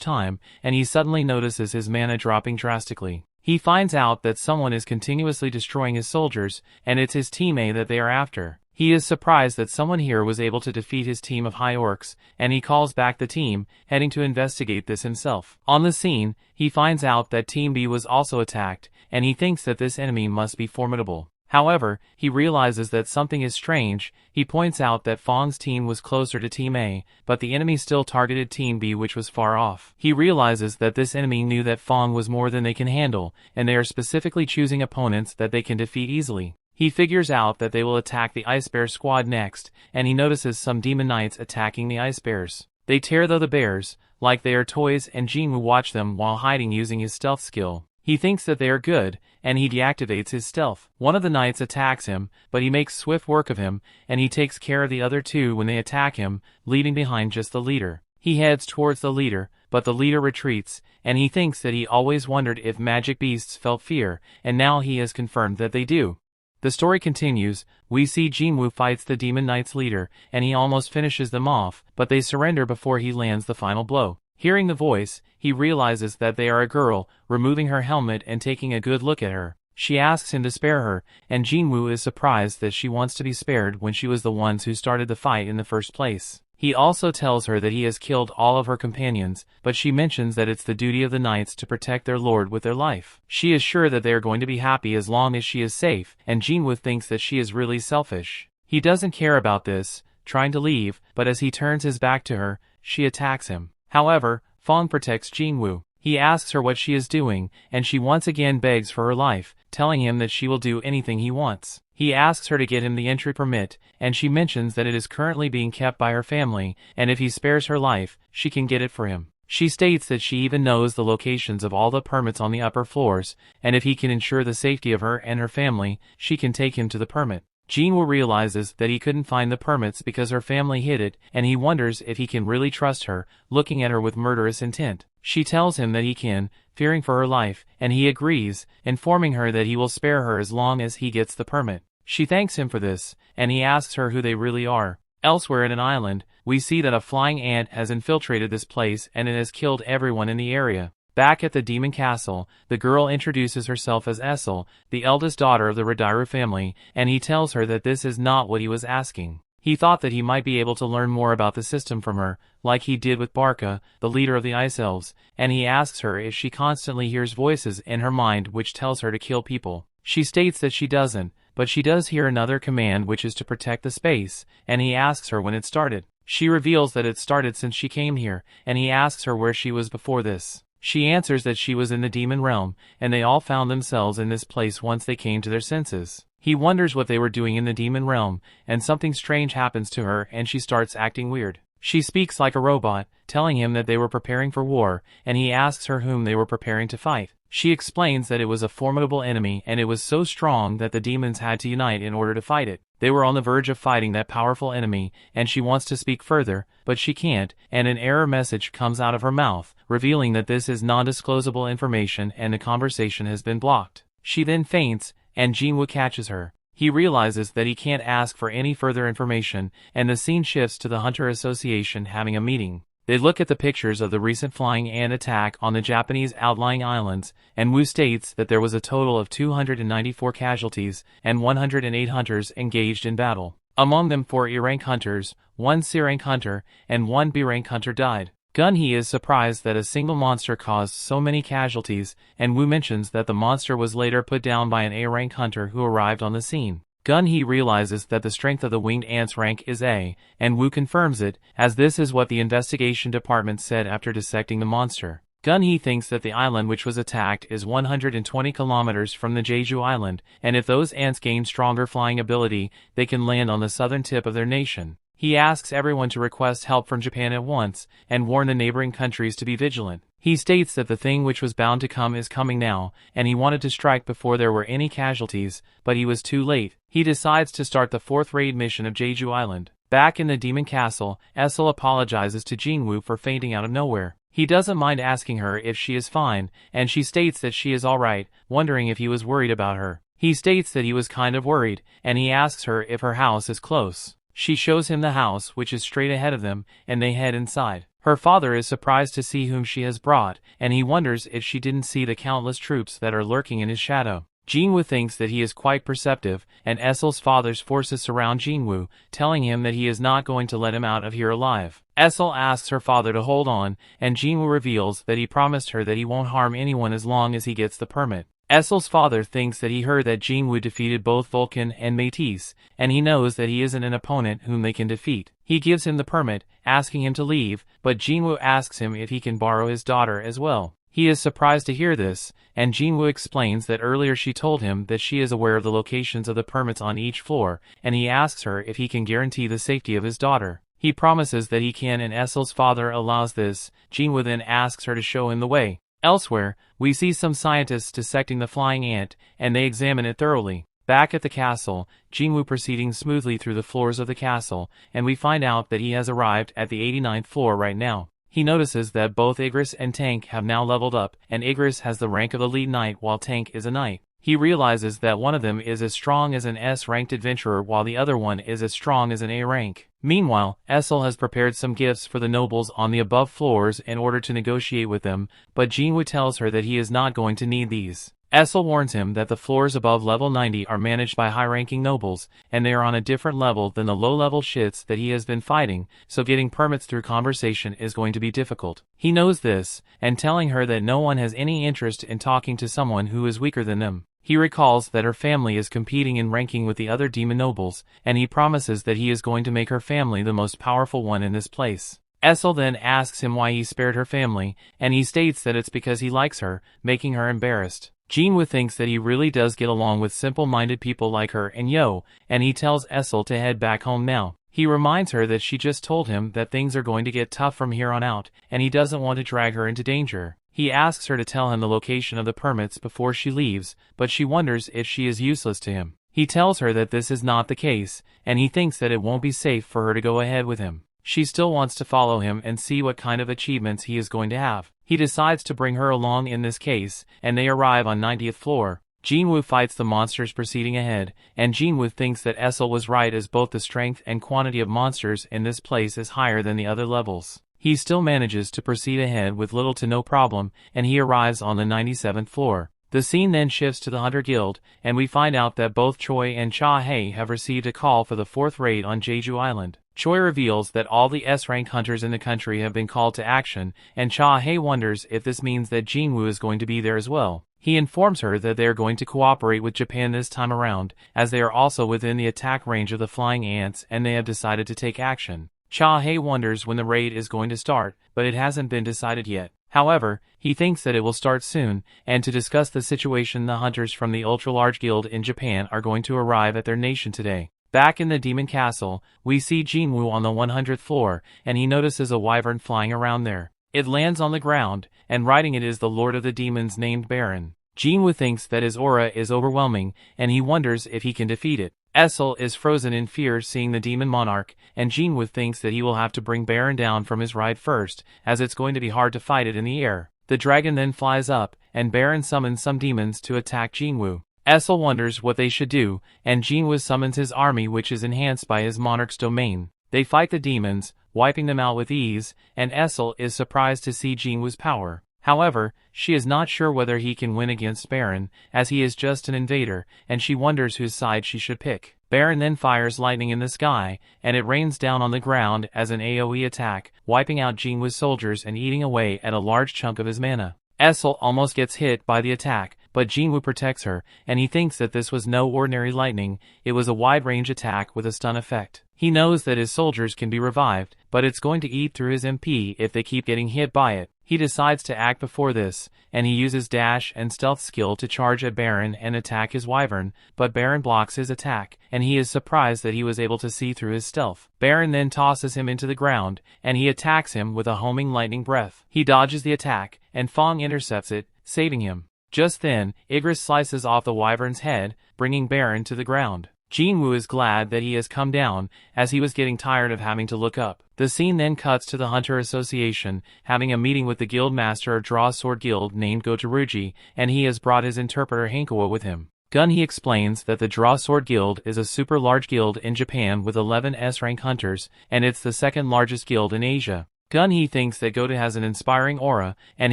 time, and he suddenly notices his mana dropping drastically. He finds out that someone is continuously destroying his soldiers, and it's his team A that they are after. He is surprised that someone here was able to defeat his team of high orcs, and he calls back the team, heading to investigate this himself. On the scene, he finds out that Team B was also attacked, and he thinks that this enemy must be formidable. However, he realizes that something is strange. He points out that Fong's team was closer to Team A, but the enemy still targeted Team B, which was far off. He realizes that this enemy knew that Fong was more than they can handle, and they are specifically choosing opponents that they can defeat easily. He figures out that they will attack the Ice Bear squad next, and he notices some demon knights attacking the Ice Bears. They tear the bears, like they are toys, and Jin-Woo watch them while hiding using his stealth skill. He thinks that they are good, and he deactivates his stealth. One of the knights attacks him, but he makes swift work of him, and he takes care of the other 2 when they attack him, leaving behind just the leader. He heads towards the leader, but the leader retreats, and he thinks that he always wondered if magic beasts felt fear, and now he has confirmed that they do. The story continues. We see Jin-Woo fights the Demon Knight's leader, and he almost finishes them off, but they surrender before he lands the final blow. Hearing the voice, he realizes that they are a girl, removing her helmet and taking a good look at her. She asks him to spare her, and Jin-Woo is surprised that she wants to be spared when she was the ones who started the fight in the first place. He also tells her that he has killed all of her companions, but she mentions that it's the duty of the knights to protect their lord with their life. She is sure that they are going to be happy as long as she is safe, and Jin-Woo thinks that she is really selfish. He doesn't care about this, trying to leave, but as he turns his back to her, she attacks him. However, Fong protects Jin-Woo. He asks her what she is doing, and she once again begs for her life, telling him that she will do anything he wants. He asks her to get him the entry permit, and she mentions that it is currently being kept by her family, and if he spares her life, she can get it for him. She states that she even knows the locations of all the permits on the upper floors, and if he can ensure the safety of her and her family, she can take him to the permit. Jin-Woo realizes that he couldn't find the permits because her family hid it, and he wonders if he can really trust her, looking at her with murderous intent. She tells him that he can, fearing for her life, and he agrees, informing her that he will spare her as long as he gets the permit. She thanks him for this, and he asks her who they really are. Elsewhere in an island, we see that a flying ant has infiltrated this place and it has killed everyone in the area. Back at the demon castle, the girl introduces herself as Essel, the eldest daughter of the Radiru family, and he tells her that this is not what he was asking. He thought that he might be able to learn more about the system from her, like he did with Barca, the leader of the Ice Elves, and he asks her if she constantly hears voices in her mind which tells her to kill people. She states that she doesn't, but she does hear another command which is to protect the space, and he asks her when it started. She reveals that it started since she came here, and he asks her where she was before this. She answers that she was in the demon realm, and they all found themselves in this place once they came to their senses. He wonders what they were doing in the demon realm, and something strange happens to her and she starts acting weird. She speaks like a robot, telling him that they were preparing for war, and he asks her whom they were preparing to fight. She explains that it was a formidable enemy and it was so strong that the demons had to unite in order to fight it. They were on the verge of fighting that powerful enemy, and she wants to speak further, but she can't, and an error message comes out of her mouth, revealing that this is non-disclosable information and the conversation has been blocked. She then faints, and Jin-Woo catches her. He realizes that he can't ask for any further information, and the scene shifts to the Hunter Association having a meeting. They look at the pictures of the recent flying ant attack on the Japanese outlying islands, and Woo states that there was a total of 294 casualties and 108 hunters engaged in battle. Among them 4 E-rank hunters, 1 C-rank hunter, and 1 B-rank hunter died. Gun-hee is surprised that a single monster caused so many casualties, and Woo mentions that the monster was later put down by an A-rank hunter who arrived on the scene. Gun-hee realizes that the strength of the winged ant's rank is A, and Woo confirms it, as this is what the investigation department said after dissecting the monster. Gun-hee thinks that the island which was attacked is 120 kilometers from the Jeju Island, and if those ants gain stronger flying ability, they can land on the southern tip of their nation. He asks everyone to request help from Japan at once, and warn the neighboring countries to be vigilant. He states that the thing which was bound to come is coming now, and he wanted to strike before there were any casualties, but he was too late. He decides to start the 4th raid mission of Jeju Island. Back in the demon castle, Essel apologizes to Jin-Woo for fainting out of nowhere. He doesn't mind asking her if she is fine, and she states that she is alright, wondering if he was worried about her. He states that he was kind of worried, and he asks her if her house is close. She shows him the house which is straight ahead of them, and they head inside. Her father is surprised to see whom she has brought, and he wonders if she didn't see the countless troops that are lurking in his shadow. Jin-Woo thinks that he is quite perceptive, and Essel's father's forces surround Jin-Woo, telling him that he is not going to let him out of here alive. Essel asks her father to hold on, and Jin-Woo reveals that he promised her that he won't harm anyone as long as he gets the permit. Essel's father thinks that he heard that Jin-Woo defeated both Vulcan and Métis, and he knows that he isn't an opponent whom they can defeat. He gives him the permit, asking him to leave, but Jin-Woo asks him if he can borrow his daughter as well. He is surprised to hear this, and Jin-Woo explains that earlier she told him that she is aware of the locations of the permits on each floor, and he asks her if he can guarantee the safety of his daughter. He promises that he can, and Essel's father allows this. Jin-Woo then asks her to show him the way. Elsewhere, we see some scientists dissecting the flying ant, and they examine it thoroughly. Back at the castle, Jin-Woo proceeding smoothly through the floors of the castle, and we find out that he has arrived at the 89th floor right now. He notices that both Igris and Tank have now leveled up, and Igris has the rank of elite knight while Tank is a knight. He realizes that one of them is as strong as an S-ranked adventurer while the other one is as strong as an A rank. Meanwhile, Essel has prepared some gifts for the nobles on the above floors in order to negotiate with them, but Jin-Woo tells her that he is not going to need these. Essel warns him that the floors above level 90 are managed by high-ranking nobles, and they are on a different level than the low-level shits that he has been fighting, so getting permits through conversation is going to be difficult. He knows this, and telling her that no one has any interest in talking to someone who is weaker than them. He recalls that her family is competing in ranking with the other demon nobles, and he promises that he is going to make her family the most powerful one in this place. Essel then asks him why he spared her family, and he states that it's because he likes her, making her embarrassed. Jin-Woo thinks that he really does get along with simple-minded people like her and Yo, and he tells Essel to head back home now. He reminds her that she just told him that things are going to get tough from here on out, and he doesn't want to drag her into danger. He asks her to tell him the location of the permits before she leaves, but she wonders if she is useless to him. He tells her that this is not the case, and he thinks that it won't be safe for her to go ahead with him. She still wants to follow him and see what kind of achievements he is going to have. He decides to bring her along in this case, and they arrive on 90th floor. Jin-Woo fights the monsters proceeding ahead, and Jin-Woo thinks that Essel was right as both the strength and quantity of monsters in this place is higher than the other levels. He still manages to proceed ahead with little to no problem, and he arrives on the 97th floor. The scene then shifts to the Hunter Guild, and we find out that both Choi and Cha-Hae have received a call for the 4th raid on Jeju Island. Choi reveals that all the S-rank hunters in the country have been called to action, and Cha-Hae wonders if this means that Jin-Woo is going to be there as well. He informs her that they are going to cooperate with Japan this time around, as they are also within the attack range of the flying ants and they have decided to take action. Cha-Hae wonders when the raid is going to start, but it hasn't been decided yet. However, he thinks that it will start soon, and to discuss the situation the hunters from the ultra-large guild in Japan are going to arrive at their nation today. Back in the demon castle, we see Jin-Woo on the 100th floor, and he notices a wyvern flying around there. It lands on the ground, and riding it is the lord of the demons named Baron. Jin-Woo thinks that his aura is overwhelming, and he wonders if he can defeat it. Essel is frozen in fear seeing the demon monarch, and Jin-Woo thinks that he will have to bring Baron down from his ride first, as it's going to be hard to fight it in the air. The dragon then flies up, and Baron summons some demons to attack Jin-Woo. Essel wonders what they should do, and Jin-Woo summons his army which is enhanced by his monarch's domain. They fight the demons, wiping them out with ease, and Essel is surprised to see Jin-Woo's power. However, she is not sure whether he can win against Baron, as he is just an invader, and she wonders whose side she should pick. Baron then fires lightning in the sky, and it rains down on the ground as an AoE attack, wiping out Jin-Woo's soldiers and eating away at a large chunk of his mana. Essel almost gets hit by the attack, but Jin-Woo protects her, and he thinks that this was no ordinary lightning, it was a wide-range attack with a stun effect. He knows that his soldiers can be revived, but it's going to eat through his MP if they keep getting hit by it. He decides to act before this, and he uses dash and stealth skill to charge at Baron and attack his wyvern, but Baron blocks his attack, and he is surprised that he was able to see through his stealth. Baron then tosses him into the ground, and he attacks him with a homing lightning breath. He dodges the attack, and Fong intercepts it, saving him. Just then, Igris slices off the wyvern's head, bringing Baron to the ground. Jin-Woo is glad that he has come down, as he was getting tired of having to look up. The scene then cuts to the Hunter Association, having a meeting with the guild master of Draw Sword Guild named Gotoruji, and he has brought his interpreter Hankawa with him. Gun-Hee explains that the Draw Sword Guild is a super large guild in Japan with 11 S-rank hunters, and it's the second largest guild in Asia. Gun-Hee thinks that Goto has an inspiring aura, and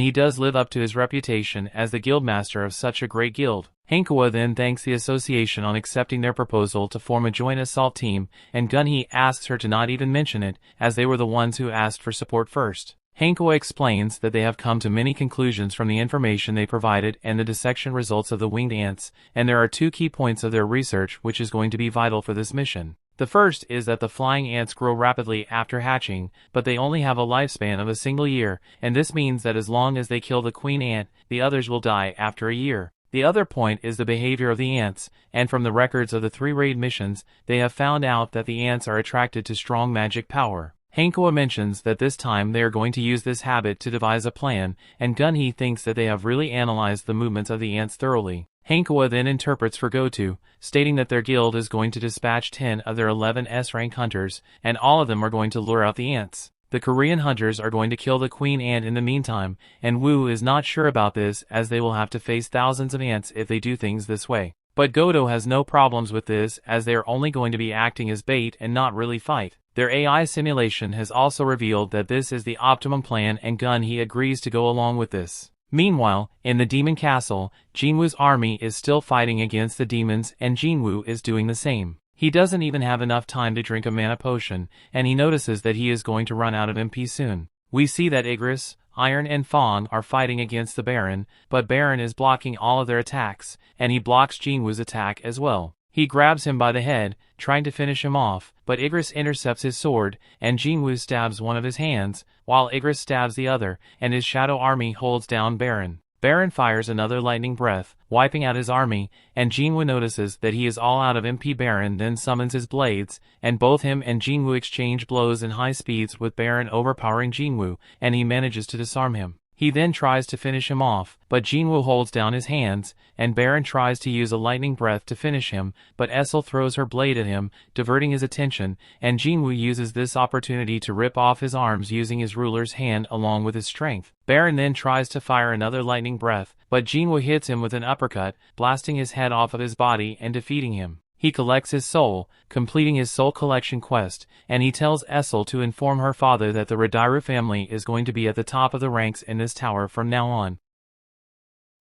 he does live up to his reputation as the guildmaster of such a great guild. Hankawa then thanks the association on accepting their proposal to form a joint assault team, and Gun-Hee asks her to not even mention it, as they were the ones who asked for support first. Hankawa explains that they have come to many conclusions from the information they provided and the dissection results of the winged ants, and there are two key points of their research which is going to be vital for this mission. The first is that the flying ants grow rapidly after hatching, but they only have a lifespan of a single year, and this means that as long as they kill the queen ant, the others will die after a year. The other point is the behavior of the ants, and from the records of the 3 raid missions, they have found out that the ants are attracted to strong magic power. Hankawa mentions that this time they are going to use this habit to devise a plan, and Gun-Hee thinks that they have really analyzed the movements of the ants thoroughly. Hankawa then interprets for Goto, stating that their guild is going to dispatch 10 of their 11 S-rank hunters, and all of them are going to lure out the ants. The Korean hunters are going to kill the queen ant in the meantime, and Woo is not sure about this as they will have to face thousands of ants if they do things this way. But Goto has no problems with this as they are only going to be acting as bait and not really fight. Their AI simulation has also revealed that this is the optimum plan and Gun-Hee agrees to go along with this. Meanwhile, in the demon castle, Jin-Woo's army is still fighting against the demons and Jin-Woo is doing the same. He doesn't even have enough time to drink a mana potion, and he notices that he is going to run out of MP soon. We see that Igris, Iron and Fawn are fighting against the Baron, but Baron is blocking all of their attacks, and he blocks Jin-Woo's attack as well. He grabs him by the head, trying to finish him off, but Igris intercepts his sword, and Jin-Woo stabs one of his hands, while Igris stabs the other, and his shadow army holds down Baron. Baron fires another lightning breath, wiping out his army, and Jin-Woo notices that he is all out of MP. Baron then summons his blades, and both him and Jin-Woo exchange blows in high speeds with Baron overpowering Jin-Woo, and he manages to disarm him. He then tries to finish him off, but Jin-Woo holds down his hands, and Baron tries to use a lightning breath to finish him, but Essel throws her blade at him, diverting his attention, and Jin-Woo uses this opportunity to rip off his arms using his ruler's hand along with his strength. Baron then tries to fire another lightning breath, but Jin-Woo hits him with an uppercut, blasting his head off of his body and defeating him. He collects his soul, completing his soul collection quest, and he tells Essel to inform her father that the Radiru family is going to be at the top of the ranks in this tower from now on.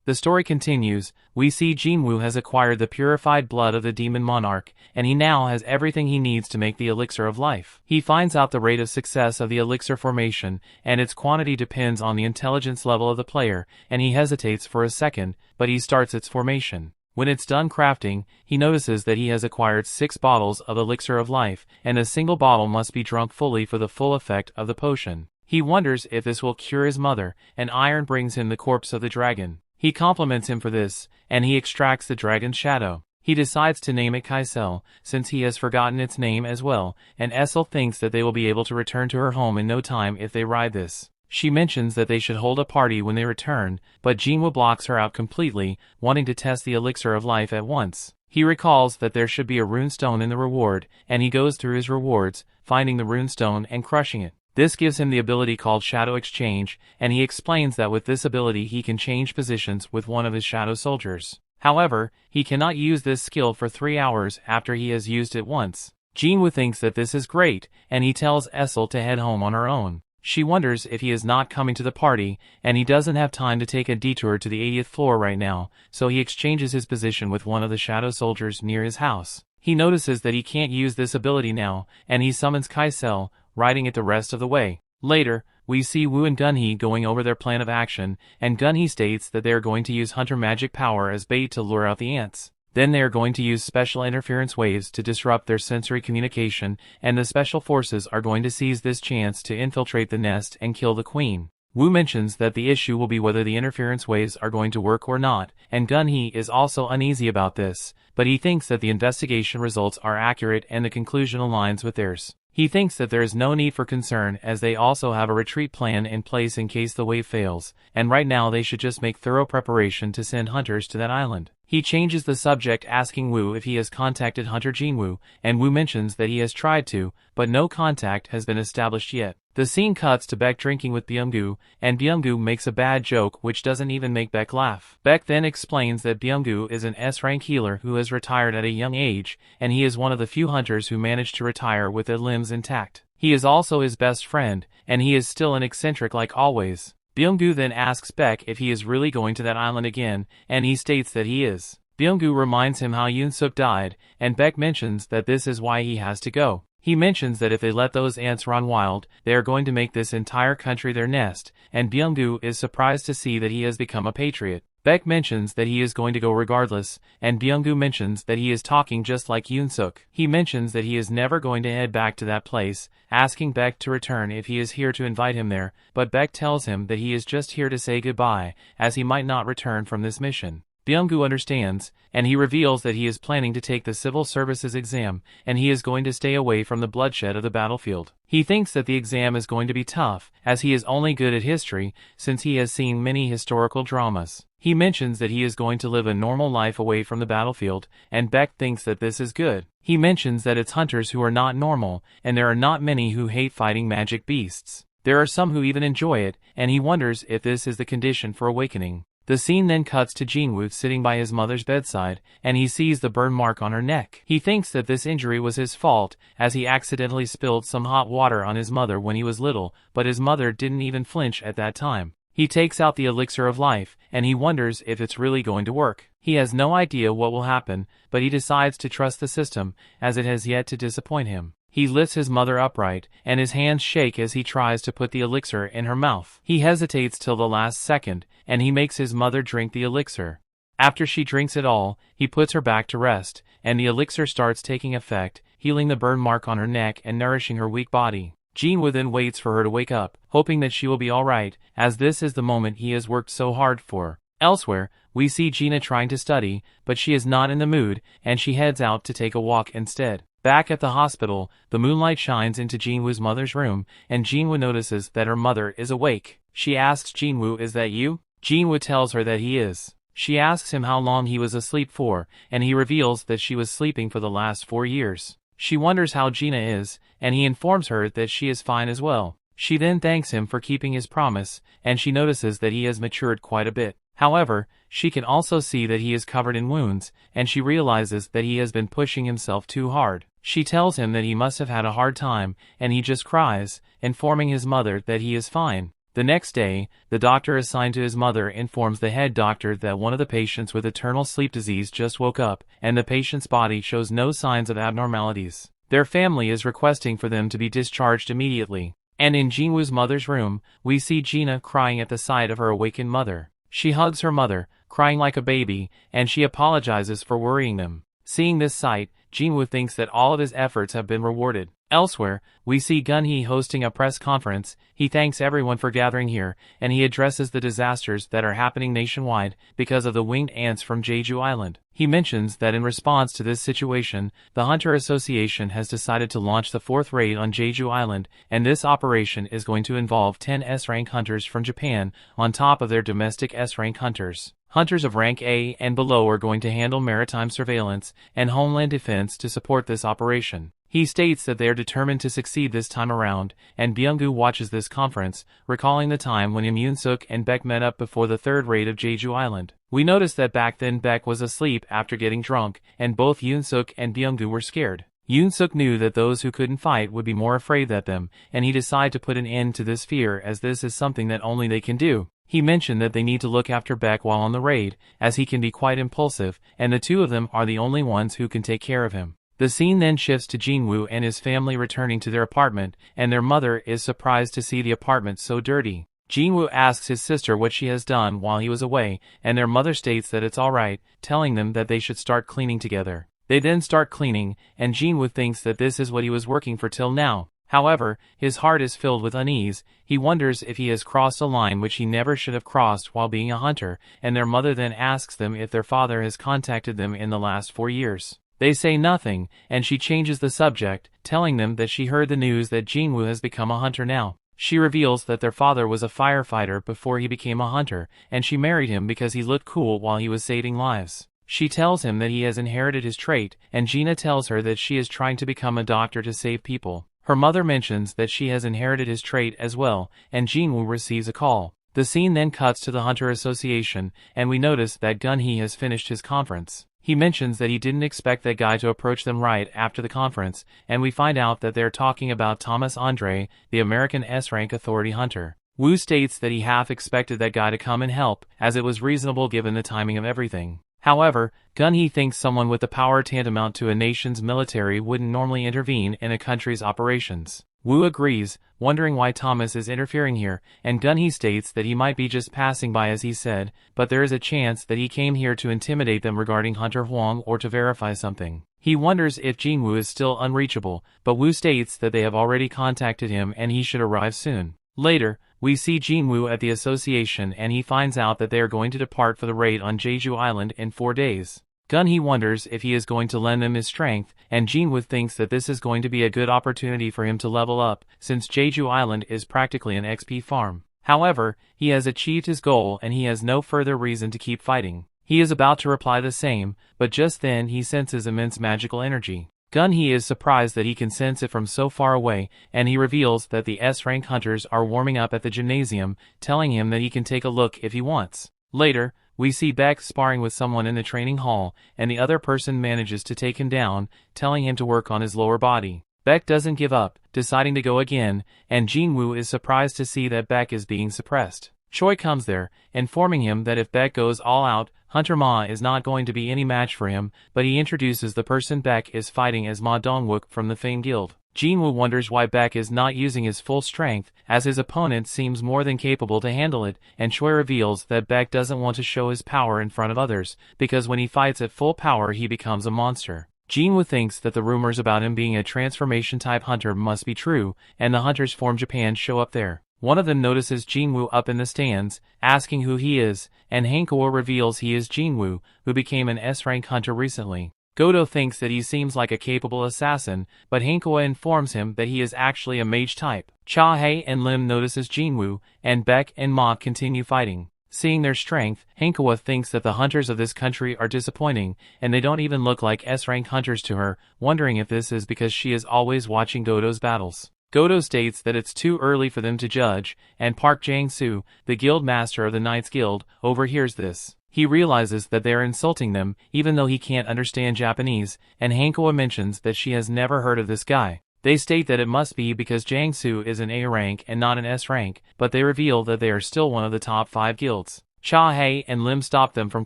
The story continues. We see Jin-Woo has acquired the purified blood of the demon monarch, and he now has everything he needs to make the elixir of life. He finds out the rate of success of the elixir formation, and its quantity depends on the intelligence level of the player, and he hesitates for a second, but he starts its formation. When it's done crafting, he notices that he has acquired 6 bottles of elixir of life, and a single bottle must be drunk fully for the full effect of the potion. He wonders if this will cure his mother, and Iron brings him the corpse of the dragon. He compliments him for this, and he extracts the dragon's shadow. He decides to name it Kaisel, since he has forgotten its name as well, and Essel thinks that they will be able to return to her home in no time if they ride this. She mentions that they should hold a party when they return, but Jin-Woo blocks her out completely, wanting to test the elixir of life at once. He recalls that there should be a runestone in the reward, and he goes through his rewards, finding the runestone and crushing it. This gives him the ability called Shadow Exchange, and he explains that with this ability he can change positions with one of his shadow soldiers. However, he cannot use this skill for 3 hours after he has used it once. Jin-Woo thinks that this is great, and he tells Essel to head home on her own. She wonders if he is not coming to the party, and he doesn't have time to take a detour to the 80th floor right now, so he exchanges his position with one of the shadow soldiers near his house. He notices that he can't use this ability now, and he summons Kaisel, riding it the rest of the way. Later, we see Woo and Gunhee going over their plan of action, and Gunhee states that they are going to use hunter magic power as bait to lure out the ants. Then they are going to use special interference waves to disrupt their sensory communication, and the special forces are going to seize this chance to infiltrate the nest and kill the queen. Woo mentions that the issue will be whether the interference waves are going to work or not, and Gunhee is also uneasy about this, but he thinks that the investigation results are accurate and the conclusion aligns with theirs. He thinks that there is no need for concern as they also have a retreat plan in place in case the wave fails, and right now they should just make thorough preparation to send hunters to that island. He changes the subject asking Woo if he has contacted Hunter Jin-Woo, and Woo mentions that he has tried to, but no contact has been established yet. The scene cuts to Baek drinking with Byung-gu, and Byung-gu makes a bad joke which doesn't even make Baek laugh. Baek then explains that Byung-gu is an S-rank healer who has retired at a young age, and he is one of the few hunters who managed to retire with their limbs intact. He is also his best friend, and he is still an eccentric like always. Byung-gu then asks Baek if he is really going to that island again, and he states that he is. Byung-gu reminds him how Yoon-suk died, and Baek mentions that this is why he has to go. He mentions that if they let those ants run wild, they are going to make this entire country their nest, and Byung-gu is surprised to see that he has become a patriot. Baek mentions that he is going to go regardless, and Byung-gu mentions that he is talking just like Yoon-suk. He mentions that he is never going to head back to that place, asking Baek to return if he is here to invite him there, but Baek tells him that he is just here to say goodbye, as he might not return from this mission. Byung-gu understands, and he reveals that he is planning to take the civil services exam, and he is going to stay away from the bloodshed of the battlefield. He thinks that the exam is going to be tough, as he is only good at history, since he has seen many historical dramas. He mentions that he is going to live a normal life away from the battlefield, and Baek thinks that this is good. He mentions that it's hunters who are not normal, and there are not many who hate fighting magic beasts. There are some who even enjoy it, and he wonders if this is the condition for awakening. The scene then cuts to Jin-Woo sitting by his mother's bedside, and he sees the burn mark on her neck. He thinks that this injury was his fault, as he accidentally spilled some hot water on his mother when he was little, but his mother didn't even flinch at that time. He takes out the elixir of life, and he wonders if it's really going to work. He has no idea what will happen, but he decides to trust the system, as it has yet to disappoint him. He lifts his mother upright, and his hands shake as he tries to put the elixir in her mouth. He hesitates till the last second, and he makes his mother drink the elixir. After she drinks it all, he puts her back to rest, and the elixir starts taking effect, healing the burn mark on her neck and nourishing her weak body. Jin-Woo then waits for her to wake up, hoping that she will be alright, as this is the moment he has worked so hard for. Elsewhere, we see Gina trying to study, but she is not in the mood, and she heads out to take a walk instead. Back at the hospital, the moonlight shines into Jin-Woo's mother's room, and Jin-Woo notices that her mother is awake. She asks Jin-Woo, "Is that you?" Jin-Woo tells her that he is. She asks him how long he was asleep for, and he reveals that she was sleeping for the last 4 years. She wonders how Gina is, and he informs her that she is fine as well. She then thanks him for keeping his promise, and she notices that he has matured quite a bit. However, she can also see that he is covered in wounds, and she realizes that he has been pushing himself too hard. She tells him that he must have had a hard time, and he just cries, informing his mother that he is fine. The next day, the doctor assigned to his mother informs the head doctor that one of the patients with eternal sleep disease just woke up, and the patient's body shows no signs of abnormalities. Their family is requesting for them to be discharged immediately. And in Jin-Woo's mother's room, we see Gina crying at the sight of her awakened mother. She hugs her mother, crying like a baby, and she apologizes for worrying them. Seeing this sight, Jin-Woo thinks that all of his efforts have been rewarded. Elsewhere, we see Gun-hee hosting a press conference. He thanks everyone for gathering here, and he addresses the disasters that are happening nationwide because of the winged ants from Jeju Island. He mentions that in response to this situation, the Hunter Association has decided to launch the 4th raid on Jeju Island, and this operation is going to involve 10 S-rank hunters from Japan, on top of their domestic S-rank hunters. Hunters of rank A and below are going to handle maritime surveillance and homeland defense to support this operation. He states that they are determined to succeed this time around, and Byung-gu watches this conference, recalling the time when Yoon-suk and Baek met up before the 3rd raid of Jeju Island. We notice that back then Baek was asleep after getting drunk, and both Yoon-suk and Byung-gu were scared. Yoon-suk knew that those who couldn't fight would be more afraid than them, and he decided to put an end to this fear, as this is something that only they can do. He mentioned that they need to look after Baek while on the raid, as he can be quite impulsive, and the two of them are the only ones who can take care of him. The scene then shifts to Jin-Woo and his family returning to their apartment, and their mother is surprised to see the apartment so dirty. Jin-Woo asks his sister what she has done while he was away, and their mother states that it's alright, telling them that they should start cleaning together. They then start cleaning, and Jin-Woo thinks that this is what he was working for till now. However, his heart is filled with unease. He wonders if he has crossed a line which he never should have crossed while being a hunter, and their mother then asks them if their father has contacted them in the last 4 years. They say nothing, and she changes the subject, telling them that she heard the news that Jin-Woo has become a hunter now. She reveals that their father was a firefighter before he became a hunter, and she married him because he looked cool while he was saving lives. She tells him that he has inherited his trait, and Gina tells her that she is trying to become a doctor to save people. Her mother mentions that she has inherited his trait as well, and Jin-Woo receives a call. The scene then cuts to the Hunter Association, and we notice that Gun-hee has finished his conference. He mentions that he didn't expect that guy to approach them right after the conference, and we find out that they're talking about Thomas Andre, the American S-rank authority hunter. Woo states that he half expected that guy to come and help, as it was reasonable given the timing of everything. However, Gun-hee thinks someone with the power tantamount to a nation's military wouldn't normally intervene in a country's operations. Woo agrees, wondering why Thomas is interfering here, and Gun-hee states that he might be just passing by as he said, but there is a chance that he came here to intimidate them regarding Hunter Huang or to verify something. He wonders if Jin-Woo is still unreachable, but Woo states that they have already contacted him and he should arrive soon. Later, we see Jin-Woo at the association and he finds out that they are going to depart for the raid on Jeju Island in 4 days. Gun-hee wonders if he is going to lend them his strength, and Jin-Woo thinks that this is going to be a good opportunity for him to level up, since Jeju Island is practically an XP farm. However, he has achieved his goal and he has no further reason to keep fighting. He is about to reply the same, but just then he senses immense magical energy. Gun-hee is surprised that he can sense it from so far away, and he reveals that the S-rank hunters are warming up at the gymnasium, telling him that he can take a look if he wants. Later, we see Baek sparring with someone in the training hall, and the other person manages to take him down, telling him to work on his lower body. Baek doesn't give up, deciding to go again, and Jin-Woo is surprised to see that Baek is being suppressed. Choi comes there, informing him that if Baek goes all out, Hunter Ma is not going to be any match for him, but he introduces the person Baek is fighting as Ma Dongwook from the Fame Guild. Jin-Woo wonders why Baek is not using his full strength, as his opponent seems more than capable to handle it, and Choi reveals that Baek doesn't want to show his power in front of others, because when he fights at full power he becomes a monster. Jin-Woo thinks that the rumors about him being a transformation-type hunter must be true, and the hunters from Japan show up there. One of them notices Jin-Woo up in the stands, asking who he is, and Hanko reveals he is Jin-Woo, who became an S-rank hunter recently. Godo thinks that he seems like a capable assassin, but Hanko informs him that he is actually a mage type. Cha-hae and Lim notices Jin-Woo, and Baek and Ma continue fighting. Seeing their strength, Hanko thinks that the hunters of this country are disappointing, and they don't even look like S-rank hunters to her, wondering if this is because she is always watching Godo's battles. Godo states that it's too early for them to judge, and Park Jang-soo, the guild master of the Knights Guild, overhears this. He realizes that they are insulting them, even though he can't understand Japanese, and Hanko mentions that she has never heard of this guy. They state that it must be because Jang-soo is an A rank and not an S rank, but they reveal that they are still one of the top 5 guilds. Cha-hae and Lim stop them from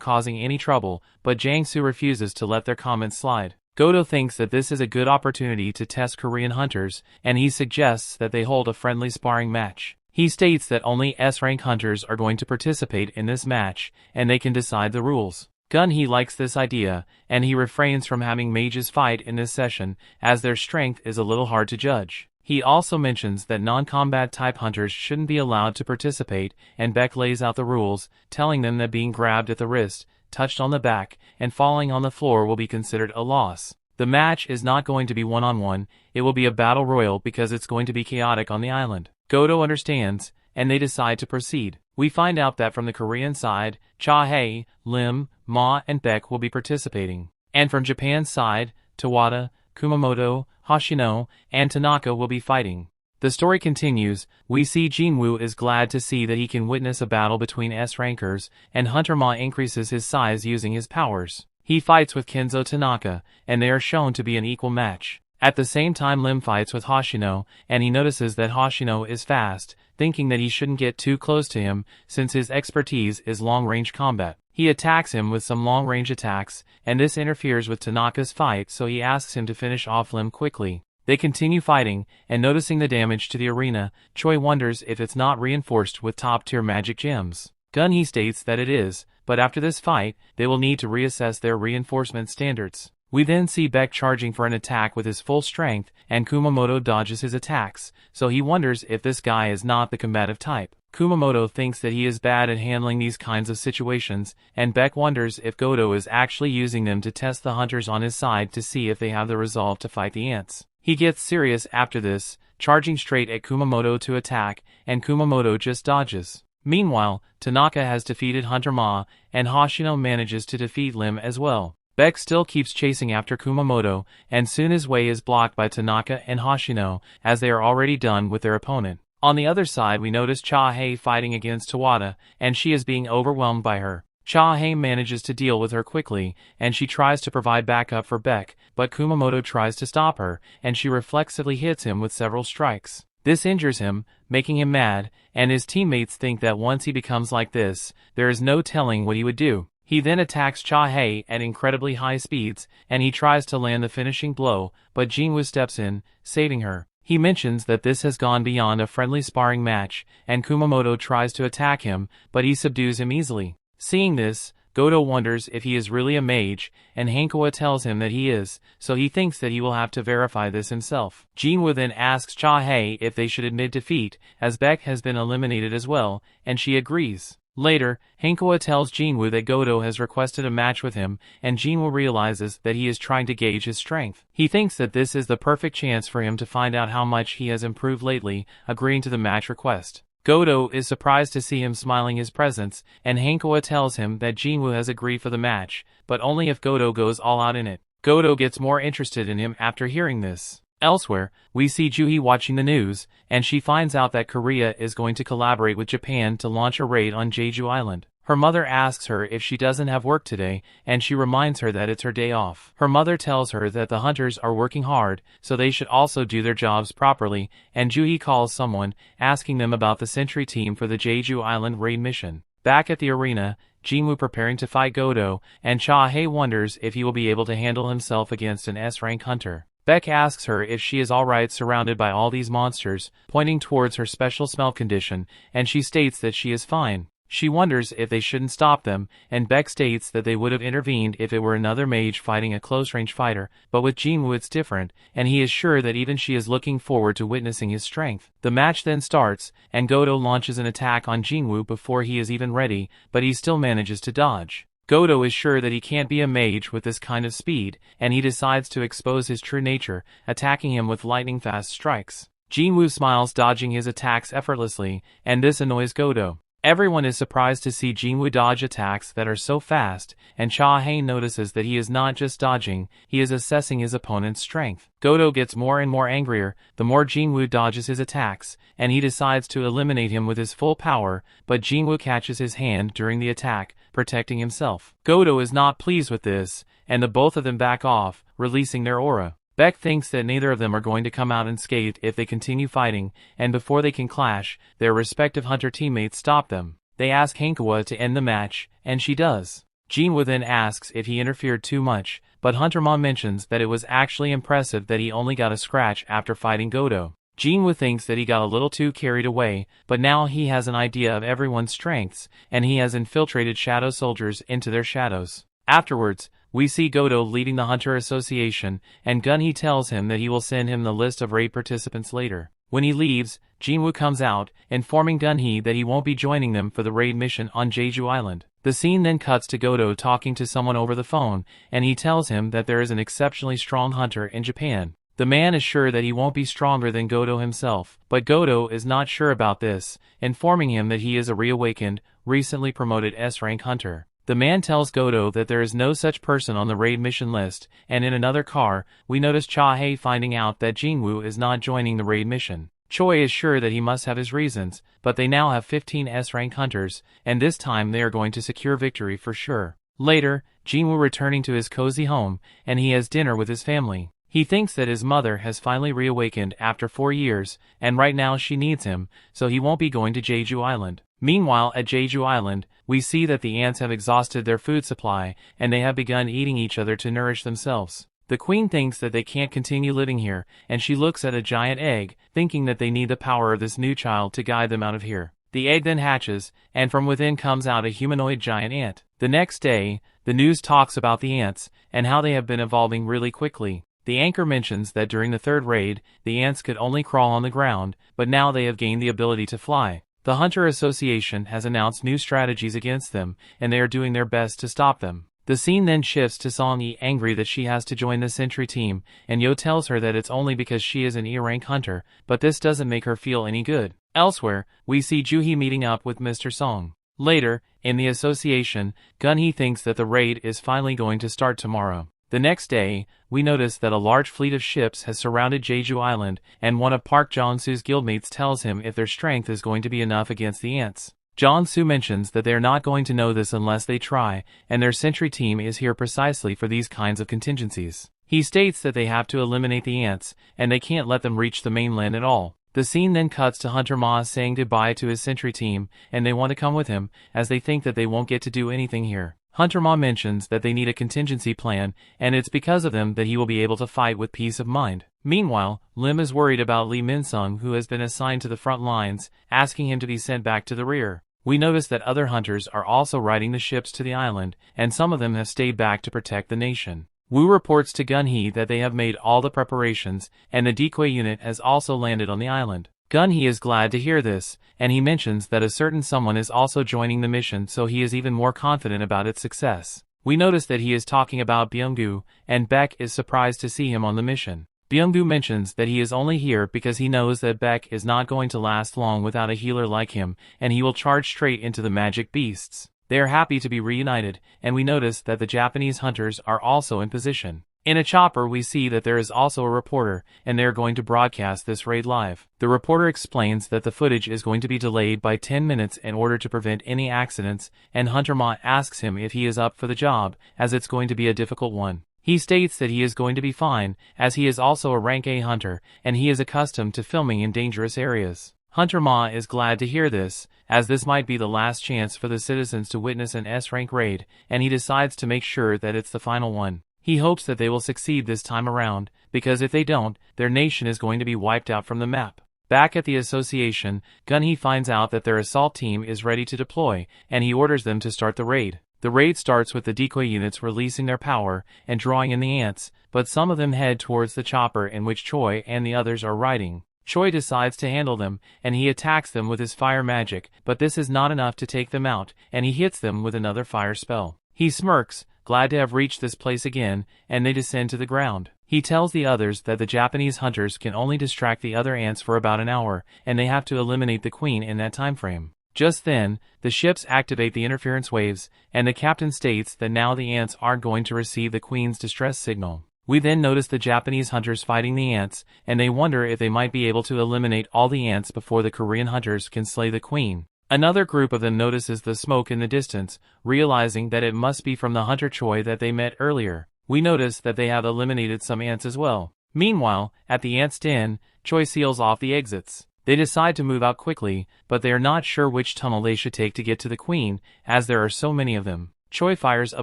causing any trouble, but Jang-soo refuses to let their comments slide. Godo thinks that this is a good opportunity to test Korean hunters, and he suggests that they hold a friendly sparring match. He states that only S-rank hunters are going to participate in this match, and they can decide the rules. Gun-hee likes this idea, and he refrains from having mages fight in this session, as their strength is a little hard to judge. He also mentions that non-combat type hunters shouldn't be allowed to participate, and Baek lays out the rules, telling them that being grabbed at the wrist, touched on the back, and falling on the floor will be considered a loss. The match is not going to be one-on-one, it will be a battle royal because it's going to be chaotic on the island. Godo understands, and they decide to proceed. We find out that from the Korean side, Cha-hae, Lim, Ma, and Baek will be participating. And from Japan's side, Tawada, Kumamoto, Hoshino, and Tanaka will be fighting. The story continues. We see Jin-Woo is glad to see that he can witness a battle between S-rankers, and Hunter Ma increases his size using his powers. He fights with Kenzo Tanaka, and they are shown to be an equal match. At the same time Lim fights with Hoshino, and he notices that Hoshino is fast, thinking that he shouldn't get too close to him, since his expertise is long-range combat. He attacks him with some long-range attacks, and this interferes with Tanaka's fight, so he asks him to finish off Lim quickly. They continue fighting, and noticing the damage to the arena, Choi wonders if it's not reinforced with top-tier magic gems. Gun-hee states that it is, but after this fight, they will need to reassess their reinforcement standards. We then see Baek charging for an attack with his full strength, and Kumamoto dodges his attacks, so he wonders if this guy is not the combative type. Kumamoto thinks that he is bad at handling these kinds of situations, and Baek wonders if Godo is actually using them to test the hunters on his side to see if they have the resolve to fight the ants. He gets serious after this, charging straight at Kumamoto to attack, and Kumamoto just dodges. Meanwhile, Tanaka has defeated Hunter Ma, and Hoshino manages to defeat Lim as well. Baek still keeps chasing after Kumamoto, and soon his way is blocked by Tanaka and Hoshino, as they are already done with their opponent. On the other side we notice Cha-hae fighting against Tawada, and she is being overwhelmed by her. Cha-hae manages to deal with her quickly, and she tries to provide backup for Baek, but Kumamoto tries to stop her, and she reflexively hits him with several strikes. This injures him, making him mad, and his teammates think that once he becomes like this, there is no telling what he would do. He then attacks Cha-hae at incredibly high speeds, and he tries to land the finishing blow, but Jin-Woo steps in, saving her. He mentions that this has gone beyond a friendly sparring match, and Kumamoto tries to attack him, but he subdues him easily. Seeing this, Godo wonders if he is really a mage, and Hanko tells him that he is, so he thinks that he will have to verify this himself. Jin-Woo then asks Cha-hae if they should admit defeat, as Baek has been eliminated as well, and she agrees. Later, Hanko tells Jin-Woo that Godo has requested a match with him, and Jin-Woo realizes that he is trying to gauge his strength. He thinks that this is the perfect chance for him to find out how much he has improved lately, agreeing to the match request. Godo is surprised to see him smiling his presence, and Hanko tells him that Jin-Woo has agreed for the match, but only if Godo goes all out in it. Godo gets more interested in him after hearing this. Elsewhere, we see Juhee watching the news, and she finds out that Korea is going to collaborate with Japan to launch a raid on Jeju Island. Her mother asks her if she doesn't have work today, and she reminds her that it's her day off. Her mother tells her that the hunters are working hard, so they should also do their jobs properly, and Joo-hee calls someone, asking them about the Sentry team for the Jeju Island raid mission. Back at the arena, Jin-Woo preparing to fight Godo, and Cha-hae wonders if he will be able to handle himself against an S-rank hunter. Beck asks her if she is alright surrounded by all these monsters, pointing towards her special smell condition, and she states that she is fine. She wonders if they shouldn't stop them, and Beck states that they would have intervened if it were another mage fighting a close-range fighter, but with Jin-Woo it's different, and he is sure that even she is looking forward to witnessing his strength. The match then starts, and Godo launches an attack on Jin-Woo before he is even ready, but he still manages to dodge. Godo is sure that he can't be a mage with this kind of speed, and he decides to expose his true nature, attacking him with lightning-fast strikes. Jin-Woo smiles, dodging his attacks effortlessly, and this annoys Godo. Everyone is surprised to see Jin-Woo dodge attacks that are so fast, and Cha-hae notices that he is not just dodging, he is assessing his opponent's strength. Godo gets more and more angrier the more Jin-Woo dodges his attacks, and he decides to eliminate him with his full power, but Jin-Woo catches his hand during the attack, protecting himself. Godo is not pleased with this, and the both of them back off, releasing their aura. Beck thinks that neither of them are going to come out unscathed if they continue fighting, and before they can clash, their respective hunter teammates stop them. They ask Hankawa to end the match, and she does. Jin-Woo then asks if he interfered too much, but Hunter Ma mentions that it was actually impressive that he only got a scratch after fighting Godo. Jin-Woo thinks that he got a little too carried away, but now he has an idea of everyone's strengths, and he has infiltrated shadow soldiers into their shadows. Afterwards, we see Godo leading the Hunter Association, and Gun-hee tells him that he will send him the list of raid participants later. When he leaves, Jin-Woo comes out, informing Gun-hee that he won't be joining them for the raid mission on Jeju Island. The scene then cuts to Godo talking to someone over the phone, and he tells him that there is an exceptionally strong hunter in Japan. The man is sure that he won't be stronger than Godo himself, but Godo is not sure about this, informing him that he is a reawakened, recently promoted S-rank hunter. The man tells Godo that there is no such person on the raid mission list, and in another car, we notice Cha-hae finding out that Jin-Woo is not joining the raid mission. Choi is sure that he must have his reasons, but they now have 15 S-rank hunters, and this time they are going to secure victory for sure. Later, Jin-Woo returning to his cozy home, and he has dinner with his family. He thinks that his mother has finally reawakened after 4 years, and right now she needs him, so he won't be going to Jeju Island. Meanwhile, at Jeju Island, we see that the ants have exhausted their food supply, and they have begun eating each other to nourish themselves. The queen thinks that they can't continue living here, and she looks at a giant egg, thinking that they need the power of this new child to guide them out of here. The egg then hatches, and from within comes out a humanoid giant ant. The next day, the news talks about the ants, and how they have been evolving really quickly. The anchor mentions that during the third raid, the ants could only crawl on the ground, but now they have gained the ability to fly. The Hunter Association has announced new strategies against them, and they are doing their best to stop them. The scene then shifts to Song-yi angry that she has to join the Sentry team, and Yo tells her that it's only because she is an E-rank hunter, but this doesn't make her feel any good. Elsewhere, we see Joo-hee meeting up with Mr. Song. Later, in the association, Gun-hee thinks that the raid is finally going to start tomorrow. The next day, we notice that a large fleet of ships has surrounded Jeju Island, and one of Park Jong-soo's guildmates tells him if their strength is going to be enough against the ants. Jong-soo mentions that they are not going to know this unless they try, and their sentry team is here precisely for these kinds of contingencies. He states that they have to eliminate the ants, and they can't let them reach the mainland at all. The scene then cuts to Hunter Ma saying goodbye to his sentry team, and they want to come with him, as they think that they won't get to do anything here. Hunter Ma mentions that they need a contingency plan, and it's because of them that he will be able to fight with peace of mind. Meanwhile, Lim is worried about Lee Min-sung, who has been assigned to the front lines, asking him to be sent back to the rear. We notice that other hunters are also riding the ships to the island, and some of them have stayed back to protect the nation. Woo reports to Gun-hee that they have made all the preparations, and the decoy unit has also landed on the island. Gun-hee is glad to hear this, and he mentions that a certain someone is also joining the mission, so he is even more confident about its success. We notice that he is talking about Byung-gu, and Beck is surprised to see him on the mission. Byung-gu mentions that he is only here because he knows that Beck is not going to last long without a healer like him, and he will charge straight into the magic beasts. They are happy to be reunited, and we notice that the Japanese hunters are also in position. In a chopper we see that there is also a reporter, and they are going to broadcast this raid live. The reporter explains that the footage is going to be delayed by 10 minutes in order to prevent any accidents, and Hunter Ma asks him if he is up for the job, as it's going to be a difficult one. He states that he is going to be fine, as he is also a rank A hunter, and he is accustomed to filming in dangerous areas. Hunter Ma is glad to hear this, as this might be the last chance for the citizens to witness an S-rank raid, and he decides to make sure that it's the final one. He hopes that they will succeed this time around, because if they don't, their nation is going to be wiped out from the map. Back at the association, Gun-hee finds out that their assault team is ready to deploy, and he orders them to start the raid. The raid starts with the decoy units releasing their power and drawing in the ants, but some of them head towards the chopper in which Choi and the others are riding. Choi decides to handle them, and he attacks them with his fire magic, but this is not enough to take them out, and he hits them with another fire spell. He smirks, glad to have reached this place again, and they descend to the ground. He tells the others that the Japanese hunters can only distract the other ants for about an hour, and they have to eliminate the queen in that time frame. Just then, the ships activate the interference waves, and the captain states that now the ants aren't going to receive the queen's distress signal. We then notice the Japanese hunters fighting the ants, and they wonder if they might be able to eliminate all the ants before the Korean hunters can slay the queen. Another group of them notices the smoke in the distance, realizing that it must be from the hunter Choi that they met earlier. We notice that they have eliminated some ants as well. Meanwhile, at the ants' den, Choi seals off the exits. They decide to move out quickly, but they are not sure which tunnel they should take to get to the queen, as there are so many of them. Choi fires a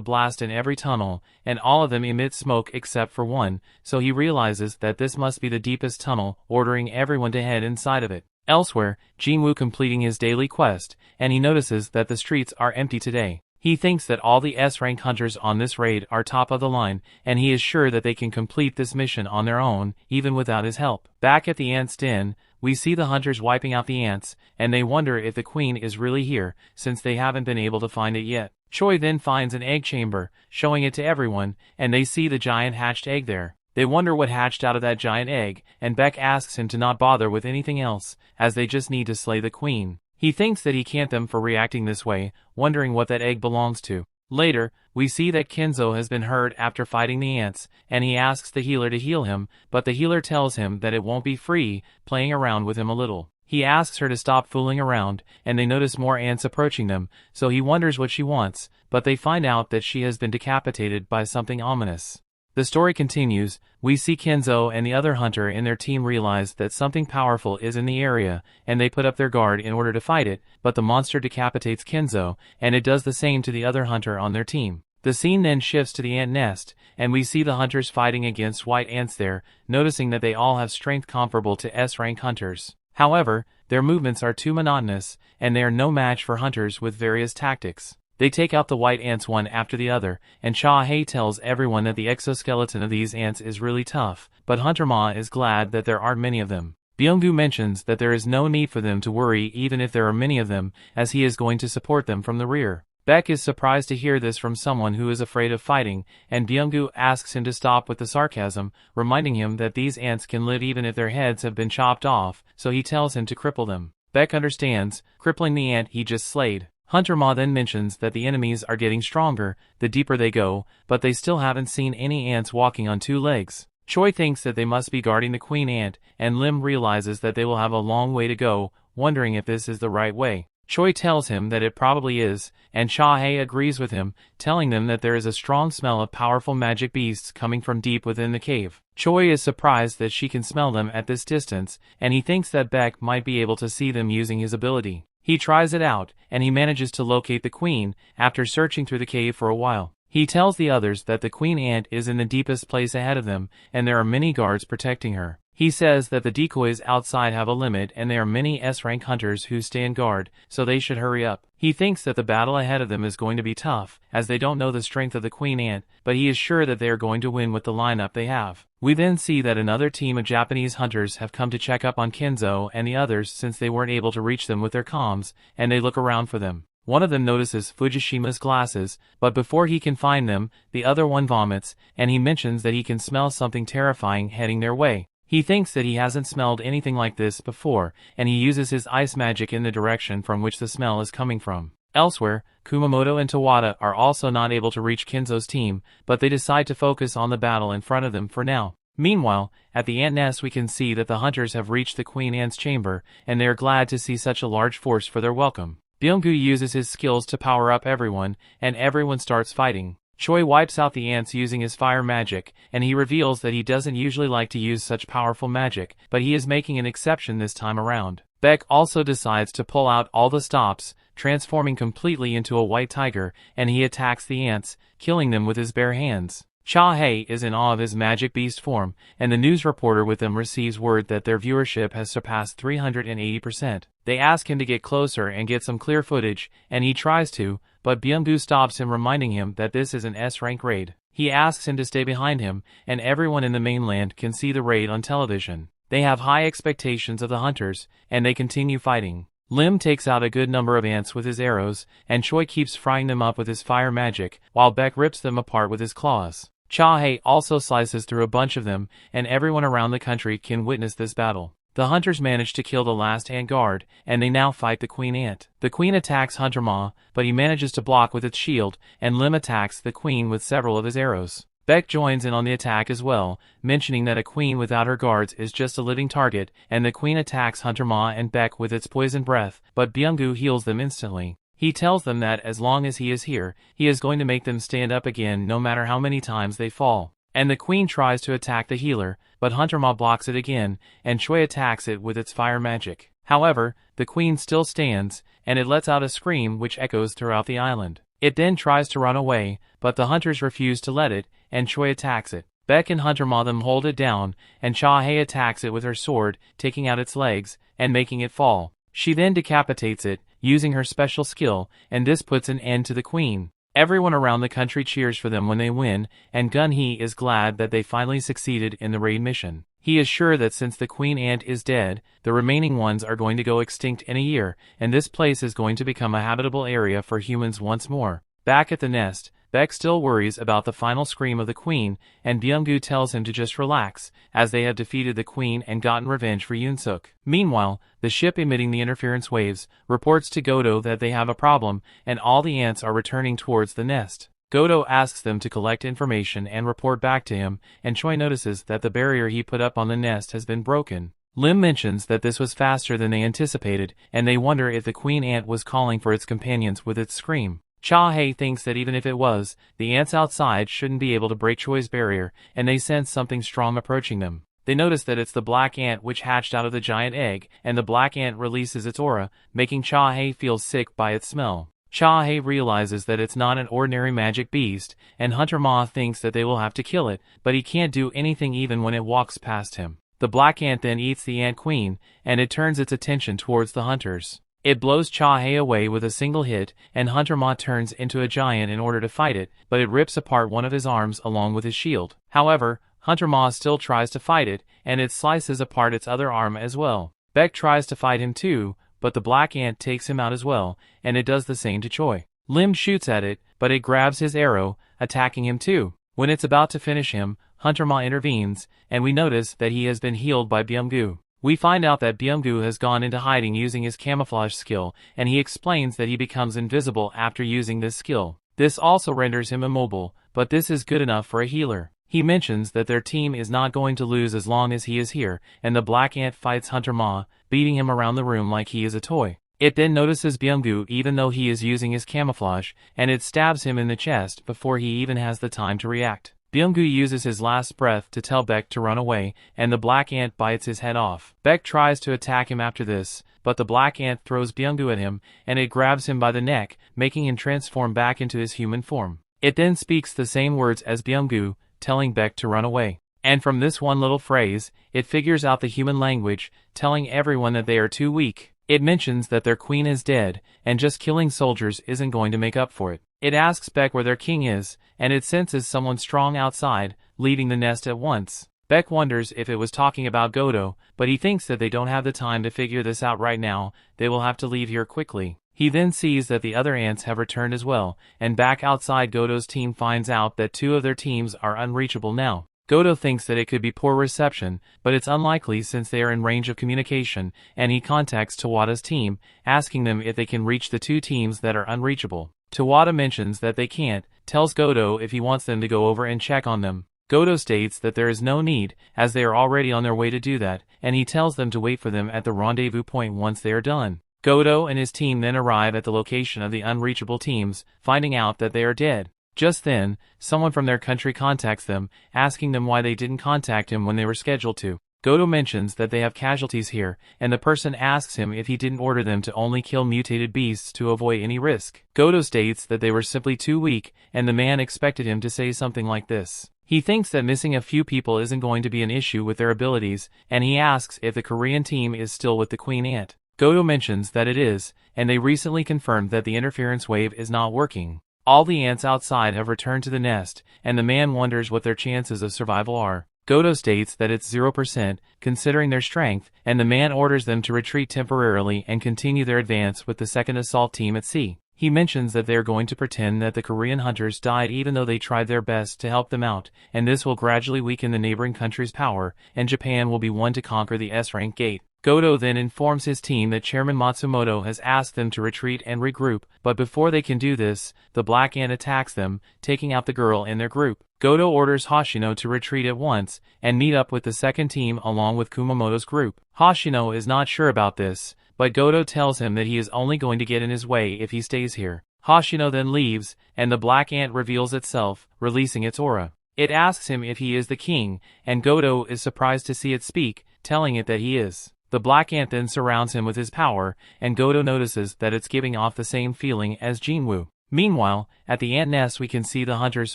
blast in every tunnel, and all of them emit smoke except for one, so he realizes that this must be the deepest tunnel, ordering everyone to head inside of it. Elsewhere, Jin-Woo completing his daily quest, and he notices that the streets are empty today. He thinks that all the S-rank hunters on this raid are top of the line, and he is sure that they can complete this mission on their own, even without his help. Back at the ants' den, we see the hunters wiping out the ants, and they wonder if the queen is really here, since they haven't been able to find it yet. Choi then finds an egg chamber, showing it to everyone, and they see the giant hatched egg there. They wonder what hatched out of that giant egg, and Beck asks him to not bother with anything else, as they just need to slay the queen. He thinks that he can't them for reacting this way, wondering what that egg belongs to. Later, we see that Kenzo has been hurt after fighting the ants, and he asks the healer to heal him, but the healer tells him that it won't be free, playing around with him a little. He asks her to stop fooling around, and they notice more ants approaching them, so he wonders what she wants, but they find out that she has been decapitated by something ominous. The story continues. We see Kenzo and the other hunter in their team realize that something powerful is in the area, and they put up their guard in order to fight it, but the monster decapitates Kenzo, and it does the same to the other hunter on their team. The scene then shifts to the ant nest, and we see the hunters fighting against white ants there, noticing that they all have strength comparable to S-rank hunters. However, their movements are too monotonous, and they are no match for hunters with various tactics. They take out the white ants one after the other, and Cha-Hae tells everyone that the exoskeleton of these ants is really tough, but Hunter Ma is glad that there aren't many of them. Byung-gu mentions that there is no need for them to worry even if there are many of them, as he is going to support them from the rear. Beck is surprised to hear this from someone who is afraid of fighting, and Byung-gu asks him to stop with the sarcasm, reminding him that these ants can live even if their heads have been chopped off, so he tells him to cripple them. Beck understands, crippling the ant he just slayed. Hunter Ma then mentions that the enemies are getting stronger the deeper they go, but they still haven't seen any ants walking on two legs. Choi thinks that they must be guarding the queen ant, and Lim realizes that they will have a long way to go, wondering if this is the right way. Choi tells him that it probably is, and Cha-Hae agrees with him, telling them that there is a strong smell of powerful magic beasts coming from deep within the cave. Choi is surprised that she can smell them at this distance, and he thinks that Beck might be able to see them using his ability. He tries it out, and he manages to locate the queen, after searching through the cave for a while. He tells the others that the queen ant is in the deepest place ahead of them, and there are many guards protecting her. He says that the decoys outside have a limit and there are many S-rank hunters who stand guard, so they should hurry up. He thinks that the battle ahead of them is going to be tough, as they don't know the strength of the queen ant, but he is sure that they are going to win with the lineup they have. We then see that another team of Japanese hunters have come to check up on Kenzo and the others since they weren't able to reach them with their comms, and they look around for them. One of them notices Fujishima's glasses, but before he can find them, the other one vomits, and he mentions that he can smell something terrifying heading their way. He thinks that he hasn't smelled anything like this before, and he uses his ice magic in the direction from which the smell is coming from. Elsewhere, Kumamoto and Tawada are also not able to reach Kinzo's team, but they decide to focus on the battle in front of them for now. Meanwhile, at the ant nest we can see that the hunters have reached the queen ant's chamber, and they are glad to see such a large force for their welcome. Byung-gu uses his skills to power up everyone, and everyone starts fighting. Choi wipes out the ants using his fire magic, and he reveals that he doesn't usually like to use such powerful magic, but he is making an exception this time around. Beck also decides to pull out all the stops, transforming completely into a white tiger, and he attacks the ants, killing them with his bare hands. Cha-Hae is in awe of his magic beast form, and the news reporter with them receives word that their viewership has surpassed 380%. They ask him to get closer and get some clear footage, and he tries to, but Byung-gu stops him, reminding him that this is an S-rank raid. He asks him to stay behind him, and everyone in the mainland can see the raid on television. They have high expectations of the hunters, and they continue fighting. Lim takes out a good number of ants with his arrows, and Choi keeps frying them up with his fire magic, while Beck rips them apart with his claws. Cha-Hae also slices through a bunch of them, and everyone around the country can witness this battle. The hunters manage to kill the last ant guard, and they now fight the queen ant. The queen attacks Hunter Ma, but he manages to block with its shield, and Lim attacks the queen with several of his arrows. Beck joins in on the attack as well, mentioning that a queen without her guards is just a living target, and the queen attacks Hunter Ma and Beck with its poison breath, but Byung-gu heals them instantly. He tells them that as long as he is here, he is going to make them stand up again no matter how many times they fall. And the queen tries to attack the healer, but Hunter Ma blocks it again, and Choi attacks it with its fire magic. However, the queen still stands, and it lets out a scream which echoes throughout the island. It then tries to run away, but the hunters refuse to let it, and Choi attacks it. Beck and Hunter Ma them hold it down, and Cha-Hae attacks it with her sword, taking out its legs, and making it fall. She then decapitates it, using her special skill, and this puts an end to the queen. Everyone around the country cheers for them when they win, and Gun-hee is glad that they finally succeeded in the raid mission. He is sure that since the queen ant is dead, the remaining ones are going to go extinct in a year, and this place is going to become a habitable area for humans once more. Back at the nest, Beck still worries about the final scream of the queen, and Byung-gu tells him to just relax, as they have defeated the queen and gotten revenge for Yoon-suk. Meanwhile, the ship emitting the interference waves reports to Godo that they have a problem, and all the ants are returning towards the nest. Godo asks them to collect information and report back to him, and Choi notices that the barrier he put up on the nest has been broken. Lim mentions that this was faster than they anticipated, and they wonder if the queen ant was calling for its companions with its scream. Cha-Hae thinks that even if it was, the ants outside shouldn't be able to break Choi's barrier, and they sense something strong approaching them. They notice that it's the black ant which hatched out of the giant egg, and the black ant releases its aura, making Cha-Hae feel sick by its smell. Cha-Hae realizes that it's not an ordinary magic beast, and Hunter Ma thinks that they will have to kill it, but he can't do anything even when it walks past him. The black ant then eats the ant queen, and it turns its attention towards the hunters. It blows Cha-Hae away with a single hit, and Hunter Ma turns into a giant in order to fight it, but it rips apart one of his arms along with his shield. However, Hunter Ma still tries to fight it, and it slices apart its other arm as well. Beck tries to fight him too, but the black ant takes him out as well, and it does the same to Choi. Lim shoots at it, but it grabs his arrow, attacking him too. When it's about to finish him, Hunter Ma intervenes, and we notice that he has been healed by Byung-gu. We find out that Byung-gu has gone into hiding using his camouflage skill, and he explains that he becomes invisible after using this skill. This also renders him immobile, but this is good enough for a healer. He mentions that their team is not going to lose as long as he is here, and the black ant fights Hunter Ma, beating him around the room like he is a toy. It then notices Byung-gu even though he is using his camouflage, and it stabs him in the chest before he even has the time to react. Byung-gu uses his last breath to tell Beck to run away, and the black ant bites his head off. Beck tries to attack him after this, but the black ant throws Byung-gu at him, and it grabs him by the neck, making him transform back into his human form. It then speaks the same words as Byung-gu, telling Beck to run away. And from this one little phrase, it figures out the human language, telling everyone that they are too weak. It mentions that their queen is dead, and just killing soldiers isn't going to make up for it. It asks Beck where their king is, and it senses someone strong outside, leaving the nest at once. Beck wonders if it was talking about Godo, but he thinks that they don't have the time to figure this out right now, they will have to leave here quickly. He then sees that the other ants have returned as well, and back outside Godo's team finds out that two of their teams are unreachable now. Goto thinks that it could be poor reception, but it's unlikely since they are in range of communication, and he contacts Tawada's team, asking them if they can reach the two teams that are unreachable. Tawada mentions that they can't, tells Goto if he wants them to go over and check on them. Goto states that there is no need, as they are already on their way to do that, and he tells them to wait for them at the rendezvous point once they are done. Goto and his team then arrive at the location of the unreachable teams, finding out that they are dead. Just then, someone from their country contacts them, asking them why they didn't contact him when they were scheduled to. Goto mentions that they have casualties here, and the person asks him if he didn't order them to only kill mutated beasts to avoid any risk. Goto states that they were simply too weak, and the man expected him to say something like this. He thinks that missing a few people isn't going to be an issue with their abilities, and he asks if the Korean team is still with the Queen Ant. Goto mentions that it is, and they recently confirmed that the interference wave is not working. All the ants outside have returned to the nest, and the man wonders what their chances of survival are. Goto states that it's 0%, considering their strength, and the man orders them to retreat temporarily and continue their advance with the second assault team at sea. He mentions that they are going to pretend that the Korean hunters died even though they tried their best to help them out, and this will gradually weaken the neighboring country's power, and Japan will be one to conquer the S-rank gate. Goto then informs his team that Chairman Matsumoto has asked them to retreat and regroup, but before they can do this, the Black Ant attacks them, taking out the girl in their group. Goto orders Hoshino to retreat at once, and meet up with the second team along with Kumamoto's group. Hoshino is not sure about this, but Goto tells him that he is only going to get in his way if he stays here. Hoshino then leaves, and the Black Ant reveals itself, releasing its aura. It asks him if he is the king, and Goto is surprised to see it speak, telling it that he is. The Black Ant then surrounds him with his power, and Goto notices that it's giving off the same feeling as Jin-Woo. Meanwhile, at the ant nest we can see the hunters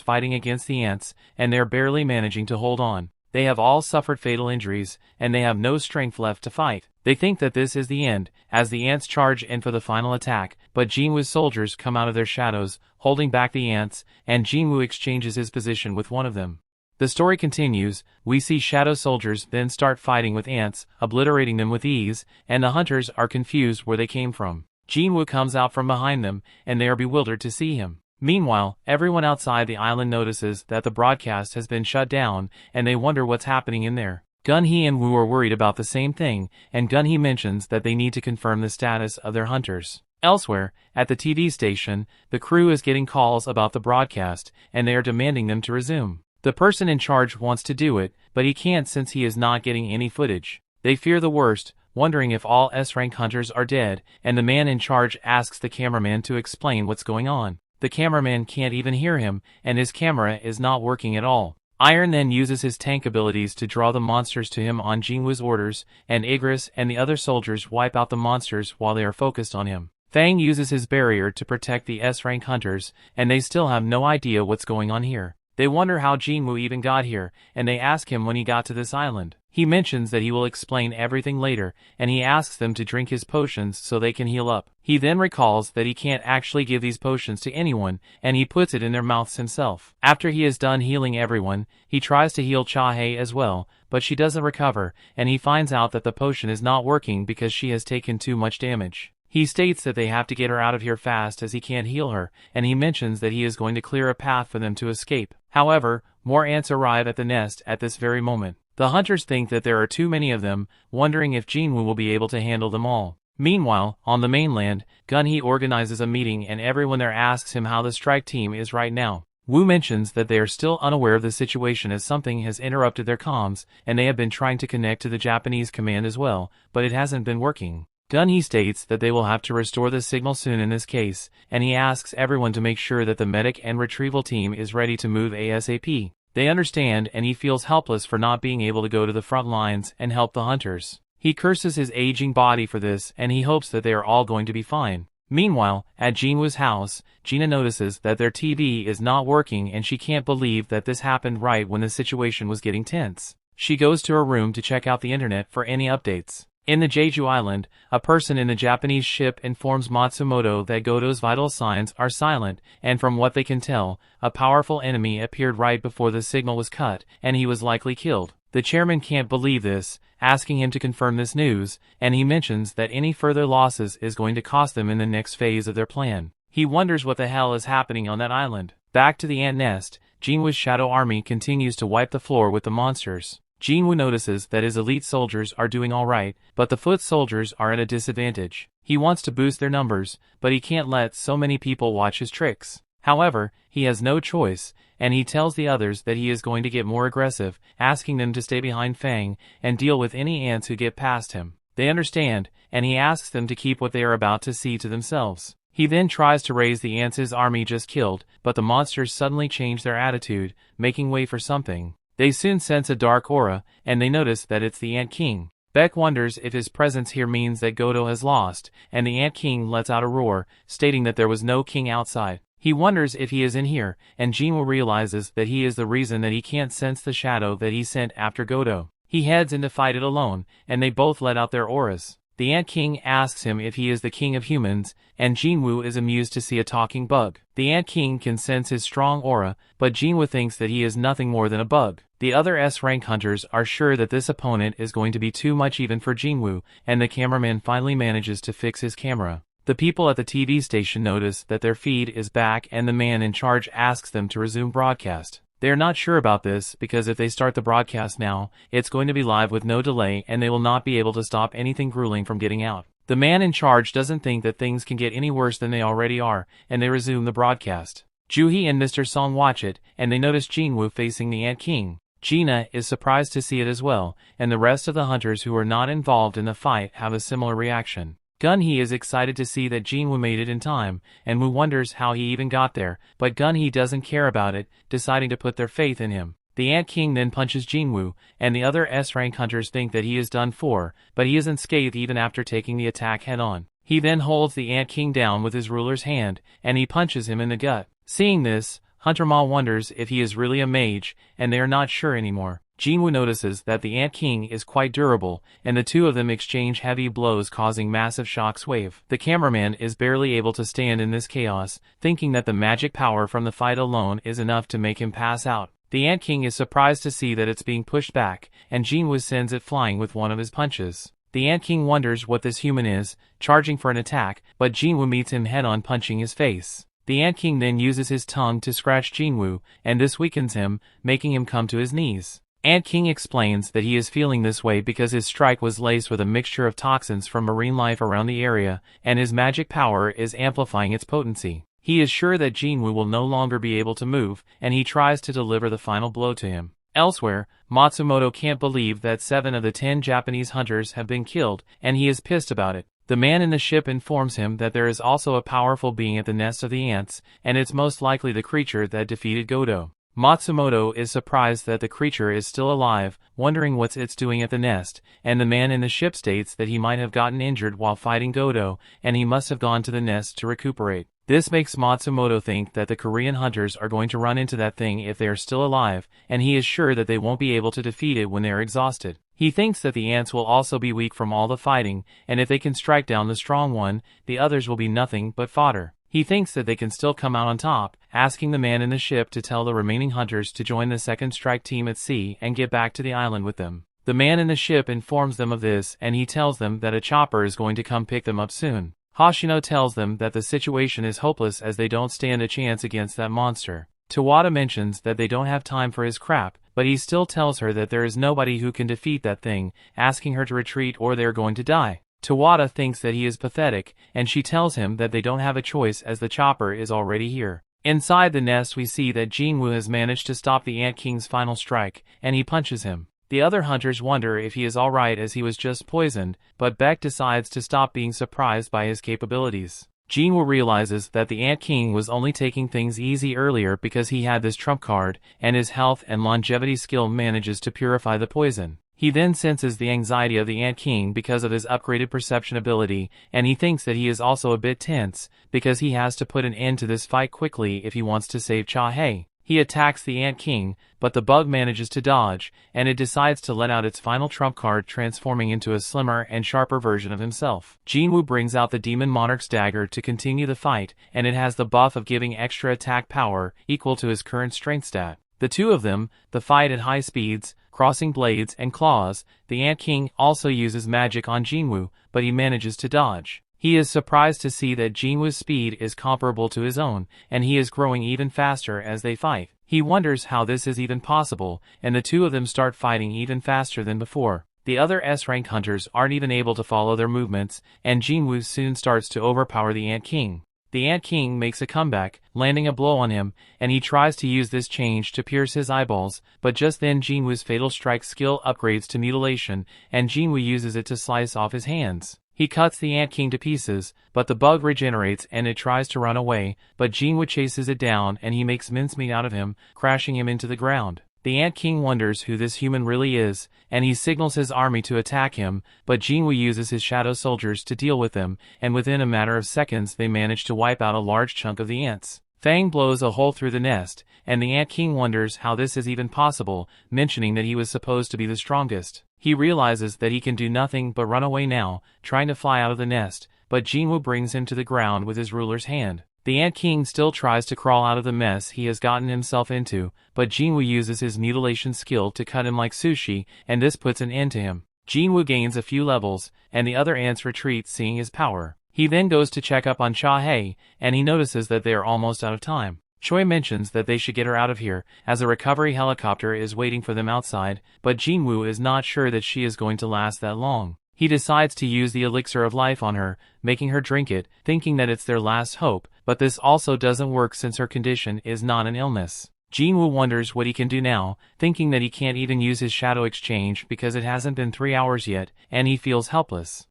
fighting against the ants, and they're barely managing to hold on. They have all suffered fatal injuries, and they have no strength left to fight. They think that this is the end, as the ants charge in for the final attack, but Jin-Woo's soldiers come out of their shadows, holding back the ants, and Jin-Woo exchanges his position with one of them. The story continues. We see shadow soldiers then start fighting with ants, obliterating them with ease, and the hunters are confused where they came from. Jin-Woo comes out from behind them, and they are bewildered to see him. Meanwhile, everyone outside the island notices that the broadcast has been shut down, and they wonder what's happening in there. Gun-hee and Woo are worried about the same thing, and Gun-hee mentions that they need to confirm the status of their hunters. Elsewhere, at the TV station, the crew is getting calls about the broadcast, and they are demanding them to resume. The person in charge wants to do it, but he can't since he is not getting any footage. They fear the worst, wondering if all S-rank hunters are dead, and the man in charge asks the cameraman to explain what's going on. The cameraman can't even hear him, and his camera is not working at all. Iron then uses his tank abilities to draw the monsters to him on Jin-Woo's orders, and Igris and the other soldiers wipe out the monsters while they are focused on him. Fang uses his barrier to protect the S-rank hunters, and they still have no idea what's going on here. They wonder how Jin-Woo even got here, and they ask him when he got to this island. He mentions that he will explain everything later, and he asks them to drink his potions so they can heal up. He then recalls that he can't actually give these potions to anyone, and he puts it in their mouths himself. After he is done healing everyone, he tries to heal Cha-Hei as well, but she doesn't recover, and he finds out that the potion is not working because she has taken too much damage. He states that they have to get her out of here fast as he can't heal her, and he mentions that he is going to clear a path for them to escape. However, more ants arrive at the nest at this very moment. The hunters think that there are too many of them, wondering if Jin-Woo will be able to handle them all. Meanwhile, on the mainland, Gun-hee organizes a meeting and everyone there asks him how the strike team is right now. Woo mentions that they are still unaware of the situation as something has interrupted their comms, and they have been trying to connect to the Japanese command as well, but it hasn't been working. Gun-hee states that they will have to restore the signal soon in this case, and he asks everyone to make sure that the medic and retrieval team is ready to move ASAP. They understand, and he feels helpless for not being able to go to the front lines and help the hunters. He curses his aging body for this, and he hopes that they are all going to be fine. Meanwhile, at Jin-Woo's house, Gina notices that their TV is not working and she can't believe that this happened right when the situation was getting tense. She goes to her room to check out the internet for any updates. In the Jeju Island, a person in the Japanese ship informs Matsumoto that Goto's vital signs are silent, and from what they can tell, a powerful enemy appeared right before the signal was cut, and he was likely killed. The chairman can't believe this, asking him to confirm this news, and he mentions that any further losses is going to cost them in the next phase of their plan. He wonders what the hell is happening on that island. Back to the ant nest, Jin-Woo's shadow army continues to wipe the floor with the monsters. Jin-Woo notices that his elite soldiers are doing alright, but the foot soldiers are at a disadvantage. He wants to boost their numbers, but he can't let so many people watch his tricks. However, he has no choice, and he tells the others that he is going to get more aggressive, asking them to stay behind Fang and deal with any ants who get past him. They understand, and he asks them to keep what they are about to see to themselves. He then tries to raise the ants his army just killed, but the monsters suddenly change their attitude, making way for something. They soon sense a dark aura, and they notice that it's the Ant King. Beck wonders if his presence here means that Godo has lost, and the Ant King lets out a roar, stating that there was no king outside. He wonders if he is in here, and Jin-Woo realizes that he is the reason that he can't sense the shadow that he sent after Godo. He heads in to fight it alone, and they both let out their auras. The Ant King asks him if he is the king of humans, and Jin-Woo is amused to see a talking bug. The Ant King can sense his strong aura, but Jin-Woo thinks that he is nothing more than a bug. The other S-rank hunters are sure that this opponent is going to be too much even for Jin-Woo, and the cameraman finally manages to fix his camera. The people at the TV station notice that their feed is back and the man in charge asks them to resume broadcast. They are not sure about this because if they start the broadcast now, it's going to be live with no delay and they will not be able to stop anything grueling from getting out. The man in charge doesn't think that things can get any worse than they already are, and they resume the broadcast. Juhee and Mr. Song watch it, and they notice Jin-Woo facing the Ant King. Gina is surprised to see it as well, and the rest of the hunters who are not involved in the fight have a similar reaction. Gun-hee is excited to see that Jin-Woo made it in time, and Woo wonders how he even got there, but Gun-hee doesn't care about it, deciding to put their faith in him. The Ant King then punches Jin-Woo, and the other S-rank hunters think that he is done for, but he isn't scathed even after taking the attack head-on. He then holds the Ant King down with his ruler's hand, and he punches him in the gut. Seeing this, Hunter Ma wonders if he is really a mage, and they are not sure anymore. Jin-Woo notices that the Ant King is quite durable, and the two of them exchange heavy blows causing massive shockwave. The cameraman is barely able to stand in this chaos, thinking that the magic power from the fight alone is enough to make him pass out. The Ant King is surprised to see that it's being pushed back, and Jin-Woo sends it flying with one of his punches. The Ant King wonders what this human is, charging for an attack, but Jin-Woo meets him head-on punching his face. The Ant King then uses his tongue to scratch Jin-Woo, and this weakens him, making him come to his knees. Ant King explains that he is feeling this way because his strike was laced with a mixture of toxins from marine life around the area, and his magic power is amplifying its potency. He is sure that Jin-Woo will no longer be able to move, and he tries to deliver the final blow to him. Elsewhere, Matsumoto can't believe that 7 of the 10 Japanese hunters have been killed, and he is pissed about it. The man in the ship informs him that there is also a powerful being at the nest of the ants, and it's most likely the creature that defeated Godo. Matsumoto is surprised that the creature is still alive, wondering what it's doing at the nest, and the man in the ship states that he might have gotten injured while fighting Godo, and he must have gone to the nest to recuperate. This makes Matsumoto think that the Korean hunters are going to run into that thing if they are still alive, and he is sure that they won't be able to defeat it when they are exhausted. He thinks that the ants will also be weak from all the fighting, and if they can strike down the strong one, the others will be nothing but fodder. He thinks that they can still come out on top, asking the man in the ship to tell the remaining hunters to join the second strike team at sea and get back to the island with them. The man in the ship informs them of this and he tells them that a chopper is going to come pick them up soon. Hoshino tells them that the situation is hopeless as they don't stand a chance against that monster. Tawada mentions that they don't have time for his crap, but he still tells her that there is nobody who can defeat that thing, asking her to retreat or they are going to die. Tawada thinks that he is pathetic, and she tells him that they don't have a choice as the chopper is already here. Inside the nest we see that Jin-Woo has managed to stop the Ant King's final strike, and he punches him. The other hunters wonder if he is alright as he was just poisoned, but Beck decides to stop being surprised by his capabilities. Jin-Woo realizes that the Ant King was only taking things easy earlier because he had this trump card, and his health and longevity skill manages to purify the poison. He then senses the anxiety of the Ant King because of his upgraded perception ability, and he thinks that he is also a bit tense, because he has to put an end to this fight quickly if he wants to save Cha-Hei. He attacks the Ant King, but the bug manages to dodge, and it decides to let out its final trump card, transforming into a slimmer and sharper version of himself. Jin-Woo brings out the Demon Monarch's dagger to continue the fight, and it has the buff of giving extra attack power, equal to his current strength stat. The two of them, the fight at high speeds, crossing blades and claws. The Ant King also uses magic on Jin-Woo, but he manages to dodge. He is surprised to see that Jin-Woo's speed is comparable to his own, and he is growing even faster as they fight. He wonders how this is even possible, and the two of them start fighting even faster than before. The other S-rank hunters aren't even able to follow their movements, and Jin-Woo soon starts to overpower the Ant King. The Ant King makes a comeback, landing a blow on him, and he tries to use this change to pierce his eyeballs, but just then Jin-Woo's Fatal Strike skill upgrades to mutilation, and Jin-Woo uses it to slice off his hands. He cuts the Ant King to pieces, but the bug regenerates and it tries to run away, but Jin-Woo chases it down and he makes mincemeat out of him, crashing him into the ground. The Ant King wonders who this human really is, and he signals his army to attack him, but Jin-Woo uses his shadow soldiers to deal with them, and within a matter of seconds they manage to wipe out a large chunk of the ants. Fang blows a hole through the nest, and the Ant King wonders how this is even possible, mentioning that he was supposed to be the strongest. He realizes that he can do nothing but run away now, trying to fly out of the nest, but Jin-Woo brings him to the ground with his ruler's hand. The Ant King still tries to crawl out of the mess he has gotten himself into, but Jin-Woo uses his mutilation skill to cut him like sushi, and this puts an end to him. Jin-Woo gains a few levels, and the other ants retreat seeing his power. He then goes to check up on Cha-Hae, and he notices that they are almost out of time. Choi mentions that they should get her out of here, as a recovery helicopter is waiting for them outside, but Jin-Woo is not sure that she is going to last that long. He decides to use the elixir of life on her, making her drink it, thinking that it's their last hope, but this also doesn't work since her condition is not an illness. Jin-Woo wonders what he can do now, thinking that he can't even use his shadow exchange because it hasn't been 3 hours yet, and he feels helpless.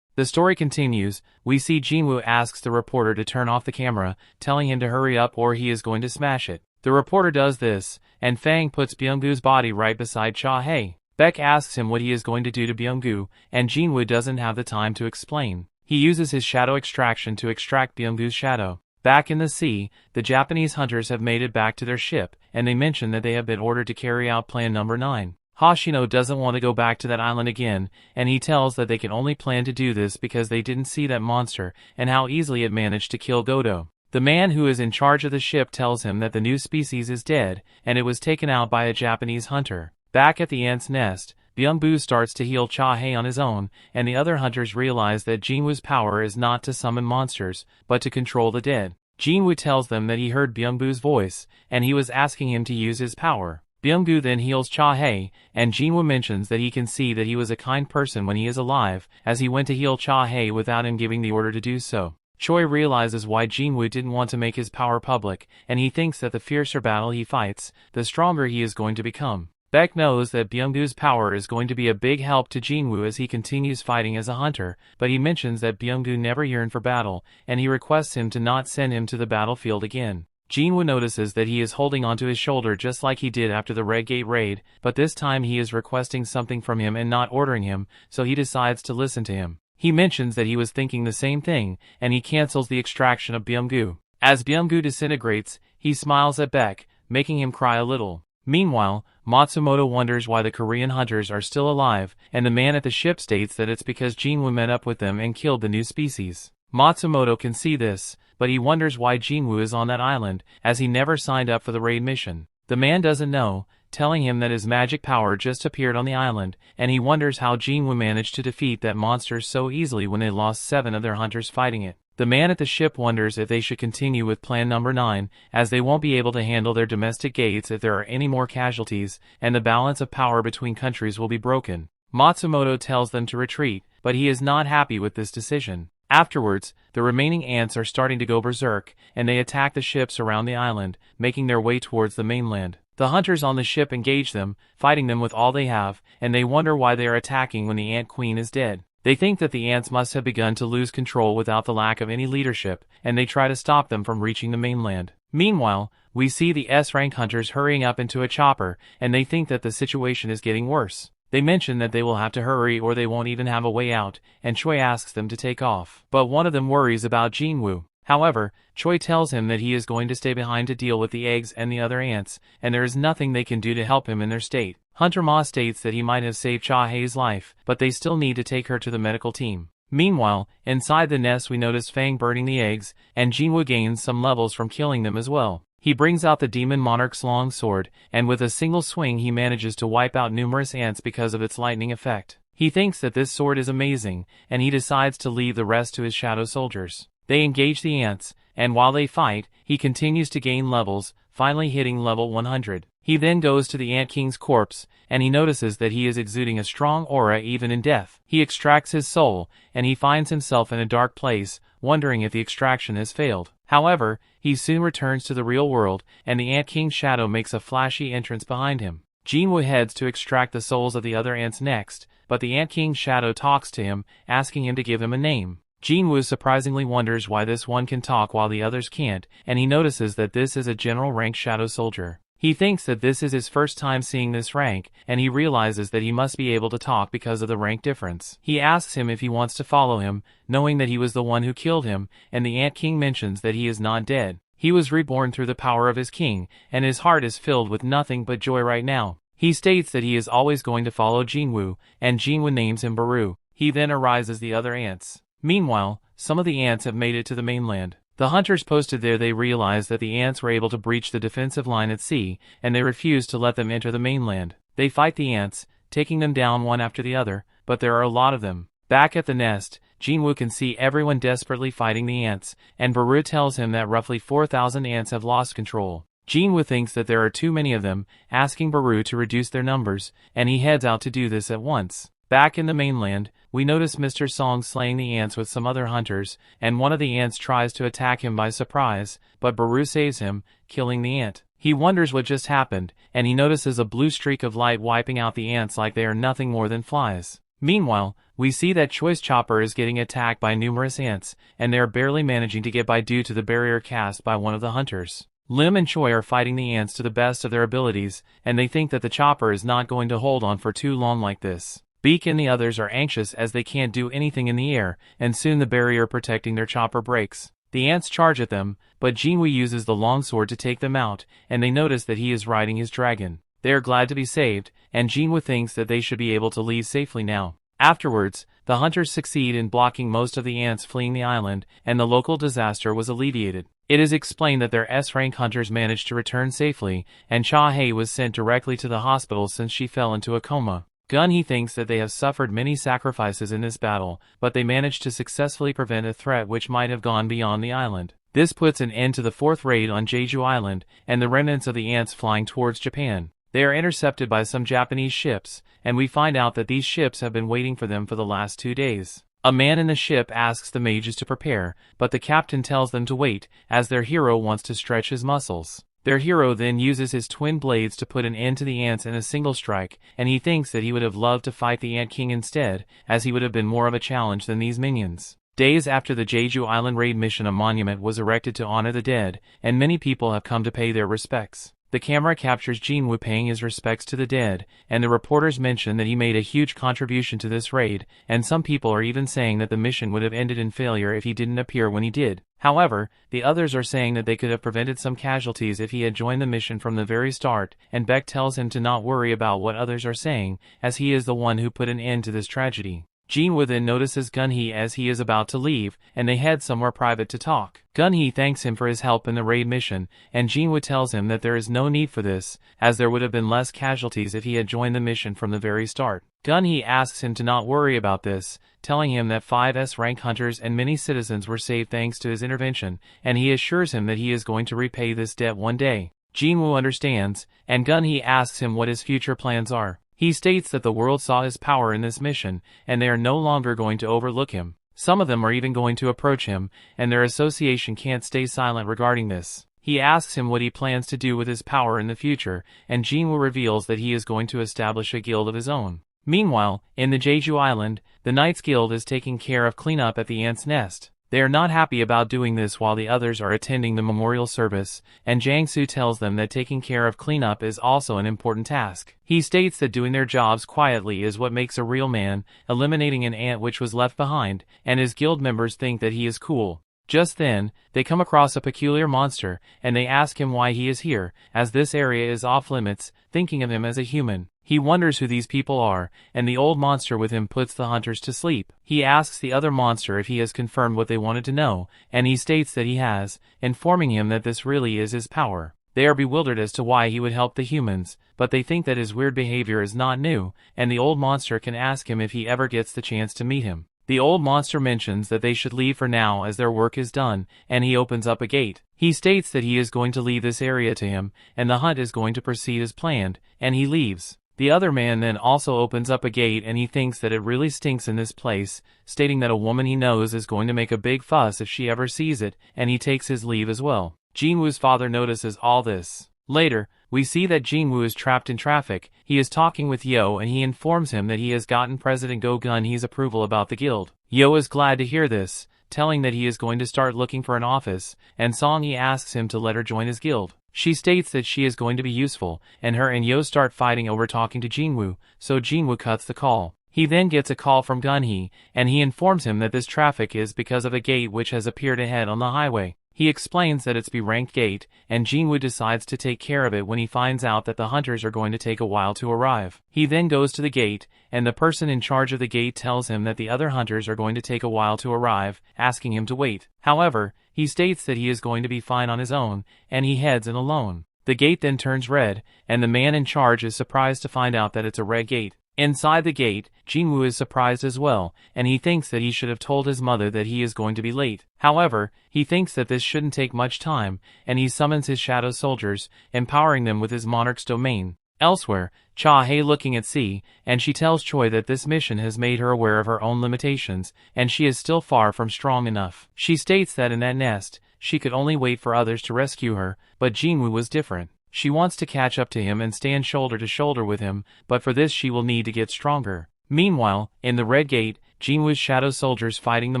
The story continues. We see Jin-Woo asks the reporter to turn off the camera, telling him to hurry up or he is going to smash it. The reporter does this, and Fang puts Byung-Goo's body right beside Cha-Hae. Beck asks him what he is going to do to Byung-Goo, and Jin-Woo doesn't have the time to explain. He uses his shadow extraction to extract Byung-Goo's shadow. Back in the sea, the Japanese hunters have made it back to their ship, and they mention that they have been ordered to carry out Plan Number 9. Hoshino doesn't want to go back to that island again, and he tells that they can only plan to do this because they didn't see that monster and how easily it managed to kill Godo. The man who is in charge of the ship tells him that the new species is dead, and it was taken out by a Japanese hunter. Back at the ant's nest, Byung-Goo starts to heal Cha-Hae on his own, and the other hunters realize that Jin-Woo's power is not to summon monsters, but to control the dead. Jin-Woo tells them that he heard Byung-Goo's voice, and he was asking him to use his power. Byung-Goo then heals Cha-Hae, and Jin-Woo mentions that he can see that he was a kind person when he is alive, as he went to heal Cha-Hae without him giving the order to do so. Choi realizes why Jin-Woo didn't want to make his power public, and he thinks that the fiercer battle he fights, the stronger he is going to become. Beck knows that Byung-Goo's power is going to be a big help to Jin-Woo as he continues fighting as a hunter, but he mentions that Byung-Goo never yearned for battle, and he requests him to not send him to the battlefield again. Jin-Woo notices that he is holding onto his shoulder just like he did after the Red Gate raid, but this time he is requesting something from him and not ordering him, so he decides to listen to him. He mentions that he was thinking the same thing, and he cancels the extraction of Byung-Goo. As Byung-Goo disintegrates, he smiles at Beck, making him cry a little. Meanwhile, Matsumoto wonders why the Korean hunters are still alive, and the man at the ship states that it's because Jin-Woo met up with them and killed the new species. Matsumoto can see this, but he wonders why Jin-Woo is on that island, as he never signed up for the raid mission. The man doesn't know, telling him that his magic power just appeared on the island, and he wonders how Jin-Woo managed to defeat that monster so easily when they lost 7 of their hunters fighting it. The man at the ship wonders if they should continue with Plan Number 9, as they won't be able to handle their domestic gates if there are any more casualties, and the balance of power between countries will be broken. Matsumoto tells them to retreat, but he is not happy with this decision. Afterwards, the remaining ants are starting to go berserk, and they attack the ships around the island, making their way towards the mainland. The hunters on the ship engage them, fighting them with all they have, and they wonder why they are attacking when the Ant Queen is dead. They think that the ants must have begun to lose control without the lack of any leadership, and they try to stop them from reaching the mainland. Meanwhile, we see the S-rank hunters hurrying up into a chopper, and they think that the situation is getting worse. They mention that they will have to hurry or they won't even have a way out, and Choi asks them to take off. But one of them worries about Jin-Woo. However, Choi tells him that he is going to stay behind to deal with the eggs and the other ants, and there is nothing they can do to help him in their state. Hunter Ma states that he might have saved Cha-Hae's life, but they still need to take her to the medical team. Meanwhile, inside the nest we notice Fang burning the eggs, and Jin-Woo gains some levels from killing them as well. He brings out the Demon Monarch's long sword, and with a single swing he manages to wipe out numerous ants because of its lightning effect. He thinks that this sword is amazing, and he decides to leave the rest to his shadow soldiers. They engage the ants, and while they fight, he continues to gain levels, finally hitting level 100. He then goes to the Ant King's corpse, and he notices that he is exuding a strong aura even in death. He extracts his soul, and he finds himself in a dark place, wondering if the extraction has failed. However, he soon returns to the real world, and the Ant King's shadow makes a flashy entrance behind him. Jin-Woo heads to extract the souls of the other ants next, but the Ant King's shadow talks to him, asking him to give him a name. Jin-Woo surprisingly wonders why this one can talk while the others can't, and he notices that this is a general rank shadow soldier. He thinks that this is his first time seeing this rank, and he realizes that he must be able to talk because of the rank difference. He asks him if he wants to follow him, knowing that he was the one who killed him, and the Ant King mentions that he is not dead. He was reborn through the power of his king, and his heart is filled with nothing but joy right now. He states that he is always going to follow Jin-Woo, and Jin-Woo names him Baru. He then arises the other ants. Meanwhile, some of the ants have made it to the mainland. The hunters posted there they realized that the ants were able to breach the defensive line at sea, and they refused to let them enter the mainland. They fight the ants, taking them down one after the other, but there are a lot of them. Back at the nest, Jin-Woo can see everyone desperately fighting the ants, and Baru tells him that roughly 4,000 ants have lost control. Jin-Woo thinks that there are too many of them, asking Baru to reduce their numbers, and he heads out to do this at once. Back in the mainland, we notice Mr. Song slaying the ants with some other hunters, and one of the ants tries to attack him by surprise, but Baru saves him, killing the ant. He wonders what just happened, and he notices a blue streak of light wiping out the ants like they are nothing more than flies. Meanwhile, we see that Choice Chopper is getting attacked by numerous ants, and they are barely managing to get by due to the barrier cast by one of the hunters. Lim and Choi are fighting the ants to the best of their abilities, and they think that the chopper is not going to hold on for too long like this. Beak and the others are anxious as they can't do anything in the air, and soon the barrier protecting their chopper breaks. The ants charge at them, but Jin-Woo uses the longsword to take them out, and they notice that he is riding his dragon. They are glad to be saved, and Jin-Woo thinks that they should be able to leave safely now. Afterwards, the hunters succeed in blocking most of the ants fleeing the island, and the local disaster was alleviated. It is explained that their S-rank hunters managed to return safely, and Cha-Hae was sent directly to the hospital since she fell into a coma. Gun-hee thinks that they have suffered many sacrifices in this battle, but they managed to successfully prevent a threat which might have gone beyond the island. This puts an end to the fourth raid on Jeju Island, and the remnants of the ants flying towards Japan. They are intercepted by some Japanese ships, and we find out that these ships have been waiting for them for the last 2 days. A man in the ship asks the mages to prepare, but the captain tells them to wait, as their hero wants to stretch his muscles. Their hero then uses his twin blades to put an end to the ants in a single strike, and he thinks that he would have loved to fight the Ant King instead, as he would have been more of a challenge than these minions. Days after the Jeju Island raid mission, a monument was erected to honor the dead, and many people have come to pay their respects. The camera captures Jin-Woo paying his respects to the dead, and the reporters mention that he made a huge contribution to this raid, and some people are even saying that the mission would have ended in failure if he didn't appear when he did. However, the others are saying that they could have prevented some casualties if he had joined the mission from the very start, and Beck tells him to not worry about what others are saying, as he is the one who put an end to this tragedy. Jin-Woo then notices Gun-hee as he is about to leave, and they head somewhere private to talk. Gun-hee thanks him for his help in the raid mission, and Jin-Woo tells him that there is no need for this, as there would have been less casualties if he had joined the mission from the very start. Gun-hee asks him to not worry about this, telling him that 5 S-rank hunters and many citizens were saved thanks to his intervention, and he assures him that he is going to repay this debt one day. Jin-Woo understands, and Gun-hee asks him what his future plans are. He states that the world saw his power in this mission, and they are no longer going to overlook him. Some of them are even going to approach him, and their association can't stay silent regarding this. He asks him what he plans to do with his power in the future, and Jin-Woo reveals that he is going to establish a guild of his own. Meanwhile, in the Jeju Island, the Knights Guild is taking care of cleanup at the ants' nest. They are not happy about doing this while the others are attending the memorial service, and Jang-soo tells them that taking care of cleanup is also an important task. He states that doing their jobs quietly is what makes a real man, eliminating an ant which was left behind, and his guild members think that he is cool. Just then, they come across a peculiar monster, and they ask him why he is here, as this area is off limits, thinking of him as a human. He wonders who these people are, and the old monster with him puts the hunters to sleep. He asks the other monster if he has confirmed what they wanted to know, and he states that he has, informing him that this really is his power. They are bewildered as to why he would help the humans, but they think that his weird behavior is not new, and the old monster can ask him if he ever gets the chance to meet him. The old monster mentions that they should leave for now as their work is done, and he opens up a gate. He states that he is going to leave this area to him, and the hunt is going to proceed as planned, and he leaves. The other man then also opens up a gate and he thinks that it really stinks in this place, stating that a woman he knows is going to make a big fuss if she ever sees it, and he takes his leave as well. Jin-Woo's father notices all this. Later, we see that Jin-Woo is trapped in traffic. He is talking with Yo and he informs him that he has gotten President Go-Gun-hee's approval about the guild. Yo is glad to hear this, telling that he is going to start looking for an office, and Song-hee asks him to let her join his guild. She states that she is going to be useful, and her and Yo start fighting over talking to Jin-Woo, so Jin-Woo cuts the call. He then gets a call from Gun-hee, and he informs him that this traffic is because of a gate which has appeared ahead on the highway. He explains that it's B-ranked gate, and Jin-Woo decides to take care of it when he finds out that the hunters are going to take a while to arrive. He then goes to the gate, and the person in charge of the gate tells him that the other hunters are going to take a while to arrive, asking him to wait. However, he states that he is going to be fine on his own, and he heads in alone. The gate then turns red, and the man in charge is surprised to find out that it's a red gate. Inside the gate, Jin-Woo is surprised as well, and he thinks that he should have told his mother that he is going to be late. However, he thinks that this shouldn't take much time, and he summons his shadow soldiers, empowering them with his monarch's domain. Elsewhere, Cha-hae looking at sea, and she tells Choi that this mission has made her aware of her own limitations, and she is still far from strong enough. She states that in that nest, she could only wait for others to rescue her, but Jin-Woo was different. She wants to catch up to him and stand shoulder to shoulder with him, but for this she will need to get stronger. Meanwhile, in the Red Gate, Jin-Woo's shadow soldiers fighting the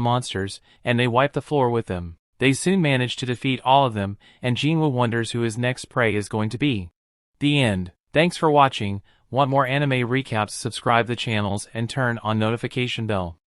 monsters, and they wipe the floor with them. They soon manage to defeat all of them, and Jin-Woo wonders who his next prey is going to be. The end. Thanks for watching. Want more anime recaps? Subscribe the channels and turn on notification bell.